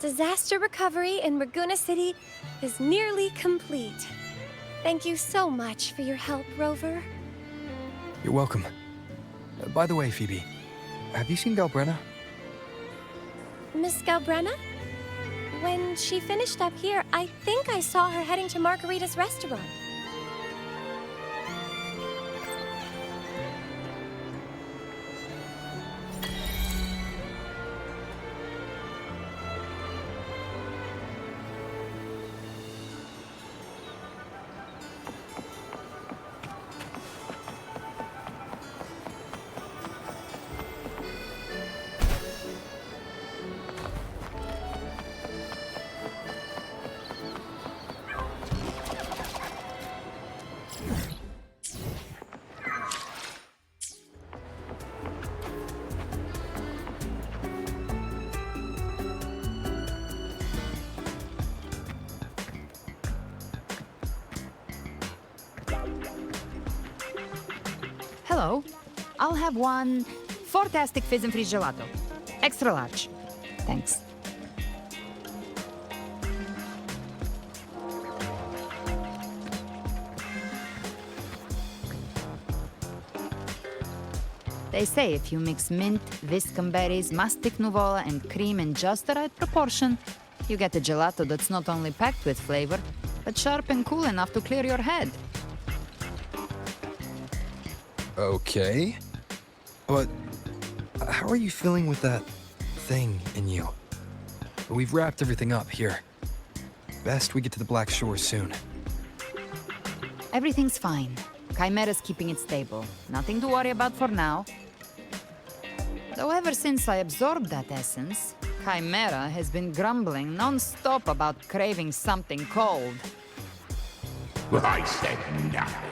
Disaster recovery in Raguna City is nearly complete. Thank you so much for your help, Rover. You're welcome. By the way, Phoebe, have you seen Galbrenna? Miss Galbrenna? When she finished up here, I think I saw her heading to Margarita's restaurant. Hello. I'll have one fantastic fizz and freeze gelato. Extra large. Thanks. They say if you mix mint, viscum berries, mastic nuvola, and cream in just the right proportion, you get a gelato that's not only packed with flavor, but sharp and cool enough to clear your head. Okay. But how are you feeling with that thing in you? We've wrapped everything up here. Best we get to the Black Shore soon. Everything's fine. Chimera's keeping it stable. Nothing to worry about for now. Though ever since I absorbed that essence, Chimera has been grumbling non-stop about craving something cold. I said nothing.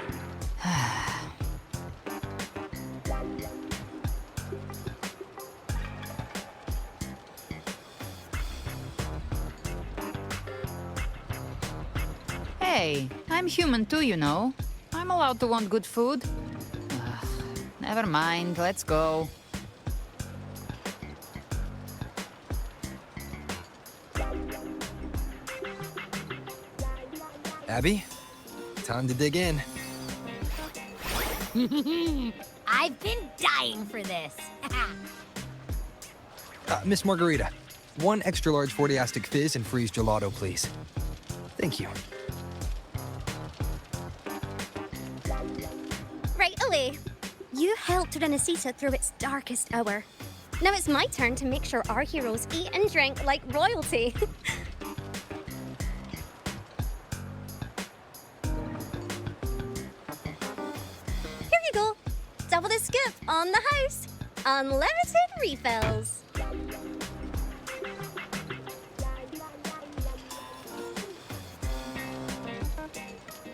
Hey, I'm human too, you know. I'm allowed to want good food. Never mind, let's go. Abby, time to dig in. I've been dying for this. Miss Margarita, one extra large 40-astic fizz and freeze gelato, please. Thank you. Right away. You helped Renesita through its darkest hour. Now it's my turn to make sure our heroes eat and drink like royalty. Here you go. Double the scoop on the house. Unlimited refills.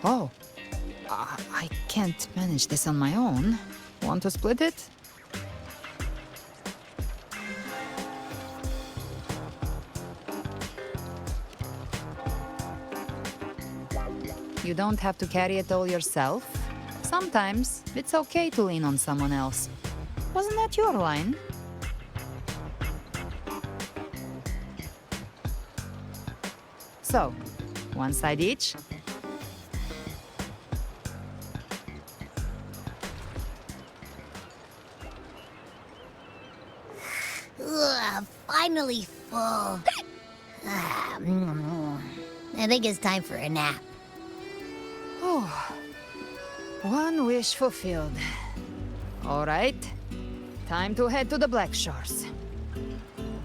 Oh, I can't manage this on my own. Want to split it? You don't have to carry it all yourself. Sometimes it's okay to lean on someone else. Wasn't that your line? So, one side each. Ugh, finally full. I think it's time for a nap. Oh, one wish fulfilled. All right, time to head to the Black Shores.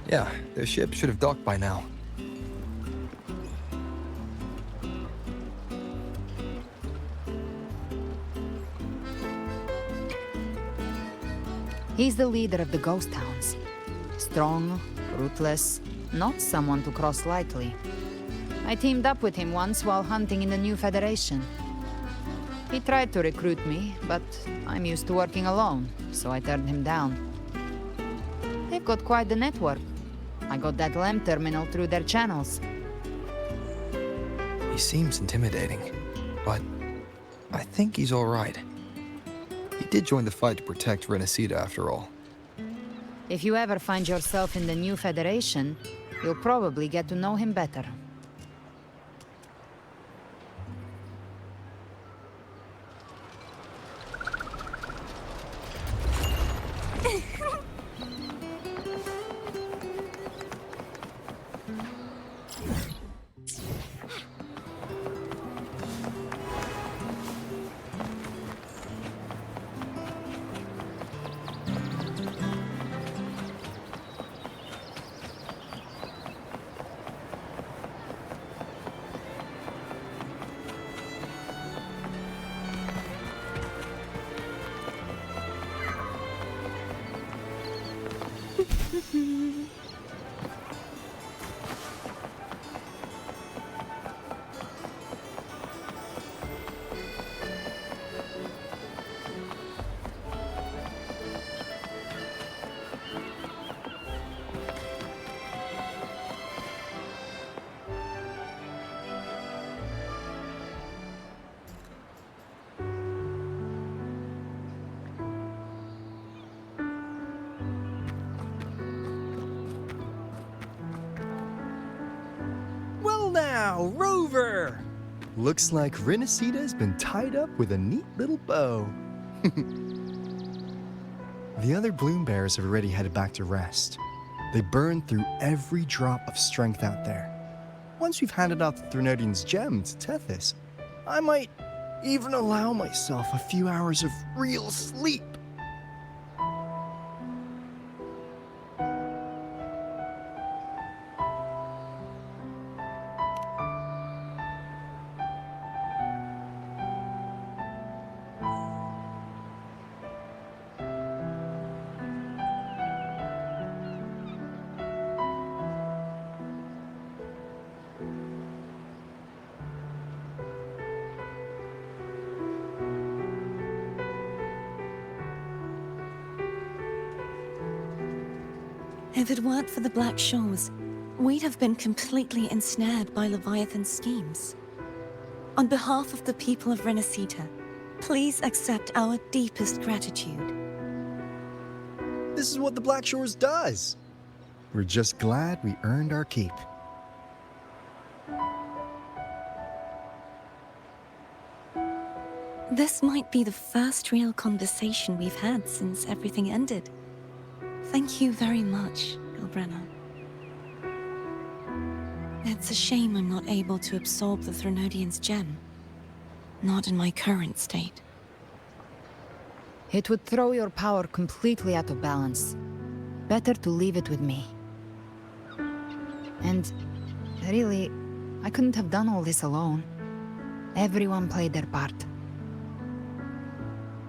Yeah, the ship should have docked by now. He's the leader of the ghost towns. Strong, ruthless, not someone to cross lightly. I teamed up with him once while hunting in the new Federation. He tried to recruit me, but I'm used to working alone, so I turned him down. They've got quite the network. I got that LEM terminal through their channels. He seems intimidating, but I think he's all right. He did join the fight to protect Renesita after all. If you ever find yourself in the new Federation, You'll probably get to know him better. Well now, Rover! Looks like Renacita's been tied up with a neat little bow. The other bloom bearers have already headed back to rest. They burned through every drop of strength out there. Once we've handed out the Threnodian's gem to Tethys, I might even allow myself a few hours of real sleep. If it weren't for the Black Shores, we'd have been completely ensnared by Leviathan's schemes. On behalf of the people of Renacita, please accept our deepest gratitude. This is what the Black Shores does. We're just glad we earned our keep. This might be the first real conversation we've had since everything ended. Thank you very much, Galbrenna. It's a shame I'm not able to absorb the Threnodian's gem. Not in my current state. It would throw your power completely out of balance. Better to leave it with me. And really, I couldn't have done all this alone. Everyone played their part.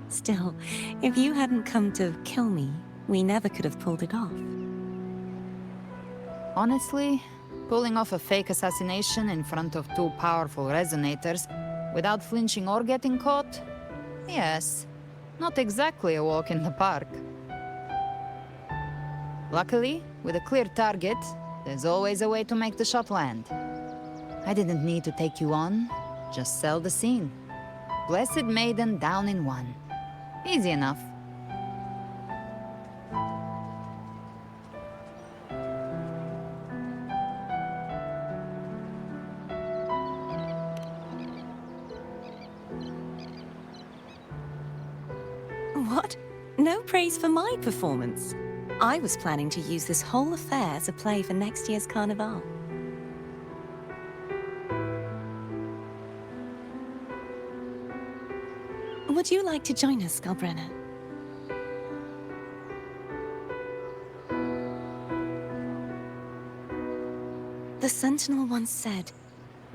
Still, if you hadn't come to kill me, we never could have pulled it off. Honestly, pulling off a fake assassination in front of two powerful resonators without flinching or getting caught? Yes, not exactly a walk in the park. Luckily, with a clear target, there's always a way to make the shot land. I didn't need to take you on, just sell the scene. Blessed Maiden down in one. Easy enough. What? No praise for my performance. I was planning to use this whole affair as a play for next year's Carnival. Would you like to join us, Galbrenna? The Sentinel once said,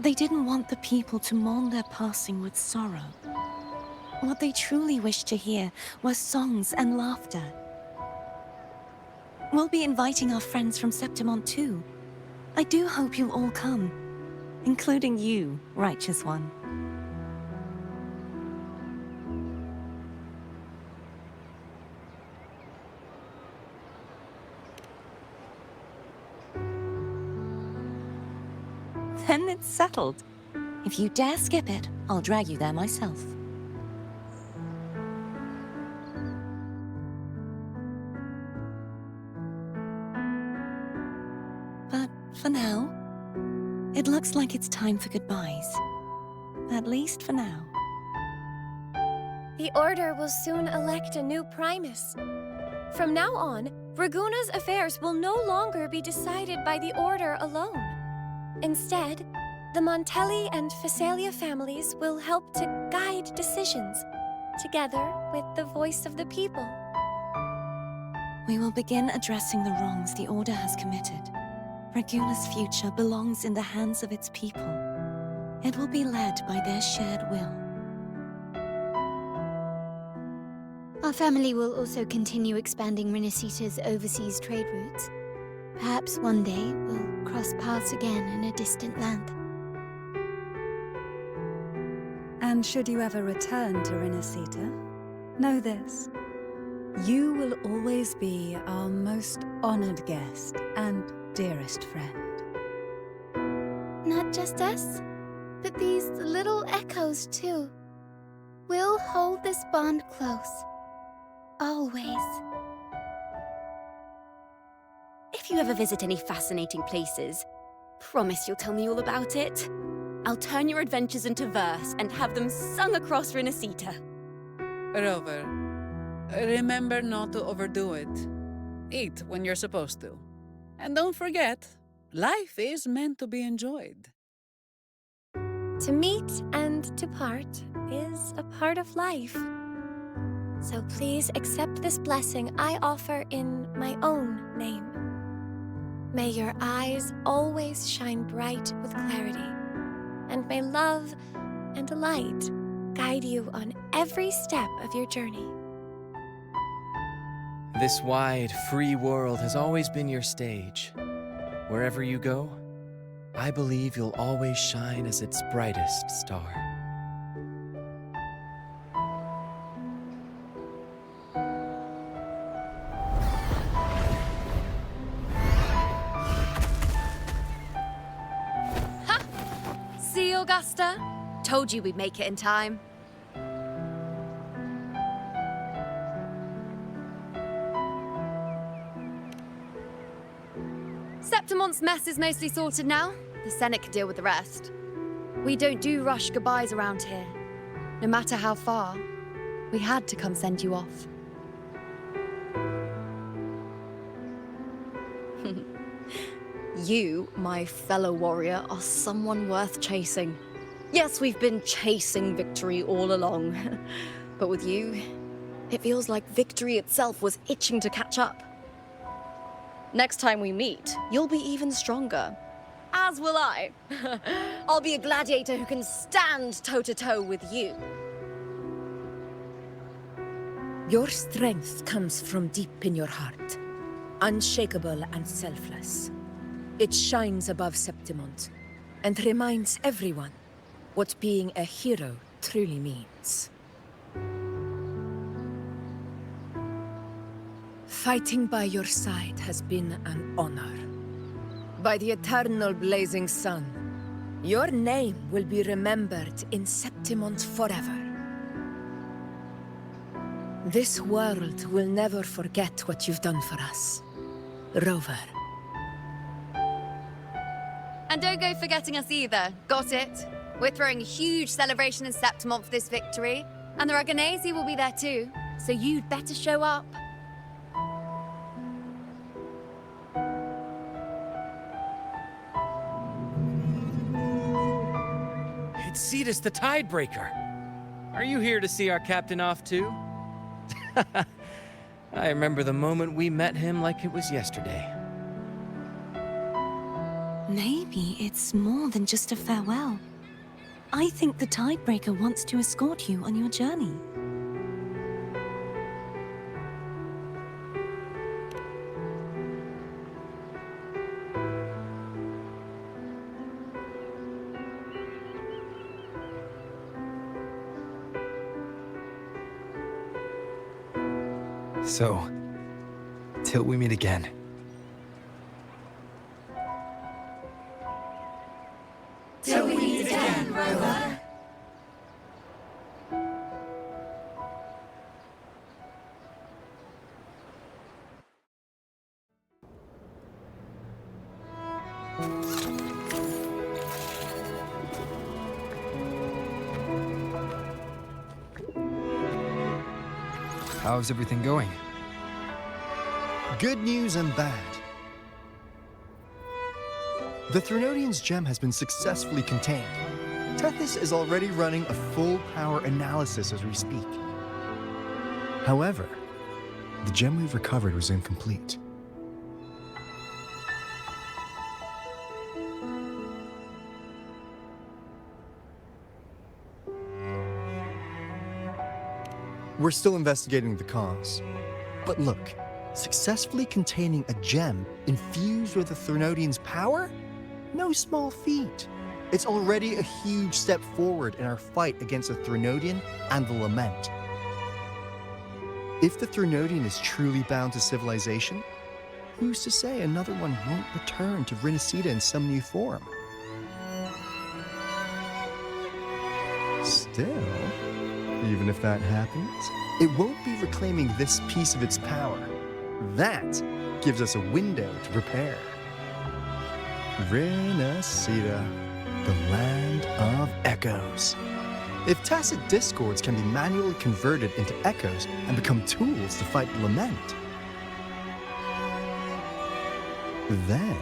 they didn't want the people to mourn their passing with sorrow. What they truly wished to hear were songs and laughter. We'll be inviting our friends from Septimont too. I do hope you'll all come, including you, Righteous One. Then it's settled. If you dare skip it, I'll drag you there myself. But For now, it looks like it's time for goodbyes. At least for now. The Order will soon elect a new Primus. From now on, Raguna's affairs will no longer be decided by the Order alone. Instead, the Montelli and Phasalia families will help to guide decisions, together with the voice of the people. We will begin addressing the wrongs the Order has committed. Raguna's future belongs in the hands of its people. It will be led by their shared will. Our family will also continue expanding Renacita's overseas trade routes. Perhaps one day we'll cross paths again in a distant land. And should you ever return to Renacita, know this. You will always be our most honored guest and dearest friend. Not just us, but these little echoes too. We'll hold this bond close. Always. If you ever visit any fascinating places, promise you'll tell me all about it. I'll turn your adventures into verse and have them sung across Renacita. Rover, remember not to overdo it. Eat when you're supposed to. And don't forget, life is meant to be enjoyed. To meet and to part is a part of life. So please accept this blessing I offer in my own name. May your eyes always shine bright with clarity, and may love and light guide you on every step of your journey. This wide, free world has always been your stage. Wherever you go, I believe you'll always shine as its brightest star. Ha! See, Augusta? Told you we'd make it in time. Septimon's mess is mostly sorted now. The Senate can deal with the rest. We don't do rush goodbyes around here. No matter how far, we had to come send you off. You, my fellow warrior, are someone worth chasing. Yes, we've been chasing victory all along. But with you, it feels like victory itself was itching to catch up. Next time we meet, you'll be even stronger. As will I. I'll be a gladiator who can stand toe-to-toe with you. Your strength comes from deep in your heart, unshakable and selfless. It shines above Septimont and reminds everyone what being a hero truly means. Fighting by your side has been an honor. By the eternal blazing sun, your name will be remembered in Septimont forever. This world will never forget what you've done for us, Rover. And don't go forgetting us either, got it? We're throwing a huge celebration in Septimont for this victory, and the Raganesi will be there too, so you'd better show up. It's TIDES the Tidebreaker. Are you here to see our captain off too? I remember the moment we met him like it was yesterday. Maybe it's more than just a farewell. I think the Tidebreaker wants to escort you on your journey. So, till we meet again. Till we meet again, Rover. How's everything going? Good news and bad. The Threnodian's gem has been successfully contained. Tethys is already running a full power analysis as we speak. However, the gem we've recovered was incomplete. We're still investigating the cause. But look, successfully containing a gem infused with the Threnodian's power? No small feat. It's already a huge step forward in our fight against the Threnodian and the Lament. If the Threnodian is truly bound to civilization, who's to say another one won't return to Rinascita in some new form? Still, even if that happens, it won't be reclaiming this piece of its power. That gives us a window to prepare. Rinascita, the land of echoes. If tacit discords can be manually converted into echoes and become tools to fight the Lament, then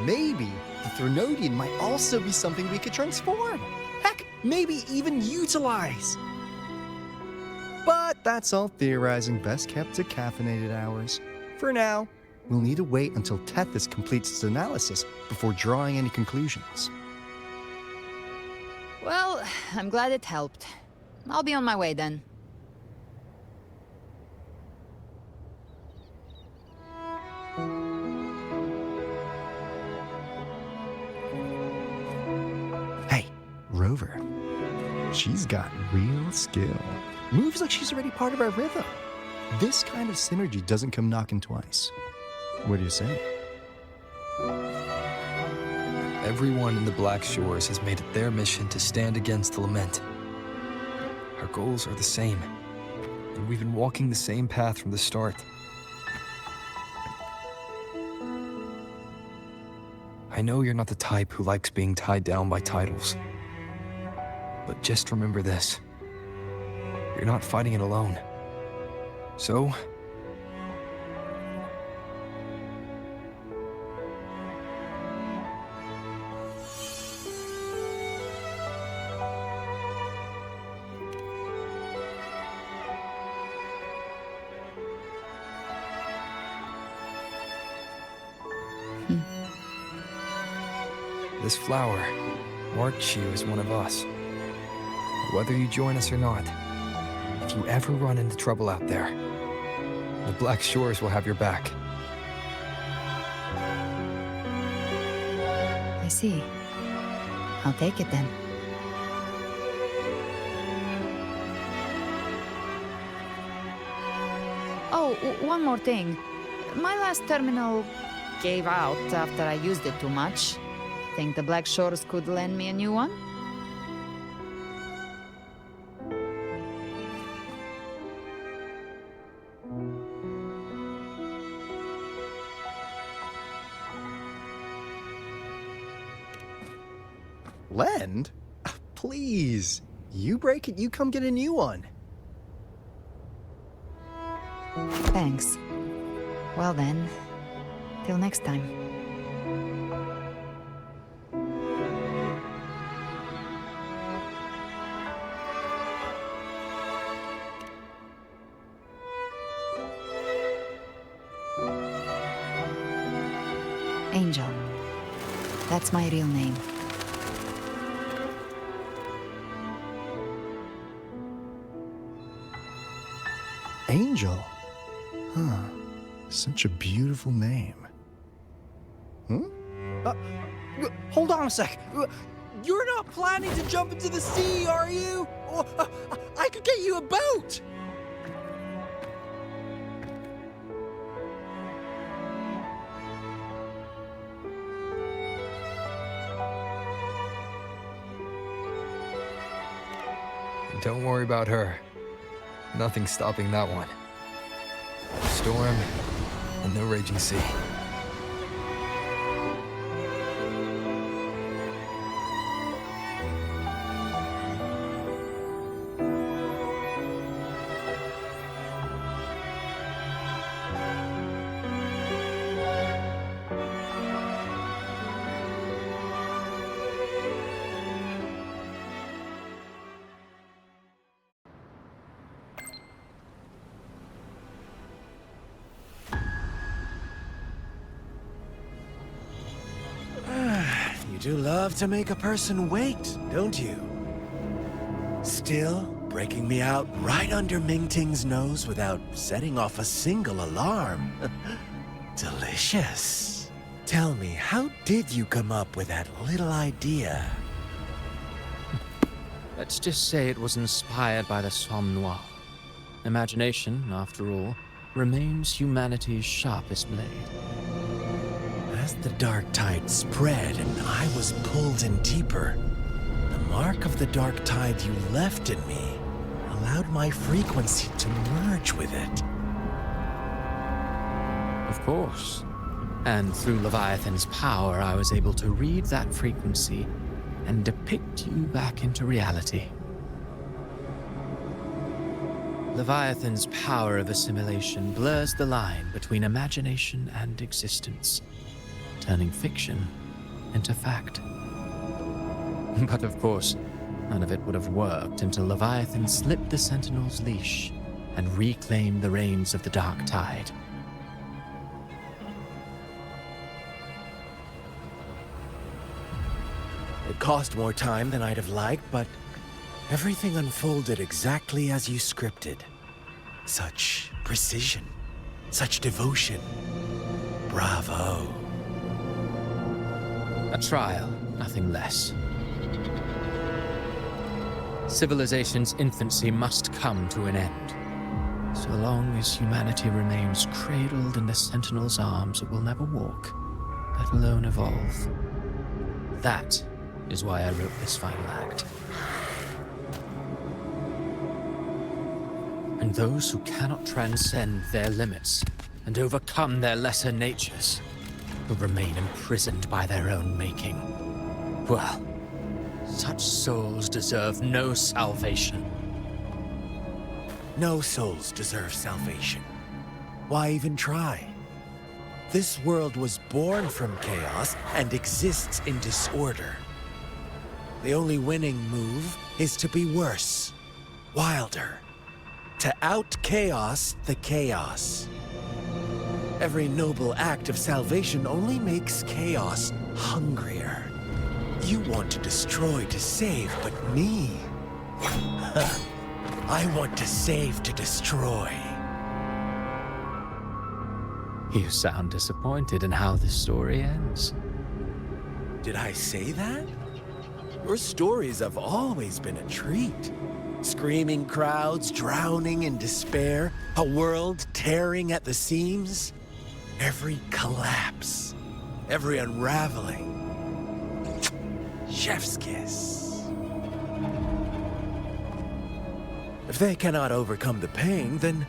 maybe the Threnodian might also be something we could transform. Heck, maybe even utilize. But that's all theorizing best kept to caffeinated hours. For now, we'll need to wait until Tethys completes its analysis before drawing any conclusions. Well, I'm glad it helped. I'll be on my way then. Hey, Rover. She's got real skill. Moves like she's already part of our rhythm. This kind of synergy doesn't come knocking twice. What do you say? Everyone in the Black Shores has made it their mission to stand against the Lament. Our goals are the same, and we've been walking the same path from the start. I know you're not the type who likes being tied down by titles, but just remember this. You're not fighting it alone. So, this flower marks you as one of us. Whether you join us or not, if you ever run into trouble out there, the Black Shores will have your back. I see. I'll take it then. Oh, one more thing. My last terminal gave out after I used it too much. Think the Black Shores could lend me a new one? Lend? Please. You break it, you come get a new one. Thanks. Well then, till next time. Angel. That's my real name. Angel? Huh. Such a beautiful name. Hold on a sec. You're not planning to jump into the sea, are you? I could get you a boat! Don't worry about her. Nothing's stopping that one. Storm and no raging sea. You do love to make a person wait, don't you? Still breaking me out right under Mingting's nose without setting off a single alarm. Delicious. Tell me, how did you come up with that little idea? Let's just say it was inspired by the Somme Noire. Imagination, after all, remains humanity's sharpest blade. As the dark tide spread and I was pulled in deeper, the mark of the dark tide you left in me allowed my frequency to merge with it. Of course. And through Leviathan's power, I was able to read that frequency and depict you back into reality. Leviathan's power of assimilation blurs the line between imagination and existence, turning fiction into fact. But of course, none of it would have worked until Leviathan slipped the Sentinel's leash and reclaimed the reins of the Dark Tide. It cost more time than I'd have liked, but everything unfolded exactly as you scripted. Such precision, such devotion. Bravo. A trial, nothing less. Civilization's infancy must come to an end. So long as humanity remains cradled in the Sentinel's arms, it will never walk, let alone evolve. That is why I wrote this final act. And those who cannot transcend their limits and overcome their lesser natures will remain imprisoned by their own making. Well, such souls deserve no salvation. No souls deserve salvation. Why even try? This world was born from chaos and exists in disorder. The only winning move is to be worse, wilder, to out-chaos the chaos. Every noble act of salvation only makes chaos hungrier. You want to destroy to save, but me? I want to save to destroy. You sound disappointed in how this story ends. Did I say that? Your stories have always been a treat. Screaming crowds drowning in despair, a world tearing at the seams. Every collapse, every unraveling. Chef's kiss. If they cannot overcome the pain, then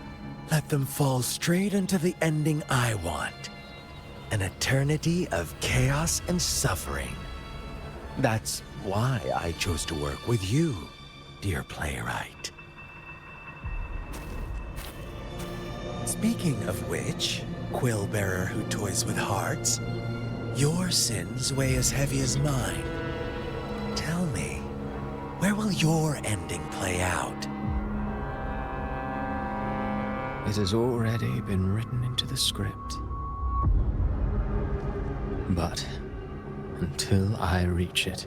let them fall straight into the ending I want. An eternity of chaos and suffering. That's why I chose to work with you, dear playwright. Speaking of which, quill-bearer who toys with hearts, your sins weigh as heavy as mine. Tell me, where will your ending play out? It has already been written into the script. But until I reach it,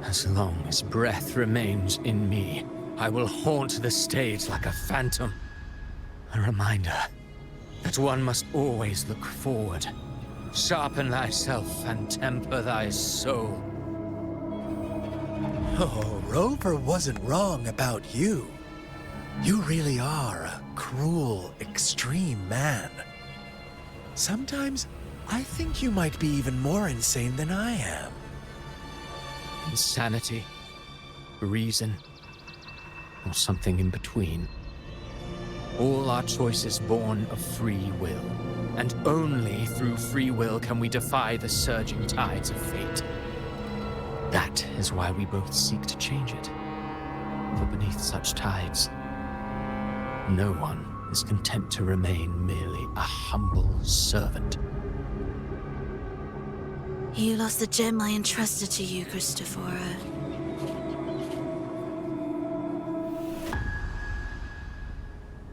as long as breath remains in me, I will haunt the stage like a phantom. A reminder that one must always look forward. Sharpen thyself and temper thy soul. Oh, Rover wasn't wrong about you. You really are a cruel, extreme man. Sometimes I think you might be even more insane than I am. Insanity, reason, or something in between. All our choices born of free will, and only through free will can we defy the surging tides of fate. That is why we both seek to change it. For beneath such tides, no one is content to remain merely a humble servant. You lost the gem I entrusted to you, Christophora.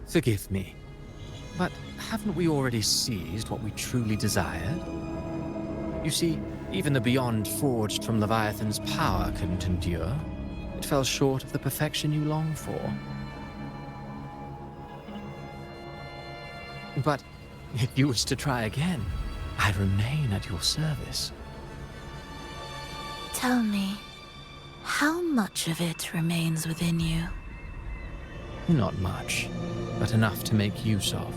Forgive me, but haven't we already seized what we truly desired? You see, Even the Byogne forged from Leviathan's power couldn't endure. It fell short of the perfection you long for. But if you wish to try again, I remain at your service. Tell me, how much of it remains within you? Not much, but enough to make use of.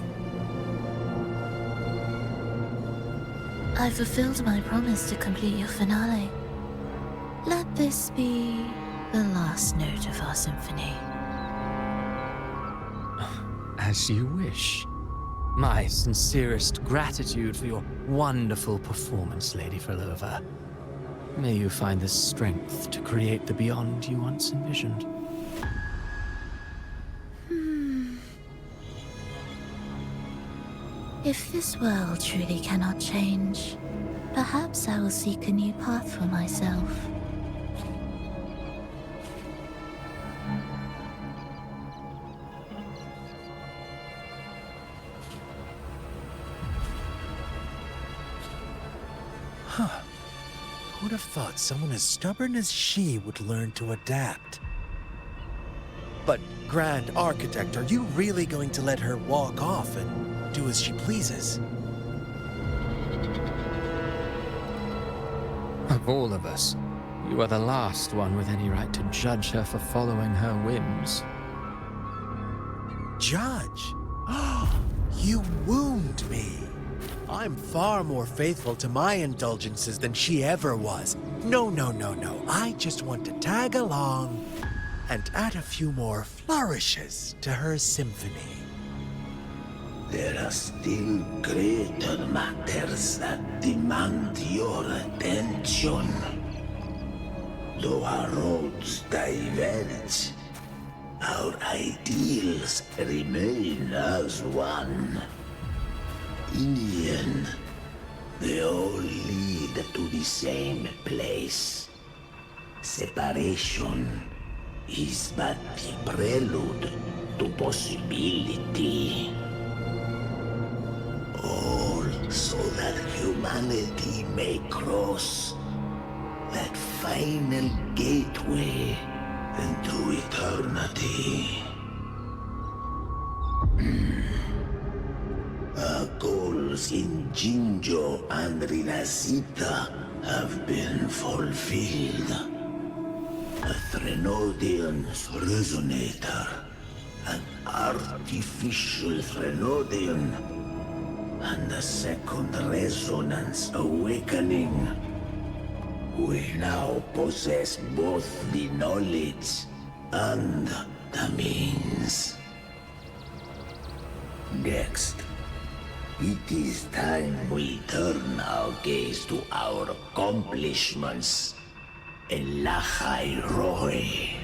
I fulfilled my promise to complete your finale. Let this be the last note of our symphony. As you wish. My sincerest gratitude for your wonderful performance, Lady Frolova. May you find the strength to create the Beyond you once envisioned. If this world truly cannot change, perhaps I will seek a new path for myself. Huh. Who'd have thought someone as stubborn as she would learn to adapt? But, Grand Architect, are you really going to let her walk off and do as she pleases? Of all of us, you are the last one with any right to judge her for following her whims. Judge? You wound me. I'm far more faithful to my indulgences than she ever was. No. I just want to tag along and add a few more flourishes to her symphony. There are still greater matters that demand your attention. Though our roads diverge, our ideals remain as one. In the end, they all lead to the same place. Separation is but the prelude to possibility. All so that humanity may cross that final gateway into eternity. Our goals in Jinjo and Rinasita have been fulfilled. A Threnodian's resonator, an artificial Threnodian, and a second resonance awakening. We now possess both the knowledge and the means. Next, it is time we turn our gaze to our accomplishments. Elachai Roy.